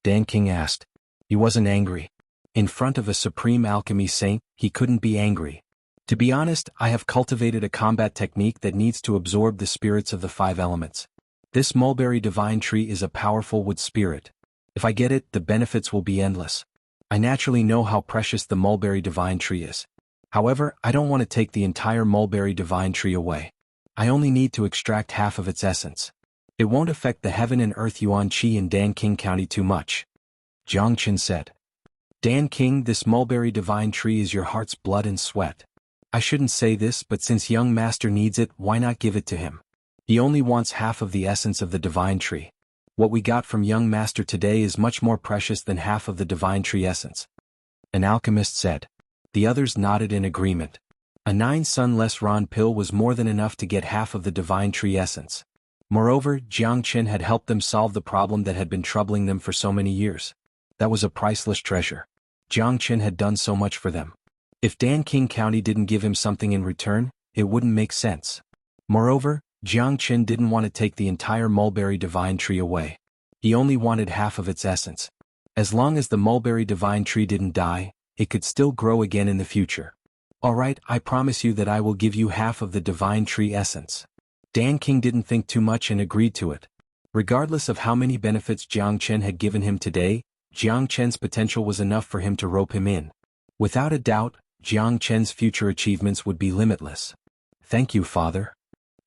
Dan King asked. He wasn't angry. In front of a supreme alchemy saint, he couldn't be angry. To be honest, I have cultivated a combat technique that needs to absorb the spirits of the 5 elements. This mulberry divine tree is a powerful wood spirit. If I get it, the benefits will be endless. I naturally know how precious the mulberry divine tree is. However, I don't want to take the entire mulberry divine tree away. I only need to extract half of its essence. It won't affect the heaven and earth yuan qi in Dan King County too much. Jiang Chen said. Dan King, this mulberry divine tree is your heart's blood and sweat. I shouldn't say this, but since young master needs it, why not give it to him? He only wants half of the essence of the divine tree. What we got from young master today is much more precious than half of the divine tree essence. An alchemist said. The others nodded in agreement. A 9-sun-less Ron pill was more than enough to get half of the divine tree essence. Moreover, Jiang Qin had helped them solve the problem that had been troubling them for so many years. That was a priceless treasure. Jiang Qin had done so much for them. If Dan King County didn't give him something in return, it wouldn't make sense. Moreover, Jiang Qin didn't want to take the entire mulberry divine tree away. He only wanted half of its essence. As long as the mulberry divine tree didn't die, it could still grow again in the future. Alright, I promise you that I will give you half of the divine tree essence. Dan King didn't think too much and agreed to it. Regardless of how many benefits Jiang Qin had given him today, Jiang Qin's potential was enough for him to rope him in. Without a doubt, Jiang Qin's future achievements would be limitless. Thank you, Father.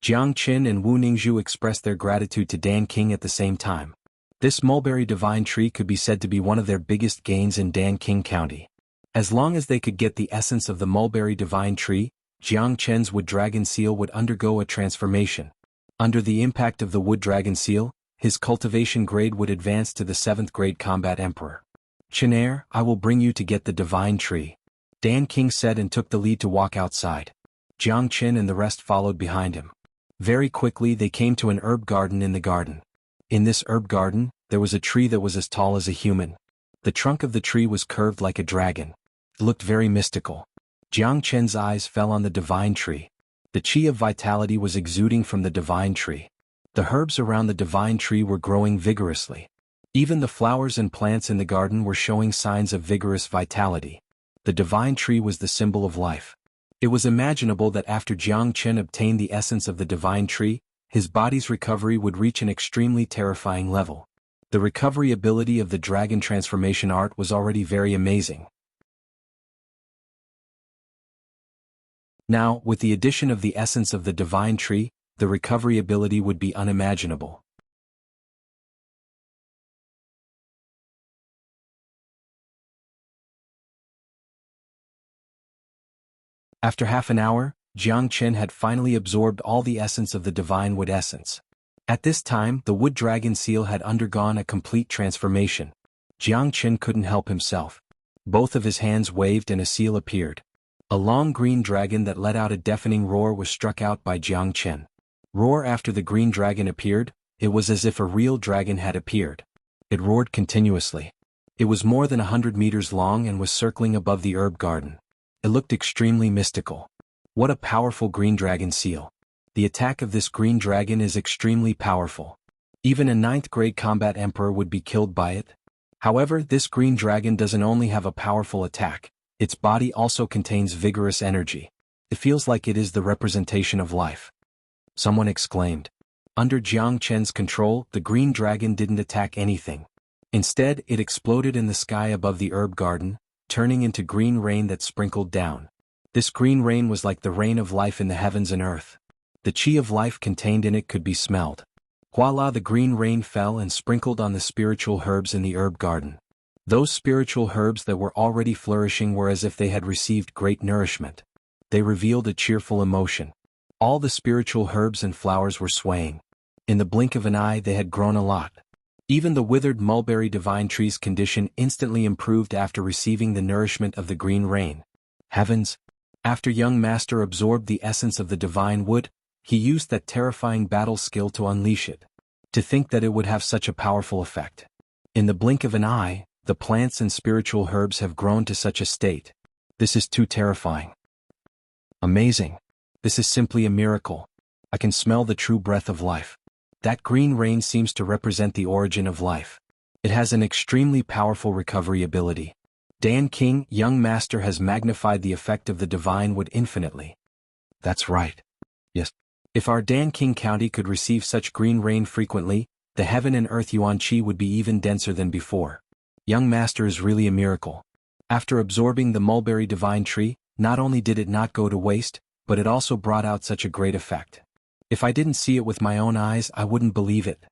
Jiang Qin and Wu Ningzhu expressed their gratitude to Dan King at the same time. This mulberry divine tree could be said to be one of their biggest gains in Dan King County. As long as they could get the essence of the mulberry divine tree, Jiang Qin's wood dragon seal would undergo a transformation. Under the impact of the wood dragon seal, his cultivation grade would advance to the 7th grade combat emperor. Qinair, I will bring you to get the divine tree. Dan King said and took the lead to walk outside. Jiang Qin and the rest followed behind him. Very quickly they came to an herb garden in the garden. In this herb garden, there was a tree that was as tall as a human. The trunk of the tree was curved like a dragon. It looked very mystical. Jiang Qin's eyes fell on the divine tree. The chi of vitality was exuding from the divine tree. The herbs around the divine tree were growing vigorously. Even the flowers and plants in the garden were showing signs of vigorous vitality. The divine tree was the symbol of life. It was imaginable that after Jiang Qin obtained the essence of the divine tree, his body's recovery would reach an extremely terrifying level. The recovery ability of the dragon transformation art was already very amazing. Now, with the addition of the essence of the divine tree, the recovery ability would be unimaginable. After half an hour, Jiang Qin had finally absorbed all the essence of the divine wood essence. At this time, the wood dragon seal had undergone a complete transformation. Jiang Qin couldn't help himself. Both of his hands waved and a seal appeared. A long green dragon that let out a deafening roar was struck out by Jiang Qin. Roar after the green dragon appeared, it was as if a real dragon had appeared. It roared continuously. It was more than 100 meters long and was circling above the herb garden. It looked extremely mystical. What a powerful green dragon seal. The attack of this green dragon is extremely powerful. Even a 9th grade combat emperor would be killed by it. However, this green dragon doesn't only have a powerful attack, its body also contains vigorous energy. It feels like it is the representation of life. Someone exclaimed. Under Jiang Qin's control, the green dragon didn't attack anything. Instead, it exploded in the sky above the herb garden, turning into green rain that sprinkled down. This green rain was like the rain of life in the heavens and earth. The chi of life contained in it could be smelled. Voila, the green rain fell and sprinkled on the spiritual herbs in the herb garden. Those spiritual herbs that were already flourishing were as if they had received great nourishment. They revealed a cheerful emotion. All the spiritual herbs and flowers were swaying. In the blink of an eye they had grown a lot. Even the withered mulberry divine tree's condition instantly improved after receiving the nourishment of the green rain. Heavens! After young master absorbed the essence of the divine wood, he used that terrifying battle skill to unleash it. To think that it would have such a powerful effect. In the blink of an eye, the plants and spiritual herbs have grown to such a state. This is too terrifying. Amazing. This is simply a miracle. I can smell the true breath of life. That green rain seems to represent the origin of life. It has an extremely powerful recovery ability. Dan King, young master, has magnified the effect of the divine wood infinitely. That's right. Yes. If our Dan King County could receive such green rain frequently, the heaven and earth yuan qi would be even denser than before. Young master is really a miracle. After absorbing the mulberry divine tree, not only did it not go to waste, but it also brought out such a great effect. If I didn't see it with my own eyes, I wouldn't believe it.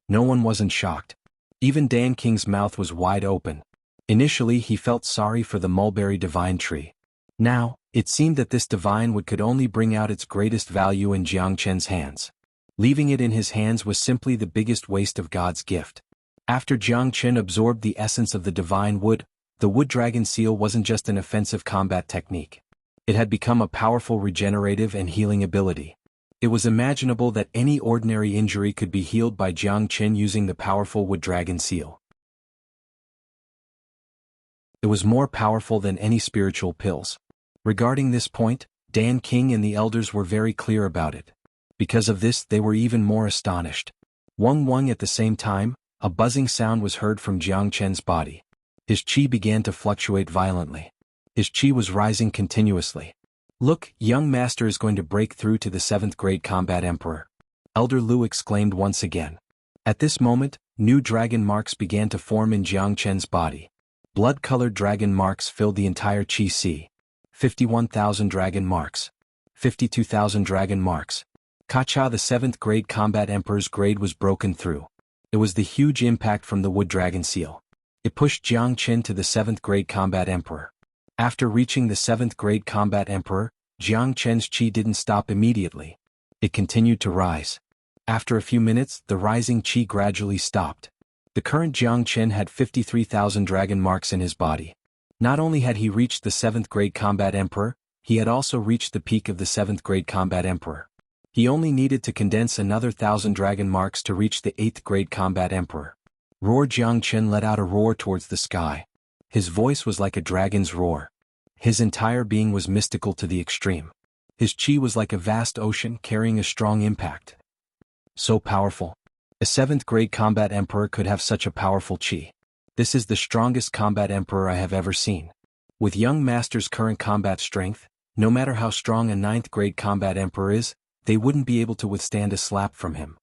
No one wasn't shocked. Even Dan King's mouth was wide open. Initially he felt sorry for the mulberry divine tree. Now, it seemed that this divine wood could only bring out its greatest value in Jiang Qin's hands. Leaving it in his hands was simply the biggest waste of God's gift. After Jiang Qin absorbed the essence of the divine wood, the wood dragon seal wasn't just an offensive combat technique. It had become a powerful regenerative and healing ability. It was imaginable that any ordinary injury could be healed by Jiang Qin using the powerful wood dragon seal. It was more powerful than any spiritual pills. Regarding this point, Dan King and the elders were very clear about it. Because of this, they were even more astonished. Wang at the same time, a buzzing sound was heard from Jiang Chen's body. His qi began to fluctuate violently. His qi was rising continuously. Look, young master is going to break through to the 7th grade combat emperor. Elder Lu exclaimed once again. At this moment, new dragon marks began to form in Jiang Chen's body. Blood-colored dragon marks filled the entire qi sea. 51,000 dragon marks. 52,000 dragon marks. Kacha, the 7th grade combat emperor's grade, was broken through. It was the huge impact from the wood dragon seal. It pushed Jiang Qin to the 7th grade combat emperor. After reaching the 7th grade combat emperor, Jiang Chen's qi didn't stop immediately. It continued to rise. After a few minutes, the rising qi gradually stopped. The current Jiang Chen had 53,000 dragon marks in his body. Not only had he reached the 7th grade combat emperor, he had also reached the peak of the 7th grade combat emperor. He only needed to condense another 1,000 dragon marks to reach the 8th grade combat emperor. Roar! Jiang Chen let out a roar towards the sky. His voice was like a dragon's roar. His entire being was mystical to the extreme. His qi was like a vast ocean carrying a strong impact. So powerful. A 7th grade combat emperor could have such a powerful qi. This is the strongest combat emperor I have ever seen. With young master's current combat strength, no matter how strong a 9th grade combat emperor is, they wouldn't be able to withstand a slap from him.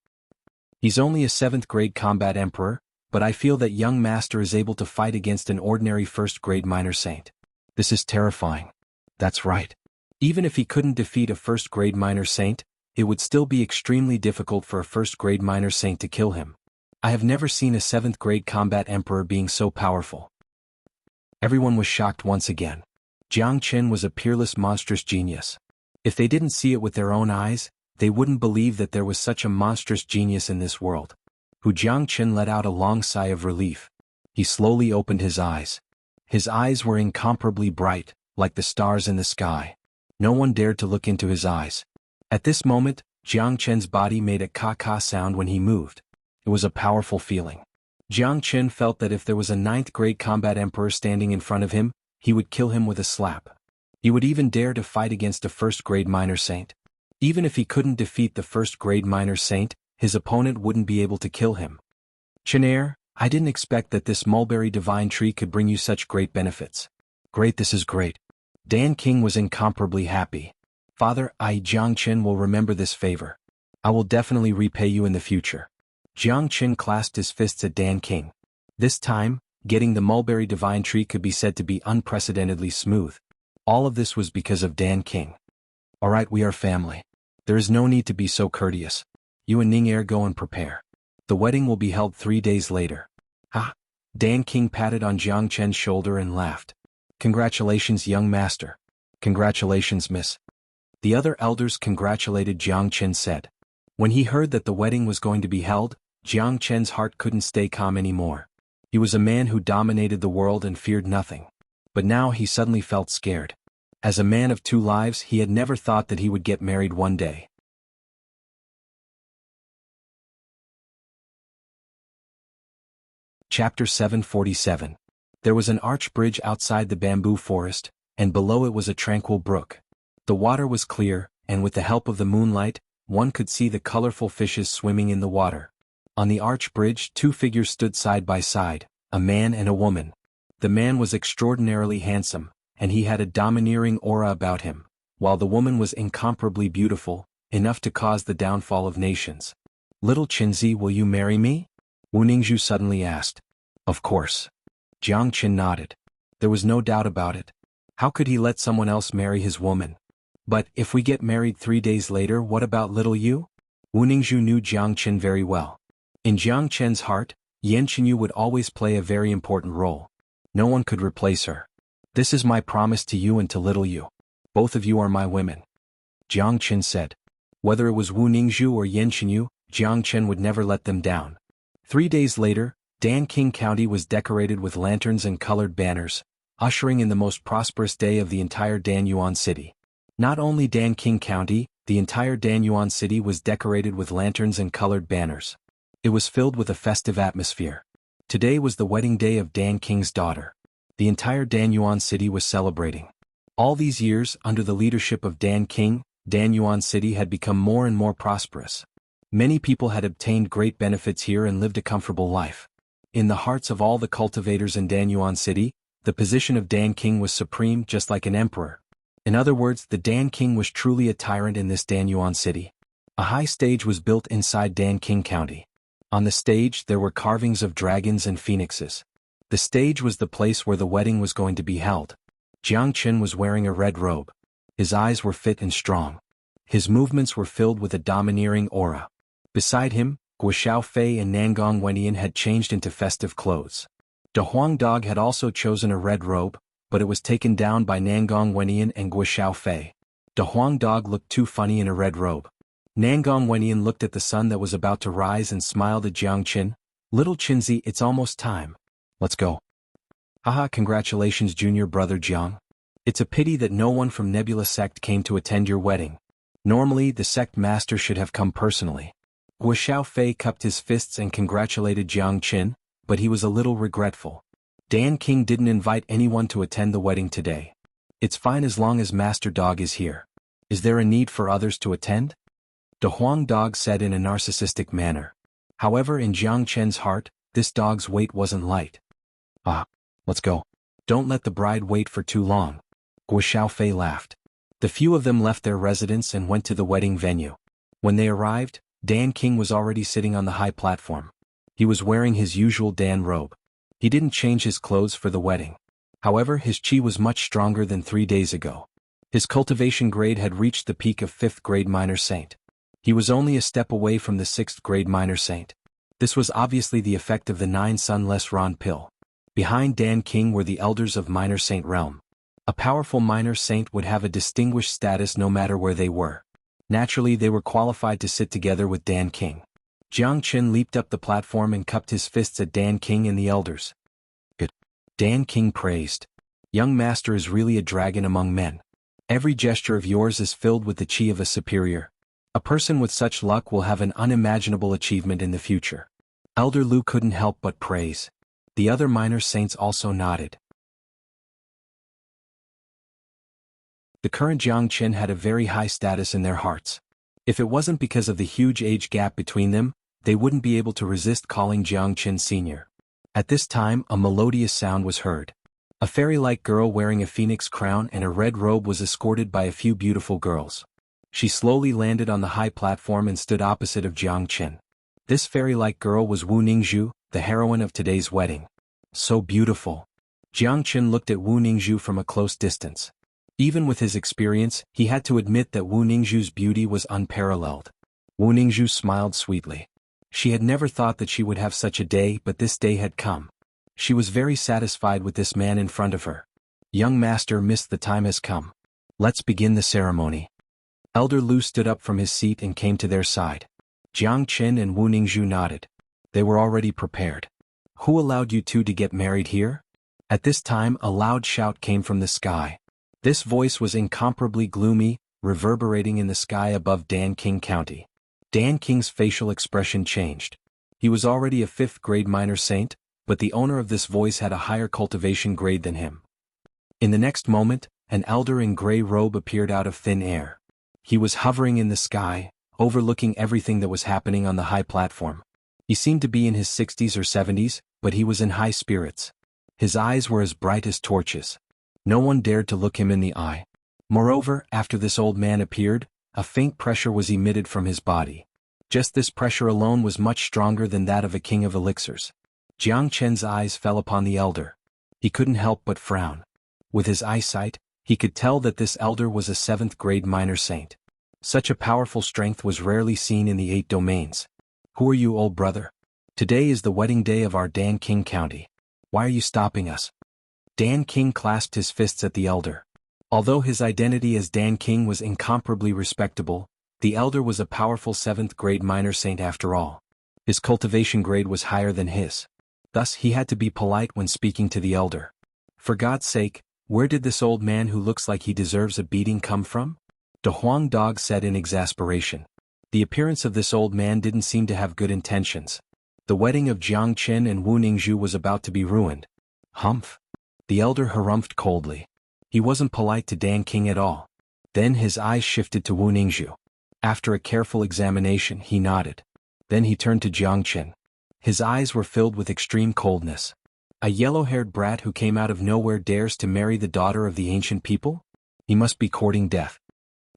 He's only a 7th grade combat emperor, but I feel that young master is able to fight against an ordinary 1st grade minor saint. This is terrifying. That's right. Even if he couldn't defeat a 1st grade minor saint, it would still be extremely difficult for a 1st grade minor saint to kill him. I have never seen a 7th grade combat emperor being so powerful. Everyone was shocked once again. Jiang Qin was a peerless monstrous genius. If they didn't see it with their own eyes, they wouldn't believe that there was such a monstrous genius in this world. Jiang Qin let out a long sigh of relief. He slowly opened his eyes. His eyes were incomparably bright, like the stars in the sky. No one dared to look into his eyes. At this moment, Jiang Chen's body made a ka-ka sound when he moved. It was a powerful feeling. Jiang Chen felt that if there was a 9th grade combat emperor standing in front of him, he would kill him with a slap. He would even dare to fight against a 1st grade minor saint. Even if he couldn't defeat the 1st grade minor saint, his opponent wouldn't be able to kill him. Chenair, I didn't expect that this mulberry divine tree could bring you such great benefits. Great, this is great. Dan King was incomparably happy. Father, Jiang Qin will remember this favor. I will definitely repay you in the future. Jiang Qin clasped his fists at Dan King. This time, getting the mulberry divine tree could be said to be unprecedentedly smooth. All of this was because of Dan King. Alright, we are family. There is no need to be so courteous. You and Ning'er go and prepare. The wedding will be held 3 days later. Ha! Dan King patted on Jiang Chen's shoulder and laughed. Congratulations, young master. Congratulations, miss. The other elders congratulated Jiang Chen said. When he heard that the wedding was going to be held, Jiang Chen's heart couldn't stay calm anymore. He was a man who dominated the world and feared nothing. But now he suddenly felt scared. As a man of 2 lives, he had never thought that he would get married one day. Chapter 747. There was an arch bridge outside the bamboo forest, and below it was a tranquil brook. The water was clear, and with the help of the moonlight, one could see the colorful fishes swimming in the water. On the arch bridge, 2 figures stood side by side, a man and a woman. The man was extraordinarily handsome, and he had a domineering aura about him, while the woman was incomparably beautiful, enough to cause the downfall of nations. Little Qinzi, will you marry me? Wu Ningzhu suddenly asked. Of course. Jiang Qin nodded. There was no doubt about it. How could he let someone else marry his woman? But if we get married 3 days later, what about little Yu? Wu Ningzhu knew Jiang Qin very well. In Jiang Chen's heart, Yan Qinyu would always play a very important role. No one could replace her. This is my promise to you and to little Yu. Both of you are my women. Jiang Qin said. Whether it was Wu Ningzhu or Yan Qinyu, Jiang Chen would never let them down. 3 days later, Dan King County was decorated with lanterns and colored banners. ushering in the most prosperous day of the entire Danyuan city. Not only Danking County, the entire Danyuan city was decorated with lanterns and colored banners. It was filled with a festive atmosphere. Today was the wedding day of Dan King's daughter. The entire Danyuan city was celebrating. All these years, under the leadership of Dan King, Danyuan city had become more and more prosperous. Many people had obtained great benefits here and lived a comfortable life. In the hearts of all the cultivators in Danyuan city, the position of Dan King was supreme, just like an emperor. In other words, the Dan King was truly a tyrant in this Danyuan city. A high stage was built inside Dan King County. On the stage there were carvings of dragons and phoenixes. The stage was the place where the wedding was going to be held. Jianghu was wearing a red robe. His eyes were fit and strong. His movements were filled with a domineering aura. Beside him, Guxiaofei and Nangong Wenyan had changed into festive clothes. De Huang Dog had also chosen a red robe, but it was taken down by Nangong Wenyan and Guxiaofei. De Huang Dog looked too funny in a red robe. Nangong Wenyan looked at the sun that was about to rise and smiled at Jiangqin. "Little Qinzi, it's almost time. Let's go." "Haha, congratulations junior brother Jiang. It's a pity that no one from Nebula sect came to attend your wedding. Normally the sect master should have come personally." Guxiaofei cupped his fists and congratulated Jiangqin, but he was a little regretful. Dan King didn't invite anyone to attend the wedding today. "It's fine as long as Master Dog is here. Is there a need for others to attend?" De Huang Dog said in a narcissistic manner. However, in Jiang Chen's heart, this dog's weight wasn't light. "Ah, let's go. Don't let the bride wait for too long." Guxiaofei laughed. The few of them left their residence and went to the wedding venue. When they arrived, Dan King was already sitting on the high platform. He was wearing his usual Dan robe. He didn't change his clothes for the wedding. However, his chi was much stronger than 3 days ago. His cultivation grade had reached the peak of 5th grade minor saint. He was only a step away from the 6th grade minor saint. This was obviously the effect of the 9 sunless Ron pill. Behind Dan King were the elders of minor saint realm. A powerful minor saint would have a distinguished status no matter where they were. Naturally, they were qualified to sit together with Dan King. Jiang Qin leaped up the platform and cupped his fists at Dan King and the elders. "Good." Dan King praised. "Young master is really a dragon among men. Every gesture of yours is filled with the chi of a superior. A person with such luck will have an unimaginable achievement in the future." Elder Lu couldn't help but praise. The other minor saints also nodded. The current Jiang Qin had a very high status in their hearts. If it wasn't because of the huge age gap between them, they wouldn't be able to resist calling Jiang Qin senior. At this time, a melodious sound was heard. A fairy-like girl wearing a phoenix crown and a red robe was escorted by a few beautiful girls. She slowly landed on the high platform and stood opposite of Jiang Qin. This fairy-like girl was Wu Ningzhu, the heroine of today's wedding. So beautiful. Jiang Qin looked at Wu Ningzhu from a close distance. Even with his experience, he had to admit that Wu Ningzhu's beauty was unparalleled. Wu Ningzhu smiled sweetly. She had never thought that she would have such a day, but this day had come. She was very satisfied with this man in front of her. "Young master, miss, the time has come. Let's begin the ceremony." Elder Lu stood up from his seat and came to their side. Jiang Qin and Wu Ningzhu nodded. They were already prepared. "Who allowed you two to get married here?" At this time a loud shout came from the sky. This voice was incomparably gloomy, reverberating in the sky above Dan King County. Dan King's facial expression changed. He was already a 5th grade minor saint, but the owner of this voice had a higher cultivation grade than him. In the next moment, an elder in gray robe appeared out of thin air. He was hovering in the sky, overlooking everything that was happening on the high platform. He seemed to be in his 60s or 70s, but he was in high spirits. His eyes were as bright as torches. No one dared to look him in the eye. Moreover, after this old man appeared, a faint pressure was emitted from his body. Just this pressure alone was much stronger than that of a king of elixirs. Jiang Chen's eyes fell upon the elder. He couldn't help but frown. With his eyesight, he could tell that this elder was a 7th grade minor saint. Such a powerful strength was rarely seen in the 8 domains. "Who are you, old brother? Today is the wedding day of our Dan King County. Why are you stopping us?" Dan King clasped his fists at the elder. Although his identity as Dan King was incomparably respectable, the elder was a powerful 7th grade minor saint after all. His cultivation grade was higher than his. Thus he had to be polite when speaking to the elder. For God's sake, where did this old man who looks like he deserves a beating come from? The Huang dog said in exasperation. The appearance of this old man didn't seem to have good intentions. The wedding of Jiang Qin and Wu Ningzhu was about to be ruined. Humph. The elder harumphed coldly. He wasn't polite to Dan King at all. Then his eyes shifted to Wu Ningzhu. After a careful examination, he nodded. Then he turned to Jiang Qin. His eyes were filled with extreme coldness. A yellow-haired brat who came out of nowhere dares to marry the daughter of the ancient people? He must be courting death.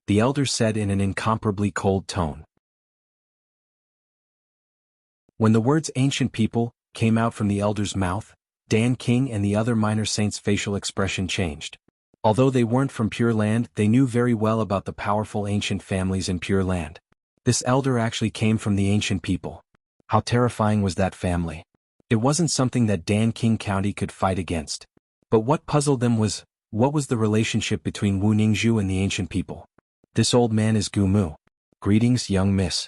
The elder said in an incomparably cold tone. When the words ancient people came out from the elder's mouth, Dan King and the other minor saints' facial expression changed. Although they weren't from Pure Land, they knew very well about the powerful ancient families in Pure Land. This elder actually came from the ancient people. How terrifying was that family? It wasn't something that Dan King County could fight against. But what puzzled them was, what was the relationship between Wu Ningzhu and the ancient people? This old man is Gu Mu. Greetings, young miss.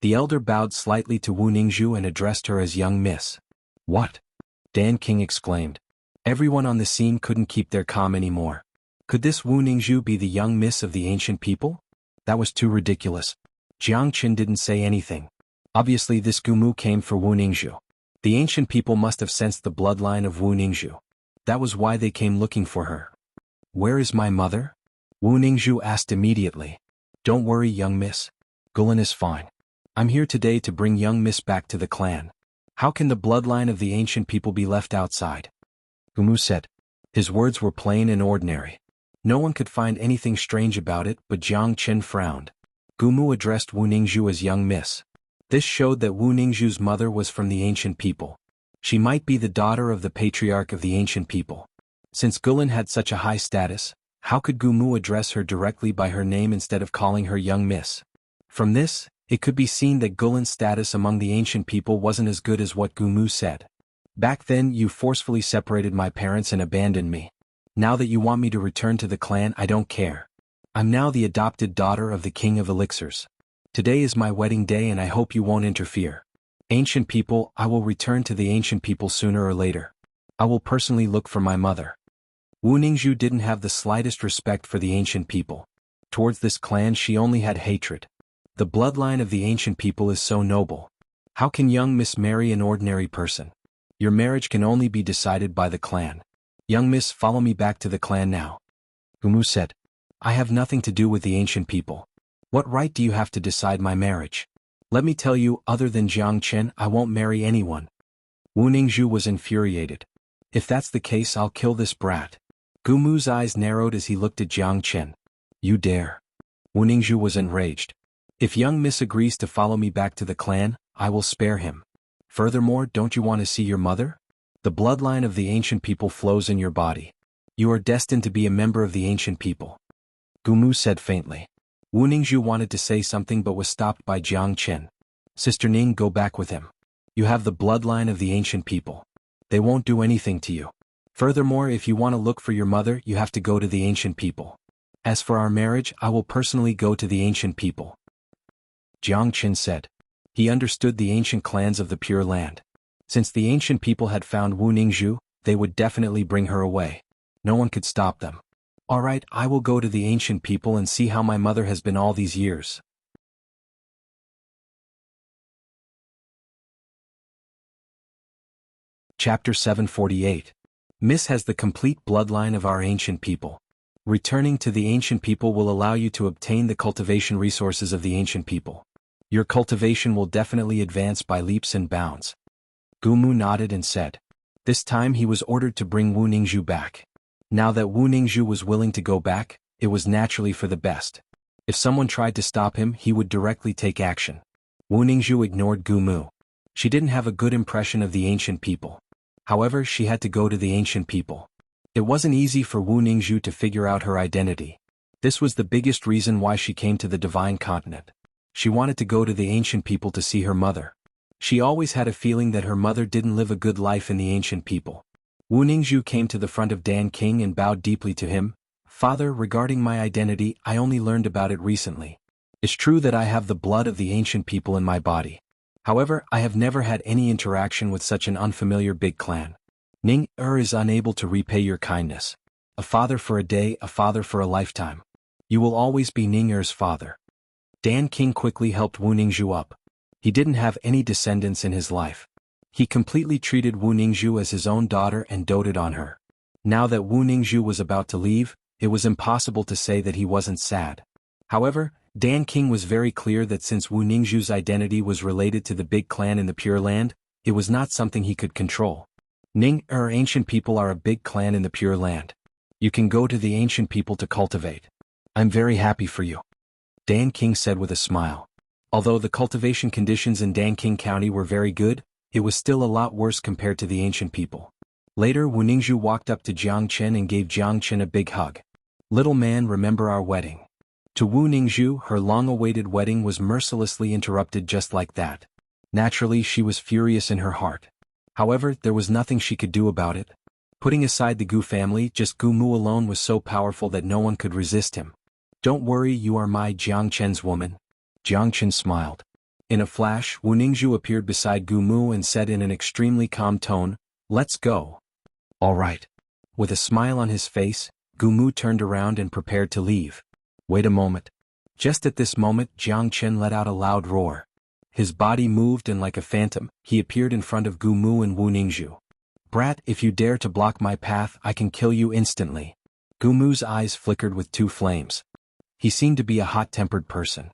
The elder bowed slightly to Wu Ningzhu and addressed her as young miss. What? Dan King exclaimed. Everyone on the scene couldn't keep their calm anymore. Could this Wu Ningzhu be the young miss of the ancient people? That was too ridiculous. Jiang Qin didn't say anything. Obviously this Gu Mu came for Wu Ningzhu. The ancient people must have sensed the bloodline of Wu Ningzhu. That was why they came looking for her. Where is my mother? Wu Ningzhu asked immediately. Don't worry, young miss. Gulen is fine. I'm here today to bring young miss back to the clan. How can the bloodline of the ancient people be left outside? Gu Mu said. His words were plain and ordinary. No one could find anything strange about it, but Jiang Qin frowned. Gu Mu addressed Wu Ningzhu as young miss. This showed that Wu Ningzhu's mother was from the ancient people. She might be the daughter of the patriarch of the ancient people. Since Gulen had such a high status, how could Gu Mu address her directly by her name instead of calling her young miss? From this, it could be seen that Gulen's status among the ancient people wasn't as good as what Gu Mu said. Back then you forcefully separated my parents and abandoned me. Now that you want me to return to the clan, I don't care. I'm now the adopted daughter of the King of Elixirs. Today is my wedding day and I hope you won't interfere. Ancient people, I will return to the ancient people sooner or later. I will personally look for my mother. Wu Ningzhu didn't have the slightest respect for the ancient people. Towards this clan she only had hatred. The bloodline of the ancient people is so noble. How can young miss marry an ordinary person? Your marriage can only be decided by the clan. Young miss, follow me back to the clan now. Gu Mu said. I have nothing to do with the ancient people. What right do you have to decide my marriage? Let me tell you, other than Jiang Qin, I won't marry anyone. Wu Ningzhu was infuriated. If that's the case, I'll kill this brat. Gu Mu's eyes narrowed as he looked at Jiang Qin. You dare. Wu Ningzhu was enraged. If young miss agrees to follow me back to the clan, I will spare him. Furthermore, don't you want to see your mother? The bloodline of the ancient people flows in your body. You are destined to be a member of the ancient people. Gu Mu said faintly. Wu Ningzhu wanted to say something but was stopped by Jiang Qin. Sister Ning, go back with him. You have the bloodline of the ancient people. They won't do anything to you. Furthermore, if you want to look for your mother, you have to go to the ancient people. As for our marriage, I will personally go to the ancient people. Jiang Qin said. He understood the ancient clans of the Pure Land. Since the ancient people had found Wu Ningzhu, they would definitely bring her away. No one could stop them. Alright, I will go to the ancient people and see how my mother has been all these years. Chapter 748. Miss has the complete bloodline of our ancient people. Returning to the ancient people will allow you to obtain the cultivation resources of the ancient people. Your cultivation will definitely advance by leaps and bounds. Gu Mu nodded and said. This time he was ordered to bring Wu Ningzhu back. Now that Wu Ningzhu was willing to go back, it was naturally for the best. If someone tried to stop him, he would directly take action. Wu Ningzhu ignored Gu Mu. She didn't have a good impression of the ancient people. However, she had to go to the ancient people. It wasn't easy for Wu Ningzhu to figure out her identity. This was the biggest reason why she came to the Divine Continent. She wanted to go to the ancient people to see her mother. She always had a feeling that her mother didn't live a good life in the ancient people. Wu Ningzhu came to the front of Dan King and bowed deeply to him. Father, regarding my identity, I only learned about it recently. It's true that I have the blood of the ancient people in my body. However, I have never had any interaction with such an unfamiliar big clan. Ning is unable to repay your kindness. A father for a day, a father for a lifetime. You will always be Ning father. Dan King quickly helped Wu Ningzhu up. He didn't have any descendants in his life. He completely treated Wu Ningzhu as his own daughter and doted on her. Now that Wu Ningzhu was about to leave, it was impossible to say that he wasn't sad. However, Dan King was very clear that since Wu Ningzhu's identity was related to the big clan in the Pure Land, it was not something he could control. Ancient people are a big clan in the Pure Land. You can go to the ancient people to cultivate. I'm very happy for you, Dan King said with a smile. Although the cultivation conditions in Dan King County were very good, it was still a lot worse compared to the ancient people. Later, Wu Ningzhu walked up to Jiang Chen and gave Jiang Chen a big hug. Little man, remember our wedding. To Wu Ningzhu, her long-awaited wedding was mercilessly interrupted just like that. Naturally, she was furious in her heart. However, there was nothing she could do about it. Putting aside the Gu family, just Gu Mu alone was so powerful that no one could resist him. Don't worry, you are my Jiang Chen's woman. Jiang Chen smiled. In a flash, Wu Ningzhu appeared beside Gu Mu and said in an extremely calm tone, "Let's go." All right. With a smile on his face, Gu Mu turned around and prepared to leave. Wait a moment. Just at this moment, Jiang Chen let out a loud roar. His body moved and like a phantom, he appeared in front of Gu Mu and Wu Ningzhu. Brat, if you dare to block my path, I can kill you instantly. Gu Mu's eyes flickered with two flames. He seemed to be a hot-tempered person.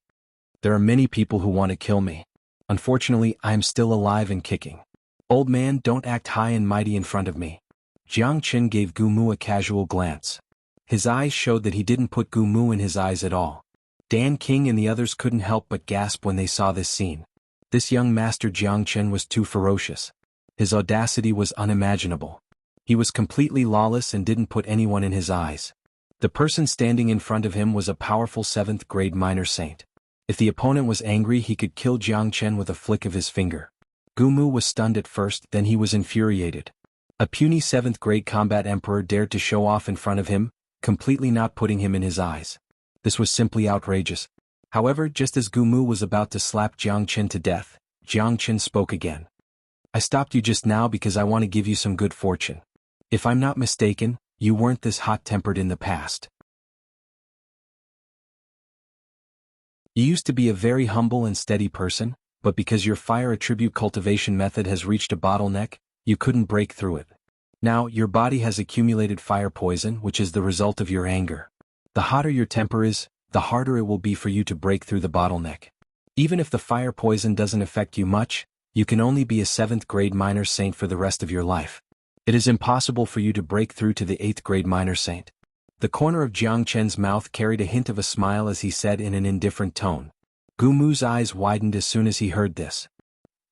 There are many people who want to kill me. Unfortunately, I am still alive and kicking. Old man, don't act high and mighty in front of me. Jiang Chen gave Gu Mu a casual glance. His eyes showed that he didn't put Gu Mu in his eyes at all. Dan King and the others couldn't help but gasp when they saw this scene. This young master Jiang Chen was too ferocious. His audacity was unimaginable. He was completely lawless and didn't put anyone in his eyes. The person standing in front of him was a powerful 7th grade minor saint. If the opponent was angry, he could kill Jiang Chen with a flick of his finger. Gu Mu was stunned at first, then he was infuriated. A puny 7th grade combat emperor dared to show off in front of him, completely not putting him in his eyes. This was simply outrageous. However, just as Gu Mu was about to slap Jiang Chen to death, Jiang Chen spoke again. I stopped you just now because I want to give you some good fortune. If I'm not mistaken, you weren't this hot-tempered in the past. You used to be a very humble and steady person, but because your fire attribute cultivation method has reached a bottleneck, you couldn't break through it. Now, your body has accumulated fire poison, which is the result of your anger. The hotter your temper is, the harder it will be for you to break through the bottleneck. Even if the fire poison doesn't affect you much, you can only be a 7th grade minor saint for the rest of your life. It is impossible for you to break through to the 8th grade minor saint. The corner of Jiang Chen's mouth carried a hint of a smile as he said in an indifferent tone. Gu Mu's eyes widened as soon as he heard this.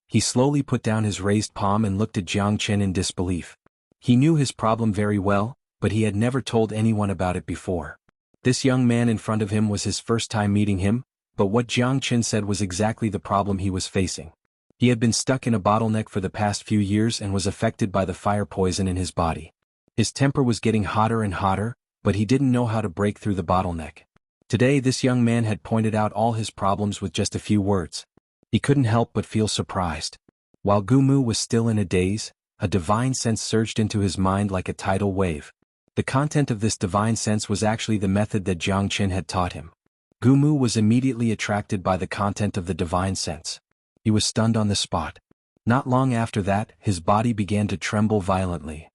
He slowly put down his raised palm and looked at Jiang Chen in disbelief. He knew his problem very well, but he had never told anyone about it before. This young man in front of him was his first time meeting him, but what Jiang Chen said was exactly the problem he was facing. He had been stuck in a bottleneck for the past few years and was affected by the fire poison in his body. His temper was getting hotter and hotter, but he didn't know how to break through the bottleneck. Today this young man had pointed out all his problems with just a few words. He couldn't help but feel surprised. While Gu Mu was still in a daze, a divine sense surged into his mind like a tidal wave. The content of this divine sense was actually the method that Jiang Chen had taught him. Gu Mu was immediately attracted by the content of the divine sense. He was stunned on the spot. Not long after that, his body began to tremble violently.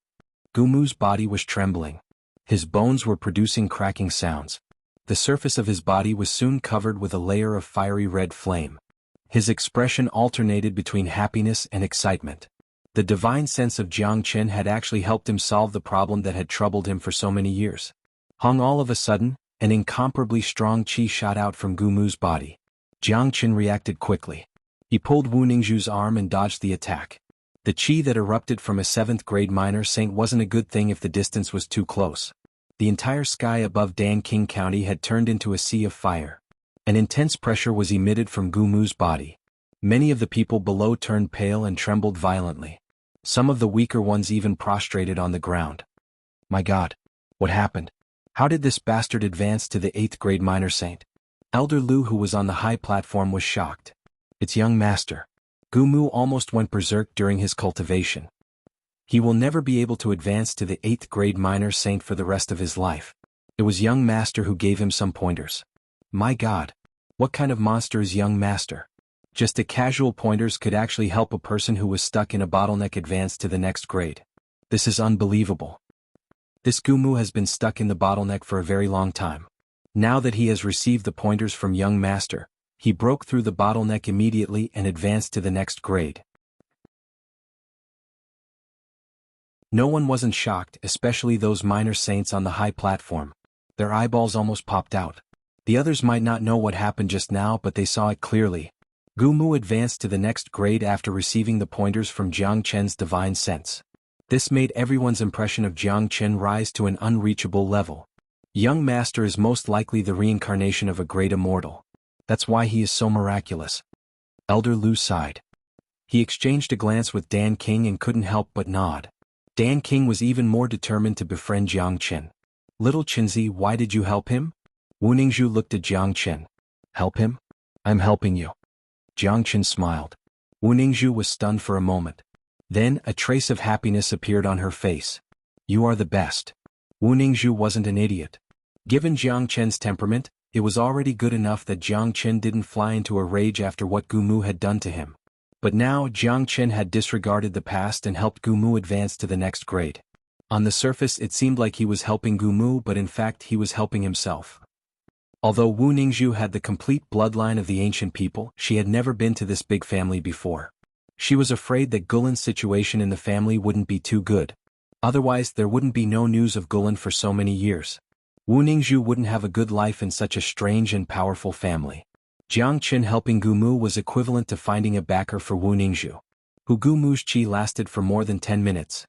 Gu Mu's body was trembling. His bones were producing cracking sounds. The surface of his body was soon covered with a layer of fiery red flame. His expression alternated between happiness and excitement. The divine sense of Jiang Chen had actually helped him solve the problem that had troubled him for so many years. All of a sudden, an incomparably strong qi shot out from Gu Mu's body. Jiang Chen reacted quickly. He pulled Wu Ningzhu's arm and dodged the attack. The qi that erupted from a 7th grade minor saint wasn't a good thing if the distance was too close. The entire sky above Dan King County had turned into a sea of fire. An intense pressure was emitted from Gu Mu's body. Many of the people below turned pale and trembled violently. Some of the weaker ones even prostrated on the ground. My God! What happened? How did this bastard advance to the 8th grade minor saint? Elder Lu, who was on the high platform, was shocked. It's young master. Gu Mu almost went berserk during his cultivation. He will never be able to advance to the 8th grade minor saint for the rest of his life. It was young master who gave him some pointers. My God. What kind of monster is young master? Just a casual pointers could actually help a person who was stuck in a bottleneck advance to the next grade. This is unbelievable. This Gumu has been stuck in the bottleneck for a very long time. Now that he has received the pointers from young master, he broke through the bottleneck immediately and advanced to the next grade. No one wasn't shocked, especially those minor saints on the high platform. Their eyeballs almost popped out. The others might not know what happened just now, but they saw it clearly. Gumu advanced to the next grade after receiving the pointers from Jiang Chen's divine sense. This made everyone's impression of Jiang Chen rise to an unreachable level. Young master is most likely the reincarnation of a great immortal. That's why he is so miraculous. Elder Lu sighed. He exchanged a glance with Dan King and couldn't help but nod. Dan King was even more determined to befriend Jiang Chen. Little Chenzi, why did you help him? Wu Ningzhu looked at Jiang Chen. Help him? I'm helping you. Jiang Chen smiled. Wu Ningzhu was stunned for a moment. Then a trace of happiness appeared on her face. You are the best. Wu Ningzhu wasn't an idiot. Given Jiang Chen's temperament, it was already good enough that Jiang Chen didn't fly into a rage after what Gumu had done to him. But now Jiang Chen had disregarded the past and helped Gumu advance to the next grade. On the surface it seemed like he was helping Gumu, but in fact he was helping himself. Although Wu Ningzhu had the complete bloodline of the ancient people, she had never been to this big family before. She was afraid that Gulin's situation in the family wouldn't be too good. Otherwise there wouldn't be no news of Gulin for so many years. Wu Ningzhu wouldn't have a good life in such a strange and powerful family. Jiang Chen helping Gumu was equivalent to finding a backer for Wu Ningzhu. Gumu's chi lasted for more than 10 minutes.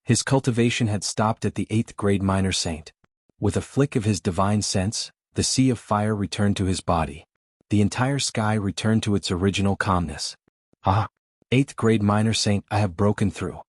His cultivation had stopped at the 8th grade minor saint. With a flick of his divine sense, the sea of fire returned to his body. The entire sky returned to its original calmness. Ah! 8th grade minor saint, I have broken through.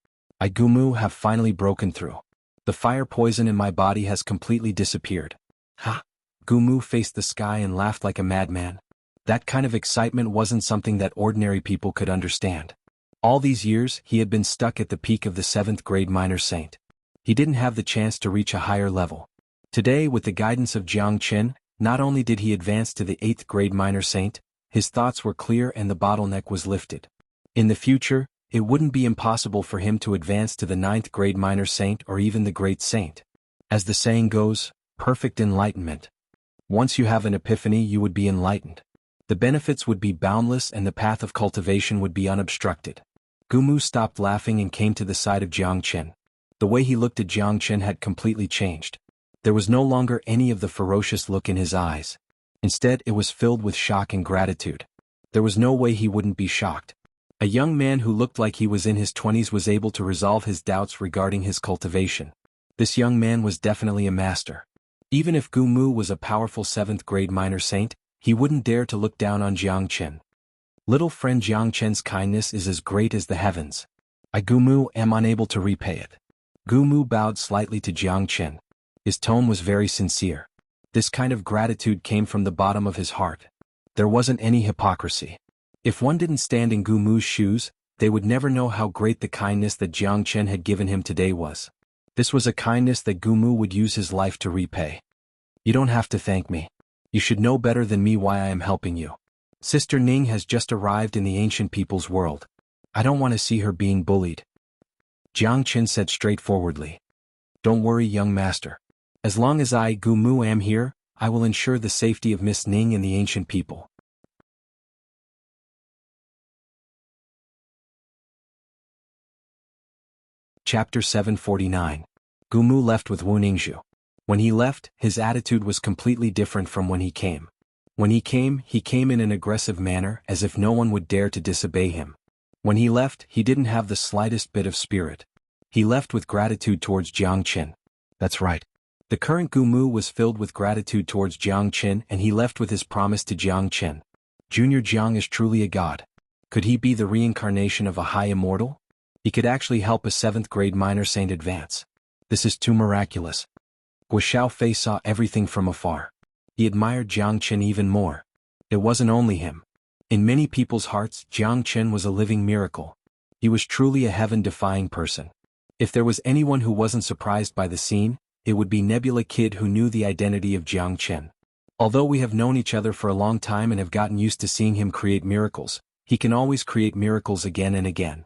I Gumu have finally broken through. The fire poison in my body has completely disappeared. Ha! Gumu faced the sky and laughed like a madman. That kind of excitement wasn't something that ordinary people could understand. All these years, he had been stuck at the peak of the 7th grade minor saint. He didn't have the chance to reach a higher level. Today, with the guidance of Jiang Chen, not only did he advance to the 8th grade minor saint, his thoughts were clear and the bottleneck was lifted. In the future, it wouldn't be impossible for him to advance to the 9th grade minor saint or even the great saint. As the saying goes, perfect enlightenment. Once you have an epiphany, you would be enlightened. The benefits would be boundless and the path of cultivation would be unobstructed. Gumu stopped laughing and came to the side of Jiang Chen. The way he looked at Jiang Chen had completely changed. There was no longer any of the ferocious look in his eyes. Instead, it was filled with shock and gratitude. There was no way he wouldn't be shocked. A young man who looked like he was in his 20s was able to resolve his doubts regarding his cultivation. This young man was definitely a master. Even if Gumu was a powerful 7th grade minor saint, he wouldn't dare to look down on Jiang Chen. Little friend Jiang Chen's kindness is as great as the heavens. I Gumu am unable to repay it. Gumu bowed slightly to Jiang Chen. His tone was very sincere. This kind of gratitude came from the bottom of his heart. There wasn't any hypocrisy. If one didn't stand in Gumu's shoes, they would never know how great the kindness that Jiang Chen had given him today was. This was a kindness that Gumu would use his life to repay. You don't have to thank me. You should know better than me why I am helping you. Sister Ning has just arrived in the ancient people's world. I don't want to see her being bullied. Jiang Chen said straightforwardly. Don't worry, young master. As long as I, Gumu, am here, I will ensure the safety of Miss Ning and the ancient people. Chapter 749. Gumu left with Wu Ningzhu. When he left, his attitude was completely different from when he came. When he came in an aggressive manner, as if no one would dare to disobey him. When he left, he didn't have the slightest bit of spirit. He left with gratitude towards Jiang Chen. That's right. The current Gumu was filled with gratitude towards Jiang Chen, and he left with his promise to Jiang Chen. Junior Jiang is truly a god. Could he be the reincarnation of a high immortal? He could actually help a 7th grade minor saint advance. This is too miraculous. Guo Xiaofei saw everything from afar. He admired Jiang Chen even more. It wasn't only him. In many people's hearts, Jiang Chen was a living miracle. He was truly a heaven-defying person. If there was anyone who wasn't surprised by the scene, it would be Nebula Kid, who knew the identity of Jiang Chen. Although we have known each other for a long time and have gotten used to seeing him create miracles, he can always create miracles again and again.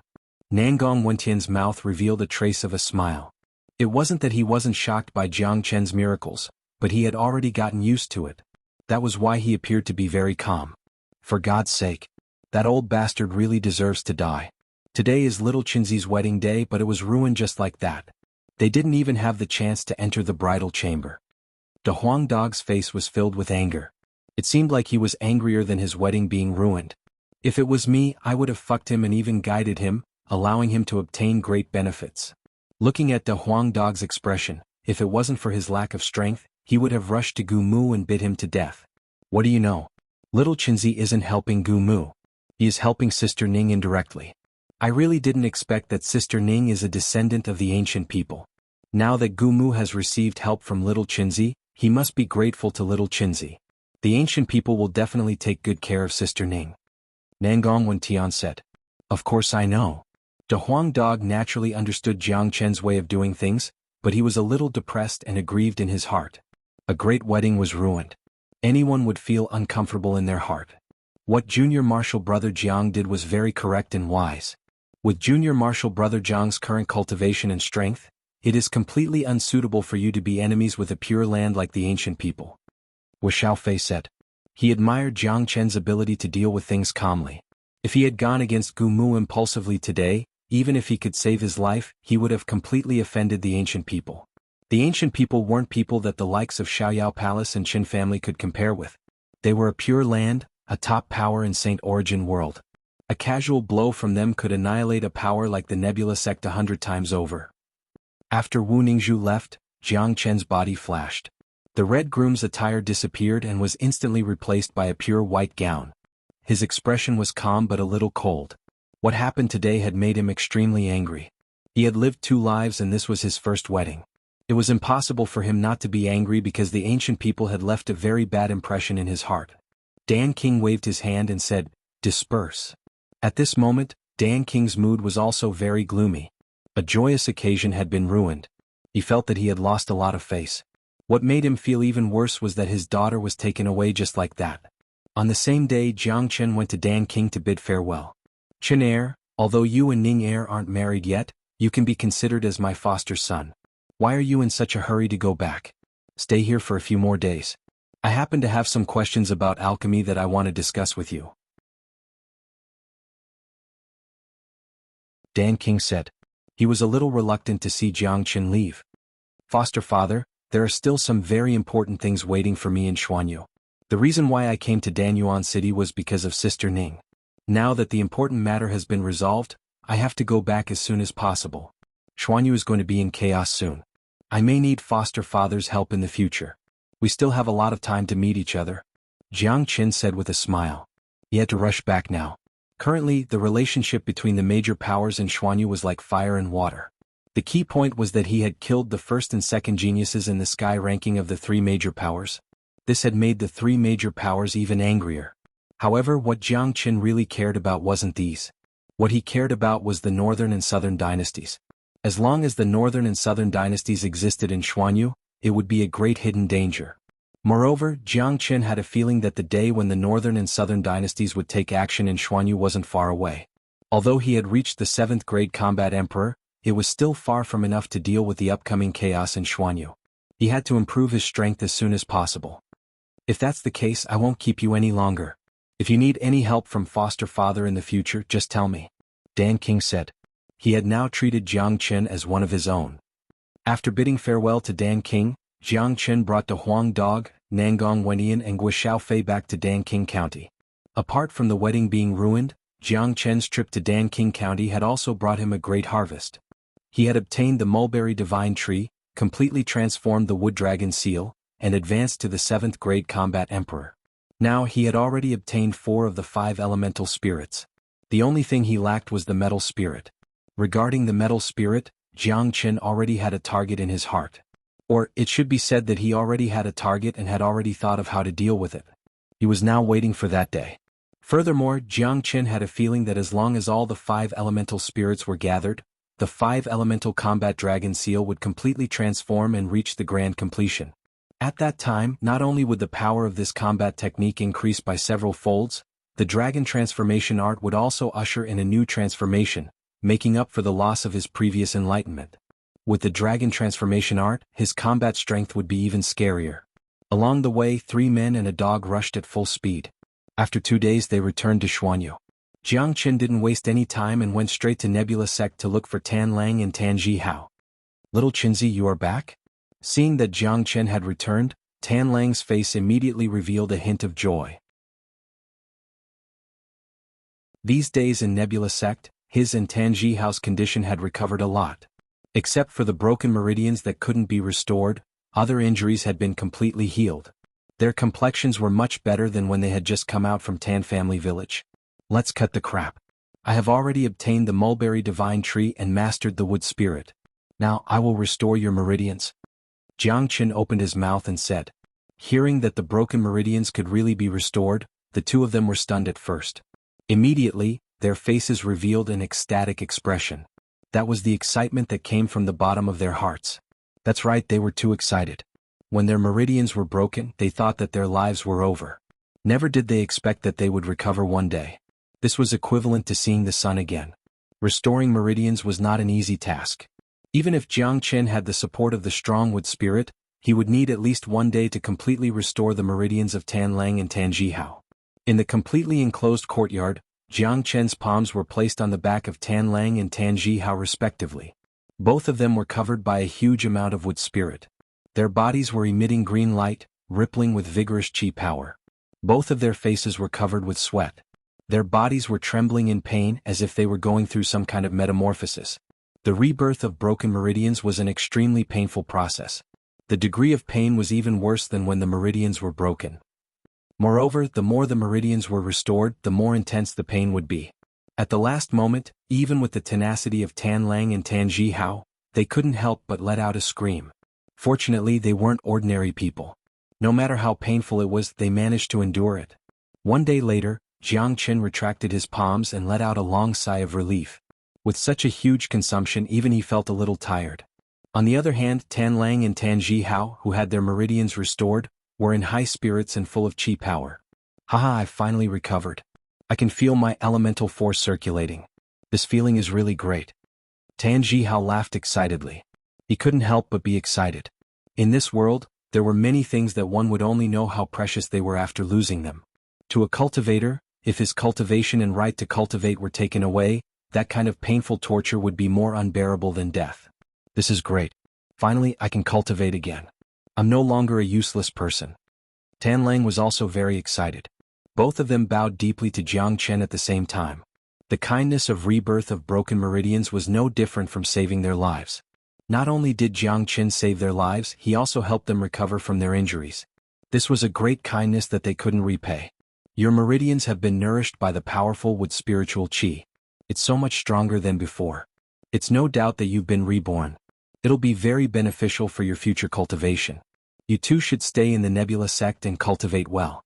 Nangong Wentian's mouth revealed a trace of a smile. It wasn't that he wasn't shocked by Jiang Chen's miracles, but he had already gotten used to it. That was why he appeared to be very calm. For God's sake. That old bastard really deserves to die. Today is little Qinzi's wedding day, but it was ruined just like that. They didn't even have the chance to enter the bridal chamber. De Huang Dog's face was filled with anger. It seemed like he was angrier than his wedding being ruined. If it was me, I would have fucked him and even guided him, allowing him to obtain great benefits. Looking at De Huang Dog's expression, if it wasn't for his lack of strength, he would have rushed to Gu Mu and bit him to death. What do you know? Little Qinzi isn't helping Gu Mu. He is helping Sister Ning indirectly. I really didn't expect that Sister Ning is a descendant of the ancient people. Now that Gu Mu has received help from little Qinzi, he must be grateful to little Qinzi. The ancient people will definitely take good care of Sister Ning. Nangong Wentian said. Of course I know. De Huang Dog naturally understood Jiang Chen's way of doing things, but he was a little depressed and aggrieved in his heart. A great wedding was ruined. Anyone would feel uncomfortable in their heart. What Junior Martial Brother Jiang did was very correct and wise. With Junior Martial Brother Jiang's current cultivation and strength, it is completely unsuitable for you to be enemies with a pure land like the ancient people. Wu Xiaofei said. He admired Jiang Chen's ability to deal with things calmly. If he had gone against Gu Mu impulsively today, even if he could save his life, he would have completely offended the ancient people. The ancient people weren't people that the likes of Xiaoyao Palace and Qin family could compare with. They were a pure land, a top power in Saint Origin world. A casual blow from them could annihilate a power like the Nebula sect 100 times over. After Wu Ningzhu left, Jiang Chen's body flashed. The red groom's attire disappeared and was instantly replaced by a pure white gown. His expression was calm but a little cold. What happened today had made him extremely angry. He had lived 2 lives and this was his first wedding. It was impossible for him not to be angry because the ancient people had left a very bad impression in his heart. Dan King waved his hand and said, "Disperse." At this moment, Dan King's mood was also very gloomy. A joyous occasion had been ruined. He felt that he had lost a lot of face. What made him feel even worse was that his daughter was taken away just like that. On the same day, Jiang Chen went to Dan King to bid farewell. Chen heir, although you and Ning heir aren't married yet, you can be considered as my foster son. Why are you in such a hurry to go back? Stay here for a few more days. I happen to have some questions about alchemy that I want to discuss with you. Dan King said. He was a little reluctant to see Jiang Chen leave. Foster father, there are still some very important things waiting for me in Xuanyu. The reason why I came to Danyuan City was because of Sister Ning. Now that the important matter has been resolved, I have to go back as soon as possible. Xuanyu is going to be in chaos soon. I may need foster father's help in the future. We still have a lot of time to meet each other. Jiang Chen said with a smile. He had to rush back now. Currently, the relationship between the major powers in Xuanyu was like fire and water. The key point was that he had killed the first and second geniuses in the sky ranking of the 3 major powers. This had made the 3 major powers even angrier. However, what Jiang Chen really cared about wasn't these. What he cared about was the northern and southern dynasties. As long as the northern and southern dynasties existed in Xuanyu, it would be a great hidden danger. Moreover, Jiang Chen had a feeling that the day when the northern and southern dynasties would take action in Xuanyu wasn't far away. Although he had reached the 7th grade combat emperor, it was still far from enough to deal with the upcoming chaos in Xuanyu. He had to improve his strength as soon as possible. If that's the case, I won't keep you any longer. If you need any help from foster father in the future, just tell me. Dan King said. He had now treated Jiang Chen as one of his own. After bidding farewell to Dan King, Jiang Chen brought De Huang Dog, Nangong Wentian and Wu Xiaofei back to Dan King County. Apart from the wedding being ruined, Jiang Chen's trip to Dan King County had also brought him a great harvest. He had obtained the mulberry divine tree, completely transformed the wood dragon seal, and advanced to the 7th grade combat emperor. Now he had already obtained 4 of the 5 elemental spirits. The only thing he lacked was the metal spirit. Regarding the metal spirit, Jiang Chen already had a target in his heart. Or, it should be said that he already had a target and had already thought of how to deal with it. He was now waiting for that day. Furthermore, Jiang Chen had a feeling that as long as all the 5 elemental spirits were gathered, the 5-elemental combat dragon seal would completely transform and reach the grand completion. At that time, not only would the power of this combat technique increase by several folds, the dragon transformation art would also usher in a new transformation, making up for the loss of his previous enlightenment. With the dragon transformation art, his combat strength would be even scarier. Along the way, 3 men and a dog rushed at full speed. After 2 days they returned to Xuanhu. Jiang Qin didn't waste any time and went straight to Nebula Sect to look for Tan Lang and Tan Zhihao. "Little Qinzi, you are back?" Seeing that Jiang Qin had returned, Tan Lang's face immediately revealed a hint of joy. These days in Nebula Sect, his and Tan Zhihao's condition had recovered a lot. Except for the broken meridians that couldn't be restored, other injuries had been completely healed. Their complexions were much better than when they had just come out from Tan Family Village. "Let's cut the crap. I have already obtained the mulberry divine tree and mastered the wood spirit. Now I will restore your meridians." Jiang Qin opened his mouth and said. Hearing that the broken meridians could really be restored, the two of them were stunned at first. Immediately, their faces revealed an ecstatic expression. That was the excitement that came from the bottom of their hearts. That's right, they were too excited. When their meridians were broken, they thought that their lives were over. Never did they expect that they would recover one day. This was equivalent to seeing the sun again. Restoring meridians was not an easy task. Even if Jiang Qin had the support of the strong wood spirit, he would need at least 1 day to completely restore the meridians of Tan Lang and Tan Zhihao. In the completely enclosed courtyard, Jiang Qin's palms were placed on the back of Tan Lang and Tan Zhihao respectively. Both of them were covered by a huge amount of wood spirit. Their bodies were emitting green light, rippling with vigorous chi power. Both of their faces were covered with sweat. Their bodies were trembling in pain as if they were going through some kind of metamorphosis. The rebirth of broken meridians was an extremely painful process. The degree of pain was even worse than when the meridians were broken. Moreover, the more the meridians were restored, the more intense the pain would be. At the last moment, even with the tenacity of Tan Lang and Tan Zhihao, they couldn't help but let out a scream. Fortunately, they weren't ordinary people. No matter how painful it was, they managed to endure it. 1 day later, Jiang Qin retracted his palms and let out a long sigh of relief. With such a huge consumption, even he felt a little tired. On the other hand, Tan Lang and Tan Zhihao, who had their meridians restored, were in high spirits and full of chi power. "Haha, I've finally recovered. I can feel my elemental force circulating. This feeling is really great." Tan Zhihao laughed excitedly. He couldn't help but be excited. In this world, there were many things that one would only know how precious they were after losing them. To a cultivator, if his cultivation and right to cultivate were taken away, that kind of painful torture would be more unbearable than death. "This is great. Finally, I can cultivate again. I'm no longer a useless person." Tan Lang was also very excited. Both of them bowed deeply to Jiang Qin at the same time. The kindness of rebirth of broken meridians was no different from saving their lives. Not only did Jiang Qin save their lives, he also helped them recover from their injuries. This was a great kindness that they couldn't repay. "Your meridians have been nourished by the powerful wood spiritual chi. It's so much stronger than before. It's no doubt that you've been reborn. It'll be very beneficial for your future cultivation. You two should stay in the Nebula Sect and cultivate well,"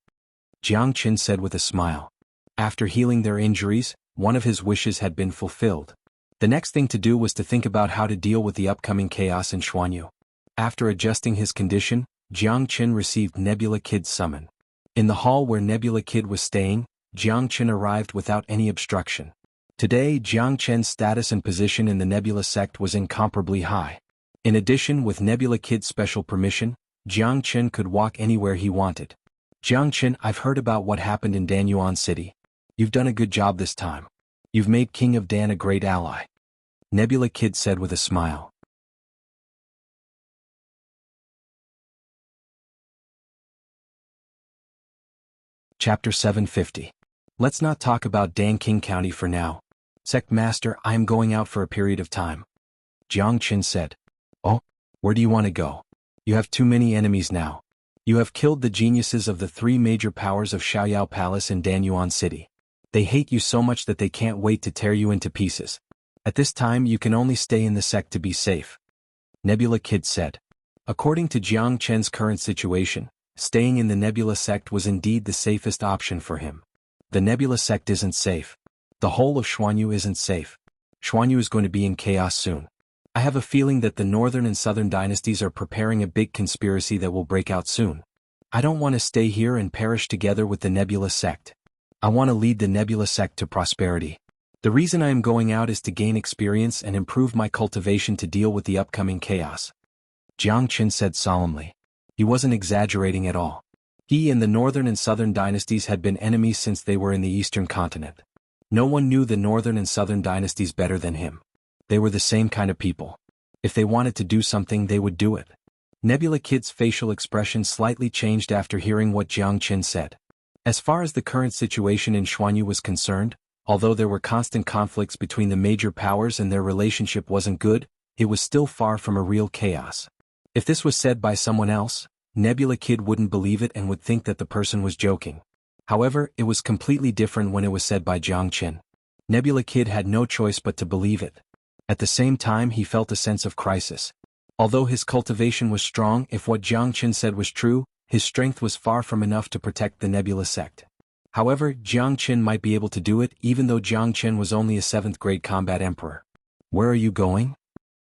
Jiang Qin said with a smile. After healing their injuries, one of his wishes had been fulfilled. The next thing to do was to think about how to deal with the upcoming chaos in Xuanhu. After adjusting his condition, Jiang Qin received Nebula Kid's summon. In the hall where Nebula Kid was staying, Jiang Qin arrived without any obstruction. Today, Jiang Qin's status and position in the Nebula Sect was incomparably high. In addition, with Nebula Kid's special permission, Jiang Qin could walk anywhere he wanted. "Jiang Qin, I've heard about what happened in Danyuan City. You've done a good job this time. You've made King of Dan a great ally," Nebula Kid said with a smile. Chapter 750. Let's not talk about Danking County for now. "Sect Master, I am going out for a period of time," Jiang Qin said. "Oh, where do you want to go? You have too many enemies now. You have killed the geniuses of the 3 major powers of Xiaoyao Palace in Danyuan City. They hate you so much that they can't wait to tear you into pieces. At this time you can only stay in the sect to be safe," Nebula Kid said. According to Jiang Qin's current situation, staying in the Nebula Sect was indeed the safest option for him. The Nebula Sect isn't safe. The whole of Xuanhu isn't safe. Xuanhu is going to be in chaos soon. I have a feeling that the northern and southern dynasties are preparing a big conspiracy that will break out soon. I don't want to stay here and perish together with the Nebula sect. I want to lead the Nebula sect to prosperity. The reason I am going out is to gain experience and improve my cultivation to deal with the upcoming chaos. Jiang Qin said solemnly. He wasn't exaggerating at all. He and the northern and southern dynasties had been enemies since they were in the eastern continent. No one knew the northern and southern dynasties better than him. They were the same kind of people. If they wanted to do something, they would do it. Nebula Kid's facial expression slightly changed after hearing what Jiang Qin said. As far as the current situation in Xuanhu was concerned, although there were constant conflicts between the major powers and their relationship wasn't good, it was still far from a real chaos. If this was said by someone else, Nebula Kid wouldn't believe it and would think that the person was joking. However, it was completely different when it was said by Jiang Qin. Nebula Kid had no choice but to believe it. At the same time, he felt a sense of crisis. Although his cultivation was strong, if what Jiang Qin said was true, his strength was far from enough to protect the Nebula sect. However, Jiang Qin might be able to do it even though Jiang Qin was only a 7th grade combat emperor. Where are you going?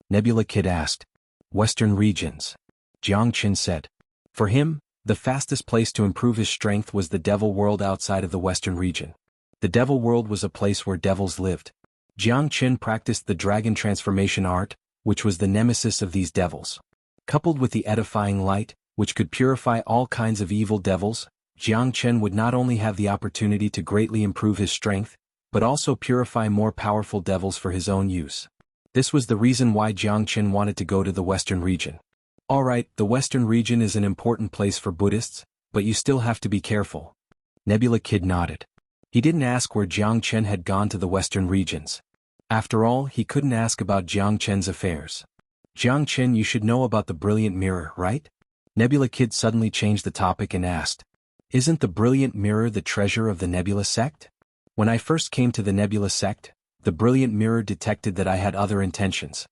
Nebula Kid asked. Western regions. Jiang Qin said. For him, the fastest place to improve his strength was the Devil World outside of the Western region. The Devil World was a place where devils lived. Jiang Qin practiced the dragon transformation art, which was the nemesis of these devils. Coupled with the edifying light, which could purify all kinds of evil devils, Jiang Qin would not only have the opportunity to greatly improve his strength, but also purify more powerful devils for his own use. This was the reason why Jiang Qin wanted to go to the Western region. Alright, the Western region is an important place for Buddhists, but you still have to be careful. Nebula Kid nodded. He didn't ask where Jiang Qin had gone to the Western regions. After all, he couldn't ask about Jiang Qin's affairs. Jiang Qin, you should know about the brilliant mirror, right? Nebula Kid suddenly changed the topic and asked. Isn't the brilliant mirror the treasure of the Nebula sect? When I first came to the Nebula sect, the brilliant mirror detected that I had other intentions.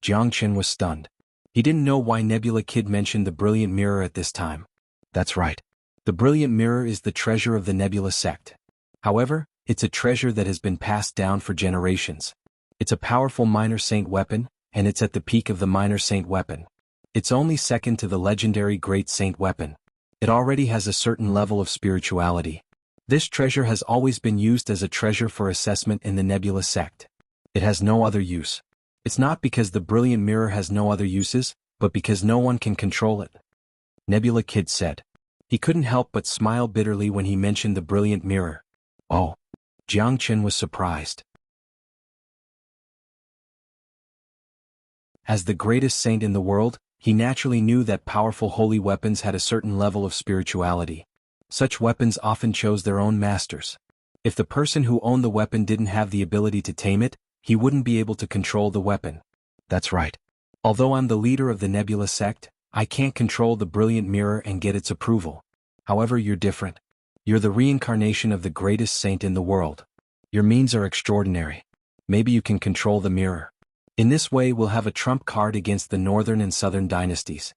Jiang Qin was stunned. He didn't know why Nebula Kid mentioned the brilliant mirror at this time. That's right. The brilliant mirror is the treasure of the Nebula sect. However, it's a treasure that has been passed down for generations. It's a powerful minor saint weapon, and it's at the peak of the minor saint weapon. It's only second to the legendary great saint weapon. It already has a certain level of spirituality. This treasure has always been used as a treasure for assessment in the Nebula sect. It has no other use. It's not because the brilliant mirror has no other uses, but because no one can control it. Nebula Kid said. He couldn't help but smile bitterly when he mentioned the brilliant mirror. Oh. Jiang Qin was surprised. As the greatest saint in the world, he naturally knew that powerful holy weapons had a certain level of spirituality. Such weapons often chose their own masters. If the person who owned the weapon didn't have the ability to tame it, he wouldn't be able to control the weapon. That's right. Although I'm the leader of the Nebula sect, I can't control the brilliant mirror and get its approval. However, you're different. You're the reincarnation of the greatest saint in the world. Your means are extraordinary. Maybe you can control the mirror. In this way we'll have a trump card against the northern and southern dynasties.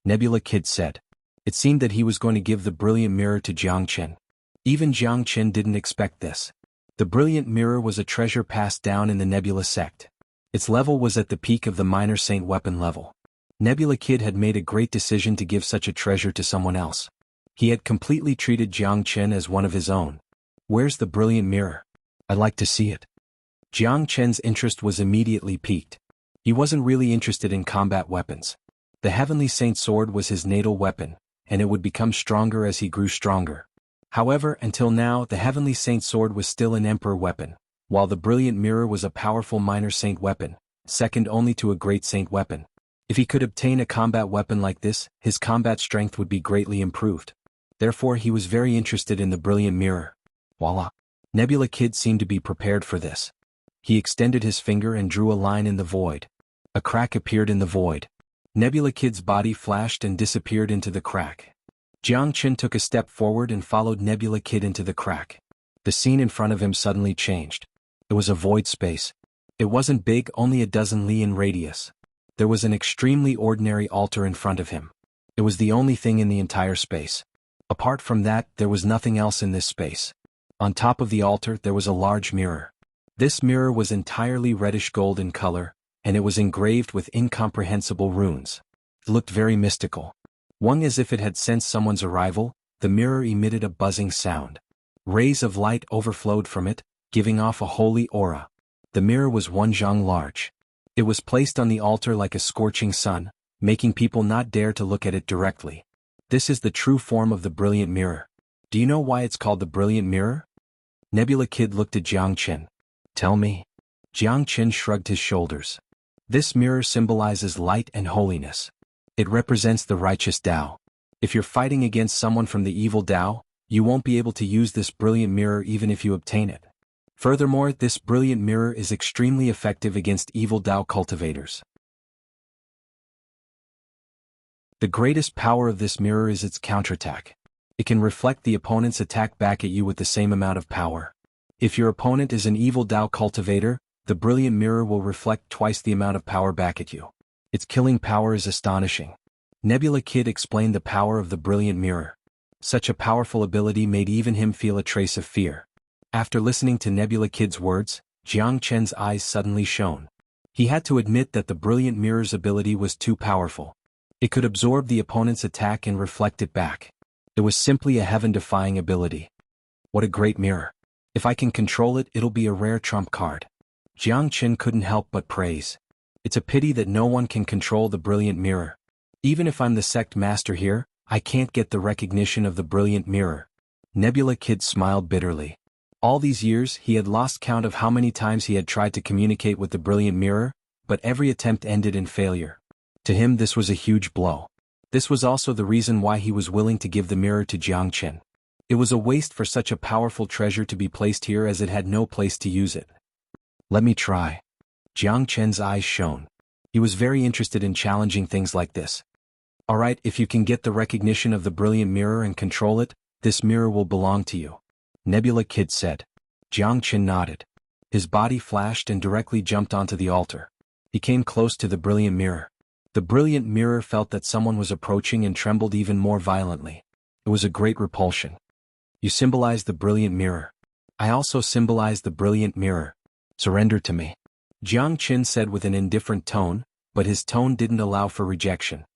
Nebula Kid said. It seemed that he was going to give the brilliant mirror to Jiang Qin. Even Jiang Qin didn't expect this. The brilliant mirror was a treasure passed down in the Nebula sect. Its level was at the peak of the minor saint weapon level. Nebula Kid had made a great decision to give such a treasure to someone else. He had completely treated Jiang Qin as one of his own. Where's the brilliant mirror? I'd like to see it. Jiang Qin's interest was immediately piqued. He wasn't really interested in combat weapons. The Heavenly Saint sword was his natal weapon, and it would become stronger as he grew stronger. However, until now, the Heavenly Saint sword was still an emperor weapon, while the brilliant mirror was a powerful minor saint weapon, second only to a great saint weapon. If he could obtain a combat weapon like this, his combat strength would be greatly improved. Therefore, he was very interested in the brilliant mirror. Voila! Nebula Kid seemed to be prepared for this. He extended his finger and drew a line in the void. A crack appeared in the void. Nebula Kid's body flashed and disappeared into the crack. Jiang Qin took a step forward and followed Nebula Kid into the crack. The scene in front of him suddenly changed. It was a void space. It wasn't big, only a dozen li in radius. There was an extremely ordinary altar in front of him. It was the only thing in the entire space. Apart from that, there was nothing else in this space. On top of the altar, there was a large mirror. This mirror was entirely reddish gold in color, and it was engraved with incomprehensible runes. It looked very mystical. One as if it had sensed someone's arrival, the mirror emitted a buzzing sound. Rays of light overflowed from it, giving off a holy aura. The mirror was 1 large. It was placed on the altar like a scorching sun, making people not dare to look at it directly. This is the true form of the brilliant mirror. Do you know why it's called the brilliant mirror? Nebula Kid looked at Jiang Chen. Tell me. Jiang Chen shrugged his shoulders. This mirror symbolizes light and holiness. It represents the righteous Tao. If you're fighting against someone from the evil Tao, you won't be able to use this brilliant mirror even if you obtain it. Furthermore, this brilliant mirror is extremely effective against evil Tao cultivators. The greatest power of this mirror is its counterattack. It can reflect the opponent's attack back at you with the same amount of power. If your opponent is an evil Tao cultivator, the brilliant mirror will reflect twice the amount of power back at you. Its killing power is astonishing. Nebula Kid explained the power of the brilliant mirror. Such a powerful ability made even him feel a trace of fear. After listening to Nebula Kid's words, Jiang Chen's eyes suddenly shone. He had to admit that the brilliant mirror's ability was too powerful. It could absorb the opponent's attack and reflect it back. It was simply a heaven-defying ability. What a great mirror. If I can control it, it'll be a rare trump card. Jiang Chen couldn't help but praise. It's a pity that no one can control the brilliant mirror. Even if I'm the sect master here, I can't get the recognition of the brilliant mirror. Nebula Kid smiled bitterly. All these years, he had lost count of how many times he had tried to communicate with the brilliant mirror, but every attempt ended in failure. To him, this was a huge blow. This was also the reason why he was willing to give the mirror to Jiang Chen. It was a waste for such a powerful treasure to be placed here as it had no place to use it. Let me try. Jiang Chen's eyes shone. He was very interested in challenging things like this. Alright, if you can get the recognition of the brilliant mirror and control it, this mirror will belong to you. Nebula Kid said. Jiang Chen nodded. His body flashed and directly jumped onto the altar. He came close to the brilliant mirror. The brilliant mirror felt that someone was approaching and trembled even more violently. It was a great repulsion. You symbolize the brilliant mirror. I also symbolize the brilliant mirror. Surrender to me. Jiang Chen said with an indifferent tone, but his tone didn't allow for rejection.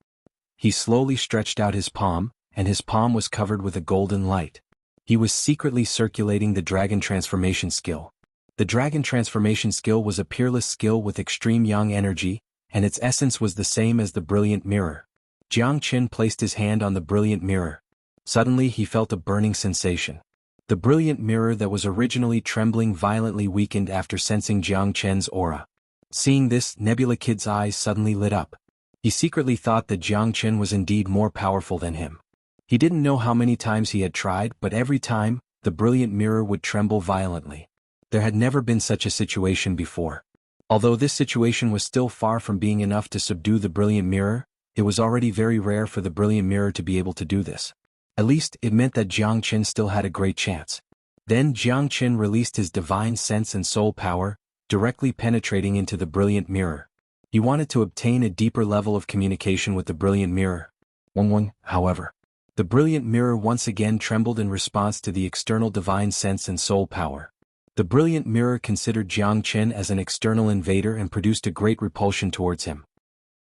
He slowly stretched out his palm, and his palm was covered with a golden light. He was secretly circulating the dragon transformation skill. The dragon transformation skill was a peerless skill with extreme yang energy, and its essence was the same as the brilliant mirror. Jiang Chen placed his hand on the brilliant mirror. Suddenly he felt a burning sensation. The brilliant mirror that was originally trembling violently weakened after sensing Jiang Chen's aura. Seeing this, Nebula Kid's eyes suddenly lit up. He secretly thought that Jiang Chen was indeed more powerful than him. He didn't know how many times he had tried, but every time, the brilliant mirror would tremble violently. There had never been such a situation before. Although this situation was still far from being enough to subdue the brilliant mirror, it was already very rare for the brilliant mirror to be able to do this. At least, it meant that Jiang Chen still had a great chance. Then Jiang Chen released his divine sense and soul power, directly penetrating into the brilliant mirror. He wanted to obtain a deeper level of communication with the brilliant mirror. However, the brilliant mirror once again trembled in response to the external divine sense and soul power. The brilliant mirror considered Jiang Chen as an external invader and produced a great repulsion towards him.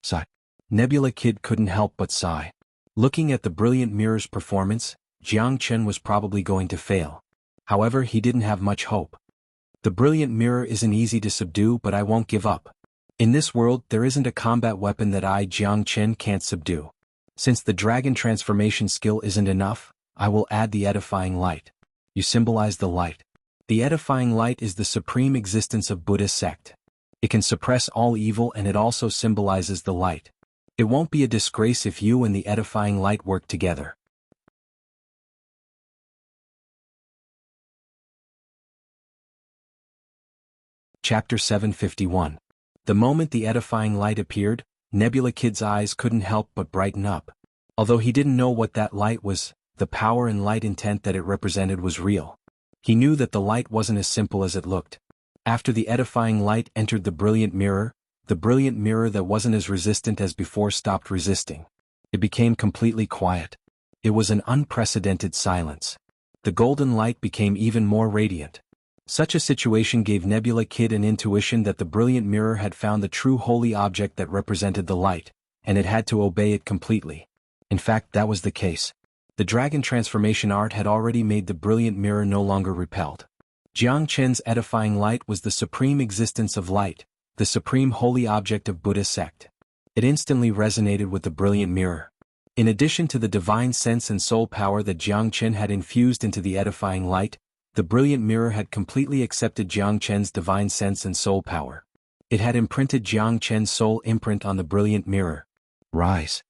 Sigh. Nebula Kid couldn't help but sigh. Looking at the brilliant mirror's performance, Jiang Chen was probably going to fail. However, he didn't have much hope. The brilliant mirror isn't easy to subdue, but I won't give up. In this world, there isn't a combat weapon that I, Jiang Chen, can't subdue. Since the dragon transformation skill isn't enough, I will add the edifying light. You symbolize the light. The edifying light is the supreme existence of Buddhist sect. It can suppress all evil, and it also symbolizes the light. It won't be a disgrace if you and the edifying light work together. Chapter 751. The moment the edifying light appeared, Nebula Kid's eyes couldn't help but brighten up. Although he didn't know what that light was, the power and light intent that it represented was real. He knew that the light wasn't as simple as it looked. After the edifying light entered the brilliant mirror that wasn't as resistant as before stopped resisting. It became completely quiet. It was an unprecedented silence. The golden light became even more radiant. Such a situation gave Nebula Kid an intuition that the brilliant mirror had found the true holy object that represented the light, and it had to obey it completely. In fact, that was the case. The dragon transformation art had already made the brilliant mirror no longer repelled. Jiangchen's edifying light was the supreme existence of light, the supreme holy object of Buddha sect. It instantly resonated with the brilliant mirror. In addition to the divine sense and soul power that Jiangchen had infused into the edifying light, the brilliant mirror had completely accepted Jiangchen's divine sense and soul power. It had imprinted Jiangchen's soul imprint on the brilliant mirror. Rise.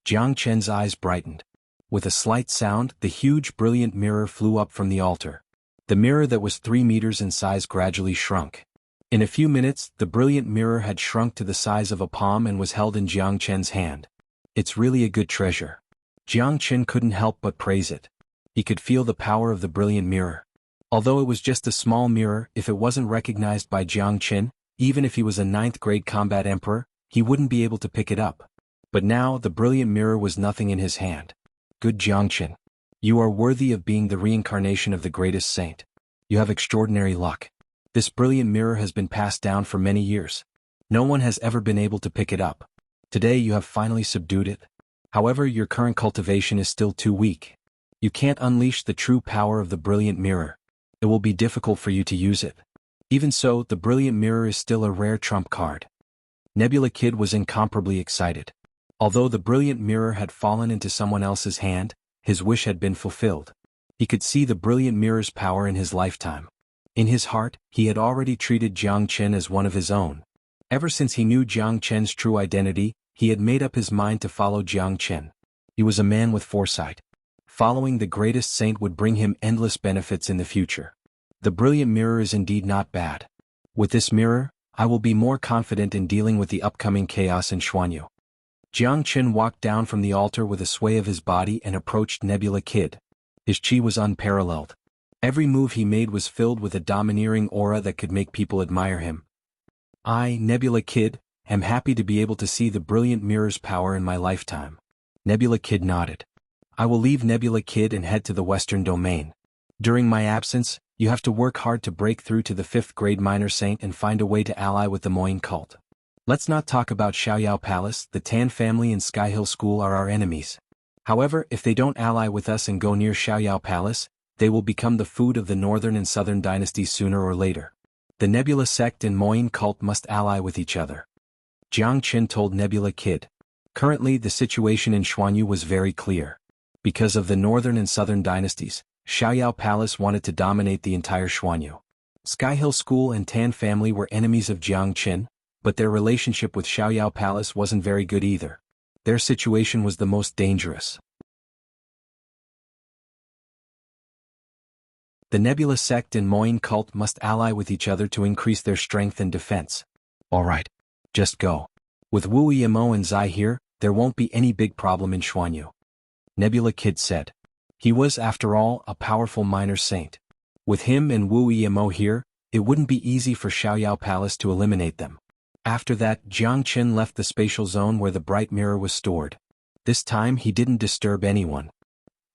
Jiangchen's eyes brightened. With a slight sound, the huge brilliant mirror flew up from the altar. The mirror that was 3 meters in size gradually shrunk. In a few minutes, the brilliant mirror had shrunk to the size of a palm and was held in Jiangchen's hand. It's really a good treasure. Jiangchen couldn't help but praise it. He could feel the power of the brilliant mirror. Although it was just a small mirror, if it wasn't recognized by Jiangchen, even if he was a 9th-grade combat emperor, he wouldn't be able to pick it up. But now, the brilliant mirror was nothing in his hand. Good Jiangchen. You are worthy of being the reincarnation of the greatest saint. You have extraordinary luck. This brilliant mirror has been passed down for many years. No one has ever been able to pick it up. Today you have finally subdued it. However, your current cultivation is still too weak. You can't unleash the true power of the brilliant mirror. It will be difficult for you to use it. Even so, the brilliant mirror is still a rare trump card. Nebula Kid was incomparably excited. Although the brilliant mirror had fallen into someone else's hand, his wish had been fulfilled. He could see the brilliant mirror's power in his lifetime. In his heart, he had already treated Jiangchen as one of his own. Ever since he knew Jiangchen's true identity, he had made up his mind to follow Jiangchen. He was a man with foresight. Following the greatest saint would bring him endless benefits in the future. The brilliant mirror is indeed not bad. With this mirror, I will be more confident in dealing with the upcoming chaos in Xuanhu. Jiangchen walked down from the altar with a sway of his body and approached Nebula Kid. His chi was unparalleled. Every move he made was filled with a domineering aura that could make people admire him. I, Nebula Kid, am happy to be able to see the brilliant mirror's power in my lifetime. Nebula Kid nodded. I will leave Nebula Kid and head to the Western Domain. During my absence, you have to work hard to break through to the 5th-grade minor saint and find a way to ally with the Moin cult. Let's not talk about Xiaoyao Palace. The Tan family and Sky Hill School are our enemies. However, if they don't ally with us and go near Xiaoyao Palace, they will become the food of the northern and southern dynasties sooner or later. The Nebula sect and Moin cult must ally with each other. Jiangchen told Nebula Kid. Currently, the situation in Xuanhu was very clear. Because of the northern and southern dynasties, Xiaoyao Palace wanted to dominate the entire Xuanhu. Sky Hill School and Tan family were enemies of Jiangchen, but their relationship with Xiaoyao Palace wasn't very good either. Their situation was the most dangerous. The Nebula sect and Moin cult must ally with each other to increase their strength and defense. Alright. Just go. With wuxialover and Zai here, there won't be any big problem in Xuanhu. Nebula Kid said. He was, after all, a powerful minor saint. With him and wuxialover here, it wouldn't be easy for Xiaoyao Palace to eliminate them. After that, Jiangchen left the spatial zone where the bright mirror was stored. This time he didn't disturb anyone.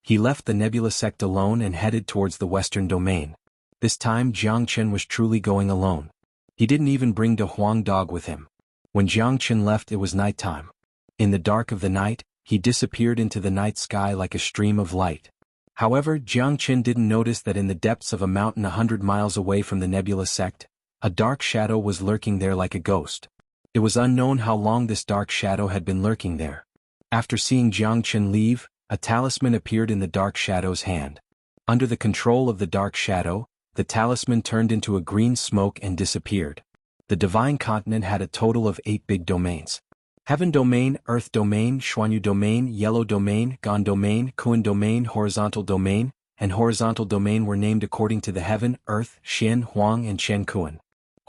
He left the Nebula sect alone and headed towards the Western Domain. This time Jiangchen was truly going alone. He didn't even bring the Huang dog with him. When Jiangchen left, it was nighttime. In the dark of the night, he disappeared into the night sky like a stream of light. However, Jiangchen didn't notice that in the depths of a mountain 100 miles away from the Nebula sect, a dark shadow was lurking there like a ghost. It was unknown how long this dark shadow had been lurking there. After seeing Jiangchen leave, a talisman appeared in the dark shadow's hand. Under the control of the dark shadow, the talisman turned into a green smoke and disappeared. The divine continent had a total of 8 big domains. Heaven Domain, Earth Domain, Xuanhu Domain, Yellow Domain, Gan Domain, Kuan Domain, Horizontal Domain, and Horizontal Domain were named according to the Heaven, Earth, Xianhuan and Xianhuan.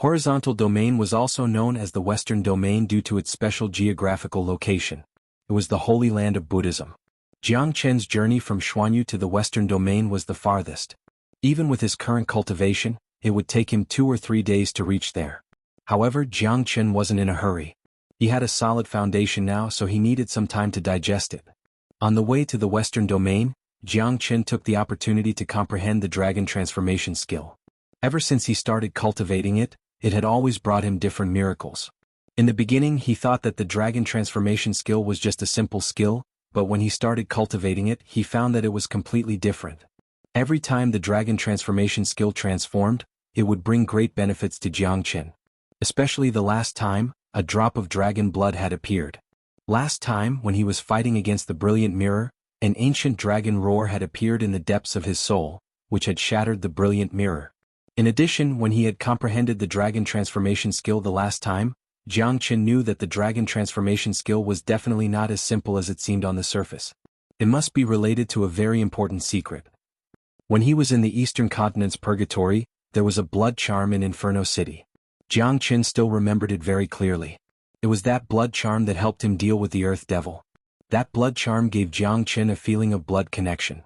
Horizontal Domain was also known as the Western Domain due to its special geographical location. It was the Holy Land of Buddhism. Jiangchen's journey from Xuanhu to the Western Domain was the farthest. Even with his current cultivation, it would take him 2 or 3 days to reach there. However, Jiangchen wasn't in a hurry. He had a solid foundation now, so he needed some time to digest it. On the way to the Western Domain, Jiangchen took the opportunity to comprehend the dragon transformation skill. Ever since he started cultivating it, it had always brought him different miracles. In the beginning he thought that the dragon transformation skill was just a simple skill, but when he started cultivating it he found that it was completely different. Every time the dragon transformation skill transformed, it would bring great benefits to Jiangchen. Especially the last time, a drop of dragon blood had appeared. Last time, when he was fighting against the brilliant mirror, an ancient dragon roar had appeared in the depths of his soul, which had shattered the brilliant mirror. In addition, when he had comprehended the dragon transformation skill the last time, Jiangchen knew that the dragon transformation skill was definitely not as simple as it seemed on the surface. It must be related to a very important secret. When he was in the eastern continent's purgatory, there was a blood charm in Inferno City. Jiangchen still remembered it very clearly. It was that blood charm that helped him deal with the Earth Devil. That blood charm gave Jiangchen a feeling of blood connection.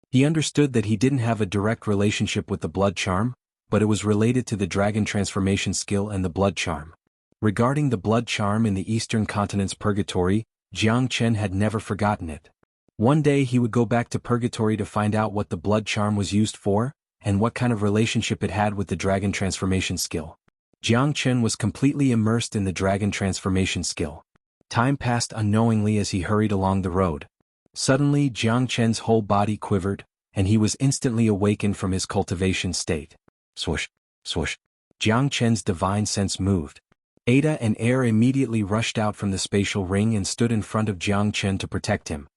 He understood that he didn't have a direct relationship with the blood charm, but it was related to the dragon transformation skill and the blood charm. Regarding the blood charm in the eastern continent's purgatory, Jiangchen had never forgotten it. One day he would go back to purgatory to find out what the blood charm was used for, and what kind of relationship it had with the dragon transformation skill. Jiangchen was completely immersed in the dragon transformation skill. Time passed unknowingly as he hurried along the road. Suddenly Jiangchen's whole body quivered, and he was instantly awakened from his cultivation state. Swoosh, swoosh. Jiangchen's divine sense moved. Ada and Air immediately rushed out from the spatial ring and stood in front of Jiangchen to protect him.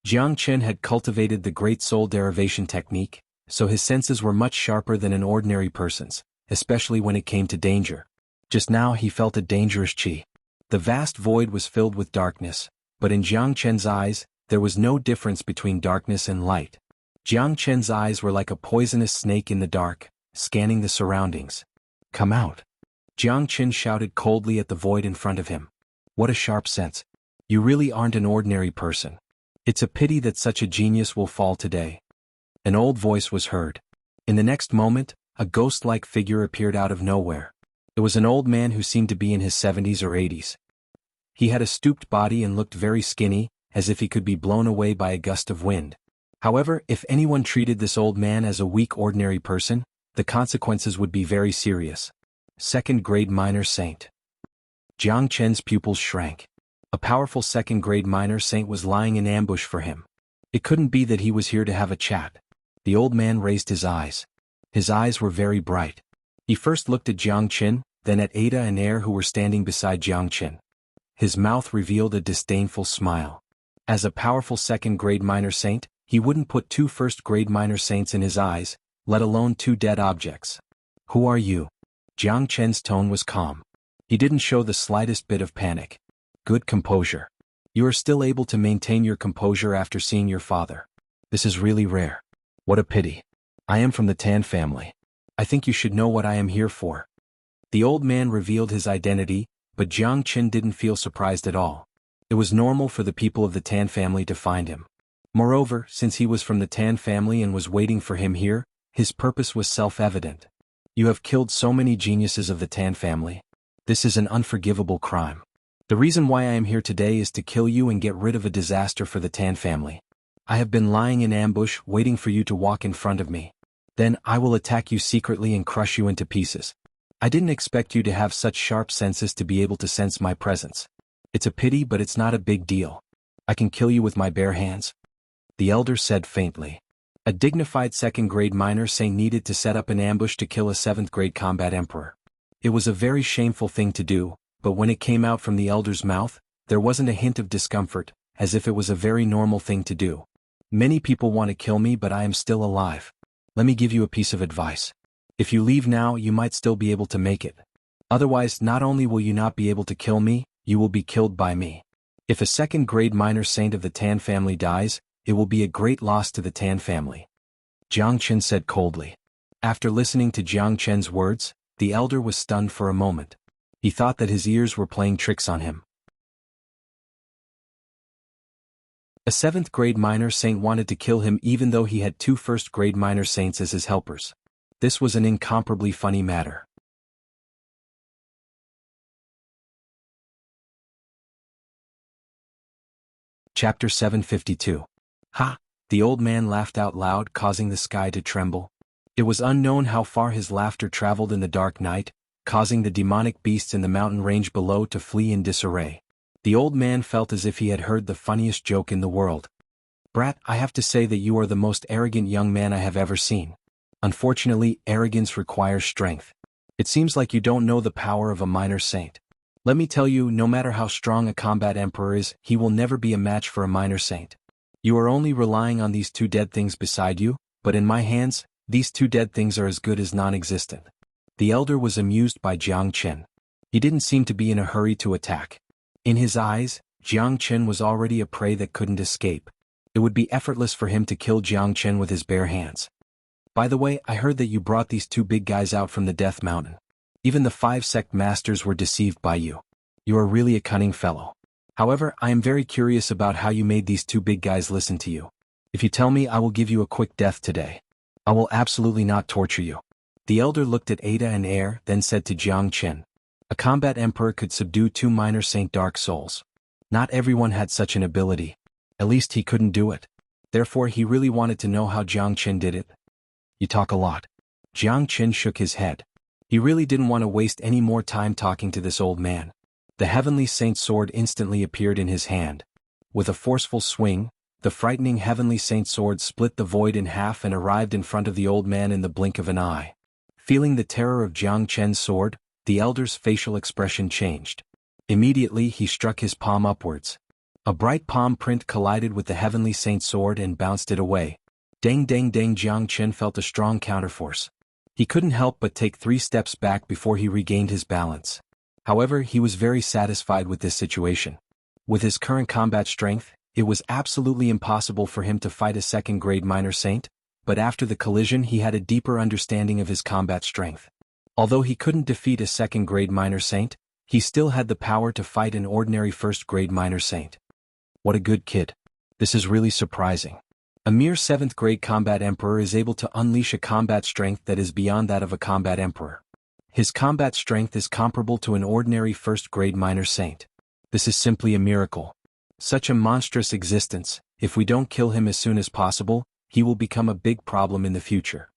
Jiangchen had cultivated the Great Soul Derivation technique, so his senses were much sharper than an ordinary person's, especially when it came to danger. Just now he felt a dangerous qi. The vast void was filled with darkness, but in Jiangchen's eyes, there was no difference between darkness and light. Jiangchen's eyes were like a poisonous snake in the dark, scanning the surroundings. "Come out!" Jiangchen shouted coldly at the void in front of him. "What a sharp sense. You really aren't an ordinary person. It's a pity that such a genius will fall today." An old voice was heard. In the next moment, a ghost-like figure appeared out of nowhere. It was an old man who seemed to be in his 70s or 80s. He had a stooped body and looked very skinny, as if he could be blown away by a gust of wind. However, if anyone treated this old man as a weak ordinary person, the consequences would be very serious. Second-grade minor saint. Jiangchen's pupils shrank. A powerful second-grade minor saint was lying in ambush for him. It couldn't be that he was here to have a chat. The old man raised his eyes. His eyes were very bright. He first looked at Jiangchen, then at Ada and Air who were standing beside Jiangchen. His mouth revealed a disdainful smile. As a powerful second-grade minor saint, he wouldn't put two first-grade minor saints in his eyes, let alone two dead objects. "Who are you?" Jiangchen's tone was calm. He didn't show the slightest bit of panic. "Good composure. You are still able to maintain your composure after seeing your father. This is really rare. What a pity. I am from the Tan family. I think you should know what I am here for." The old man revealed his identity, but Jiangchen didn't feel surprised at all. It was normal for the people of the Tan family to find him. Moreover, since he was from the Tan family and was waiting for him here, his purpose was self-evident. "You have killed so many geniuses of the Tan family. This is an unforgivable crime. The reason why I am here today is to kill you and get rid of a disaster for the Tan family. I have been lying in ambush waiting for you to walk in front of me. Then I will attack you secretly and crush you into pieces. I didn't expect you to have such sharp senses to be able to sense my presence. It's a pity, but it's not a big deal. I can kill you with my bare hands," the elder said faintly. A dignified second-grade minor saint needed to set up an ambush to kill a 7th-grade combat emperor. It was a very shameful thing to do, but when it came out from the elder's mouth, there wasn't a hint of discomfort, as if it was a very normal thing to do. "Many people want to kill me, but I am still alive. Let me give you a piece of advice. If you leave now, you might still be able to make it. Otherwise, not only will you not be able to kill me, you will be killed by me. If a second-grade minor saint of the Tan family dies, it will be a great loss to the Tan family," Jiangchen said coldly. After listening to Jiangchen's words, the elder was stunned for a moment. He thought that his ears were playing tricks on him. A 7th-grade minor saint wanted to kill him even though he had two first-grade minor saints as his helpers. This was an incomparably funny matter. Chapter 752. Ha! The old man laughed out loud, causing the sky to tremble. It was unknown how far his laughter traveled in the dark night, causing the demonic beasts in the mountain range below to flee in disarray. The old man felt as if he had heard the funniest joke in the world. "Brat, I have to say that you are the most arrogant young man I have ever seen. Unfortunately, arrogance requires strength. It seems like you don't know the power of a minor saint. Let me tell you, no matter how strong a combat emperor is, he will never be a match for a minor saint. You are only relying on these two dead things beside you, but in my hands, these two dead things are as good as non-existent." The elder was amused by Jiang Chen. He didn't seem to be in a hurry to attack. In his eyes, Jiang Chen was already a prey that couldn't escape. It would be effortless for him to kill Jiang Chen with his bare hands. "By the way, I heard that you brought these two big guys out from the Death Mountain. Even the 5 sect masters were deceived by you. You are really a cunning fellow. However, I am very curious about how you made these two big guys listen to you. If you tell me, I will give you a quick death today. I will absolutely not torture you." The elder looked at Ada and Air, then said to Jiang Chen, "A combat emperor could subdue 2 minor saint dark souls. Not everyone had such an ability. At least he couldn't do it. Therefore he really wanted to know how Jiang Chen did it." "You talk a lot." Jiang Chen shook his head. He really didn't want to waste any more time talking to this old man. The heavenly saint sword instantly appeared in his hand. With a forceful swing, the frightening heavenly saint sword split the void in half and arrived in front of the old man in the blink of an eye. Feeling the terror of Jiang Chen's sword, the elder's facial expression changed. Immediately he struck his palm upwards. A bright palm print collided with the heavenly saint sword and bounced it away. Dang dang dang! Jiang Chen felt a strong counterforce. He couldn't help but take 3 steps back before he regained his balance. However, he was very satisfied with this situation. With his current combat strength, it was absolutely impossible for him to fight a second-grade minor saint, but after the collision he had a deeper understanding of his combat strength. Although he couldn't defeat a second-grade minor saint, he still had the power to fight an ordinary first-grade minor saint. What a good kid. This is really surprising. A mere 7th-grade combat emperor is able to unleash a combat strength that is beyond that of a combat emperor. His combat strength is comparable to an ordinary first-grade minor saint. This is simply a miracle. Such a monstrous existence, if we don't kill him as soon as possible, he will become a big problem in the future.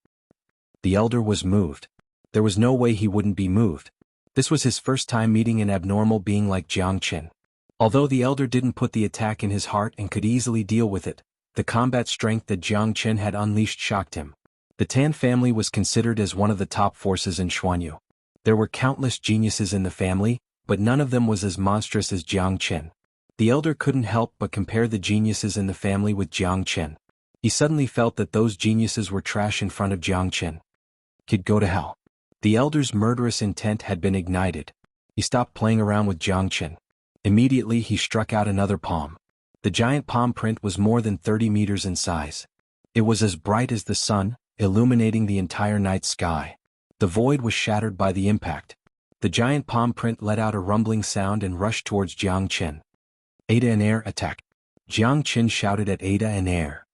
The elder was moved. There was no way he wouldn't be moved. This was his first time meeting an abnormal being like Jiang Chen. Although the elder didn't put the attack in his heart and could easily deal with it, the combat strength that Jiang Chen had unleashed shocked him. The Tan family was considered as one of the top forces in Xuanhu. There were countless geniuses in the family, but none of them was as monstrous as Jiang Chen. The elder couldn't help but compare the geniuses in the family with Jiang Chen. He suddenly felt that those geniuses were trash in front of Jiang Chen. Kid, go to hell. The elder's murderous intent had been ignited. He stopped playing around with Jiang Chen. Immediately he struck out another palm. The giant palm print was more than 30 meters in size. It was as bright as the sun, illuminating the entire night sky. The void was shattered by the impact. The giant palm print let out a rumbling sound and rushed towards Jiang Chen. Ada and Air, attack! Jiang Chen shouted at Ada and Air.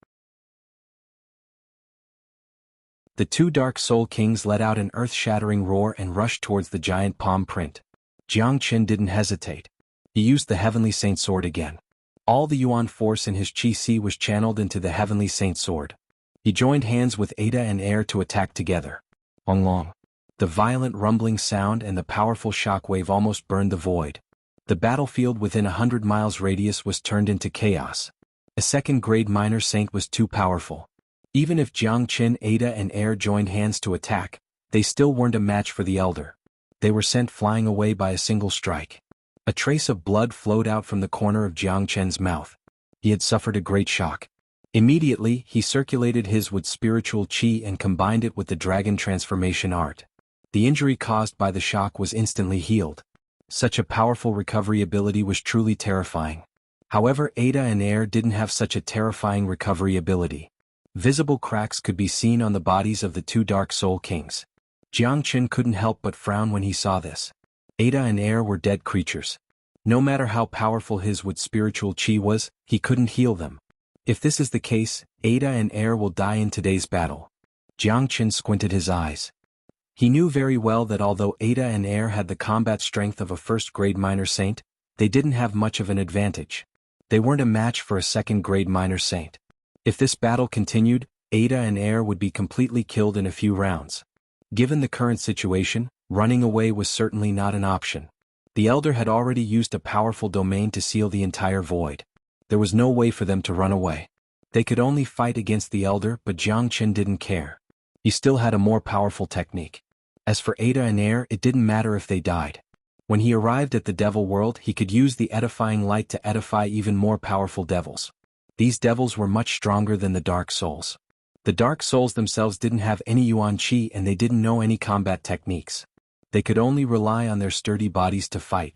The 2 Dark Soul Kings let out an earth-shattering roar and rushed towards the giant palm print. Jiang Chen didn't hesitate. He used the Heavenly Saint Sword again. All the Yuan force in his Qi was channeled into the Heavenly Saint Sword. He joined hands with Ada and Air to attack together. Long long. The violent rumbling sound and the powerful shockwave almost burned the void. The battlefield within 100 miles radius was turned into chaos. A second-grade minor saint was too powerful. Even if Jiang Chen, Ada and Air joined hands to attack, they still weren't a match for the elder. They were sent flying away by a single strike. A trace of blood flowed out from the corner of Jiang Chen's mouth. He had suffered a great shock. Immediately, he circulated his with spiritual qi and combined it with the dragon transformation art. The injury caused by the shock was instantly healed. Such a powerful recovery ability was truly terrifying. However, Ada and Air didn't have such a terrifying recovery ability. Visible cracks could be seen on the bodies of the 2 Dark Soul Kings. Jiang Chen couldn't help but frown when he saw this. Ada and Air were dead creatures. No matter how powerful his with spiritual qi was, he couldn't heal them. If this is the case, Ada and Air will die in today's battle. Jiang Chen squinted his eyes. He knew very well that although Ada and Air had the combat strength of a first-grade minor saint, they didn't have much of an advantage. They weren't a match for a second-grade minor saint. If this battle continued, Ada and Air would be completely killed in a few rounds. Given the current situation, running away was certainly not an option. The Elder had already used a powerful domain to seal the entire void. There was no way for them to run away. They could only fight against the Elder, but Jiang Qin didn't care. He still had a more powerful technique. As for Ada and Air, it didn't matter if they died. When he arrived at the devil world, he could use the edifying light to edify even more powerful devils. These devils were much stronger than the Dark Souls. The Dark Souls themselves didn't have any Yuan Qi and they didn't know any combat techniques. They could only rely on their sturdy bodies to fight.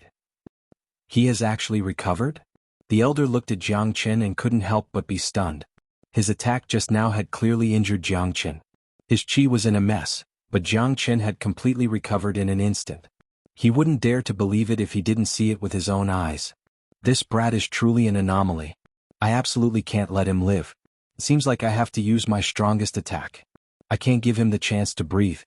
He has actually recovered? The Elder looked at Jiang Qin and couldn't help but be stunned. His attack just now had clearly injured Jiang Qin. His Qi was in a mess, but Jiang Qin had completely recovered in an instant. He wouldn't dare to believe it if he didn't see it with his own eyes. This brat is truly an anomaly. I absolutely can't let him live. It seems like I have to use my strongest attack. I can't give him the chance to breathe.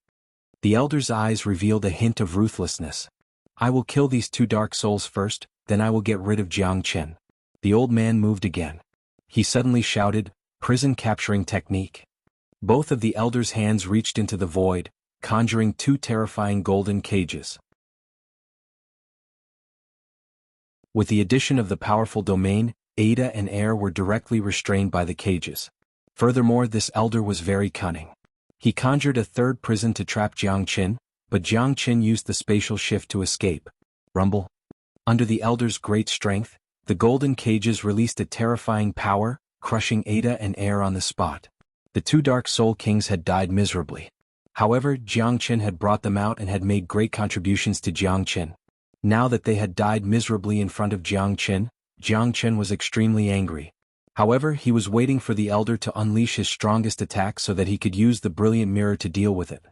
The Elder's eyes revealed a hint of ruthlessness. I will kill these two Dark Souls first, then I will get rid of Jiang Qin. The old man moved again. He suddenly shouted, "Prison capturing technique." Both of the Elder's hands reached into the void, conjuring two terrifying golden cages. With the addition of the powerful domain, Ada and Air were directly restrained by the cages. Furthermore, this Elder was very cunning. He conjured a third prison to trap Jiang Qin, but Jiang Qin used the spatial shift to escape. Rumble. Under the Elder's great strength, the golden cages released a terrifying power, crushing Ada and Air on the spot. The two Dark Soul Kings had died miserably. However, Jiang Qin had brought them out and had made great contributions to Jiang Qin. Now that they had died miserably in front of Jiang Qin was extremely angry. However, he was waiting for the Elder to unleash his strongest attack so that he could use the brilliant mirror to deal with it.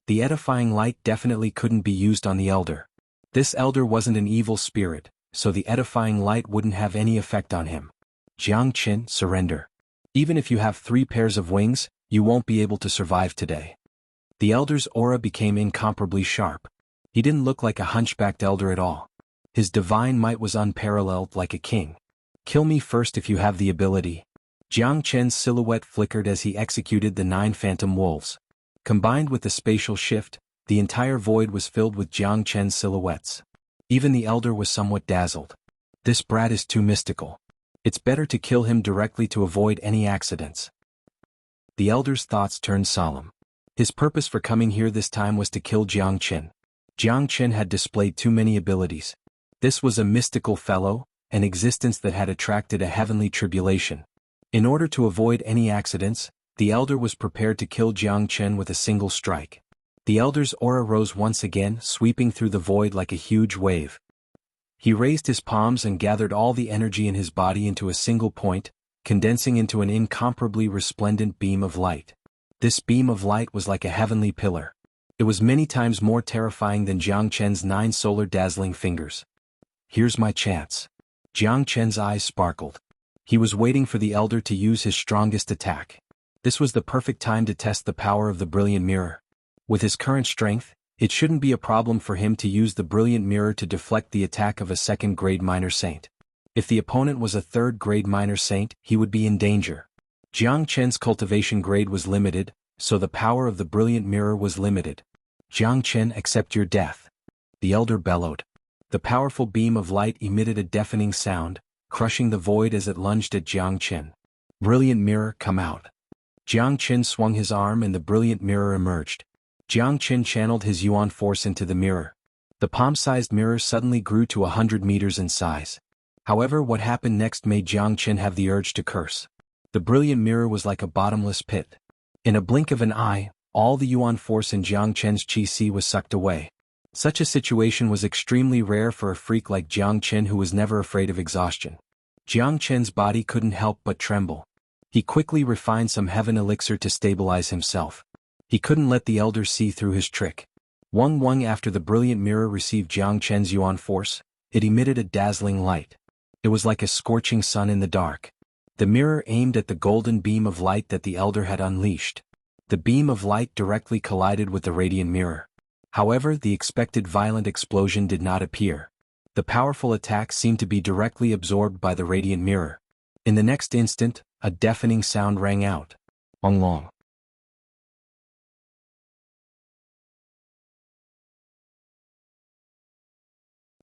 The edifying light definitely couldn't be used on the Elder. This Elder wasn't an evil spirit, so the edifying light wouldn't have any effect on him. Jiang Qin, surrender. Even if you have 3 pairs of wings, you won't be able to survive today. The Elder's aura became incomparably sharp. He didn't look like a hunchbacked Elder at all. His divine might was unparalleled, like a king. Kill me first if you have the ability. Jiang Qin's silhouette flickered as he executed the 9 phantom wolves. Combined with the spatial shift, the entire void was filled with Jiang Qin's silhouettes. Even the Elder was somewhat dazzled. This brat is too mystical. It's better to kill him directly to avoid any accidents. The Elder's thoughts turned solemn. His purpose for coming here this time was to kill Jiang Qin. Jiang Qin had displayed too many abilities. This was a mystical fellow, an existence that had attracted a heavenly tribulation. In order to avoid any accidents, the Elder was prepared to kill Jiang Qin with a single strike. The Elder's aura rose once again, sweeping through the void like a huge wave. He raised his palms and gathered all the energy in his body into a single point, condensing into an incomparably resplendent beam of light. This beam of light was like a heavenly pillar. It was many times more terrifying than Jiang Qin's 9 solar dazzling fingers. Here's my chance. Jiang Qin's eyes sparkled. He was waiting for the Elder to use his strongest attack. This was the perfect time to test the power of the brilliant mirror. With his current strength, it shouldn't be a problem for him to use the brilliant mirror to deflect the attack of a 2nd-grade minor saint. If the opponent was a 3rd-grade minor saint, he would be in danger. Jiang Qin's cultivation grade was limited, so the power of the brilliant mirror was limited. Jiang Qin, accept your death. The Elder bellowed. The powerful beam of light emitted a deafening sound, crushing the void as it lunged at Jiang Qin. Brilliant mirror, come out. Jiang Qin swung his arm and the brilliant mirror emerged. Jiang Qin channeled his yuan force into the mirror. The palm-sized mirror suddenly grew to 100 meters in size. However, what happened next made Jiang Qin have the urge to curse. The brilliant mirror was like a bottomless pit. In a blink of an eye, all the yuan force in Jiang Qin's qi was sucked away. Such a situation was extremely rare for a freak like Jiang Qin who was never afraid of exhaustion. Jiang Qin's body couldn't help but tremble. He quickly refined some heaven elixir to stabilize himself. He couldn't let the Elder see through his trick. Wang after the brilliant mirror received Jiang Qin's yuan force, it emitted a dazzling light. It was like a scorching sun in the dark. The mirror aimed at the golden beam of light that the Elder had unleashed. The beam of light directly collided with the radiant mirror. However, the expected violent explosion did not appear. The powerful attack seemed to be directly absorbed by the radiant mirror. In the next instant, A deafening sound rang out. Long long.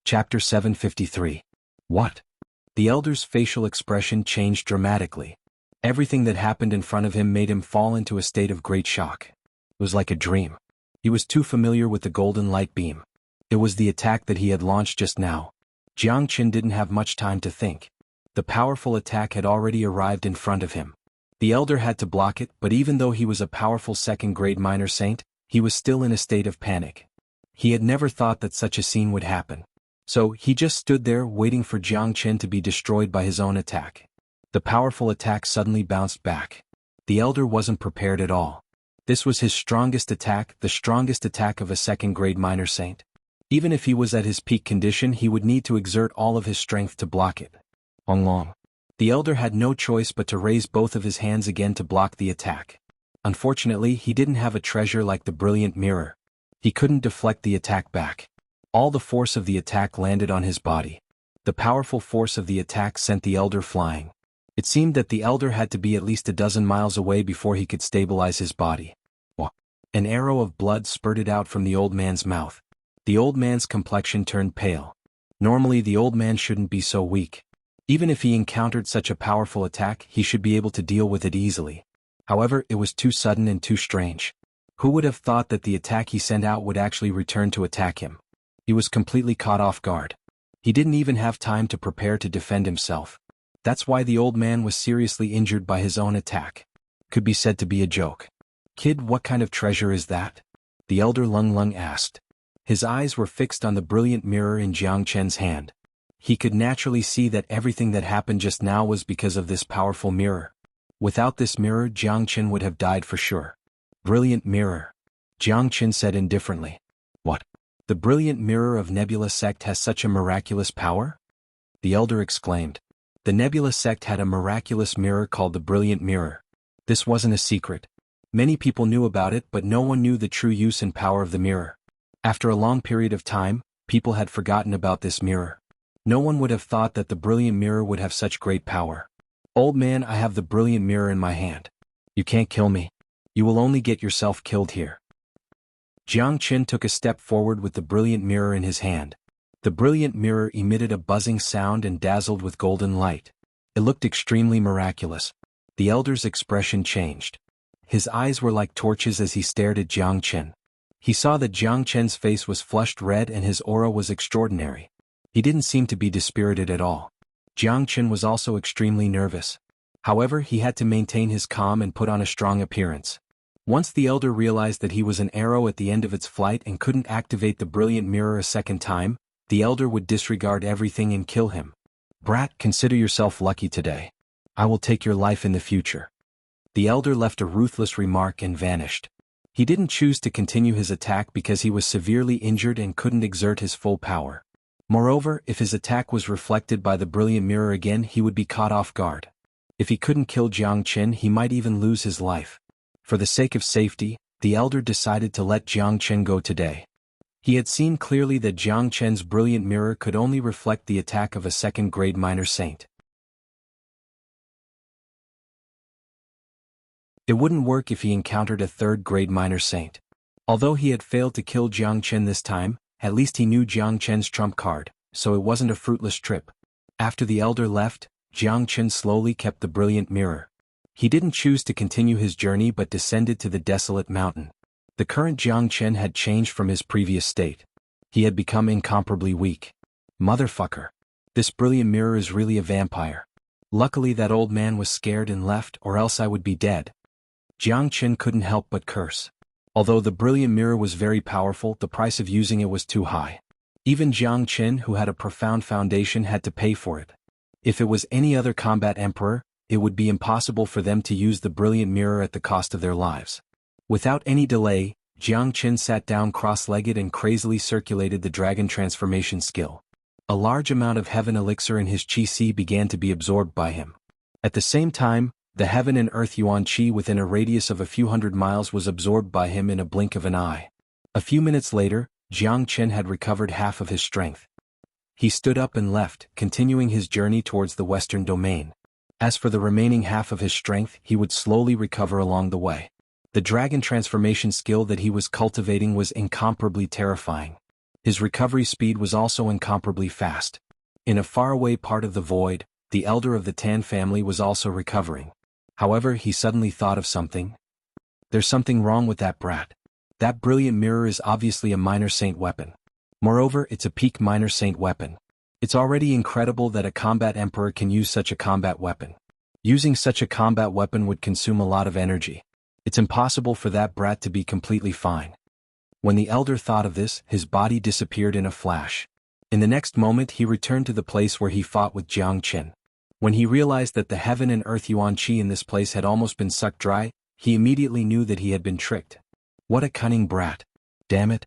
Chapter 753. What? The elder's facial expression changed dramatically. Everything that happened in front of him made him fall into a state of great shock. It was like a dream. He was too familiar with the golden light beam. It was the attack that he had launched just now. Jianghu didn't have much time to think. The powerful attack had already arrived in front of him. The elder had to block it, but even though he was a powerful second-grade minor saint, he was still in a state of panic. He had never thought that such a scene would happen. So he just stood there waiting for Jianghu to be destroyed by his own attack. The powerful attack suddenly bounced back. The elder wasn't prepared at all. This was his strongest attack, the strongest attack of a second-grade minor saint. Even if he was at his peak condition, he would need to exert all of his strength to block it. Long long. The elder had no choice but to raise both of his hands again to block the attack. Unfortunately, he didn't have a treasure like the brilliant mirror. He couldn't deflect the attack back. All the force of the attack landed on his body. The powerful force of the attack sent the elder flying. It seemed that the elder had to be at least a dozen miles away before he could stabilize his body. An arrow of blood spurted out from the old man's mouth. The old man's complexion turned pale. Normally the old man shouldn't be so weak. Even if he encountered such a powerful attack, he should be able to deal with it easily. However, it was too sudden and too strange. Who would have thought that the attack he sent out would actually return to attack him? He was completely caught off guard. He didn't even have time to prepare to defend himself. That's why the old man was seriously injured by his own attack. Could be said to be a joke. Kid, what kind of treasure is that? The elder Lung Lung asked. His eyes were fixed on the brilliant mirror in Jianghu's hand. He could naturally see that everything that happened just now was because of this powerful mirror. Without this mirror, Jianghu would have died for sure. Brilliant mirror. Jianghu said indifferently. What? The brilliant mirror of Nebula sect has such a miraculous power? The elder exclaimed. The Nebula sect had a miraculous mirror called the brilliant mirror. This wasn't a secret. Many people knew about it, but no one knew the true use and power of the mirror. After a long period of time, people had forgotten about this mirror. No one would have thought that the brilliant mirror would have such great power. Old man, I have the brilliant mirror in my hand. You can't kill me. You will only get yourself killed here. Jianghu took a step forward with the brilliant mirror in his hand. The brilliant mirror emitted a buzzing sound and dazzled with golden light. It looked extremely miraculous. The elder's expression changed. His eyes were like torches as he stared at Jianghu. He saw that Jianghu's face was flushed red and his aura was extraordinary. He didn't seem to be dispirited at all. Jianghu was also extremely nervous. However, he had to maintain his calm and put on a strong appearance. Once the elder realized that he was an arrow at the end of its flight and couldn't activate the brilliant mirror a second time, the elder would disregard everything and kill him. Brat, consider yourself lucky today. I will take your life in the future. The elder left a ruthless remark and vanished. He didn't choose to continue his attack because he was severely injured and couldn't exert his full power. Moreover, if his attack was reflected by the brilliant mirror again, he would be caught off guard. If he couldn't kill Jianghu, he might even lose his life. For the sake of safety, the elder decided to let Jianghu go today. He had seen clearly that Jianghu's brilliant mirror could only reflect the attack of a second-grade minor saint. It wouldn't work if he encountered a third-grade minor saint. Although he had failed to kill Jianghu this time, at least he knew Jianghu's trump card, so it wasn't a fruitless trip. After the elder left, Jianghu slowly kept the brilliant mirror. He didn't choose to continue his journey but descended to the desolate mountain. The current Jianghu had changed from his previous state. He had become incomparably weak. Motherfucker. This brilliant mirror is really a vampire. Luckily that old man was scared and left, or else I would be dead. Jianghu couldn't help but curse. Although the brilliant mirror was very powerful, the price of using it was too high. Even Jianghu, who had a profound foundation, had to pay for it. If it was any other combat emperor, it would be impossible for them to use the brilliant mirror at the cost of their lives. Without any delay, Jianghu sat down cross-legged and crazily circulated the dragon transformation skill. A large amount of heaven elixir in his chi began to be absorbed by him. At the same time, the heaven and earth yuan chi within a radius of a few hundred miles was absorbed by him in a blink of an eye. A few minutes later, Jianghu had recovered half of his strength. He stood up and left, continuing his journey towards the western domain. As for the remaining half of his strength, he would slowly recover along the way. The dragon transformation skill that he was cultivating was incomparably terrifying. His recovery speed was also incomparably fast. In a faraway part of the void, the elder of the Tan family was also recovering. However, he suddenly thought of something. There's something wrong with that brat. That brilliant mirror is obviously a minor saint weapon. Moreover, it's a peak minor saint weapon. It's already incredible that a combat emperor can use such a combat weapon. Using such a combat weapon would consume a lot of energy. It's impossible for that brat to be completely fine. When the elder thought of this, his body disappeared in a flash. In the next moment he returned to the place where he fought with Jiang Qin. When he realized that the heaven and earth yuan qi in this place had almost been sucked dry, he immediately knew that he had been tricked. What a cunning brat. Damn it.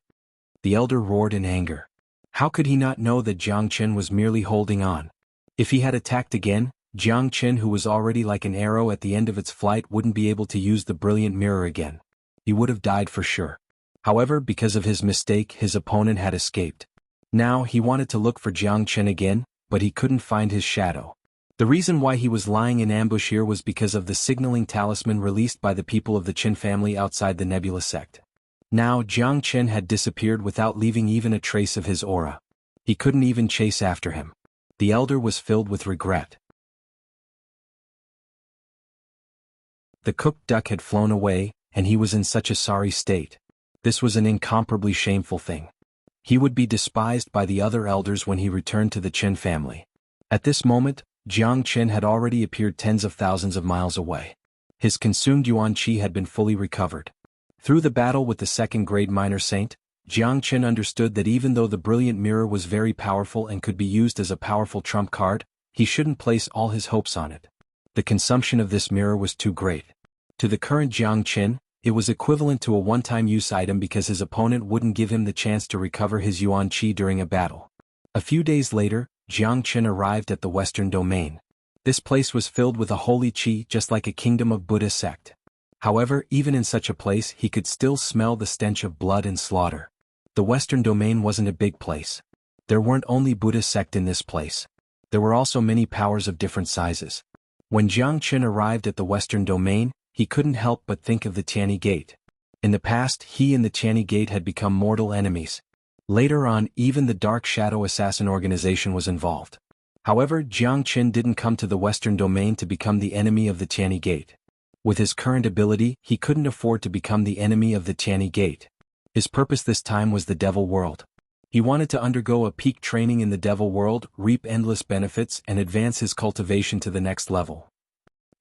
The elder roared in anger. How could he not know that Jiang Qin was merely holding on? If he had attacked again, Jiang Qin, who was already like an arrow at the end of its flight, wouldn't be able to use the brilliant mirror again. He would have died for sure. However, because of his mistake, his opponent had escaped. Now, he wanted to look for Jiang Qin again, but he couldn't find his shadow. The reason why he was lying in ambush here was because of the signaling talisman released by the people of the Qin family outside the Nebula sect. Now, Jiang Qin had disappeared without leaving even a trace of his aura. He couldn't even chase after him. The elder was filled with regret. The cooked duck had flown away, and he was in such a sorry state. This was an incomparably shameful thing. He would be despised by the other elders when he returned to the Qin family. At this moment, Jiang Qin had already appeared tens of thousands of miles away. His consumed yuan qi had been fully recovered. Through the battle with the second-grade minor saint, Jiang Qin understood that even though the brilliant mirror was very powerful and could be used as a powerful trump card, he shouldn't place all his hopes on it. The consumption of this mirror was too great. To the current Jiang Qin, it was equivalent to a one-time use item because his opponent wouldn't give him the chance to recover his yuan qi during a battle. A few days later, Jiang Qin arrived at the Western Domain. This place was filled with a holy qi just like a kingdom of Buddha sect. However, even in such a place he could still smell the stench of blood and slaughter. The Western Domain wasn't a big place. There weren't only Buddha sect in this place. There were also many powers of different sizes. When Jiang Qin arrived at the Western Domain, he couldn't help but think of the Tianyi Gate. In the past, he and the Tianyi Gate had become mortal enemies. Later on, even the Dark Shadow Assassin organization was involved. However, Jiang Qin didn't come to the Western Domain to become the enemy of the Tianyi Gate. With his current ability, he couldn't afford to become the enemy of the Tianyi Gate. His purpose this time was the Devil World. He wanted to undergo a peak training in the Devil World, reap endless benefits, and advance his cultivation to the next level.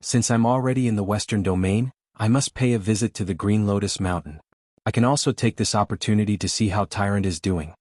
Since I'm already in the Western Domain, I must pay a visit to the Green Lotus Mountain. I can also take this opportunity to see how Tyrant is doing.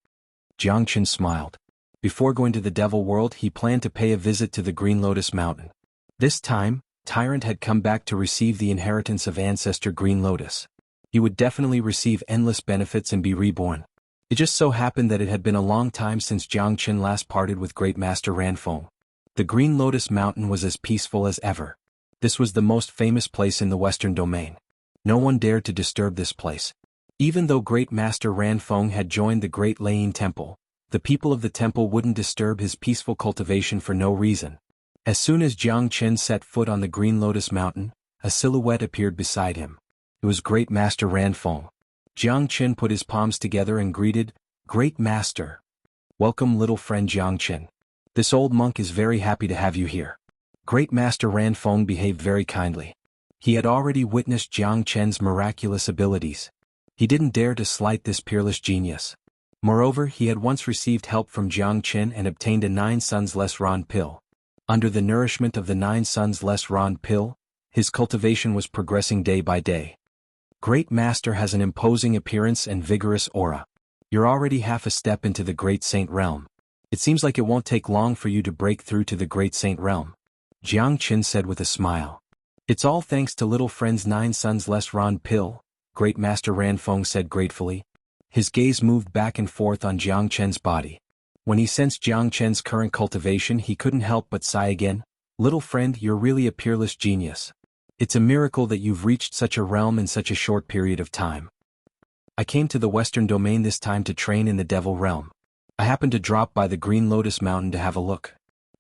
Jiang Qin smiled. Before going to the Devil World, he planned to pay a visit to the Green Lotus Mountain. This time, Tyrant had come back to receive the inheritance of Ancestor Green Lotus. He would definitely receive endless benefits and be reborn. It just so happened that it had been a long time since Jiang Qin last parted with Great Master Ranfeng. The Green Lotus Mountain was as peaceful as ever. This was the most famous place in the Western Domain. No one dared to disturb this place. Even though Great Master Ranfeng had joined the Great Lane Temple, the people of the temple wouldn't disturb his peaceful cultivation for no reason. As soon as Jiang Qin set foot on the Green Lotus Mountain, a silhouette appeared beside him. It was Great Master Ranfeng. Jiang Qin put his palms together and greeted, "Great Master. Welcome, little friend Jiang Qin. This old monk is very happy to have you here." Great Master Ranfeng behaved very kindly. He had already witnessed Jiang Qin's miraculous abilities. He didn't dare to slight this peerless genius. Moreover, he had once received help from Jiang Qin and obtained a 9 Suns Less Ron pill. Under the nourishment of the 9 Suns Less Ron pill, his cultivation was progressing day by day. Great Master has an imposing appearance and vigorous aura. You're already half a step into the Great Saint realm. It seems like it won't take long for you to break through to the Great Saint realm. Jiang Qin said with a smile. It's all thanks to little friend's 9 Suns Less Ron pill, Great Master Ranfeng said gratefully. His gaze moved back and forth on Jiang Qin's body. When he sensed Jiang Qin's current cultivation, he couldn't help but sigh again. Little friend, you're really a peerless genius. It's a miracle that you've reached such a realm in such a short period of time. I came to the Western Domain this time to train in the Devil Realm. I happened to drop by the Green Lotus Mountain to have a look.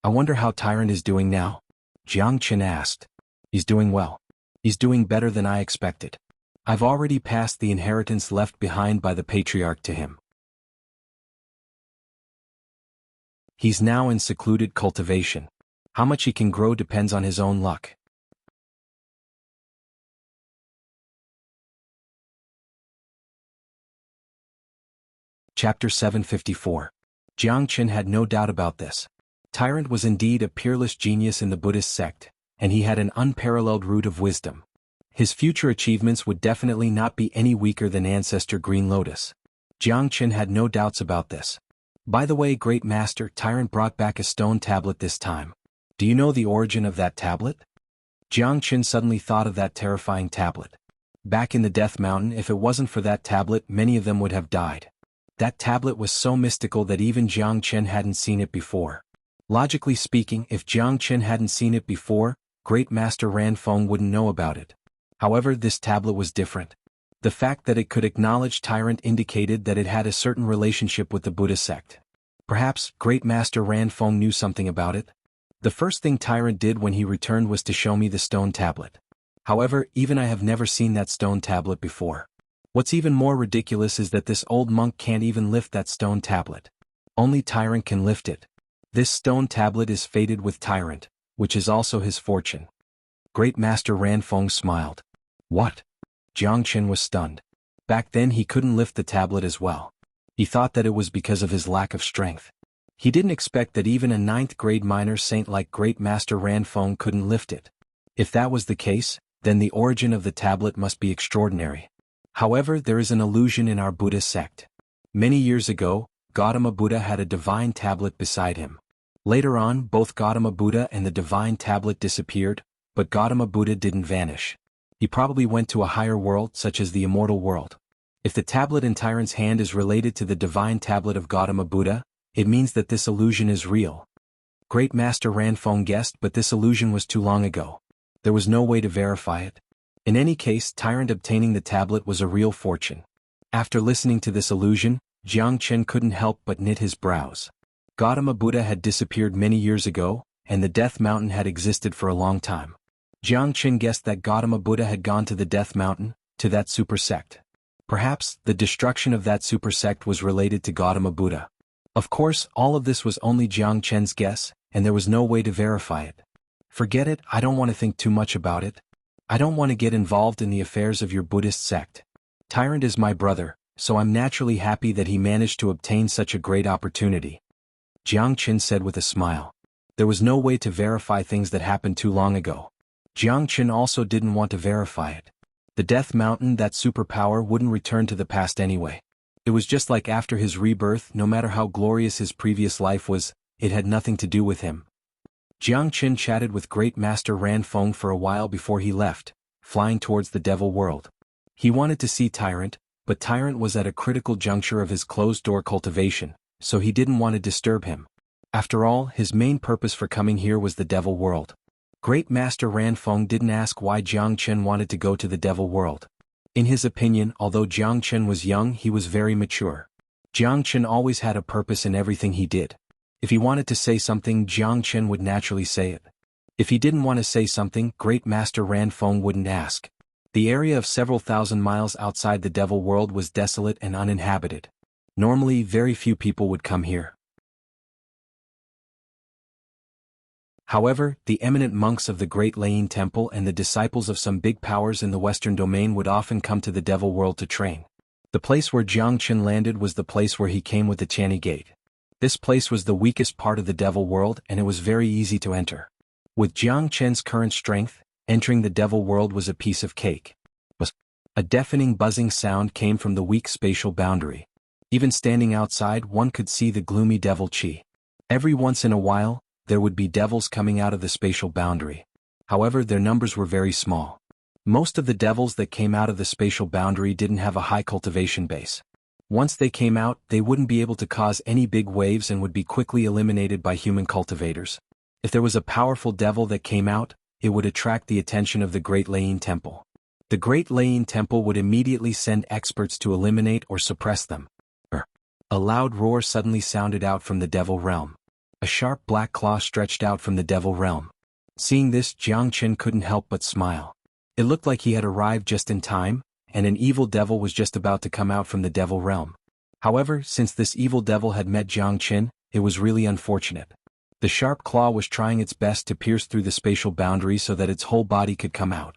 I wonder how Tyrant is doing now. Jiang Chen asked. He's doing well. He's doing better than I expected. I've already passed the inheritance left behind by the patriarch to him. He's now in secluded cultivation. How much he can grow depends on his own luck. Chapter 754. Jiang Chen had no doubt about this. Tyrant was indeed a peerless genius in the Buddhist sect, and he had an unparalleled root of wisdom. His future achievements would definitely not be any weaker than Ancestor Green Lotus. Jiang Chen had no doubts about this. By the way, Great Master, Tyrant brought back a stone tablet this time. Do you know the origin of that tablet? Jiang Chen suddenly thought of that terrifying tablet. Back in the Death Mountain, if it wasn't for that tablet, many of them would have died. That tablet was so mystical that even Jiang Chen hadn't seen it before. Logically speaking, if Jiang Chen hadn't seen it before, Great Master Ranfeng wouldn't know about it. However, this tablet was different. The fact that it could acknowledge Tyrant indicated that it had a certain relationship with the Buddha sect. Perhaps Great Master Ranfeng knew something about it. The first thing Tyrant did when he returned was to show me the stone tablet. However, even I have never seen that stone tablet before. What's even more ridiculous is that this old monk can't even lift that stone tablet. Only Tyrant can lift it. This stone tablet is fated with Tyrant, which is also his fortune. Great Master Ranfeng smiled. What? Jiang Chen was stunned. Back then he couldn't lift the tablet as well. He thought that it was because of his lack of strength. He didn't expect that even a 9th grade minor saint like Great Master Ranfeng couldn't lift it. If that was the case, then the origin of the tablet must be extraordinary. However, there is an illusion in our Buddhist sect. Many years ago, Gautama Buddha had a divine tablet beside him. Later on, both Gautama Buddha and the divine tablet disappeared, but Gautama Buddha didn't vanish. He probably went to a higher world such as the immortal world. If the tablet in Tyrant's hand is related to the divine tablet of Gautama Buddha, it means that this illusion is real. Great Master Ranfeng guessed, but this illusion was too long ago. There was no way to verify it. In any case, Tyrant obtaining the tablet was a real fortune. After listening to this illusion, Jiang Chen couldn't help but knit his brows. Gautama Buddha had disappeared many years ago, and the Death Mountain had existed for a long time. Jiang Chen guessed that Gautama Buddha had gone to the Death Mountain, to that super sect. Perhaps, the destruction of that super sect was related to Gautama Buddha. Of course, all of this was only Jiang Chen's guess, and there was no way to verify it. Forget it, I don't want to think too much about it. I don't want to get involved in the affairs of your Buddhist sect. Tyrant is my brother, so I'm naturally happy that he managed to obtain such a great opportunity. Jiang Chen said with a smile. There was no way to verify things that happened too long ago. Jiang Chen also didn't want to verify it. The Death Mountain, that superpower, wouldn't return to the past anyway. It was just like after his rebirth, no matter how glorious his previous life was, it had nothing to do with him. Jiang Chen chatted with Great Master Ranfeng for a while before he left, flying towards the Devil World. He wanted to see Tyrant, but Tyrant was at a critical juncture of his closed-door cultivation, so he didn't want to disturb him. After all, his main purpose for coming here was the Devil World. Great Master Ranfeng didn't ask why Jiang Chen wanted to go to the Devil World. In his opinion, although Jiang Chen was young, he was very mature. Jiang Chen always had a purpose in everything he did. If he wanted to say something, Jiang Chen would naturally say it. If he didn't want to say something, Great Master Ranfeng wouldn't ask. The area of several thousand miles outside the Devil World was desolate and uninhabited. Normally, very few people would come here. However, the eminent monks of the Great Lane Temple and the disciples of some big powers in the Western Domain would often come to the Devil World to train. The place where Jiang Chen landed was the place where he came with the Channy Gate. This place was the weakest part of the Devil World, and it was very easy to enter. With Jiang Chen's current strength, entering the Devil World was a piece of cake. A deafening buzzing sound came from the weak spatial boundary. Even standing outside, one could see the gloomy devil chi. Every once in a while, there would be devils coming out of the spatial boundary. However, their numbers were very small. Most of the devils that came out of the spatial boundary didn't have a high cultivation base. Once they came out, they wouldn't be able to cause any big waves and would be quickly eliminated by human cultivators. If there was a powerful devil that came out, it would attract the attention of the Great Lane Temple. The Great Lane Temple would immediately send experts to eliminate or suppress them. A loud roar suddenly sounded out from the Devil Realm. A sharp black claw stretched out from the Devil Realm. Seeing this, Jiang Chen couldn't help but smile. It looked like he had arrived just in time, and an evil devil was just about to come out from the devil realm. However, since this evil devil had met Jiang Chen, it was really unfortunate. The sharp claw was trying its best to pierce through the spatial boundary so that its whole body could come out.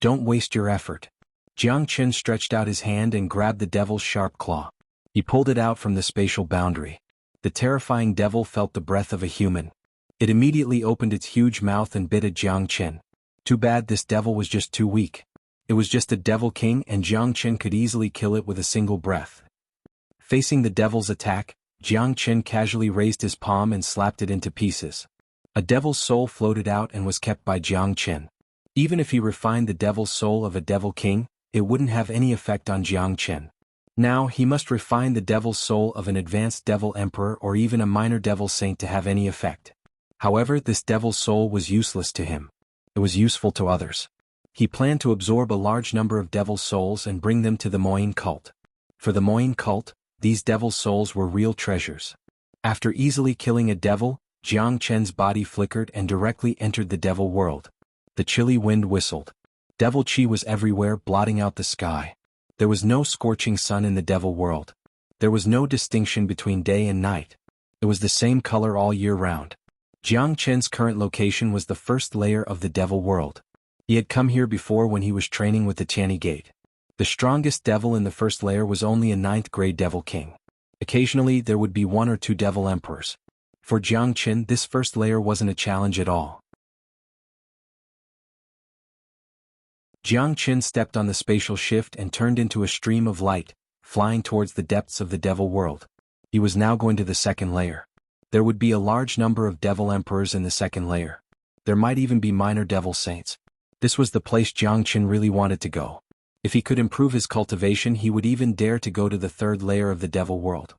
Don't waste your effort. Jiang Chen stretched out his hand and grabbed the devil's sharp claw. He pulled it out from the spatial boundary. The terrifying devil felt the breath of a human. It immediately opened its huge mouth and bit at Jiang Chen. Too bad this devil was just too weak. It was just a devil king and Jiang Chen could easily kill it with a single breath. Facing the devil's attack, Jiang Chen casually raised his palm and slapped it into pieces. A devil's soul floated out and was kept by Jiang Chen. Even if he refined the devil's soul of a devil king, it wouldn't have any effect on Jiang Chen. Now he must refine the devil's soul of an advanced devil emperor or even a minor devil saint to have any effect. However, this devil's soul was useless to him. It was useful to others. He planned to absorb a large number of devil's souls and bring them to the Moyin cult. For the Moyin cult, these devil's souls were real treasures. After easily killing a devil, Jiang Chen's body flickered and directly entered the devil world. The chilly wind whistled. Devil chi was everywhere, blotting out the sky. There was no scorching sun in the devil world. There was no distinction between day and night. It was the same color all year round. Jiang Chen's current location was the first layer of the devil world. He had come here before when he was training with the Tianyi Gate. The strongest devil in the first layer was only a 9th grade devil king. Occasionally there would be 1 or 2 devil emperors. For Jiang Chen, this first layer wasn't a challenge at all. Jiang Chen stepped on the spatial shift and turned into a stream of light, flying towards the depths of the devil world. He was now going to the second layer. There would be a large number of devil emperors in the second layer. There might even be minor devil saints. This was the place Jiang Chen really wanted to go. If he could improve his cultivation, he would even dare to go to the third layer of the devil world.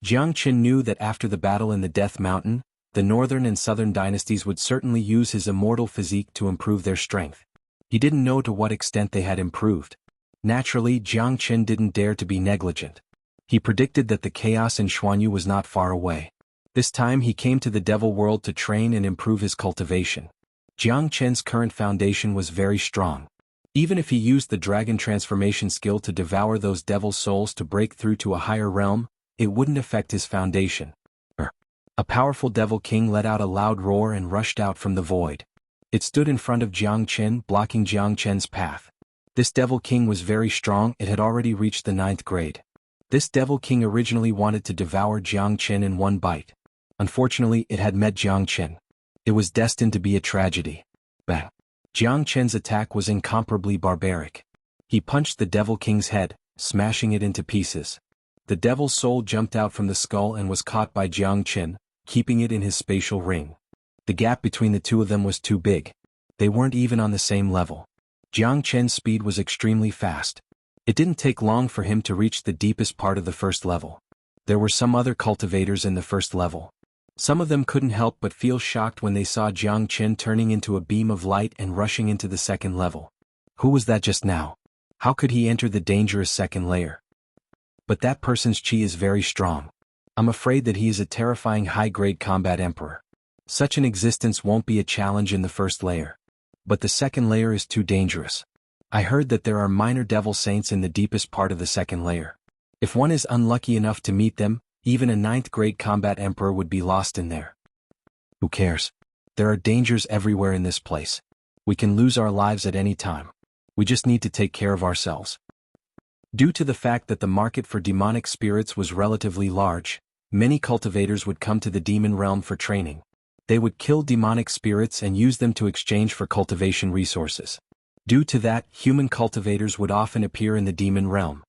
Jiang Chen knew that after the battle in the Death Mountain, the northern and southern dynasties would certainly use his immortal physique to improve their strength. He didn't know to what extent they had improved. Naturally, Jiang Chen didn't dare to be negligent. He predicted that the chaos in Xuanhuan was not far away. This time he came to the devil world to train and improve his cultivation. Jiang Chen's current foundation was very strong. Even if he used the dragon transformation skill to devour those devil souls to break through to a higher realm, it wouldn't affect his foundation. A powerful devil king let out a loud roar and rushed out from the void. It stood in front of Jiang Chen, blocking Jiang Chen's path. This devil king was very strong. It had already reached the 9th grade. This devil king originally wanted to devour Jiang Chen in one bite. Unfortunately, it had met Jiang Chen. It was destined to be a tragedy. Bang! Jiang Chen's attack was incomparably barbaric. He punched the devil king's head, smashing it into pieces. The devil's soul jumped out from the skull and was caught by Jiang Chen, keeping it in his spatial ring. The gap between the two of them was too big. They weren't even on the same level. Jiang Chen's speed was extremely fast. It didn't take long for him to reach the deepest part of the first level. There were some other cultivators in the first level. Some of them couldn't help but feel shocked when they saw Jiang Chen turning into a beam of light and rushing into the second level. Who was that just now? How could he enter the dangerous second layer? But that person's chi is very strong. I'm afraid that he is a terrifying high-grade combat emperor. Such an existence won't be a challenge in the first layer. But the second layer is too dangerous. I heard that there are minor devil saints in the deepest part of the second layer. If one is unlucky enough to meet them, even a 9th grade combat emperor would be lost in there. Who cares? There are dangers everywhere in this place. We can lose our lives at any time. We just need to take care of ourselves. Due to the fact that the market for demonic spirits was relatively large, many cultivators would come to the demon realm for training. They would kill demonic spirits and use them to exchange for cultivation resources. Due to that, human cultivators would often appear in the demon realm.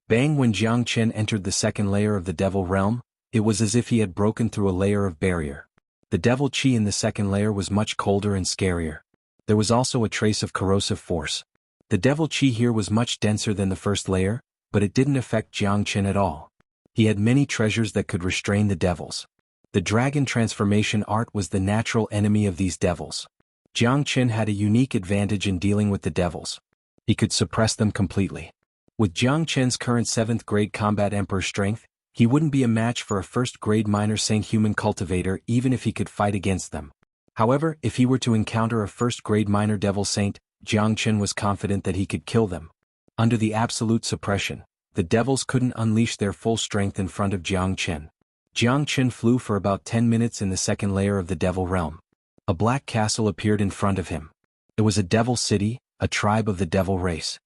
Bang! When Jiang Chen entered the second layer of the devil realm, it was as if he had broken through a layer of barrier. The devil chi in the second layer was much colder and scarier. There was also a trace of corrosive force. The devil chi here was much denser than the first layer, but it didn't affect Jiang Chen at all. He had many treasures that could restrain the devils. The dragon transformation art was the natural enemy of these devils. Jiang Chen had a unique advantage in dealing with the devils. He could suppress them completely. With Jiang Chen's current 7th grade combat emperor strength, he wouldn't be a match for a 1st grade minor saint human cultivator even if he could fight against them. However, if he were to encounter a first-grade minor devil saint, Jiangchen was confident that he could kill them. Under the absolute suppression, the devils couldn't unleash their full strength in front of Jiangchen. Jiangchen flew for about 10 minutes in the second layer of the devil realm. A black castle appeared in front of him. It was a devil city, a tribe of the devil race.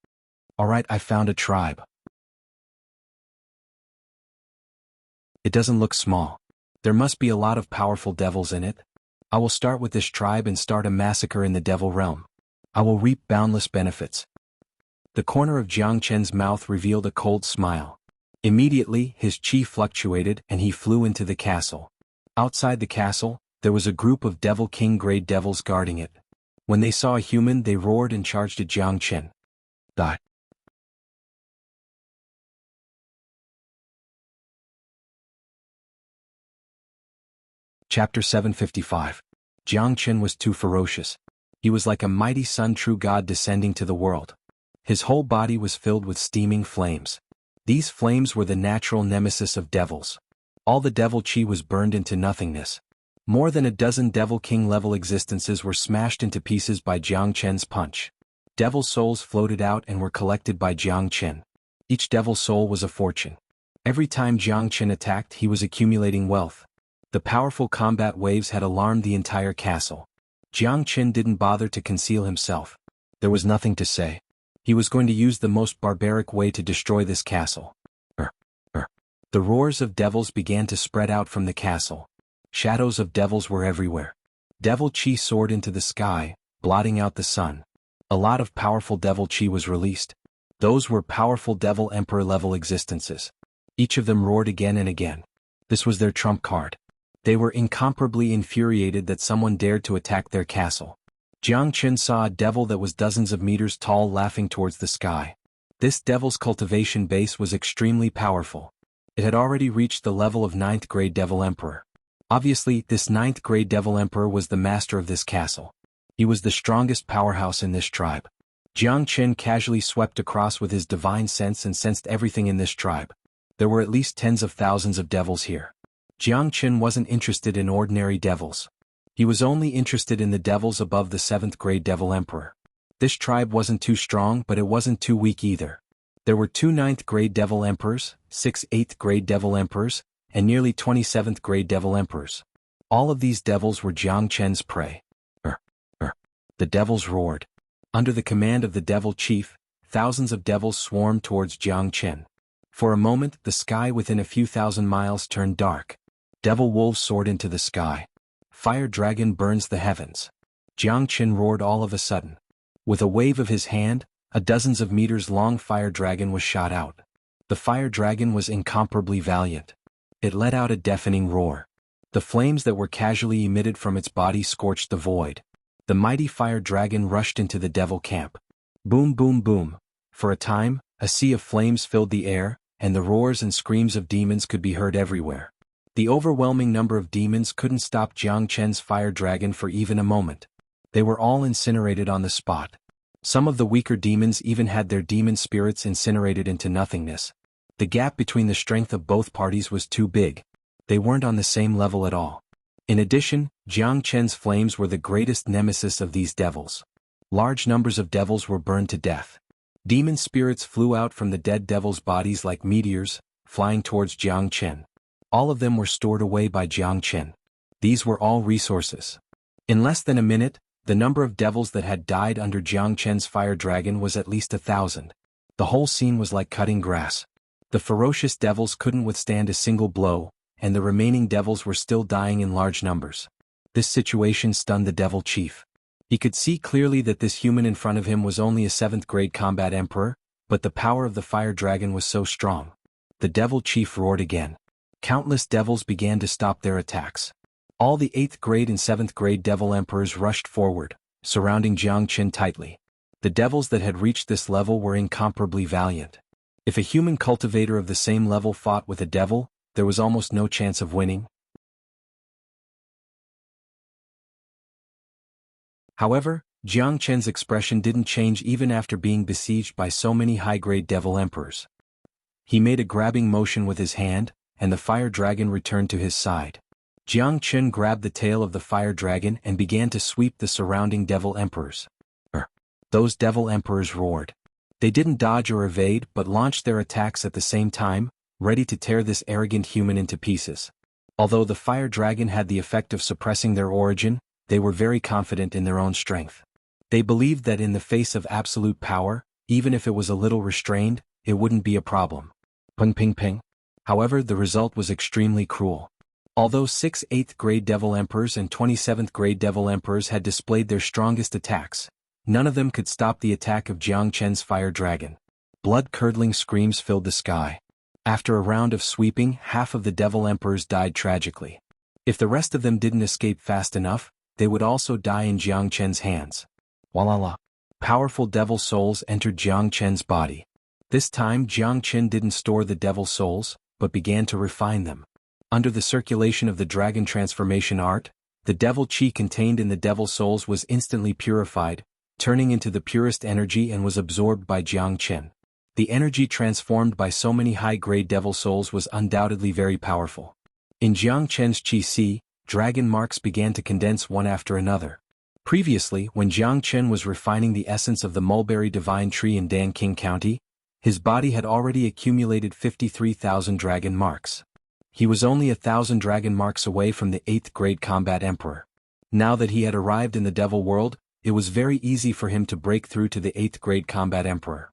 Alright, I found a tribe. It doesn't look small. There must be a lot of powerful devils in it. I will start with this tribe and start a massacre in the devil realm. I will reap boundless benefits. The corner of Jiangchen's mouth revealed a cold smile. Immediately, his chi fluctuated and he flew into the castle. Outside the castle, there was a group of Devil King grade devils guarding it. When they saw a human, they roared and charged at Jiangchen. Die. Chapter 755. Jiangchen was too ferocious. He was like a mighty sun true god descending to the world. His whole body was filled with steaming flames. These flames were the natural nemesis of devils. All the devil chi was burned into nothingness. More than a dozen Devil King level existences were smashed into pieces by Jiangchen's punch. Devil souls floated out and were collected by Jiangchen. Each devil soul was a fortune. Every time Jiangchen attacked, he was accumulating wealth. The powerful combat waves had alarmed the entire castle. Jiangchen didn't bother to conceal himself. There was nothing to say. He was going to use the most barbaric way to destroy this castle. The roars of devils began to spread out from the castle. Shadows of devils were everywhere. Devil chi soared into the sky, blotting out the sun. A lot of powerful devil chi was released. Those were powerful devil emperor level existences. Each of them roared again and again. This was their trump card. They were incomparably infuriated that someone dared to attack their castle. Jiangchen saw a devil that was dozens of meters tall laughing towards the sky. This devil's cultivation base was extremely powerful. It had already reached the level of 9th grade devil emperor. Obviously, this 9th grade devil emperor was the master of this castle. He was the strongest powerhouse in this tribe. Jiangchen casually swept across with his divine sense and sensed everything in this tribe. There were at least tens of thousands of devils here. Jiangchen wasn't interested in ordinary devils. He was only interested in the devils above the 7th grade devil emperor. This tribe wasn't too strong, but it wasn't too weak either. There were 2 9th grade devil emperors, 6 8th grade devil emperors, and nearly 27th grade devil emperors. All of these devils were Jiangchen's prey. The devils roared. Under the command of the devil chief, thousands of devils swarmed towards Jiangchen. For a moment, the sky within a few thousand miles turned dark. Devil wolves soared into the sky. Fire dragon burns the heavens. Jiangchen roared all of a sudden. With a wave of his hand, a dozens of meters long fire dragon was shot out. The fire dragon was incomparably valiant. It let out a deafening roar. The flames that were casually emitted from its body scorched the void. The mighty fire dragon rushed into the devil camp. Boom boom boom. For a time, a sea of flames filled the air, and the roars and screams of demons could be heard everywhere. The overwhelming number of demons couldn't stop Jiangchen's fire dragon for even a moment. They were all incinerated on the spot. Some of the weaker demons even had their demon spirits incinerated into nothingness. The gap between the strength of both parties was too big. They weren't on the same level at all. In addition, Jiangchen's flames were the greatest nemesis of these devils. Large numbers of devils were burned to death. Demon spirits flew out from the dead devils' bodies like meteors, flying towards Jiangchen. All of them were stored away by Jiangchen. These were all resources. In less than a minute, the number of devils that had died under Jiangchen's fire dragon was at least 1,000. The whole scene was like cutting grass. The ferocious devils couldn't withstand a single blow, and the remaining devils were still dying in large numbers. This situation stunned the devil chief. He could see clearly that this human in front of him was only a 7th grade combat emperor, but the power of the fire dragon was so strong. The devil chief roared again. Countless devils began to stop their attacks. All the 8th grade and 7th grade devil emperors rushed forward, surrounding Jiangchen tightly. The devils that had reached this level were incomparably valiant. If a human cultivator of the same level fought with a devil, there was almost no chance of winning. However, Jiangchen's expression didn't change even after being besieged by so many high-grade devil emperors. He made a grabbing motion with his hand, and the fire dragon returned to his side. Jiang Chen grabbed the tail of the fire dragon and began to sweep the surrounding devil emperors. Those devil emperors roared. They didn't dodge or evade but launched their attacks at the same time, ready to tear this arrogant human into pieces. Although the fire dragon had the effect of suppressing their origin, they were very confident in their own strength. They believed that in the face of absolute power, even if it was a little restrained, it wouldn't be a problem. Ping ping ping. However, the result was extremely cruel. Although 6 8th grade devil emperors and 27th grade devil emperors had displayed their strongest attacks, none of them could stop the attack of Jiang Chen's fire dragon. Blood-curdling screams filled the sky. After a round of sweeping, half of the devil emperors died tragically. If the rest of them didn't escape fast enough, they would also die in Jiang Chen's hands. Walala. Powerful devil souls entered Jiang Chen's body. This time Jiang Chen didn't store the devil souls, but began to refine them. Under the circulation of the dragon transformation art, the devil chi contained in the devil souls was instantly purified, turning into the purest energy and was absorbed by Jiang Chen. The energy transformed by so many high-grade devil souls was undoubtedly very powerful. In Jiang Chen's chi, dragon marks began to condense one after another. Previously, when Jiang Chen was refining the essence of the mulberry divine tree in Danqing County, his body had already accumulated 53,000 dragon marks. He was only 1,000 dragon marks away from the 8th grade combat emperor. Now that he had arrived in the devil world, it was very easy for him to break through to the 8th grade combat emperor.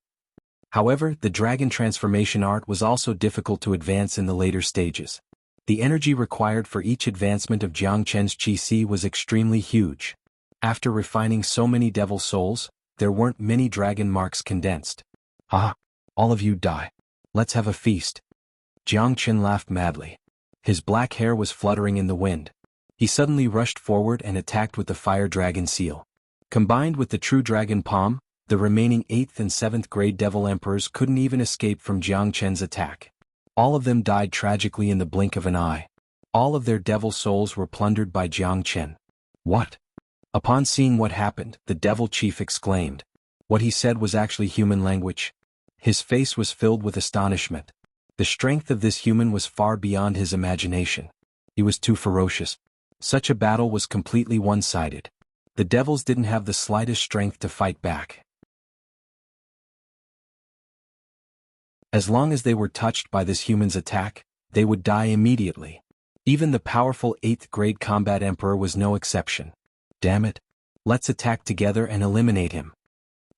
However, the dragon transformation art was also difficult to advance in the later stages. The energy required for each advancement of Jiang Chen's chi was extremely huge. After refining so many devil souls, there weren't many dragon marks condensed. Ah! All of you die. Let's have a feast. Jiang Chen laughed madly. His black hair was fluttering in the wind. He suddenly rushed forward and attacked with the fire dragon seal. Combined with the true dragon palm, the remaining 8th and 7th grade devil emperors couldn't even escape from Jiang Chen's attack. All of them died tragically in the blink of an eye. All of their devil souls were plundered by Jiang Chen. What? Upon seeing what happened, the devil chief exclaimed. What he said was actually human language. His face was filled with astonishment. The strength of this human was far beyond his imagination. He was too ferocious. Such a battle was completely one-sided. The devils didn't have the slightest strength to fight back. As long as they were touched by this human's attack, they would die immediately. Even the powerful 8th grade combat emperor was no exception. Damn it. Let's attack together and eliminate him.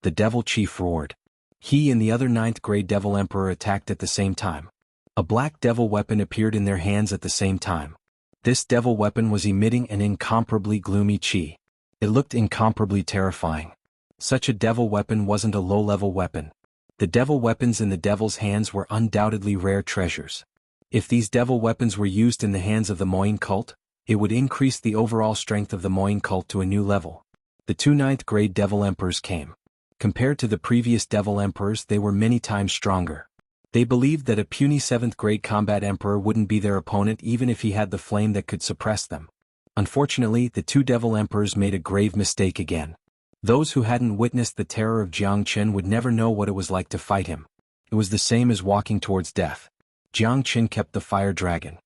The devil chief roared. He and the other 9th grade devil emperor attacked at the same time. A black devil weapon appeared in their hands at the same time. This devil weapon was emitting an incomparably gloomy chi. It looked incomparably terrifying. Such a devil weapon wasn't a low-level weapon. The devil weapons in the devil's hands were undoubtedly rare treasures. If these devil weapons were used in the hands of the Moyin cult, it would increase the overall strength of the Moyin cult to a new level. The 2 9th grade devil emperors came. Compared to the previous devil emperors, they were many times stronger. They believed that a puny 7th grade combat emperor wouldn't be their opponent even if he had the flame that could suppress them. Unfortunately, the 2 devil emperors made a grave mistake again. Those who hadn't witnessed the terror of Jiang Chen would never know what it was like to fight him. It was the same as walking towards death. Jiang Chen kept the fire dragon.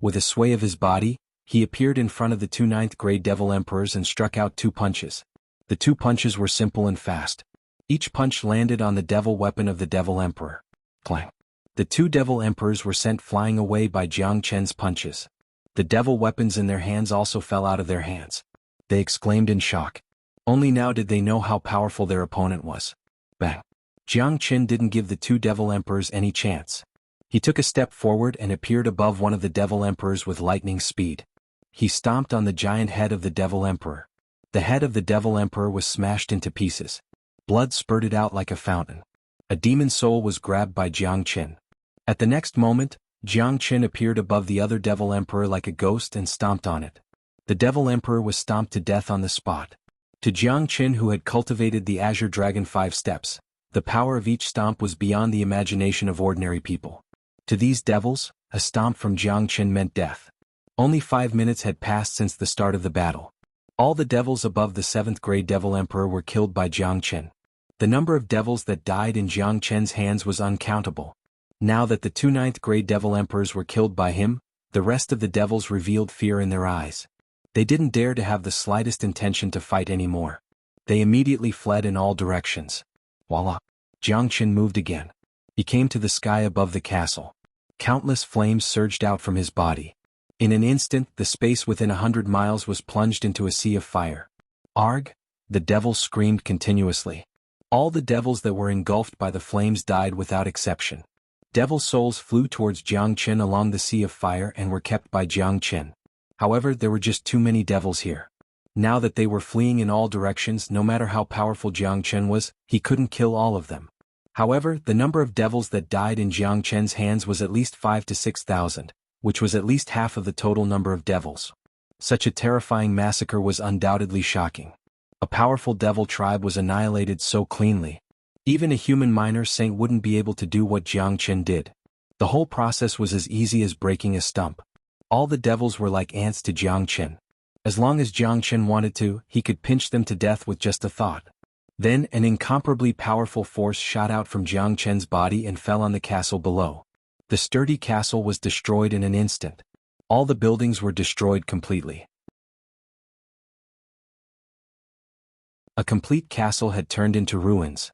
With a sway of his body, he appeared in front of the 2 9th grade devil emperors and struck out 2 punches. The 2 punches were simple and fast. Each punch landed on the devil weapon of the devil emperor. Clang. The 2 devil emperors were sent flying away by Jiang Chen's punches. The devil weapons in their hands also fell out of their hands. They exclaimed in shock. Only now did they know how powerful their opponent was. Bang. Jiang Chen didn't give the 2 devil emperors any chance. He took a step forward and appeared above one of the devil emperors with lightning speed. He stomped on the giant head of the devil emperor. The head of the devil emperor was smashed into pieces. Blood spurted out like a fountain. A demon soul was grabbed by Jiang Chen. At the next moment, Jiang Chen appeared above the other devil emperor like a ghost and stomped on it. The devil emperor was stomped to death on the spot. To Jiang Chen, who had cultivated the Azure Dragon 5 steps, the power of each stomp was beyond the imagination of ordinary people. To these devils, a stomp from Jiang Chen meant death. Only 5 minutes had passed since the start of the battle. All the devils above the 7th grade devil emperor were killed by Jiang Chen. The number of devils that died in Jiang Chen's hands was uncountable. Now that the 2 9th grade devil emperors were killed by him, The rest of the devils revealed fear in their eyes. They didn't dare to have the slightest intention to fight anymore. They immediately fled in all directions. Voila! Jianghu moved again. He came to the sky above the castle. Countless flames surged out from his body. In an instant, the space within 100 miles was plunged into a sea of fire. Arg! The devils screamed continuously. All the devils that were engulfed by the flames died without exception. Devil souls flew towards Jianghu along the sea of fire and were kept by Jianghu. However, there were just too many devils here. Now that they were fleeing in all directions, no matter how powerful Jianghu was, he couldn't kill all of them. However, the number of devils that died in Jianghu's hands was at least 5,000 to 6,000, which was at least half of the total number of devils. Such a terrifying massacre was undoubtedly shocking. A powerful devil tribe was annihilated so cleanly. Even a human minor saint wouldn't be able to do what Jianghu did. The whole process was as easy as breaking a stump. All the devils were like ants to Jianghu. As long as Jianghu wanted to, he could pinch them to death with just a thought. Then an incomparably powerful force shot out from Jianghu's body and fell on the castle below. The sturdy castle was destroyed in an instant. All the buildings were destroyed completely. A complete castle had turned into ruins.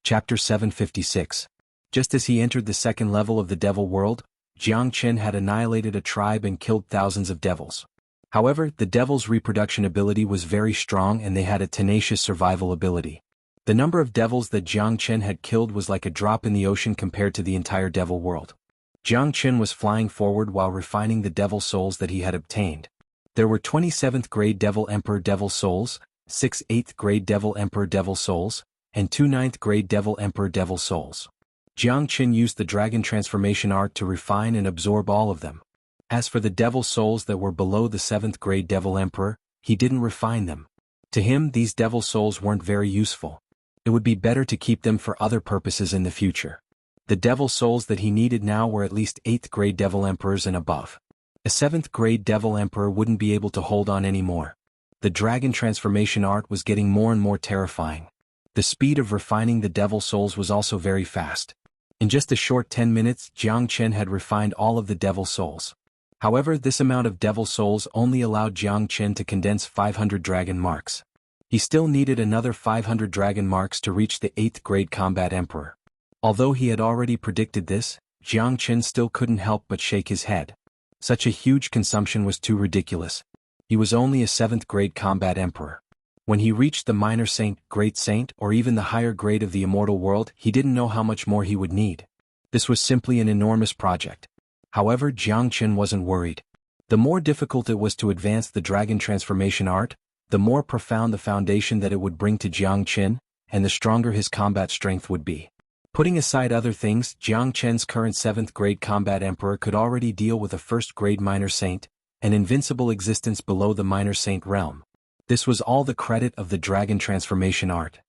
Chapter 756. Just as he entered the second level of the devil world, Jianghu had annihilated a tribe and killed thousands of devils. However, the devils' reproduction ability was very strong and they had a tenacious survival ability. The number of devils that Jianghu had killed was like a drop in the ocean compared to the entire devil world. Jianghu was flying forward while refining the devil souls that he had obtained. There were 27th grade devil emperor devil souls, 6 8th grade devil emperor devil souls, and 2 9th grade devil emperor devil souls. Jianghu used the dragon transformation art to refine and absorb all of them. As for the devil souls that were below the 7th grade devil emperor, he didn't refine them. To him, these devil souls weren't very useful. It would be better to keep them for other purposes in the future. The devil souls that he needed now were at least 8th grade devil emperors and above. A 7th grade devil emperor wouldn't be able to hold on anymore. The dragon transformation art was getting more and more terrifying. The speed of refining the devil souls was also very fast. In just a short 10 minutes, Jianghu had refined all of the devil souls. However, this amount of devil souls only allowed Jianghu to condense 500 dragon marks. He still needed another 500 dragon marks to reach the 8th grade combat emperor. Although he had already predicted this, Jianghu still couldn't help but shake his head. Such a huge consumption was too ridiculous. He was only a 7th grade combat emperor. When he reached the minor saint, great saint, or even the higher grade of the immortal world, he didn't know how much more he would need. This was simply an enormous project. However, Jianghu wasn't worried. The more difficult it was to advance the dragon transformation art, the more profound the foundation that it would bring to Jianghu, and the stronger his combat strength would be. Putting aside other things, Jianghu's current 7th grade combat emperor could already deal with a 1st grade minor saint, an invincible existence below the minor saint realm. This was all the credit of the dragon transformation art.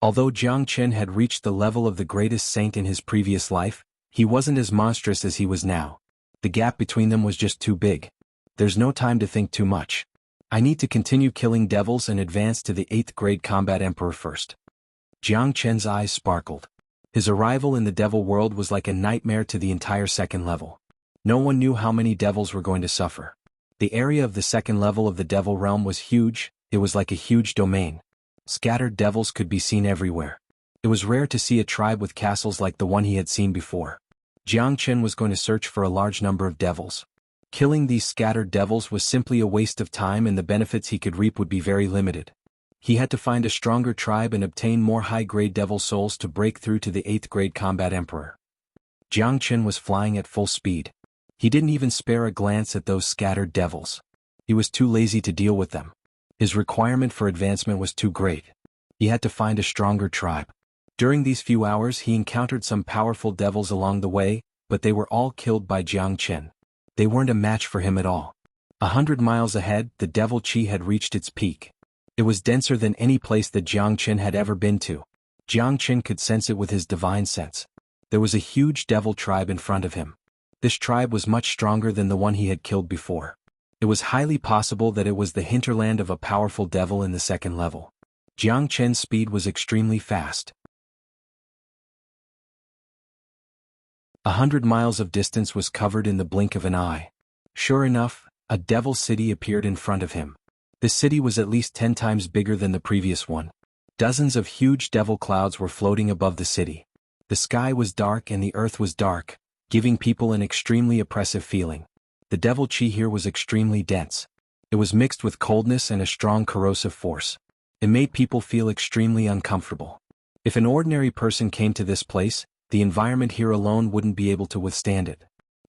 Although Jianghu had reached the level of the greatest saint in his previous life, he wasn't as monstrous as he was now. The gap between them was just too big. There's no time to think too much. I need to continue killing devils and advance to the 8th grade combat emperor first. Jianghu's eyes sparkled. His arrival in the devil world was like a nightmare to the entire second level. No one knew how many devils were going to suffer. The area of the second level of the devil realm was huge. It was like a huge domain. Scattered devils could be seen everywhere. It was rare to see a tribe with castles like the one he had seen before. Jianghu was going to search for a large number of devils. Killing these scattered devils was simply a waste of time and the benefits he could reap would be very limited. He had to find a stronger tribe and obtain more high-grade devil souls to break through to the 8th grade combat emperor. Jianghu was flying at full speed. He didn't even spare a glance at those scattered devils. He was too lazy to deal with them. His requirement for advancement was too great. He had to find a stronger tribe. During these few hours he encountered some powerful devils along the way, but they were all killed by Jianghu. They weren't a match for him at all. 100 miles ahead, the devil chi had reached its peak. It was denser than any place that Jianghu had ever been to. Jianghu could sense it with his divine sense. There was a huge devil tribe in front of him. This tribe was much stronger than the one he had killed before. It was highly possible that it was the hinterland of a powerful devil in the second level. Jiang Chen's speed was extremely fast. 100 miles of distance was covered in the blink of an eye. Sure enough, a devil city appeared in front of him. This city was at least 10 times bigger than the previous one. Dozens of huge devil clouds were floating above the city. The sky was dark and the earth was dark, giving people an extremely oppressive feeling. The devil chi here was extremely dense. It was mixed with coldness and a strong corrosive force. It made people feel extremely uncomfortable. If an ordinary person came to this place, the environment here alone wouldn't be able to withstand it.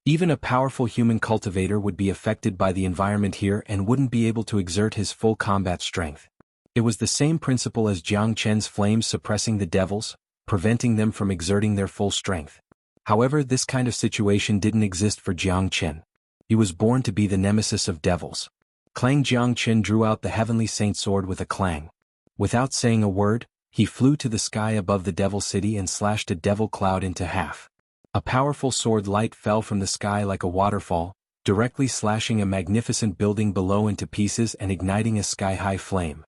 Even a powerful human cultivator would be affected by the environment here and wouldn't be able to exert his full combat strength. It was the same principle as Jiang Chen's flames suppressing the devils, preventing them from exerting their full strength. However, this kind of situation didn't exist for Jiang Chen. He was born to be the nemesis of devils. Clang Jiang Chen drew out the heavenly saint sword with a clang. Without saying a word, he flew to the sky above the devil city and slashed a devil cloud into half. A powerful sword light fell from the sky like a waterfall, directly slashing a magnificent building below into pieces and igniting a sky-high flame.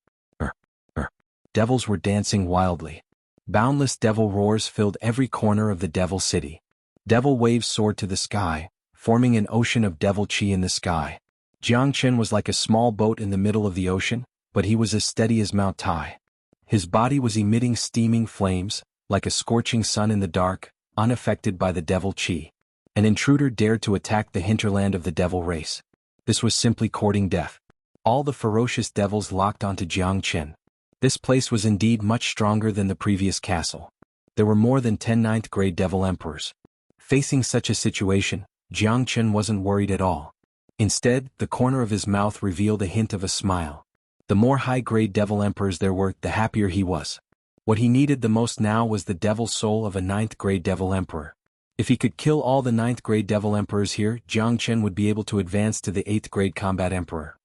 Devils were dancing wildly. Boundless devil roars filled every corner of the devil city. Devil waves soared to the sky, forming an ocean of devil chi in the sky. Jiang Chen was like a small boat in the middle of the ocean, but he was as steady as Mount Tai. His body was emitting steaming flames, like a scorching sun in the dark, unaffected by the devil chi. An intruder dared to attack the hinterland of the devil race. This was simply courting death. All the ferocious devils locked onto Jiang Chen. This place was indeed much stronger than the previous castle. There were more than 10 ninth-grade devil emperors. Facing such a situation, Jiang Chen wasn't worried at all. Instead, the corner of his mouth revealed a hint of a smile. The more high-grade devil emperors there were, the happier he was. What he needed the most now was the devil soul of a 9th-grade devil emperor. If he could kill all the 9th-grade devil emperors here, Jiang Chen would be able to advance to the 8th-grade combat emperor.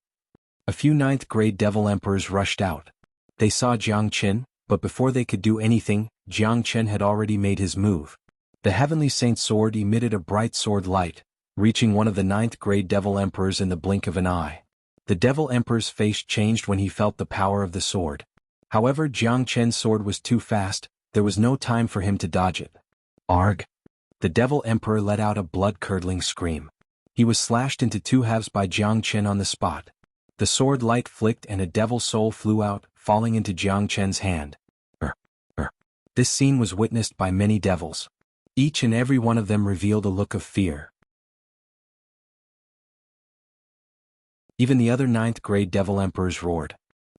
A few 9th-grade devil emperors rushed out. They saw Jiang Chen, but before they could do anything, Jiang Chen had already made his move. The heavenly saint sword emitted a bright sword light, reaching one of the 9th-grade devil emperors in the blink of an eye. The devil emperor's face changed when he felt the power of the sword. However, Jiang Chen's sword was too fast, there was no time for him to dodge it. Arg! The devil emperor let out a blood-curdling scream. He was slashed into 2 halves by Jiang Chen on the spot. The sword light flicked and a devil soul flew out, falling into Jiang Chen's hand. This scene was witnessed by many devils. Each and every one of them revealed a look of fear. Even the other 9th-grade devil emperors roared.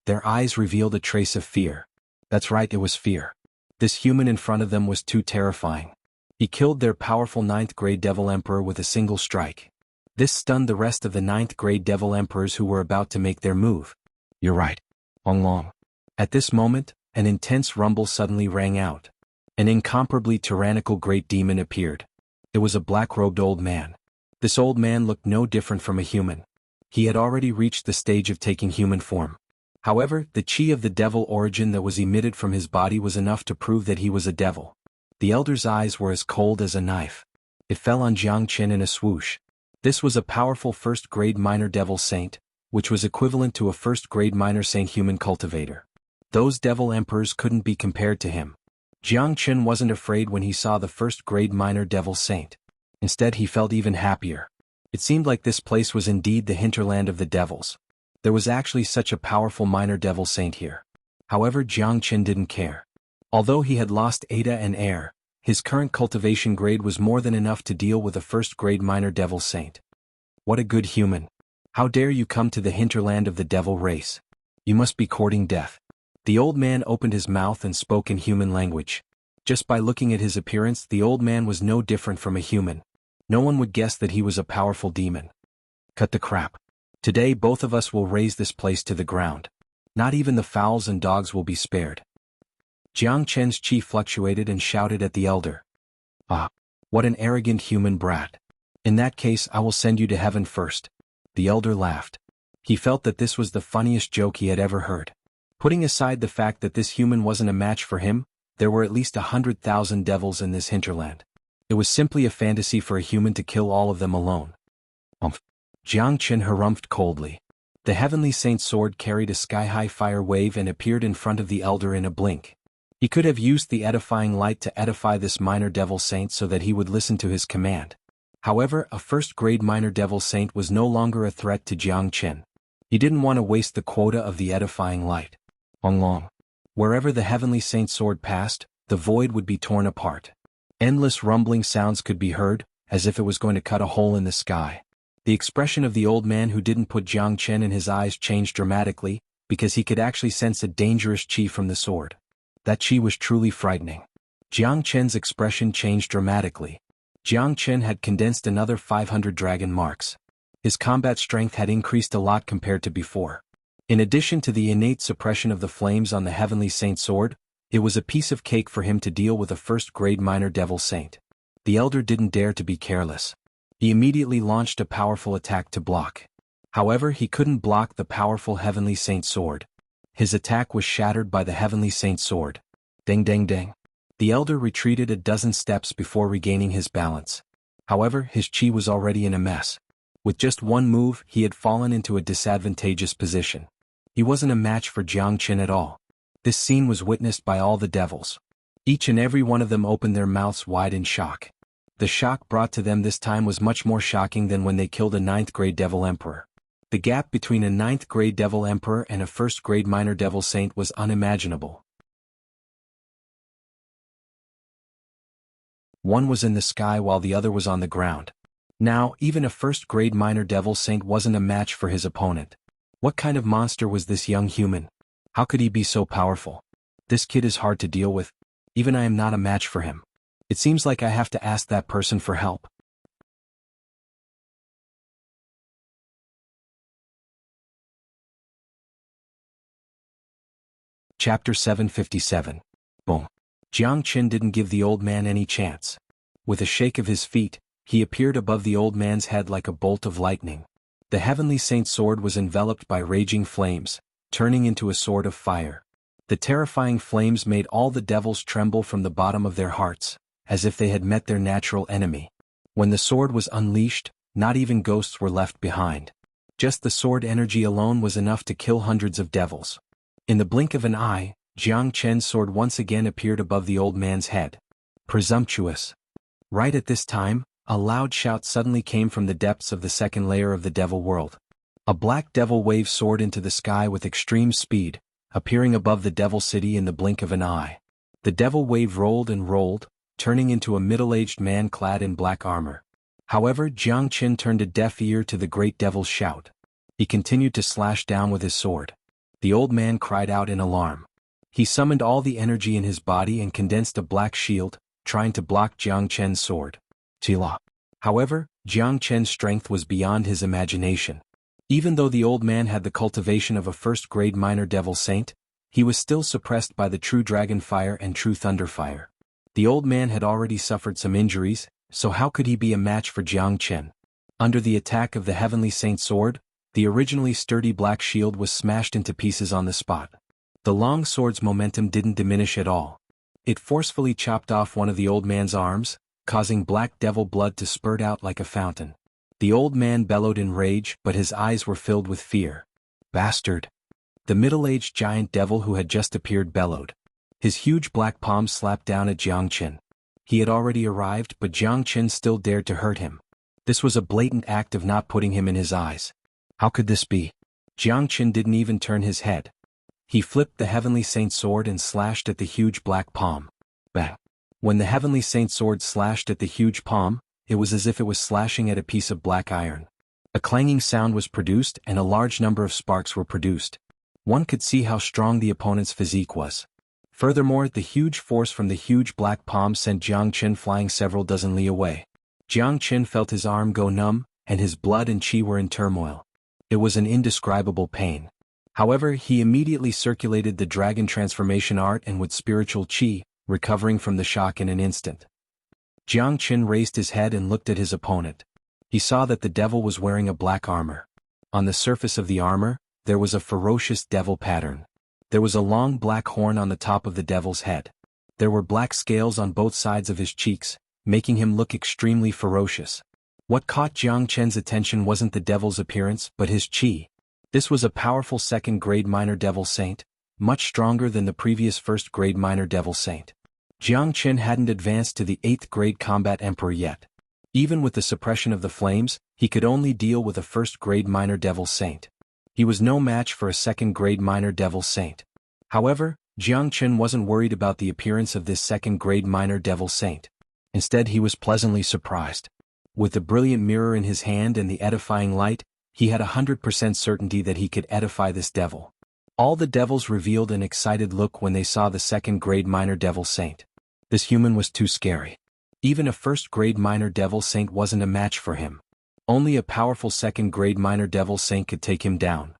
Their eyes revealed a trace of fear. That's right, it was fear. This human in front of them was too terrifying. He killed their powerful 9th-grade devil emperor with a single strike. This stunned the rest of the 9th-grade devil emperors who were about to make their move. You're right, Long. At this moment, an intense rumble suddenly rang out. An incomparably tyrannical great demon appeared. It was a black-robed old man. This old man looked no different from a human. He had already reached the stage of taking human form. However, the chi of the devil origin that was emitted from his body was enough to prove that he was a devil. The elder's eyes were as cold as a knife. It fell on Jiang Chen in a swoosh. This was a powerful first-grade minor devil saint, which was equivalent to a first-grade minor saint human cultivator. Those devil emperors couldn't be compared to him. Jiang Chen wasn't afraid when he saw the first-grade minor devil saint. Instead, he felt even happier. It seemed like this place was indeed the hinterland of the devils. There was actually such a powerful minor devil saint here. However, Jiang Chen didn't care. Although he had lost Ada and Air, his current cultivation grade was more than enough to deal with a first-grade minor devil saint. What a good human. How dare you come to the hinterland of the devil race? You must be courting death. The old man opened his mouth and spoke in human language. Just by looking at his appearance, the old man was no different from a human. No one would guess that he was a powerful demon. Cut the crap. Today both of us will raze this place to the ground. Not even the fowls and dogs will be spared. Jiang Chen's chi fluctuated and shouted at the elder. Ah, what an arrogant human brat. In that case, I will send you to heaven first. The elder laughed. He felt that this was the funniest joke he had ever heard. Putting aside the fact that this human wasn't a match for him, there were at least 100,000 devils in this hinterland. It was simply a fantasy for a human to kill all of them alone. Jiang Chen harumphed coldly. The Heavenly Saint's sword carried a sky-high fire wave and appeared in front of the elder in a blink. He could have used the edifying light to edify this minor devil saint so that he would listen to his command. However, a first-grade minor devil saint was no longer a threat to Jiangchen. He didn't want to waste the quota of the edifying light. Long. Wherever the Heavenly Saint's sword passed, the void would be torn apart. Endless rumbling sounds could be heard, as if it was going to cut a hole in the sky. The expression of the old man who didn't put Jiangchen in his eyes changed dramatically, because he could actually sense a dangerous qi from the sword. That qi was truly frightening. Jiangchen's expression changed dramatically. Jiangchen had condensed another 500 dragon marks. His combat strength had increased a lot compared to before. In addition to the innate suppression of the flames on the Heavenly Saint's sword, it was a piece of cake for him to deal with a first-grade minor devil saint. The elder didn't dare to be careless. He immediately launched a powerful attack to block. However, he couldn't block the powerful Heavenly Saint's sword. His attack was shattered by the Heavenly Saint's sword. Ding ding ding. The elder retreated a dozen steps before regaining his balance. However, his qi was already in a mess. With just one move, he had fallen into a disadvantageous position. He wasn't a match for Jiangchen at all. This scene was witnessed by all the devils. Each and every one of them opened their mouths wide in shock. The shock brought to them this time was much more shocking than when they killed a 9th-grade devil emperor. The gap between a 9th-grade devil emperor and a 1st-grade minor devil saint was unimaginable. One was in the sky while the other was on the ground. Now, even a 1st-grade minor devil saint wasn't a match for his opponent. What kind of monster was this young human? How could he be so powerful? This kid is hard to deal with. Even I am not a match for him. It seems like I have to ask that person for help. Chapter 757. Boom. Jiangchen didn't give the old man any chance. With a shake of his feet, he appeared above the old man's head like a bolt of lightning. The Heavenly Saint's sword was enveloped by raging flames, turning into a sword of fire. The terrifying flames made all the devils tremble from the bottom of their hearts, as if they had met their natural enemy. When the sword was unleashed, not even ghosts were left behind. Just the sword energy alone was enough to kill hundreds of devils. In the blink of an eye, Jiangchen's sword once again appeared above the old man's head. Presumptuous. Right at this time, a loud shout suddenly came from the depths of the second layer of the devil world. A black devil wave soared into the sky with extreme speed, appearing above the devil city in the blink of an eye. The devil wave rolled and rolled, turning into a middle-aged man clad in black armor. However, Jiangchen turned a deaf ear to the great devil's shout. He continued to slash down with his sword. The old man cried out in alarm. He summoned all the energy in his body and condensed a black shield, trying to block Jiangchen's sword. Tila. However, Jiangchen's strength was beyond his imagination. Even though the old man had the cultivation of a 1st-grade minor devil saint, he was still suppressed by the true dragon fire and true thunder fire. The old man had already suffered some injuries, so how could he be a match for Jiangchen? Under the attack of the Heavenly Saint's sword, the originally sturdy black shield was smashed into pieces on the spot. The long sword's momentum didn't diminish at all. It forcefully chopped off one of the old man's arms, causing black devil blood to spurt out like a fountain. The old man bellowed in rage, but his eyes were filled with fear. Bastard! The middle-aged giant devil who had just appeared bellowed. His huge black palm slapped down at Jiangchen. He had already arrived, but Jiangchen still dared to hurt him. This was a blatant act of not putting him in his eyes. How could this be? Jiangchen didn't even turn his head. He flipped the Heavenly Saint's sword and slashed at the huge black palm. Bang! When the Heavenly Saint's sword slashed at the huge palm, it was as if it was slashing at a piece of black iron. A clanging sound was produced and a large number of sparks were produced. One could see how strong the opponent's physique was. Furthermore, the huge force from the huge black palm sent Jiangchen flying several dozen li away. Jiangchen felt his arm go numb, and his blood and qi were in turmoil. It was an indescribable pain. However, he immediately circulated the dragon transformation art and with spiritual qi, recovering from the shock in an instant. Jiangchen raised his head and looked at his opponent. He saw that the devil was wearing a black armor. On the surface of the armor, there was a ferocious devil pattern. There was a long black horn on the top of the devil's head. There were black scales on both sides of his cheeks, making him look extremely ferocious. What caught Jiangchen's attention wasn't the devil's appearance but his qi. This was a powerful second-grade minor devil saint, much stronger than the previous first-grade minor devil saint. Jianghu hadn't advanced to the 8th grade combat emperor yet. Even with the suppression of the flames, he could only deal with a first-grade minor devil saint. He was no match for a second-grade minor devil saint. However, Jianghu wasn't worried about the appearance of this second-grade minor devil saint. Instead, he was pleasantly surprised. With the brilliant mirror in his hand and the edifying light, he had 100% certainty that he could edify this devil. All the devils revealed an excited look when they saw the second-grade minor devil saint. This human was too scary. Even a first-grade minor devil saint wasn't a match for him. Only a powerful second-grade minor devil saint could take him down.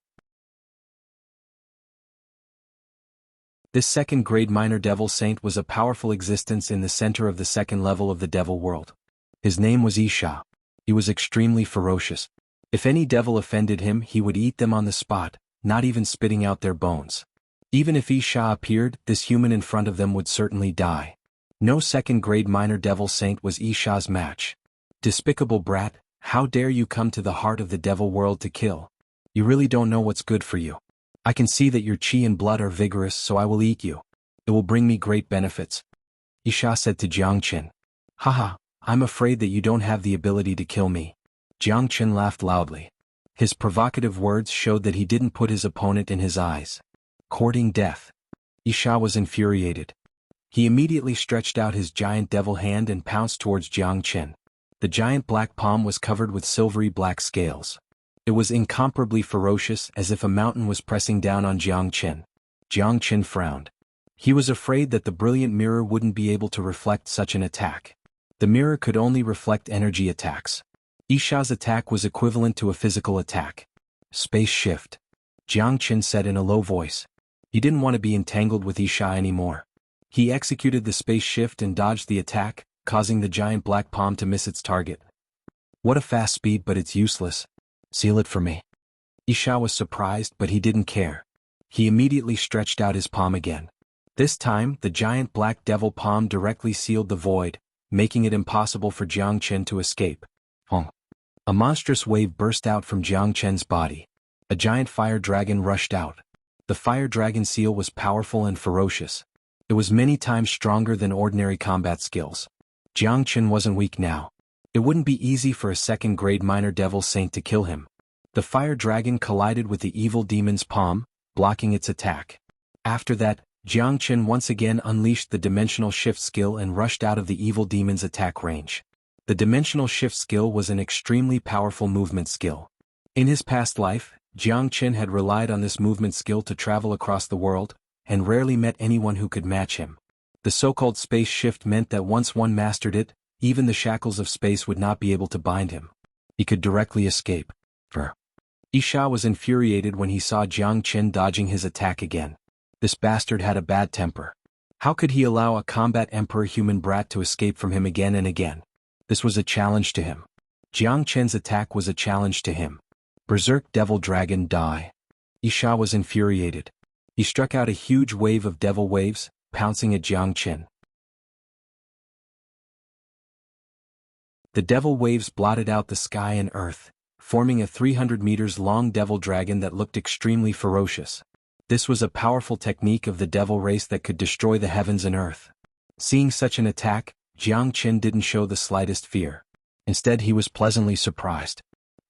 This second-grade minor devil saint was a powerful existence in the center of the second level of the devil world. His name was xianxia. He was extremely ferocious. If any devil offended him, he would eat them on the spot, not even spitting out their bones. Even if xianxia appeared, this human in front of them would certainly die. No second-grade minor devil saint was xianxia's match. Despicable brat, how dare you come to the heart of the devil world to kill? You really don't know what's good for you. I can see that your chi and blood are vigorous, so I will eat you. It will bring me great benefits. xianxia said to Jianghu. Haha, I'm afraid that you don't have the ability to kill me. Jianghu laughed loudly. His provocative words showed that he didn't put his opponent in his eyes. Courting death. xianxia was infuriated. He immediately stretched out his giant devil hand and pounced towards Jianghu. The giant black palm was covered with silvery black scales. It was incomparably ferocious, as if a mountain was pressing down on Jianghu. Jianghu frowned. He was afraid that the brilliant mirror wouldn't be able to reflect such an attack. The mirror could only reflect energy attacks. xianxia's attack was equivalent to a physical attack. Space shift. Jianghu said in a low voice. He didn't want to be entangled with xianxia anymore. He executed the space shift and dodged the attack, causing the giant black palm to miss its target. What a fast speed, but it's useless. Seal it for me. xianxia was surprised, but he didn't care. He immediately stretched out his palm again. This time, the giant black devil palm directly sealed the void, making it impossible for Jianghu to escape. A monstrous wave burst out from Jianghu's body. A giant fire dragon rushed out. The fire dragon seal was powerful and ferocious. It was many times stronger than ordinary combat skills. Jianghu wasn't weak now. It wouldn't be easy for a second-grade minor devil saint to kill him. The fire dragon collided with the evil demon's palm, blocking its attack. After that, Jianghu once again unleashed the dimensional shift skill and rushed out of the evil demon's attack range. The dimensional shift skill was an extremely powerful movement skill. In his past life, Jianghu had relied on this movement skill to travel across the world, and rarely met anyone who could match him. The so-called space shift meant that once one mastered it, even the shackles of space would not be able to bind him. He could directly escape. xianxia was infuriated when he saw Jianghu dodging his attack again. This bastard had a bad temper. How could he allow a combat emperor human brat to escape from him again and again? This was a challenge to him. Jianghu's attack was a challenge to him. Berserk Devil Dragon die. xianxia was infuriated. He struck out a huge wave of devil waves, pouncing at Jianghu. The devil waves blotted out the sky and earth, forming a 300 meters long devil dragon that looked extremely ferocious. This was a powerful technique of the devil race that could destroy the heavens and earth. Seeing such an attack, Jianghu didn't show the slightest fear. Instead, he was pleasantly surprised.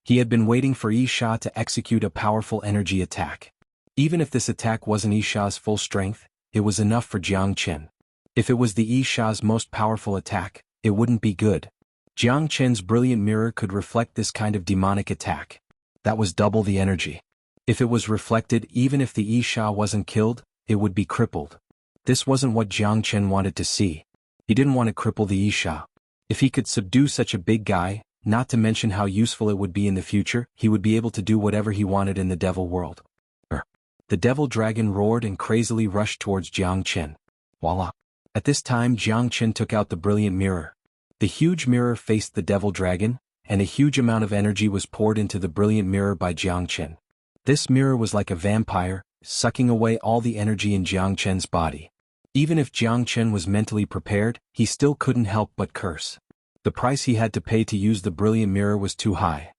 He had been waiting for xianxia to execute a powerful energy attack. Even if this attack wasn't xianxia's full strength, it was enough for Jianghu. If it was the xianxia's most powerful attack, it wouldn't be good. Jianghu's brilliant mirror could reflect this kind of demonic attack. That was double the energy. If it was reflected, even if the xianxia wasn't killed, it would be crippled. This wasn't what Jianghu wanted to see. He didn't want to cripple the xianxia. If he could subdue such a big guy, not to mention how useful it would be in the future, he would be able to do whatever he wanted in the devil world. The devil dragon roared and crazily rushed towards Jianghu. Voila! At this time Jianghu took out the brilliant mirror. The huge mirror faced the devil dragon, and a huge amount of energy was poured into the brilliant mirror by Jianghu. This mirror was like a vampire, sucking away all the energy in Jianghu's body. Even if Jianghu was mentally prepared, he still couldn't help but curse. The price he had to pay to use the brilliant mirror was too high.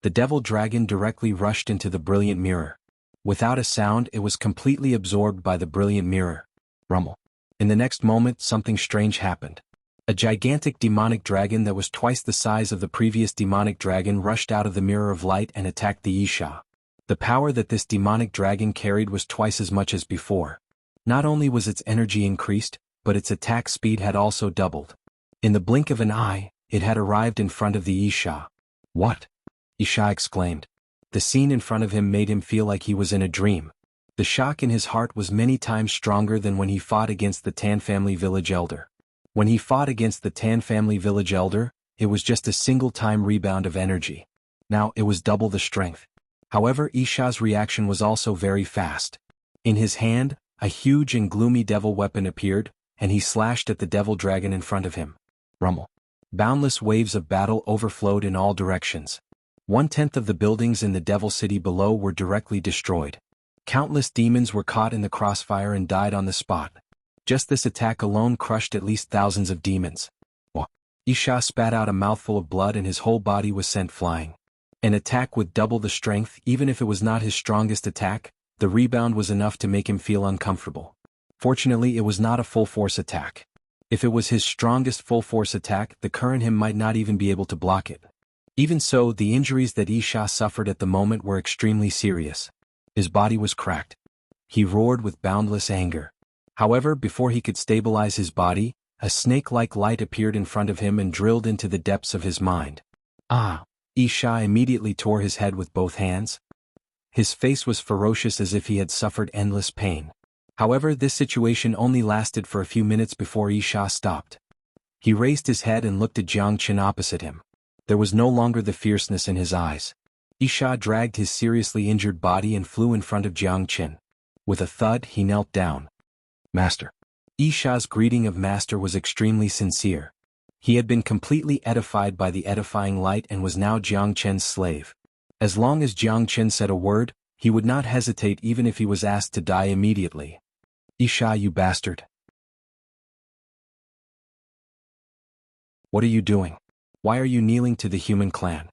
The devil dragon directly rushed into the brilliant mirror. Without a sound, it was completely absorbed by the brilliant mirror. Rumble. In the next moment, something strange happened. A gigantic demonic dragon that was twice the size of the previous demonic dragon rushed out of the mirror of light and attacked the xianxia. The power that this demonic dragon carried was twice as much as before. Not only was its energy increased, but its attack speed had also doubled. In the blink of an eye, it had arrived in front of the xianxia. What? Xianxia exclaimed. The scene in front of him made him feel like he was in a dream. The shock in his heart was many times stronger than when he fought against the Tan family village elder. When he fought against the Tan family village elder, it was just a single-time rebound of energy. Now it was double the strength. However, xianxia's reaction was also very fast. In his hand, a huge and gloomy devil weapon appeared, and he slashed at the devil dragon in front of him. Rumble. Boundless waves of battle overflowed in all directions. 1/10 of the buildings in the Devil City below were directly destroyed. Countless demons were caught in the crossfire and died on the spot. Just this attack alone crushed at least thousands of demons. xianxia spat out a mouthful of blood and his whole body was sent flying. An attack with double the strength, even if it was not his strongest attack, the rebound was enough to make him feel uncomfortable. Fortunately, it was not a full-force attack. If it was his strongest full-force attack, the current him might not even be able to block it. Even so, the injuries that xianxia suffered at the moment were extremely serious. His body was cracked. He roared with boundless anger. However, before he could stabilize his body, a snake-like light appeared in front of him and drilled into the depths of his mind. xianxia immediately tore his head with both hands. His face was ferocious as if he had suffered endless pain. However, this situation only lasted for a few minutes before xianxia stopped. He raised his head and looked at Jianghu opposite him. There was no longer the fierceness in his eyes. xianxia dragged his seriously injured body and flew in front of Jianghu. With a thud, he knelt down. Master. xianxia's greeting of master was extremely sincere. He had been completely edified by the edifying light and was now Jianghu's slave. As long as Jianghu said a word, he would not hesitate even if he was asked to die immediately. xianxia, you bastard. What are you doing? Why are you kneeling to the human clan?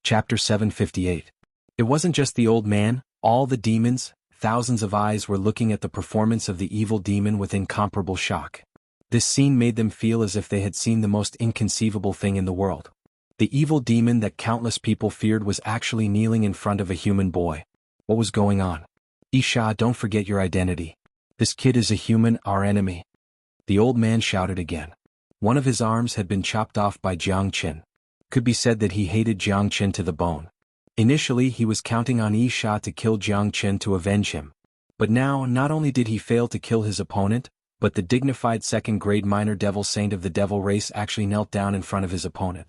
Chapter 758. It wasn't just the old man, all the demons, thousands of eyes were looking at the performance of the evil demon with incomparable shock. This scene made them feel as if they had seen the most inconceivable thing in the world. The evil demon that countless people feared was actually kneeling in front of a human boy. What was going on? xianxia, don't forget your identity. This kid is a human, our enemy. The old man shouted again. One of his arms had been chopped off by Jianghu. Could be said that he hated Jianghu to the bone. Initially, he was counting on xianxia to kill Jianghu to avenge him. But now, not only did he fail to kill his opponent, but the dignified second-grade minor devil saint of the devil race actually knelt down in front of his opponent.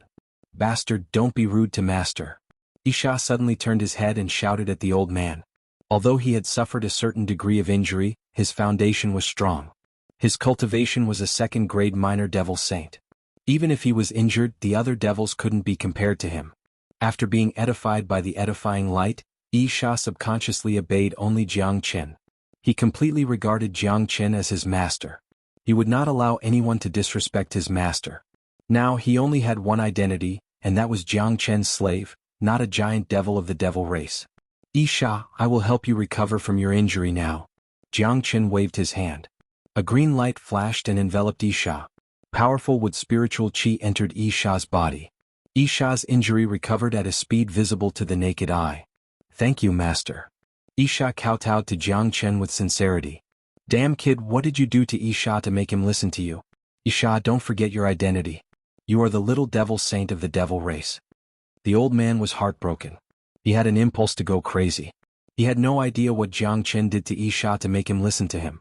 Bastard, don't be rude to master. xianxia suddenly turned his head and shouted at the old man. Although he had suffered a certain degree of injury, his foundation was strong. His cultivation was a second-grade minor devil saint. Even if he was injured, the other devils couldn't be compared to him. After being edified by the edifying light, xianxia subconsciously obeyed only Jianghu. He completely regarded Jianghu as his master. He would not allow anyone to disrespect his master. Now he only had one identity, and that was Jianghu's slave, not a giant devil of the devil race. xianxia, I will help you recover from your injury now. Jianghu waved his hand. A green light flashed and enveloped xianxia. Powerful wood spiritual qi entered xianxia's body. xianxia's injury recovered at a speed visible to the naked eye. Thank you, master. xianxia kowtowed to Jianghu with sincerity. Damn kid, what did you do to xianxia to make him listen to you? xianxia, don't forget your identity. You are the little devil saint of the devil race. The old man was heartbroken. He had an impulse to go crazy. He had no idea what Jianghu did to xianxia to make him listen to him.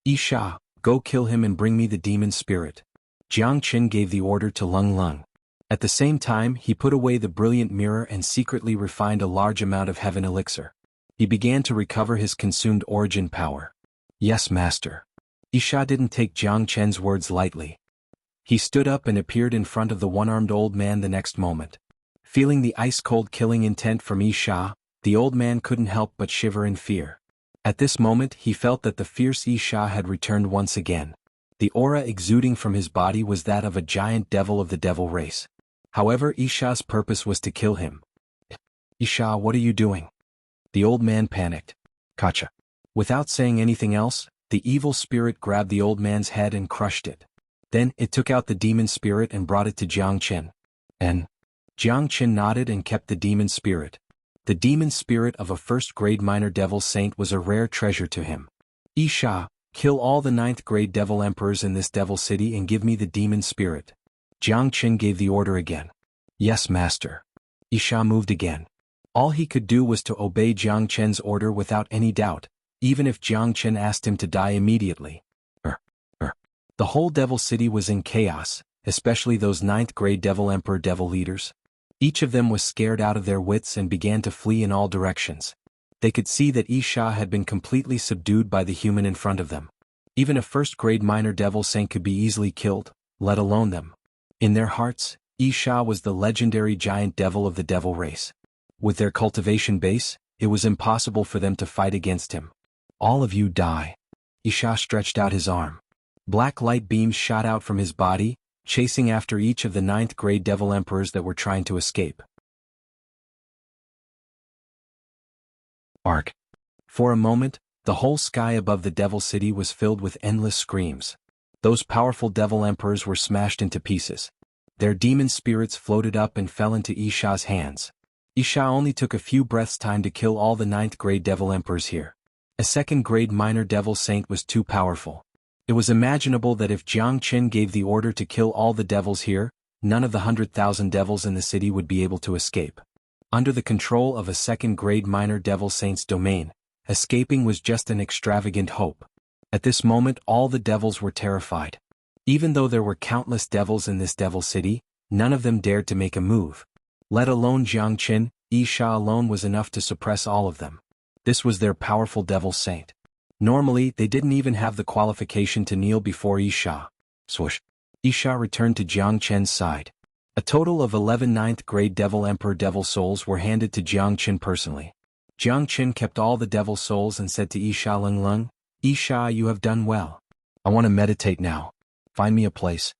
xianxia, go kill him and bring me the demon spirit. Jianghu gave the order to Lung Lung. At the same time, he put away the brilliant mirror and secretly refined a large amount of heaven elixir. He began to recover his consumed origin power. Yes, master. xianxia didn't take Jianghu's words lightly. He stood up and appeared in front of the one-armed old man the next moment. Feeling the ice-cold killing intent from xianxia, the old man couldn't help but shiver in fear. At this moment he felt that the fierce Isha had returned once again. The aura exuding from his body was that of a giant devil of the devil race. However, Isha's purpose was to kill him. Isha, what are you doing? The old man panicked. Kacha. Without saying anything else, the evil spirit grabbed the old man's head and crushed it. Then it took out the demon spirit and brought it to Jiang Chen. And Jiang Chen nodded and kept the demon spirit. The demon spirit of a first-grade minor devil saint was a rare treasure to him. Isha, kill all the 9th-grade devil emperors in this devil city and give me the demon spirit. Jiang Chen gave the order again. Yes, master. Isha moved again. All he could do was to obey Jiang Chen's order without any doubt, even if Jiang Chen asked him to die immediately. The whole devil city was in chaos, especially those 9th-grade devil emperor devil leaders. Each of them was scared out of their wits and began to flee in all directions. They could see that Isha had been completely subdued by the human in front of them. Even a first-grade minor devil saint could be easily killed, let alone them. In their hearts, Isha was the legendary giant devil of the devil race. With their cultivation base, it was impossible for them to fight against him. All of you die. Isha stretched out his arm. Black light beams shot out from his body, chasing after each of the 9th-grade devil emperors that were trying to escape. Arc. For a moment, the whole sky above the devil city was filled with endless screams. Those powerful devil emperors were smashed into pieces. Their demon spirits floated up and fell into Isha's hands. Isha only took a few breaths' time to kill all the 9th-grade devil emperors here. A 2nd-grade minor devil saint was too powerful. It was imaginable that if Jiang Chen gave the order to kill all the devils here, none of the 100,000 devils in the city would be able to escape. Under the control of a 2nd-grade minor devil saint's domain, escaping was just an extravagant hope. At this moment all the devils were terrified. Even though there were countless devils in this devil city, none of them dared to make a move. Let alone Jiang Chen, Isha alone was enough to suppress all of them. This was their powerful devil saint. Normally, they didn't even have the qualification to kneel before Isha. Swoosh. Isha returned to Jiang Chen's side. A total of 11 9th-grade devil emperor devil souls were handed to Jiang Chen personally. Jiang Chen kept all the devil souls and said to Isha Lung Lung, Isha, you have done well. I want to meditate now. Find me a place.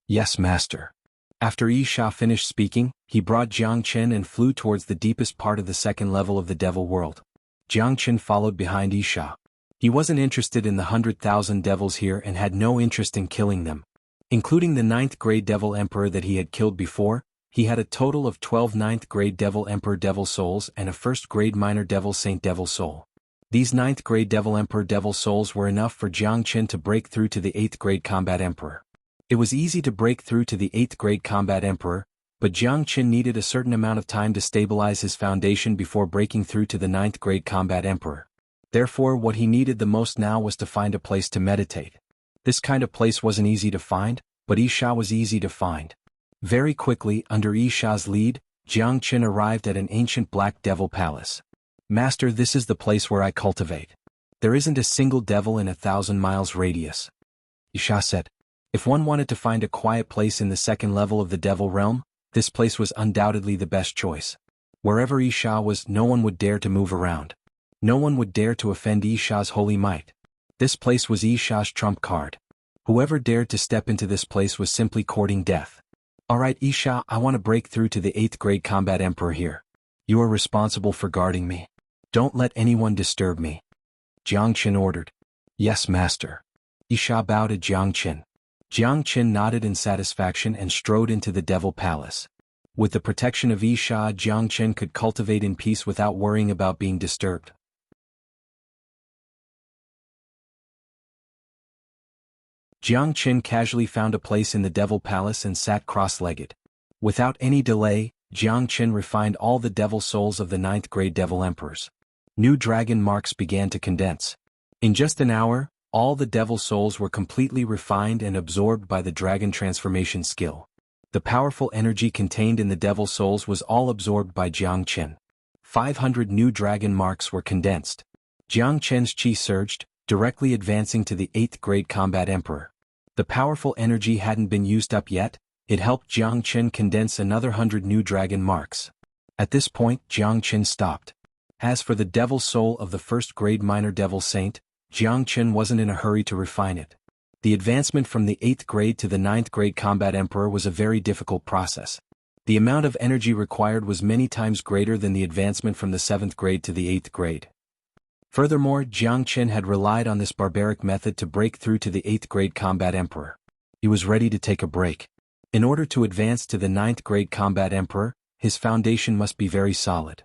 Yes, master. After Isha finished speaking, he brought Jiang Chen and flew towards the deepest part of the 2nd level of the devil world. Jiang Chen followed behind Isha. He wasn't interested in the 100,000 devils here and had no interest in killing them. Including the 9th-grade devil emperor that he had killed before, he had a total of 12 9th-grade devil emperor devil souls and a 1st-grade minor devil saint devil soul. These 9th-grade devil emperor devil souls were enough for Jiang Chen to break through to the 8th-grade combat emperor. It was easy to break through to the 8th-grade combat emperor, but Jiang Chen needed a certain amount of time to stabilize his foundation before breaking through to the 9th-grade combat emperor. Therefore, what he needed the most now was to find a place to meditate. This kind of place wasn't easy to find, but Isha was easy to find. Very quickly, under Isha's lead, Jiang Chen arrived at an ancient black devil palace. Master, this is the place where I cultivate. There isn't a single devil in 1,000 miles radius. Isha said. If one wanted to find a quiet place in the 2nd level of the devil realm, this place was undoubtedly the best choice. Wherever Isha was, no one would dare to move around. No one would dare to offend Isha's holy might. This place was Isha's trump card. Whoever dared to step into this place was simply courting death. Alright Isha, I want to break through to the 8th-grade combat emperor here. You are responsible for guarding me. Don't let anyone disturb me. Jiang Chen ordered. Yes, master. Isha bowed to Jiang Chen. Jiang Chen nodded in satisfaction and strode into the devil palace. With the protection of Isha, Jiang Chen could cultivate in peace without worrying about being disturbed. Jiang Chen casually found a place in the devil palace and sat cross-legged. Without any delay, Jiang Chen refined all the devil souls of the 9th-grade devil emperors. New dragon marks began to condense. In just an hour, all the devil souls were completely refined and absorbed by the dragon transformation skill. The powerful energy contained in the devil souls was all absorbed by Jiang Chen. 500 new dragon marks were condensed. Jiang Chen's chi surged, directly advancing to the 8th-grade combat emperor. The powerful energy hadn't been used up yet, it helped Jiang Chen condense another 100 new dragon marks. At this point, Jiang Chen stopped. As for the devil soul of the first-grade minor devil saint, Jianghu wasn't in a hurry to refine it. The advancement from the 8th grade to the 9th grade combat emperor was a very difficult process. The amount of energy required was many times greater than the advancement from the 7th grade to the 8th grade. Furthermore, Jianghu had relied on this barbaric method to break through to the 8th grade combat emperor. He was ready to take a break. In order to advance to the 9th grade combat emperor, his foundation must be very solid.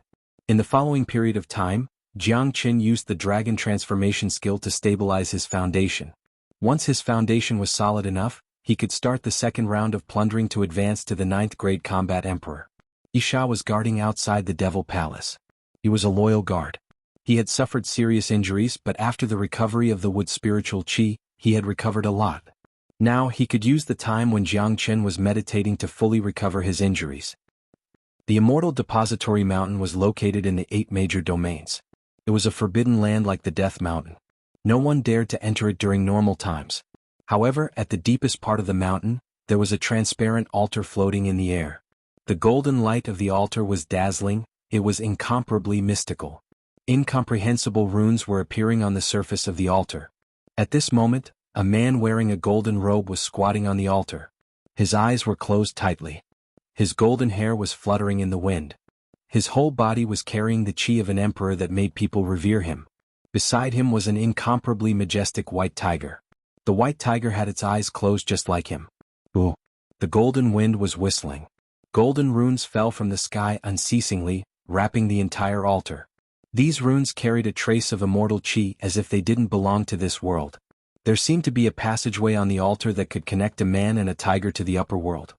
In the following period of time, Jianghu used the dragon transformation skill to stabilize his foundation. Once his foundation was solid enough, he could start the second round of plundering to advance to the 9th grade combat emperor. Isha was guarding outside the Devil Palace. He was a loyal guard. He had suffered serious injuries, but after the recovery of the wood spiritual qi, he had recovered a lot. Now he could use the time when Jianghu was meditating to fully recover his injuries. The Immortal Depository Mountain was located in the 8 major domains. It was a forbidden land like the Death Mountain. No one dared to enter it during normal times. However, at the deepest part of the mountain, there was a transparent altar floating in the air. The golden light of the altar was dazzling, it was incomparably mystical. Incomprehensible runes were appearing on the surface of the altar. At this moment, a man wearing a golden robe was squatting on the altar. His eyes were closed tightly. His golden hair was fluttering in the wind. His whole body was carrying the qi of an emperor that made people revere him. Beside him was an incomparably majestic white tiger. The white tiger had its eyes closed just like him. Ooh! The golden wind was whistling. Golden runes fell from the sky unceasingly, wrapping the entire altar. These runes carried a trace of immortal qi as if they didn't belong to this world. There seemed to be a passageway on the altar that could connect a man and a tiger to the upper world.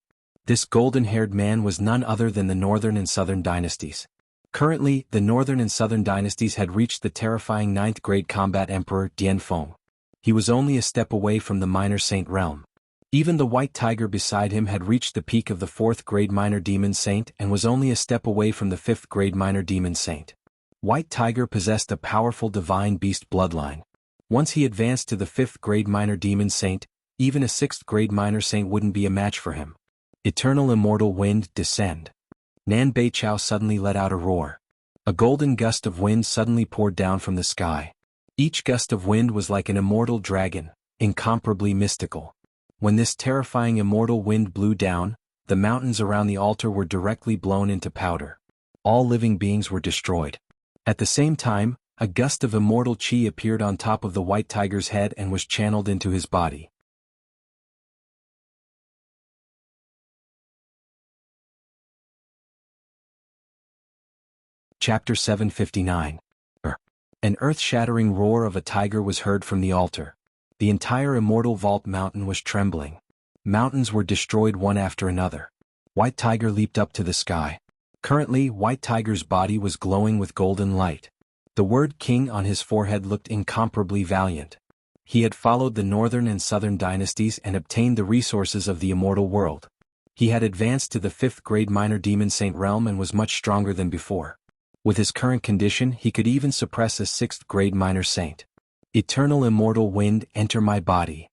This golden-haired man was none other than the Northern and Southern dynasties. Currently, the Northern and Southern dynasties had reached the terrifying 9th grade combat emperor Dianfeng. He was only a step away from the minor saint realm. Even the white tiger beside him had reached the peak of the 4th grade minor demon saint and was only a step away from the 5th grade minor demon saint. White tiger possessed a powerful divine beast bloodline. Once he advanced to the 5th grade minor demon saint, even a 6th grade minor saint wouldn't be a match for him. Eternal immortal wind, descend. Nan Beiqiao suddenly let out a roar. A golden gust of wind suddenly poured down from the sky. Each gust of wind was like an immortal dragon, incomparably mystical. When this terrifying immortal wind blew down, the mountains around the altar were directly blown into powder. All living beings were destroyed. At the same time, a gust of immortal qi appeared on top of the white tiger's head and was channeled into his body. Chapter 759. An earth-shattering roar of a tiger was heard from the altar. The entire immortal vault mountain was trembling. Mountains were destroyed one after another. White tiger leaped up to the sky. Currently, White Tiger's body was glowing with golden light. The word king on his forehead looked incomparably valiant. He had followed the Northern and Southern dynasties and obtained the resources of the immortal world. He had advanced to the 5th grade minor demon saint realm and was much stronger than before. With his current condition, he could even suppress a 6th grade minor saint. Eternal immortal wind, enter my body.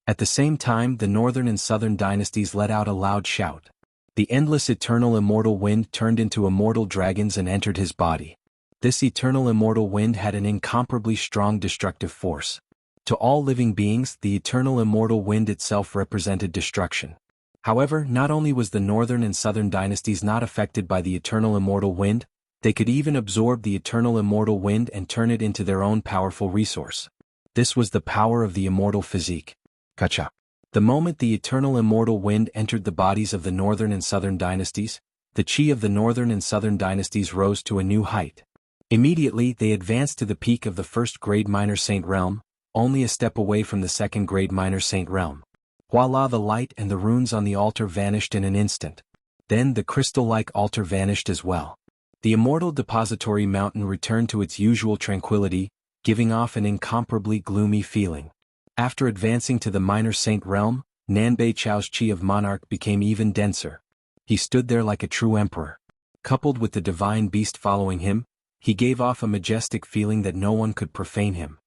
At the same time, the Northern and Southern dynasties let out a loud shout. The endless eternal immortal wind turned into immortal dragons and entered his body. This eternal immortal wind had an incomparably strong destructive force. To all living beings, the eternal immortal wind itself represented destruction. However, not only was the Northern and Southern dynasties not affected by the eternal immortal wind, they could even absorb the eternal immortal wind and turn it into their own powerful resource. This was the power of the immortal physique. Kacha. The moment the eternal immortal wind entered the bodies of the Northern and Southern dynasties, the qi of the Northern and Southern dynasties rose to a new height. Immediately, they advanced to the peak of the 1st grade minor saint realm, only a step away from the 2nd grade minor saint realm. Voila! The light and the runes on the altar vanished in an instant. Then the crystal-like altar vanished as well. The immortal depository mountain returned to its usual tranquility, giving off an incomparably gloomy feeling. After advancing to the minor saint realm, Nanbei Chao's qi of monarch became even denser. He stood there like a true emperor. Coupled with the divine beast following him, he gave off a majestic feeling that no one could profane him.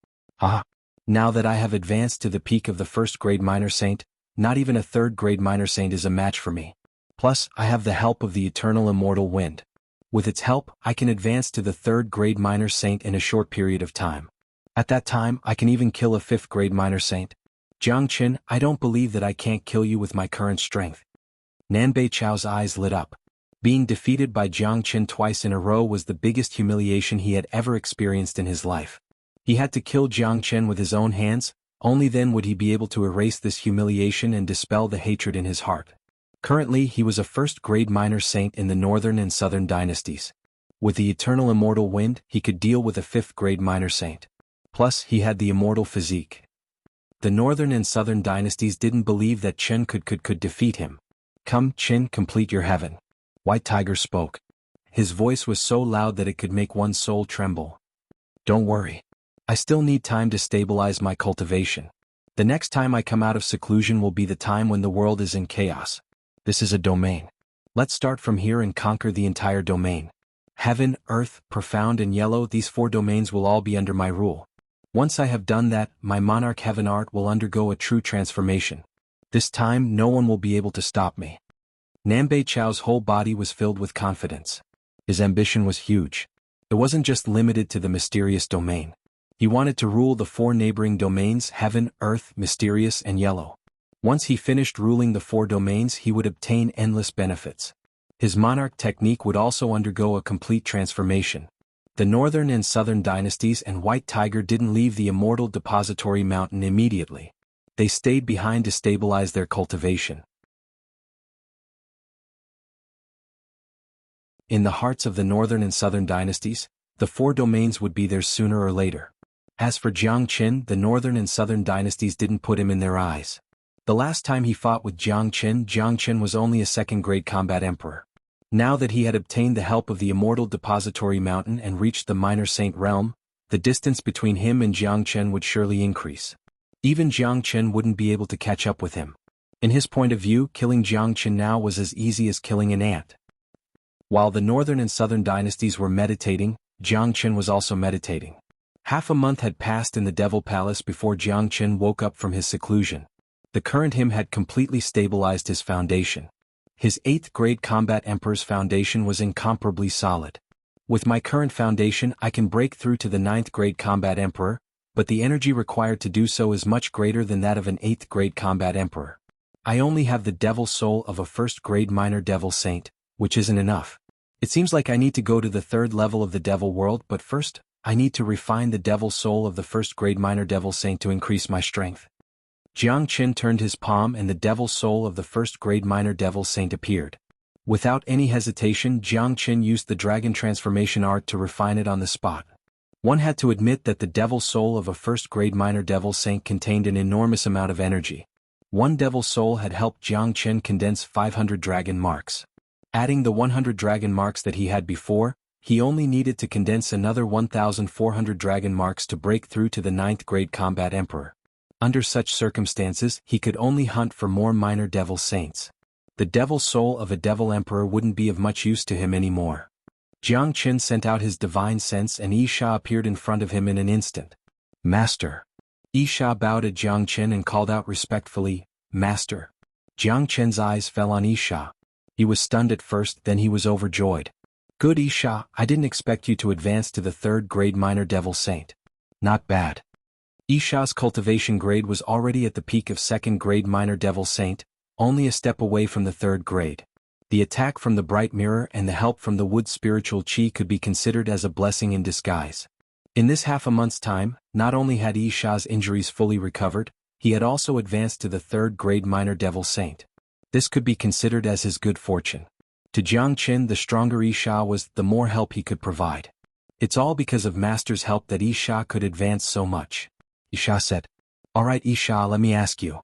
Ah! Now that I have advanced to the peak of the 1st grade minor saint, not even a 3rd grade minor saint is a match for me. Plus, I have the help of the eternal immortal wind. With its help, I can advance to the 3rd grade minor saint in a short period of time. At that time, I can even kill a 5th grade minor saint. Jiang Qin, I don't believe that I can't kill you with my current strength. Nanbei Chao's eyes lit up. Being defeated by Jiang Qin twice in a row was the biggest humiliation he had ever experienced in his life. He had to kill Jiang Qin with his own hands, only then would he be able to erase this humiliation and dispel the hatred in his heart. Currently, he was a 1st grade minor saint in the northern and southern dynasties. With the eternal immortal wind, he could deal with a 5th grade minor saint. Plus, he had the immortal physique. The northern and southern dynasties didn't believe that Qin could defeat him. Come, Qin, complete your heaven. White Tiger spoke. His voice was so loud that it could make one's soul tremble. Don't worry. I still need time to stabilize my cultivation. The next time I come out of seclusion will be the time when the world is in chaos. This is a domain. Let's start from here and conquer the entire domain. Heaven, earth, profound and yellow, these 4 domains will all be under my rule. Once I have done that, my monarch heaven art will undergo a true transformation. This time, no one will be able to stop me. Nanbei Chao's whole body was filled with confidence. His ambition was huge. It wasn't just limited to the mysterious domain. He wanted to rule the 4 neighboring domains: heaven, earth, mysterious and yellow. Once he finished ruling the 4 domains, he would obtain endless benefits. His monarch technique would also undergo a complete transformation. The northern and southern dynasties and White Tiger didn't leave the immortal depository mountain immediately. They stayed behind to stabilize their cultivation. In the hearts of the northern and southern dynasties, the 4 domains would be theirs sooner or later. As for Jiang Qin, the northern and southern dynasties didn't put him in their eyes. The last time he fought with Jiang Qin was only a 2nd grade combat emperor. Now that he had obtained the help of the immortal depository mountain and reached the minor saint realm, the distance between him and Jiang Qin would surely increase. Even Jiang Qin wouldn't be able to catch up with him. In his point of view, killing Jiang Qin now was as easy as killing an ant. While the northern and southern dynasties were meditating, Jiang Qin was also meditating. Half a month had passed in the Devil Palace before Jiang Qin woke up from his seclusion. The current him had completely stabilized his foundation. His 8th grade combat emperor's foundation was incomparably solid. With my current foundation, I can break through to the 9th grade combat emperor, but the energy required to do so is much greater than that of an 8th grade combat emperor. I only have the devil soul of a 1st grade minor devil saint, which isn't enough. It seems like I need to go to the 3rd level of the devil world, but first, I need to refine the devil soul of the 1st grade minor devil saint to increase my strength. Jiang Qin turned his palm and the devil soul of the 1st grade minor devil saint appeared. Without any hesitation, Jiang Qin used the dragon transformation art to refine it on the spot. One had to admit that the devil soul of a 1st grade minor devil saint contained an enormous amount of energy. One devil soul had helped Jiang Qin condense 500 dragon marks. Adding the 100 dragon marks that he had before, he only needed to condense another 1,400 dragon marks to break through to the 9th grade combat emperor. Under such circumstances, he could only hunt for more minor devil saints. The devil soul of a devil emperor wouldn't be of much use to him anymore. Jiang Qin sent out his divine sense and Yisha appeared in front of him in an instant. Master. Yisha bowed at Jiang Qin and called out respectfully, Master. Jiang Qin's eyes fell on Yisha. He was stunned at first, then he was overjoyed. Good Yisha, I didn't expect you to advance to the 3rd grade minor devil saint. Not bad. Yisha's cultivation grade was already at the peak of 2nd grade minor devil saint, only a step away from the 3rd grade. The attack from the bright mirror and the help from the wood spiritual chi could be considered as a blessing in disguise. In this half a month's time, not only had Yisha's injuries fully recovered, he had also advanced to the 3rd grade minor devil saint. This could be considered as his good fortune. To Jiang Qin, the stronger Yisha was, the more help he could provide. It's all because of Master's help that Yisha could advance so much. Yisha said, Alright Yisha, let me ask you.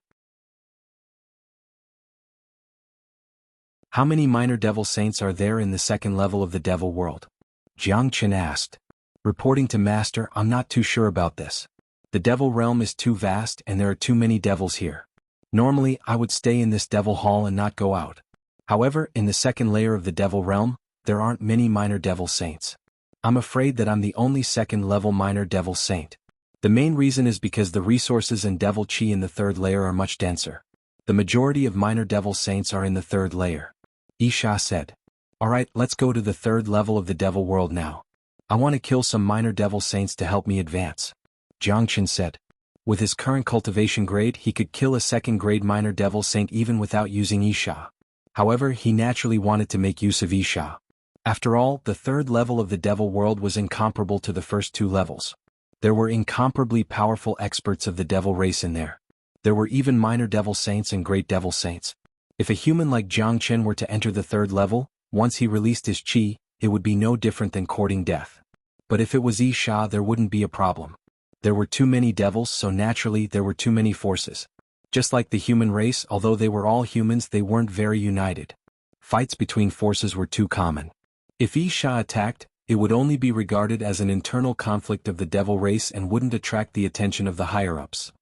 How many minor devil saints are there in the 2nd level of the devil world? Jiang Qin asked. Reporting to Master, I'm not too sure about this. The devil realm is too vast and there are too many devils here. Normally, I would stay in this devil hall and not go out. However, in the 2nd layer of the devil realm, there aren't many minor devil saints. I'm afraid that I'm the only 2nd level minor devil saint. The main reason is because the resources and devil chi in the 3rd layer are much denser. The majority of minor devil saints are in the 3rd layer. Yisha said. Alright, let's go to the third level of the devil world now. I want to kill some minor devil saints to help me advance. Jianghu said. With his current cultivation grade, he could kill a second-grade minor devil saint even without using xianxia. However, he naturally wanted to make use of xianxia. After all, the third level of the devil world was incomparable to the first two levels. There were incomparably powerful experts of the devil race in there. There were even minor devil saints and great devil saints. If a human like Jianghu were to enter the third level, once he released his qi, it would be no different than courting death. But if it was xianxia, there wouldn't be a problem. There were too many devils, so naturally there were too many forces. Just like the human race, although they were all humans, they weren't very united. Fights between forces were too common. If xianxia attacked, it would only be regarded as an internal conflict of the devil race and wouldn't attract the attention of the higher-ups.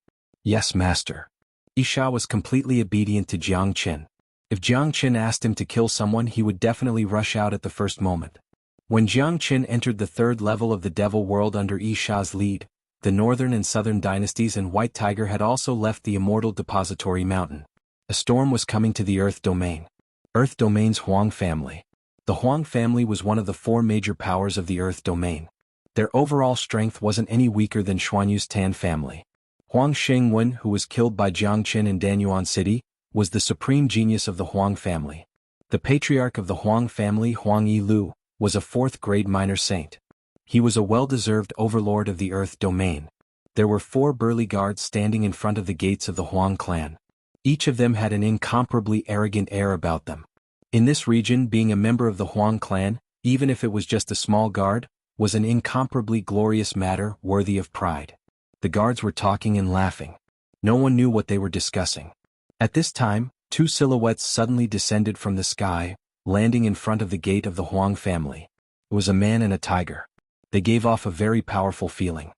Yes, master. xianxia was completely obedient to Jianghu. If Jianghu asked him to kill someone, he would definitely rush out at the first moment. When Jianghu entered the third level of the devil world under xianxia's lead, the northern and southern dynasties and White Tiger had also left the immortal depository mountain. A storm was coming to the Earth Domain. Earth Domain's Huang family. The Huang family was one of the four major powers of the Earth Domain. Their overall strength wasn't any weaker than Xuanhu's Tan family. Huang Xuanhuan, who was killed by Jianghu in Danyuan City, was the supreme genius of the Huang family. The patriarch of the Huang family, Huang Yilu, was a fourth-grade minor saint. He was a well-deserved overlord of the Earth Domain. There were 4 burly guards standing in front of the gates of the Huang clan. Each of them had an incomparably arrogant air about them. In this region, being a member of the Huang clan, even if it was just a small guard, was an incomparably glorious matter worthy of pride. The guards were talking and laughing. No one knew what they were discussing. At this time, 2 silhouettes suddenly descended from the sky, landing in front of the gate of the Huang family. It was a man and a tiger. They gave off a very powerful feeling.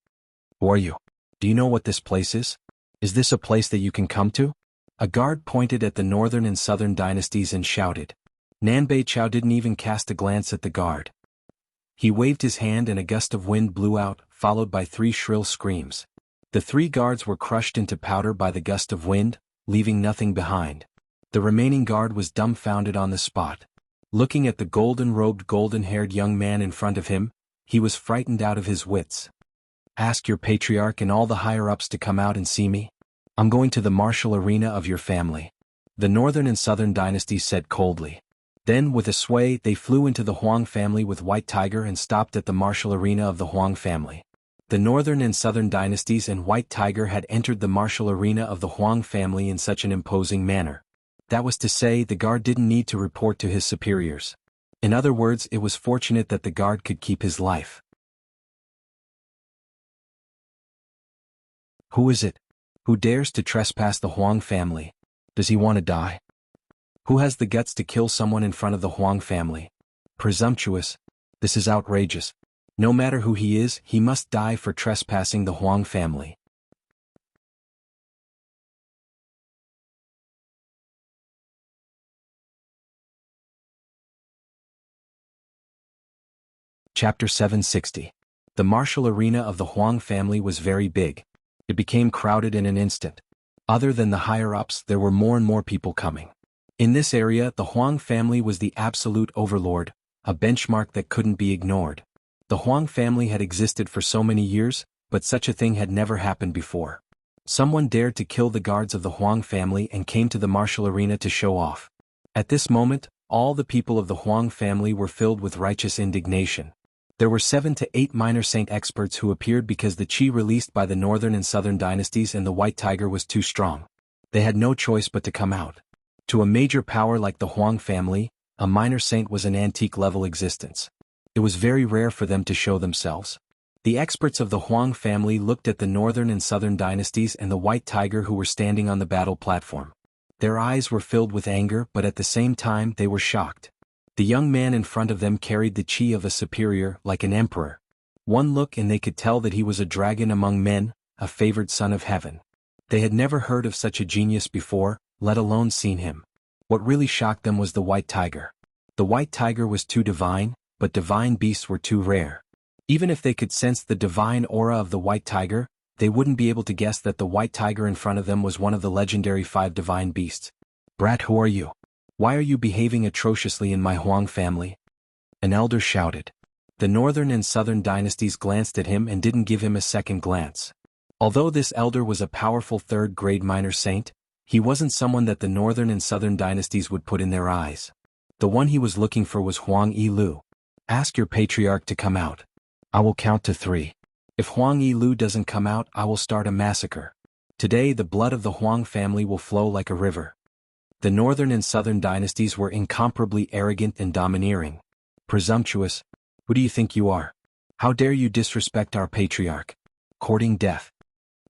Who are you? Do you know what this place is? Is this a place that you can come to? A guard pointed at the northern and southern dynasties and shouted. Nanbei Chao didn't even cast a glance at the guard. He waved his hand and a gust of wind blew out, followed by 3 shrill screams. The 3 guards were crushed into powder by the gust of wind, leaving nothing behind. The remaining guard was dumbfounded on the spot. Looking at the golden-robed, golden-haired young man in front of him, he was frightened out of his wits. Ask your patriarch and all the higher-ups to come out and see me. I'm going to the martial arena of your family. The northern and southern dynasties said coldly. Then, with a sway, they flew into the Huang family with White Tiger and stopped at the martial arena of the Huang family. The northern and southern dynasties and White Tiger had entered the martial arena of the Huang family in such an imposing manner. That was to say, the guard didn't need to report to his superiors. In other words, it was fortunate that the guard could keep his life. Who is it? Who dares to trespass the Huang family? Does he want to die? Who has the guts to kill someone in front of the Huang family? Presumptuous. This is outrageous. No matter who he is, he must die for trespassing the Huang family. Chapter 760. The martial arena of the Huang family was very big. It became crowded in an instant. Other than the higher-ups, there were more and more people coming. In this area, the Huang family was the absolute overlord, a benchmark that couldn't be ignored. The Huang family had existed for so many years, but such a thing had never happened before. Someone dared to kill the guards of the Huang family and came to the martial arena to show off. At this moment, all the people of the Huang family were filled with righteous indignation. There were 7 to 8 minor saint experts who appeared because the qi released by the northern and southern dynasties and the White Tiger was too strong. They had no choice but to come out. To a major power like the Huang family, a minor saint was an antique-level existence. It was very rare for them to show themselves. The experts of the Huang family looked at the northern and southern dynasties and the White Tiger who were standing on the battle platform. Their eyes were filled with anger, but at the same time they were shocked. The young man in front of them carried the qi of a superior, like an emperor. One look and they could tell that he was a dragon among men, a favored son of heaven. They had never heard of such a genius before, let alone seen him. What really shocked them was the White Tiger. The White Tiger was too divine, but divine beasts were too rare. Even if they could sense the divine aura of the White Tiger, they wouldn't be able to guess that the White Tiger in front of them was one of the legendary 5 divine beasts. Brat, who are you? Why are you behaving atrociously in my Huang family? An elder shouted. The northern and southern dynasties glanced at him and didn't give him a second glance. Although this elder was a powerful third-grade minor saint, he wasn't someone that the northern and southern dynasties would put in their eyes. The one he was looking for was Huang Yilu. Ask your patriarch to come out. I will count to 3. If Huang Yilu doesn't come out, I will start a massacre. Today the blood of the Huang family will flow like a river. The northern and southern dynasties were incomparably arrogant and domineering. Presumptuous. Who do you think you are? How dare you disrespect our patriarch? Courting death.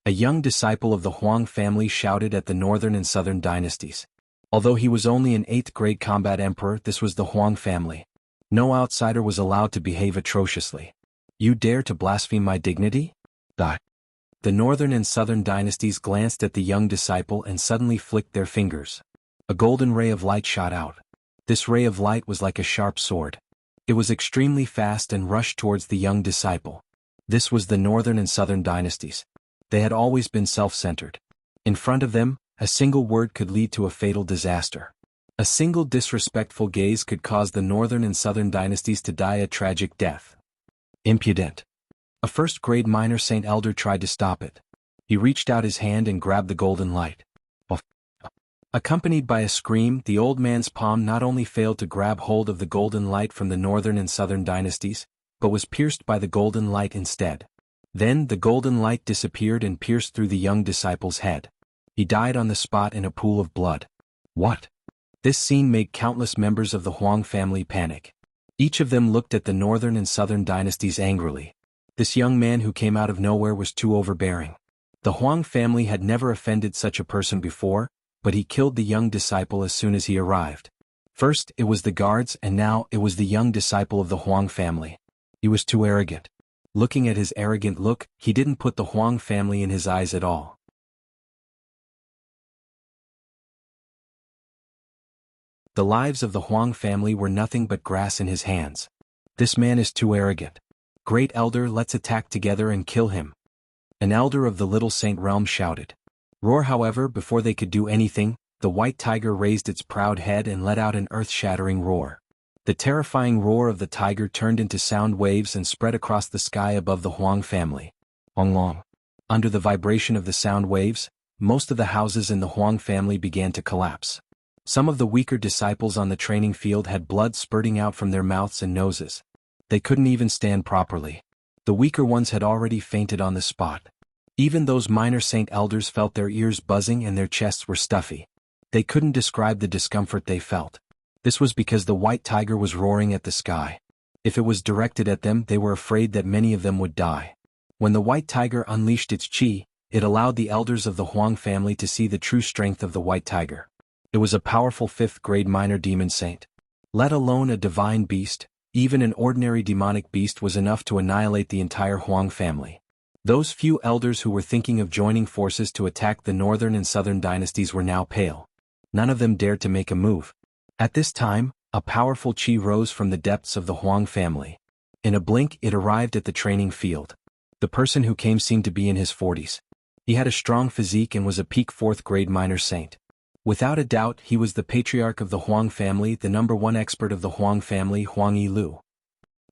A young disciple of the Huang family shouted at the northern and southern dynasties. Although he was only an 8th-grade combat emperor, this was the Huang family. No outsider was allowed to behave atrociously. You dare to blaspheme my dignity? The northern and southern dynasties glanced at the young disciple and suddenly flicked their fingers. A golden ray of light shot out. This ray of light was like a sharp sword. It was extremely fast and rushed towards the young disciple. This was the northern and southern dynasties. They had always been self-centered. In front of them, a single word could lead to a fatal disaster. A single disrespectful gaze could cause the northern and southern dynasties to die a tragic death. Impudent. A first-grade minor saint elder tried to stop it. He reached out his hand and grabbed the golden light. Accompanied by a scream, the old man's palm not only failed to grab hold of the golden light from the northern and southern dynasties, but was pierced by the golden light instead. Then the golden light disappeared and pierced through the young disciple's head. He died on the spot in a pool of blood. What? This scene made countless members of the Huang family panic. Each of them looked at the northern and southern dynasties angrily. This young man who came out of nowhere was too overbearing. The Huang family had never offended such a person before, but he killed the young disciple as soon as he arrived. First it was the guards and now it was the young disciple of the Huang family. He was too arrogant. Looking at his arrogant look, he didn't put the Huang family in his eyes at all. The lives of the Huang family were nothing but grass in his hands. This man is too arrogant. Great elder, let's attack together and kill him. An elder of the Little Saint realm shouted. Roar, however, before they could do anything, the white tiger raised its proud head and let out an earth-shattering roar. The terrifying roar of the tiger turned into sound waves and spread across the sky above the Huang family. Long. Under the vibration of the sound waves, most of the houses in the Huang family began to collapse. Some of the weaker disciples on the training field had blood spurting out from their mouths and noses. They couldn't even stand properly. The weaker ones had already fainted on the spot. Even those minor saint elders felt their ears buzzing and their chests were stuffy. They couldn't describe the discomfort they felt. This was because the white tiger was roaring at the sky. If it was directed at them, they were afraid that many of them would die. When the white tiger unleashed its chi, it allowed the elders of the Huang family to see the true strength of the white tiger. It was a powerful 5th-grade minor demon saint. Let alone a divine beast, even an ordinary demonic beast was enough to annihilate the entire Huang family. Those few elders who were thinking of joining forces to attack the northern and southern dynasties were now pale. None of them dared to make a move. At this time, a powerful chi rose from the depths of the Huang family. In a blink, it arrived at the training field. The person who came seemed to be in his 40s. He had a strong physique and was a peak 4th-grade minor saint. Without a doubt, he was the patriarch of the Huang family, the #1 expert of the Huang family, Huang Yilu.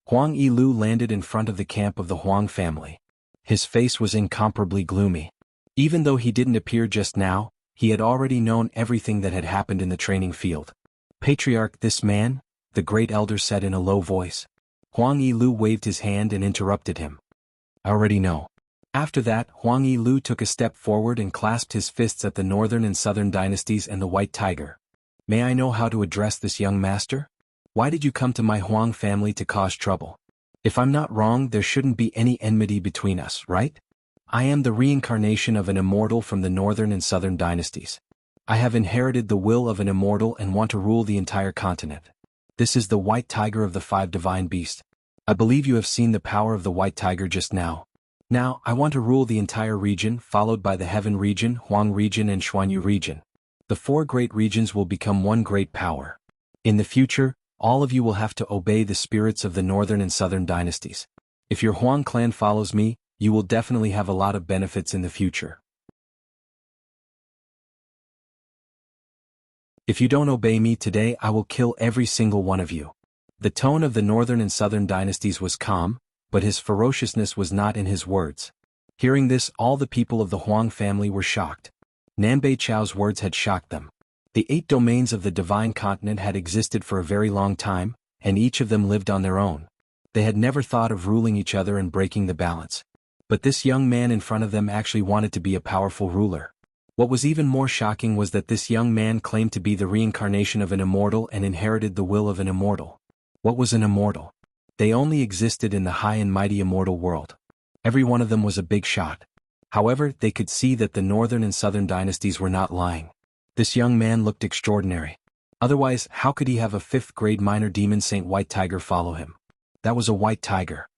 Huang Yilu landed in front of the camp of the Huang family. His face was incomparably gloomy. Even though he didn't appear just now, he had already known everything that had happened in the training field. Patriarch, this man, the great elder said in a low voice. Huang Yilu waved his hand and interrupted him. I already know. After that, Huang Yilu took a step forward and clasped his fists at the northern and southern dynasties and the white tiger. May I know how to address this young master? Why did you come to my Huang family to cause trouble? If I'm not wrong, there shouldn't be any enmity between us, right? I am the reincarnation of an immortal from the northern and southern dynasties. I have inherited the will of an immortal and want to rule the entire continent. This is the white tiger of the 5 divine beasts. I believe you have seen the power of the white tiger just now. Now, I want to rule the entire region, followed by the Heaven region, Huang region and Xuanhu region. The 4 great regions will become one great power. In the future, all of you will have to obey the spirits of the northern and southern dynasties. If your Huang clan follows me, you will definitely have a lot of benefits in the future. If you don't obey me today, I will kill every single one of you. The tone of the northern and southern dynasties was calm, but his ferociousness was not in his words. Hearing this, all the people of the Huang family were shocked. Nanbei Chao's words had shocked them. The 8 domains of the divine continent had existed for a very long time, and each of them lived on their own. They had never thought of ruling each other and breaking the balance. But this young man in front of them actually wanted to be a powerful ruler. What was even more shocking was that this young man claimed to be the reincarnation of an immortal and inherited the will of an immortal. What was an immortal? They only existed in the high and mighty immortal world. Every one of them was a big shot. However, they could see that the northern and southern dynasties were not lying. This young man looked extraordinary. Otherwise, how could he have a 5th-grade minor demon saint white tiger follow him? That was a white tiger.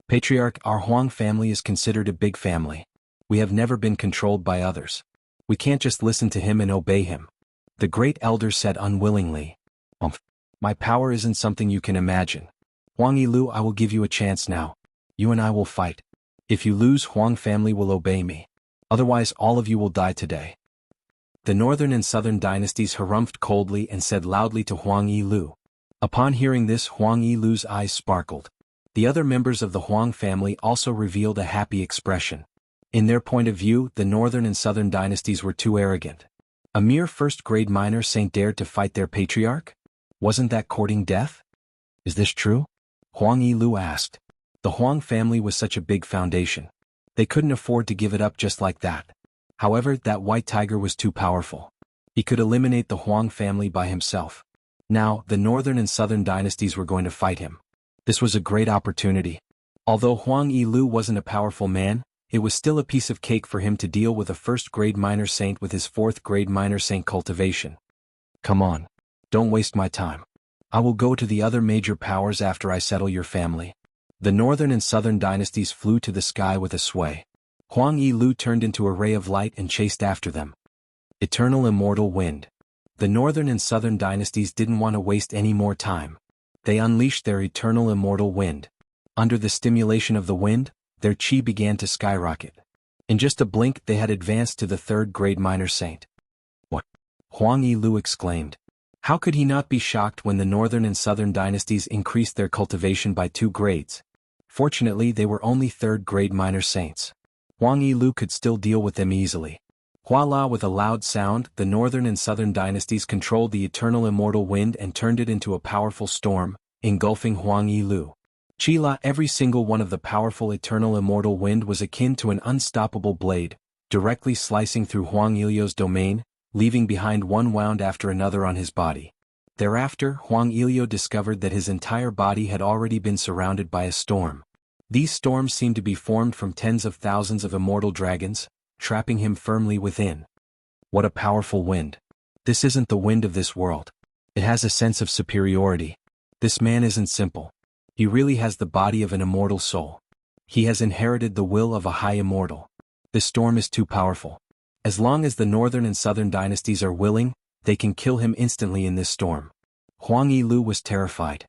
Patriarch, our Huang family is considered a big family. We have never been controlled by others. We can't just listen to him and obey him. The great elder said unwillingly. My power isn't something you can imagine. Huang Yilu, I will give you a chance now. You and I will fight. If you lose, Huang family will obey me. Otherwise, all of you will die today. The northern and southern dynasties harumphed coldly and said loudly to Huang Yilu. Upon hearing this, Huang Yilu's eyes sparkled. The other members of the Huang family also revealed a happy expression. In their point of view, the northern and southern dynasties were too arrogant. A mere 1st-grade minor saint dared to fight their patriarch? Wasn't that courting death? Is this true? Huang Yilu asked. The Huang family was such a big foundation. They couldn't afford to give it up just like that. However, that white tiger was too powerful. He could eliminate the Huang family by himself. Now, the northern and southern dynasties were going to fight him. This was a great opportunity. Although Huang Yilu wasn't a powerful man, it was still a piece of cake for him to deal with a 1st-grade minor saint with his 4th-grade minor saint cultivation. Come on. Don't waste my time. I will go to the other major powers after I settle your family. The northern and southern dynasties flew to the sky with a sway. Huang Yilu turned into a ray of light and chased after them. Eternal immortal wind. The northern and southern dynasties didn't want to waste any more time. They unleashed their eternal immortal wind. Under the stimulation of the wind, their chi began to skyrocket. In just a blink, they had advanced to the 3rd-grade minor saint. What? Huang Yilu exclaimed. How could he not be shocked when the northern and southern dynasties increased their cultivation by 2 grades? Fortunately, they were only 3rd-grade minor saints. Huang Yilu could still deal with them easily. Voila! With a loud sound, the northern and southern dynasties controlled the eternal immortal wind and turned it into a powerful storm, engulfing Huang Yilu. Chila, every single one of the powerful eternal immortal wind was akin to an unstoppable blade, directly slicing through Huang Yilu's domain, leaving behind one wound after another on his body. Thereafter, Huang Yilu discovered that his entire body had already been surrounded by a storm. These storms seemed to be formed from tens of thousands of immortal dragons, trapping him firmly within. What a powerful wind. This isn't the wind of this world. It has a sense of superiority. This man isn't simple. He really has the body of an immortal soul. He has inherited the will of a high immortal. This storm is too powerful. As long as the northern and southern dynasties are willing, they can kill him instantly in this storm. Huang Yilu was terrified.